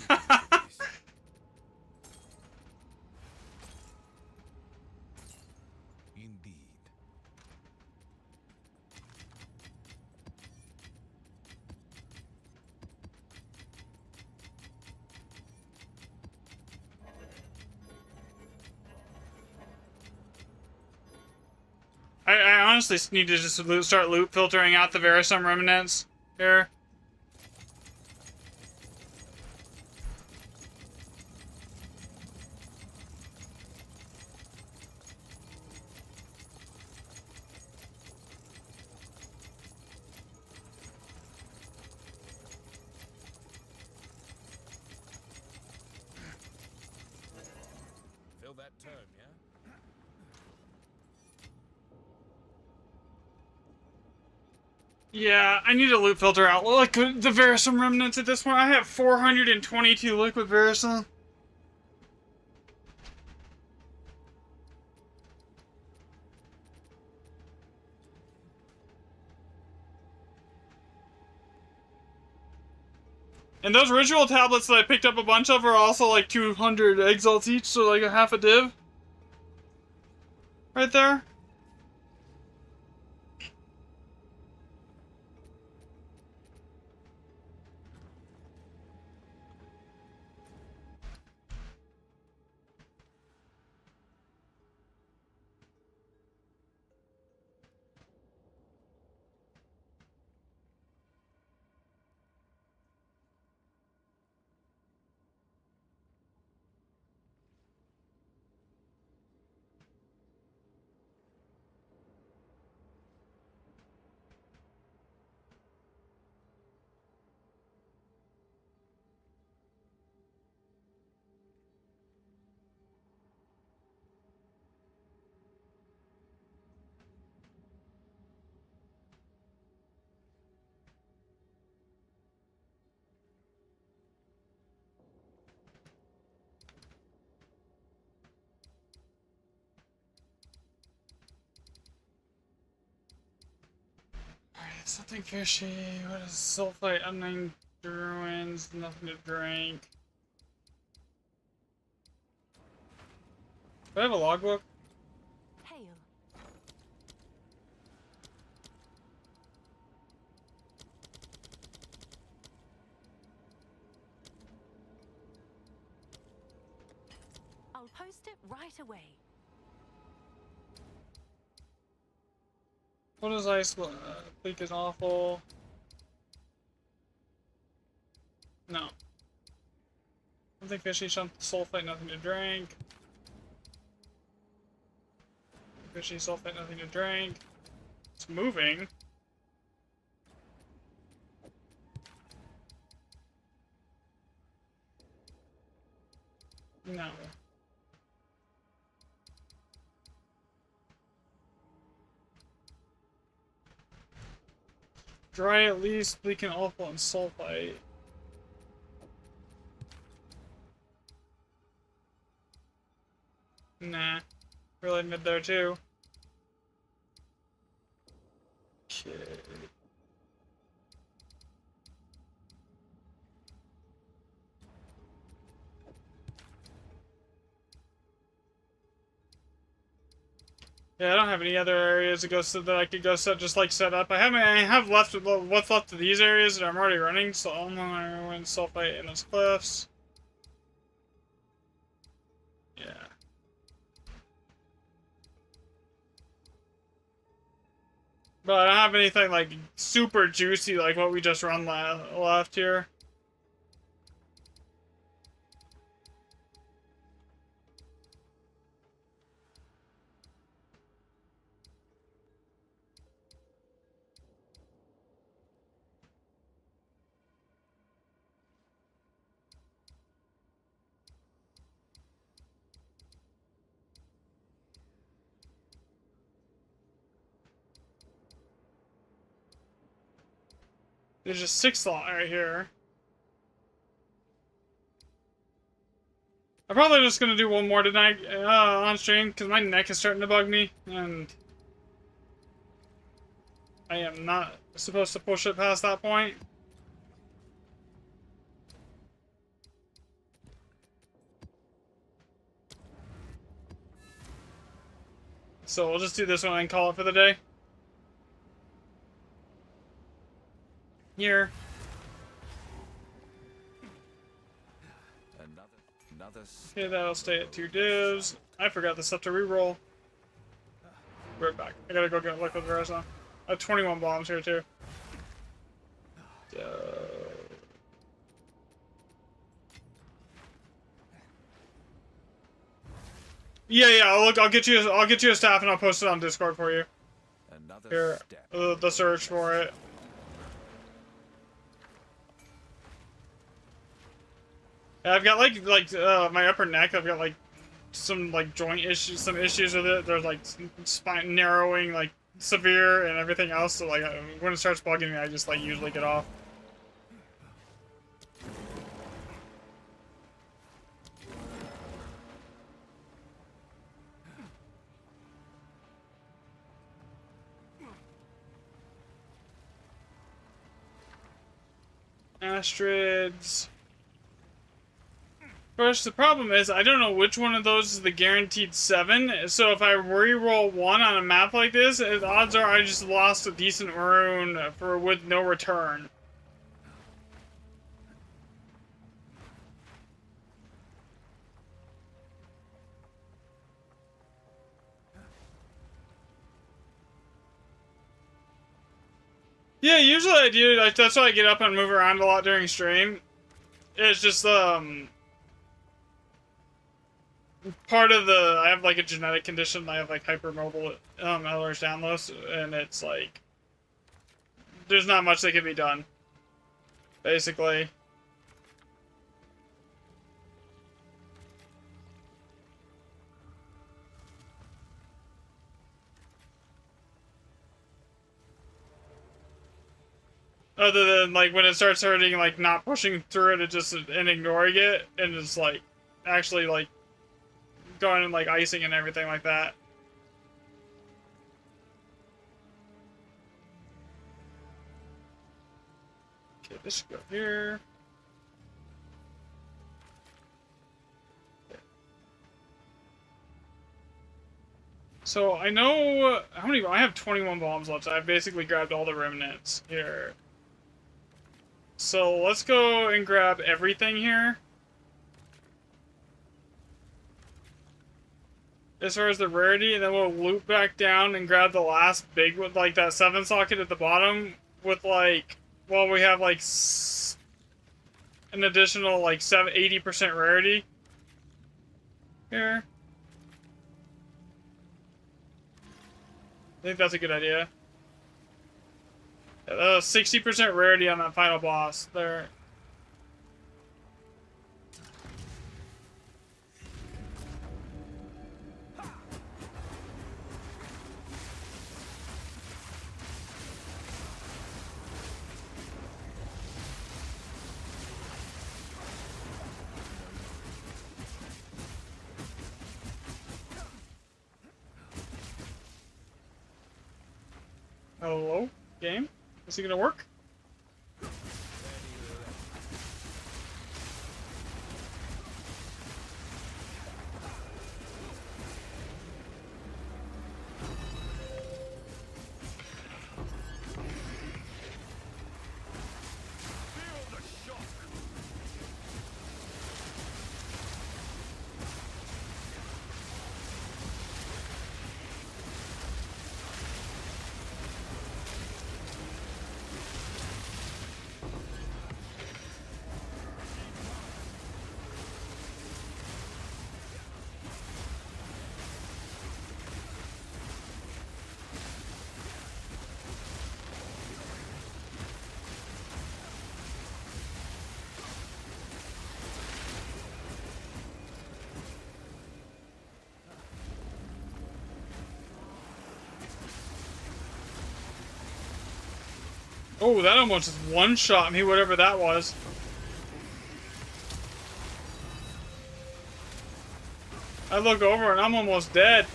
I will make use of this. Indeed.
I honestly need to just start loot filtering out the Verisum remnants here.
Fill that term, yeah?
Yeah, I need to loot filter out like the Verisum remnants at this point. I have 422 liquid Verisum. And those ritual tablets that I picked up a bunch of are also like 200 exalts each, so like a half a div. Right there. Alright, something fishy. What is sulfite? Unnamed ruins. Nothing to drink. Do I have a logbook?
Hail. I'll post it right away.
What is ice? Leak is awful. No. Something fishy. Sulfite. Nothing to drink. Fishy sulfite. Nothing to drink. It's moving. No. Dry at least, leaking awful and sulfite. Nah. Really mid there too. Okay. Yeah, I don't have any other areas to go so that I could go set up. I have left what's left of these areas that I'm already running, so I'm gonna run sulfite in those cliffs. Yeah. But I don't have anything like super juicy like what we just run left here. There's a 6 slot right here. I'm probably just gonna do one more tonight on stream because my neck is starting to bug me, and I am not supposed to push it past that point. So we'll just do this one and call it for the day. Here. Okay, that'll stay at 2 divs. I forgot this stuff to reroll. Right back. I gotta go get liquid rest now. I have 21 bombs here too. Yeah. I'll get you a staff and I'll post it on Discord for you. Here, the search for it. Yeah, I've got like my upper neck. I've got like some like joint issues, some issues with it. There's like spine narrowing, like severe, and everything else. So like when it starts bugging me, I just like usually get off. Astrids. Of course, the problem is I don't know which one of those is the guaranteed 7. So if I re-roll 1 on a map like this, the odds are I just lost a decent rune with no return. Yeah, usually I do. That's why I get up and move around a lot during stream. It's just part of I have like a genetic condition. I have like hypermobile Ehlers-Danlos, and it's like there's not much that can be done, basically. Other than like when it starts hurting, like not pushing through it, and ignoring it, and just like actually like going and like icing and everything like that. Okay, this should go here. So I know how many. I have 21 bombs left. So I've basically grabbed all the remnants here. So let's go and grab everything here. As far as the rarity, and then we'll loop back down and grab the last big with like that 7 socket at the bottom with like, well, we have like an additional like 80% rarity here. I think that's a good idea. 60% rarity on that final boss there. Hello, game? Is it gonna work? Oh, that almost just one-shot me, whatever that was. I look over and I'm almost dead.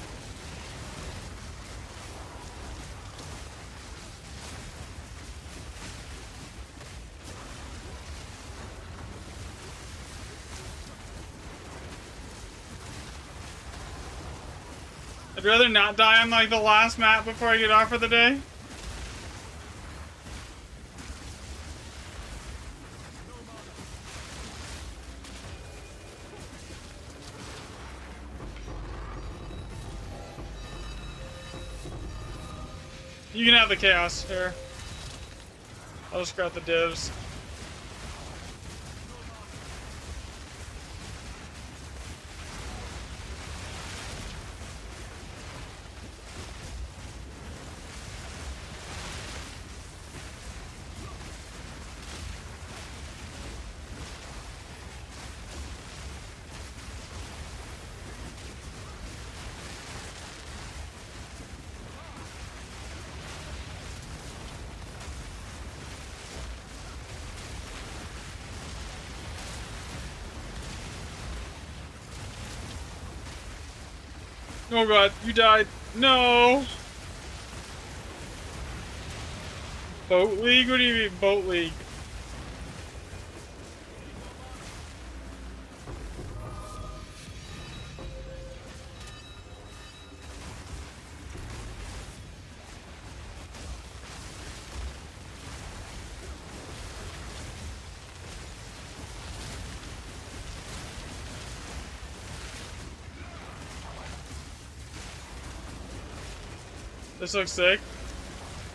I'd rather not die on like the last map before I get off for the day. You can have the chaos here. I'll just grab the divs. Oh god, you died. No! Boat League? What do you mean, Boat League? This looks sick.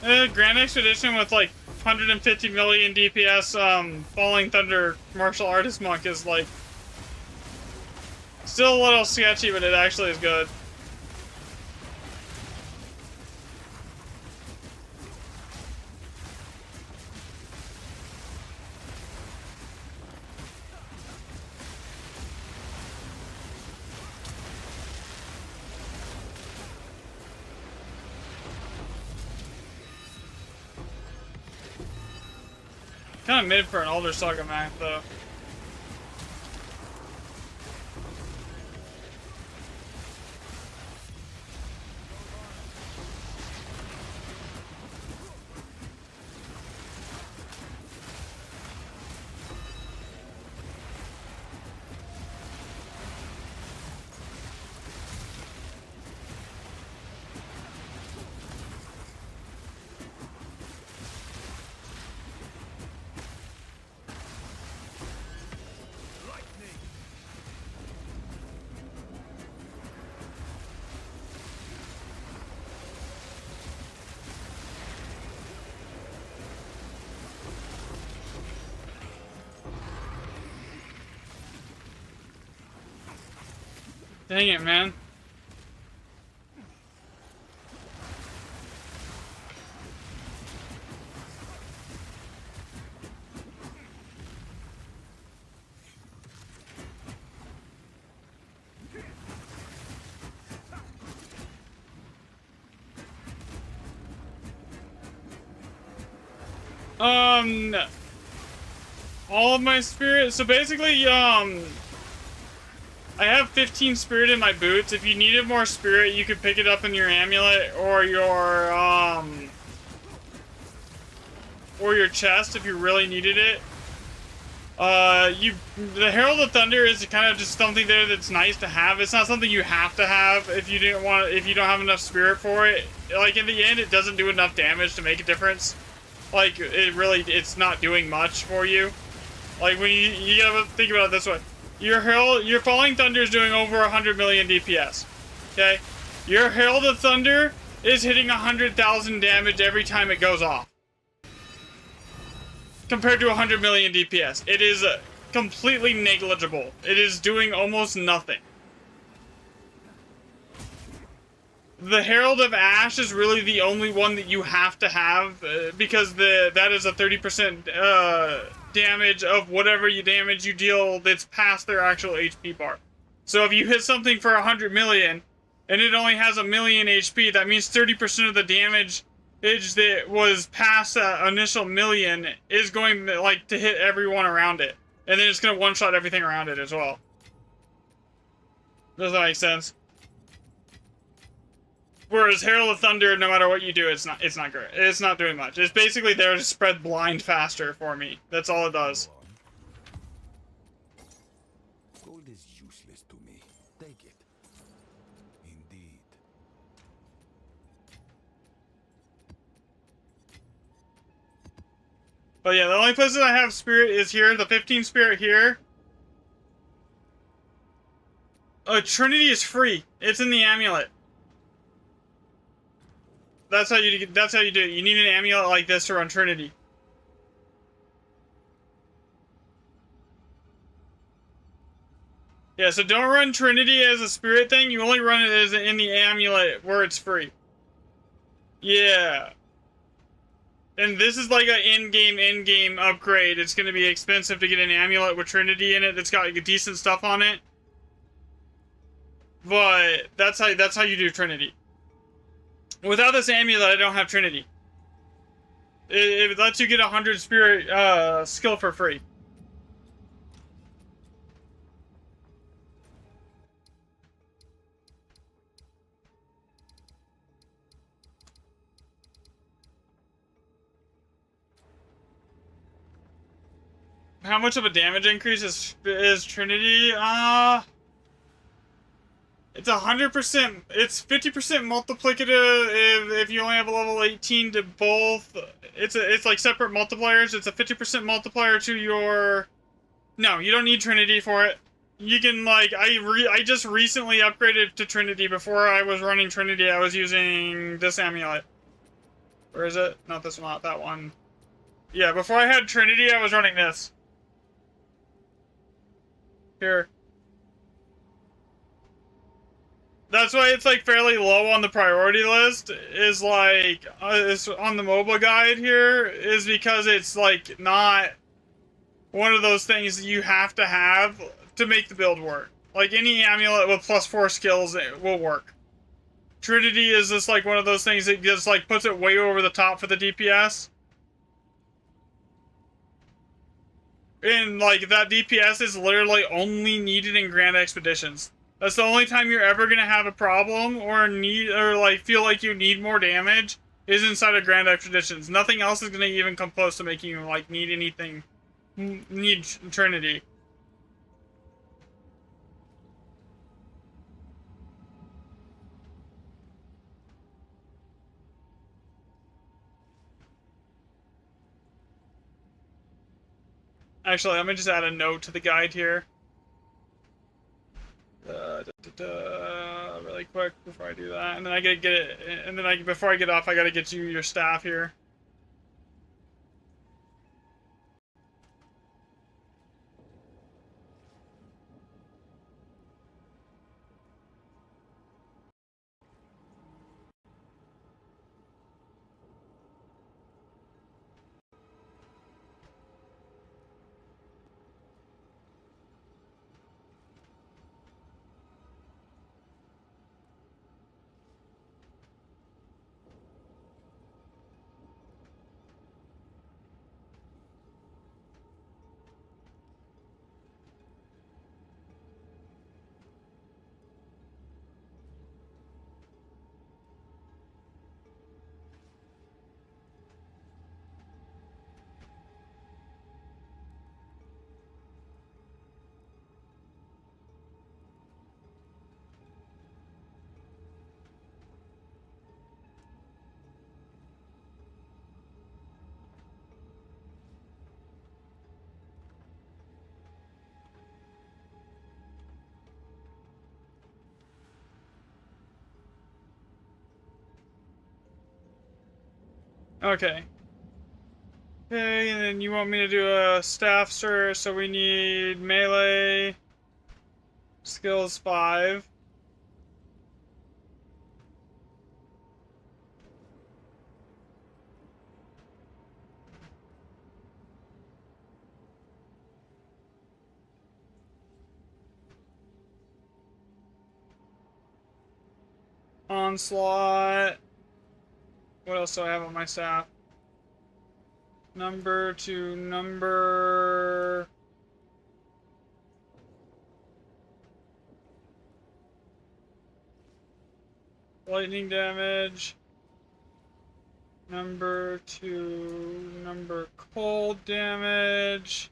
Grand Expedition with like 150 million DPS Falling Thunder Martial Artist Monk is like still a little sketchy, but it actually is good. Kind of mid for an Elder Saga map, though. Dang it, man. All of my spirit. So basically, I have 15 spirit in my boots. If you needed more spirit, you could pick it up in your amulet or your chest if you really needed it. The Herald of Thunder is kind of just something there that's nice to have. It's not something you have to have if you don't have enough spirit for it. Like in the end, it doesn't do enough damage to make a difference. Like it's not doing much for you. Like when you gotta think about it this way. Your Falling Thunder is doing over 100 million DPS. Okay? Your Herald of Thunder is hitting 100,000 damage every time it goes off. Compared to 100 million DPS. It is completely negligible. It is doing almost nothing. The Herald of Ash is really the only one that you have to have because that is a 30% damage of whatever damage you deal that's past their actual HP bar. So if you hit something for 100 million and it only has 1 million HP, that means 30% of the damage that was past that initial million is going like to hit everyone around it, and then it's gonna one-shot everything around it as well. Does that make sense? Whereas Herald of Thunder, no matter what you do, it's not great. It's not doing much. It's basically there to spread blind faster for me. That's all it does.
Go on. Gold is useless to me. Take it. Indeed.
But yeah, the only places I have spirit is here. The 15 spirit here. Trinity is free. It's in the amulet. That's how you do it. You need an amulet like this to run Trinity. Yeah, so don't run Trinity as a spirit thing. You only run it as in the amulet where it's free. Yeah. And this is like an in-game upgrade. It's going to be expensive to get an amulet with Trinity in it that's got decent stuff on it. But that's how you do Trinity. Without this amulet, I don't have Trinity. It lets you get 100 spirit skill for free. How much of a damage increase is Trinity? It's 100%. It's 50% multiplicative if you only have a level 18 to both. It's like separate multipliers. It's a 50% multiplier to your. No, you don't need Trinity for it. You can like I just recently upgraded to Trinity. Before I was running Trinity, I was using this amulet. Where is it? Not this one. Not that one. Yeah, before I had Trinity, I was running this. Here. That's why it's like fairly low on the priority list, is like, is on the mobile guide here, is because it's like not one of those things that you have to make the build work. Like any amulet with +4 skills, it will work. Trinity is just like one of those things that just like puts it way over the top for the DPS. And like that DPS is literally only needed in Grand Expeditions. That's the only time you're ever gonna have a problem or like feel like you need more damage is inside of Grand Expeditions. Nothing else is gonna even come close to making you like need Trinity. Actually, let me just add a note to the guide here. Really quick before I do that, and then I gotta get it, and then before I get off, I gotta get you your staff here. Okay. Okay, and then you want me to do a staff, sir, so we need melee, skills 5. Onslaught. What else do I have on my staff? Number to number. Lightning damage. Number to number cold damage.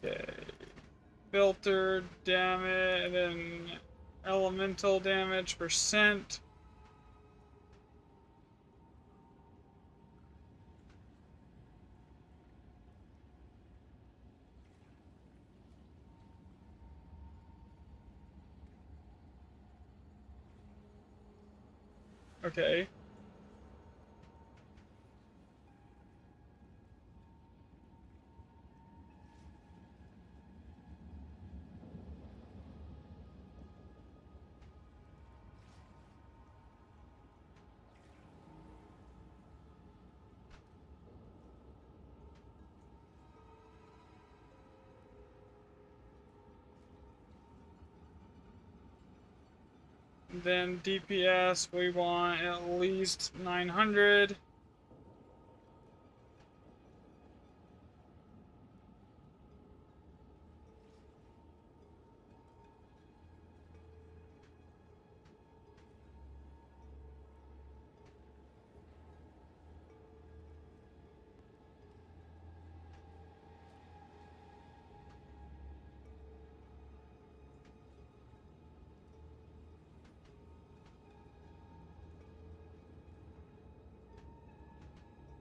Okay. Filter damage and elemental damage percent. Okay. Then DPS, we want at least 900.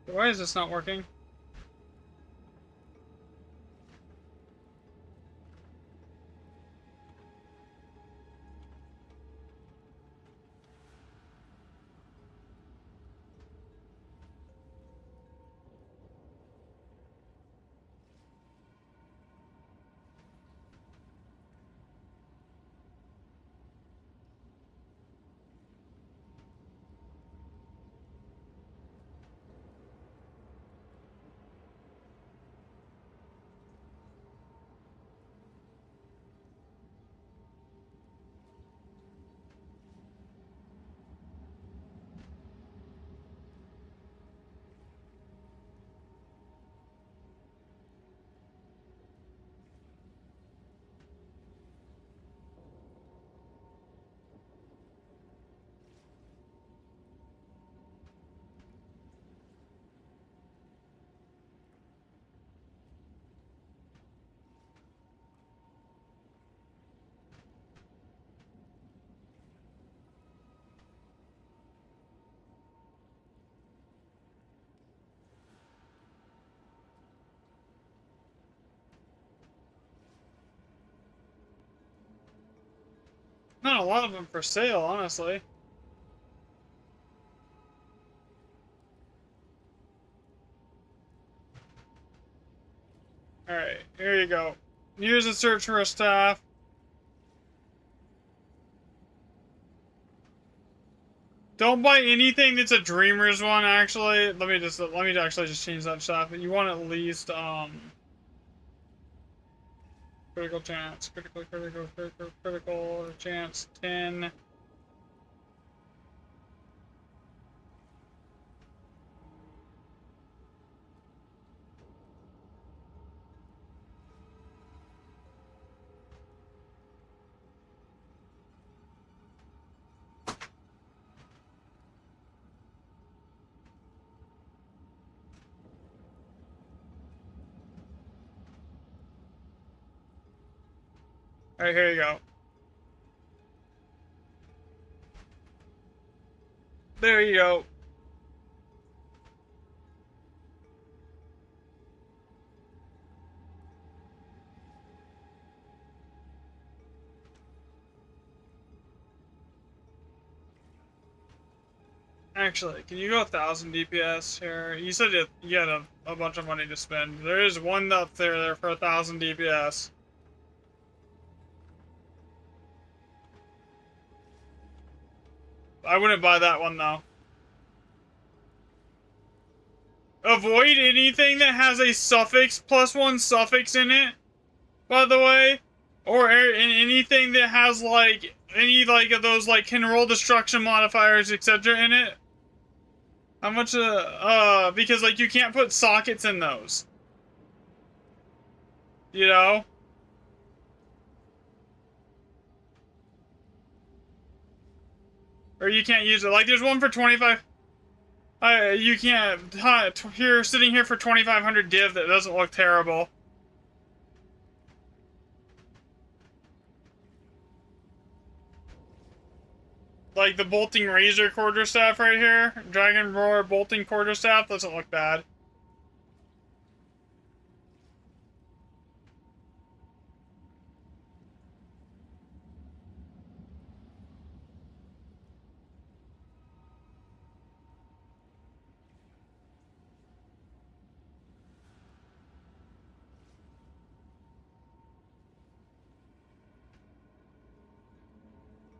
Why is this not working? Not a lot of them for sale, honestly. Alright, here you go. Use a search for a staff. Don't buy anything that's a Dreamer's one, actually. Let me actually just change that staff. You want at least, critical chance, critical chance, 10. Alright, here you go. There you go. Actually, can you go 1,000 DPS here? You said you had a bunch of money to spend. There is one up there for 1,000 DPS. I wouldn't buy that one though.
avoid anything that has a suffix, +1 suffix in it, by the way. Or anything that has, like, any, like, of those, like, can roll destruction modifiers, etc. in it. How much, because, like, you can't put sockets in those. You know? Or you can't use it. Like, there's one for 25... you can't... Here, sitting here for 2500 div that doesn't look terrible. Like the bolting razor quarterstaff right here. Dragon roar bolting quarterstaff doesn't look bad.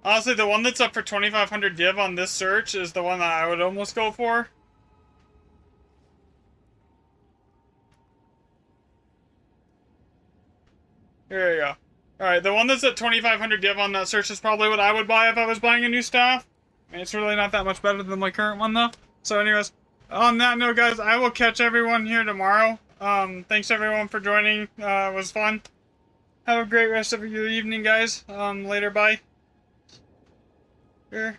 Honestly, the one that's up for 2500 div on this search is the one that I would almost go for. Here you go. Alright, the one that's at 2500 div on that search is probably what I would buy if I was buying a new staff. I mean, it's really not that much better than my current one, though. So anyways, on that note, guys, I will catch everyone here tomorrow. Thanks everyone for joining. It was fun. Have a great rest of your evening, guys. Later, bye. Here.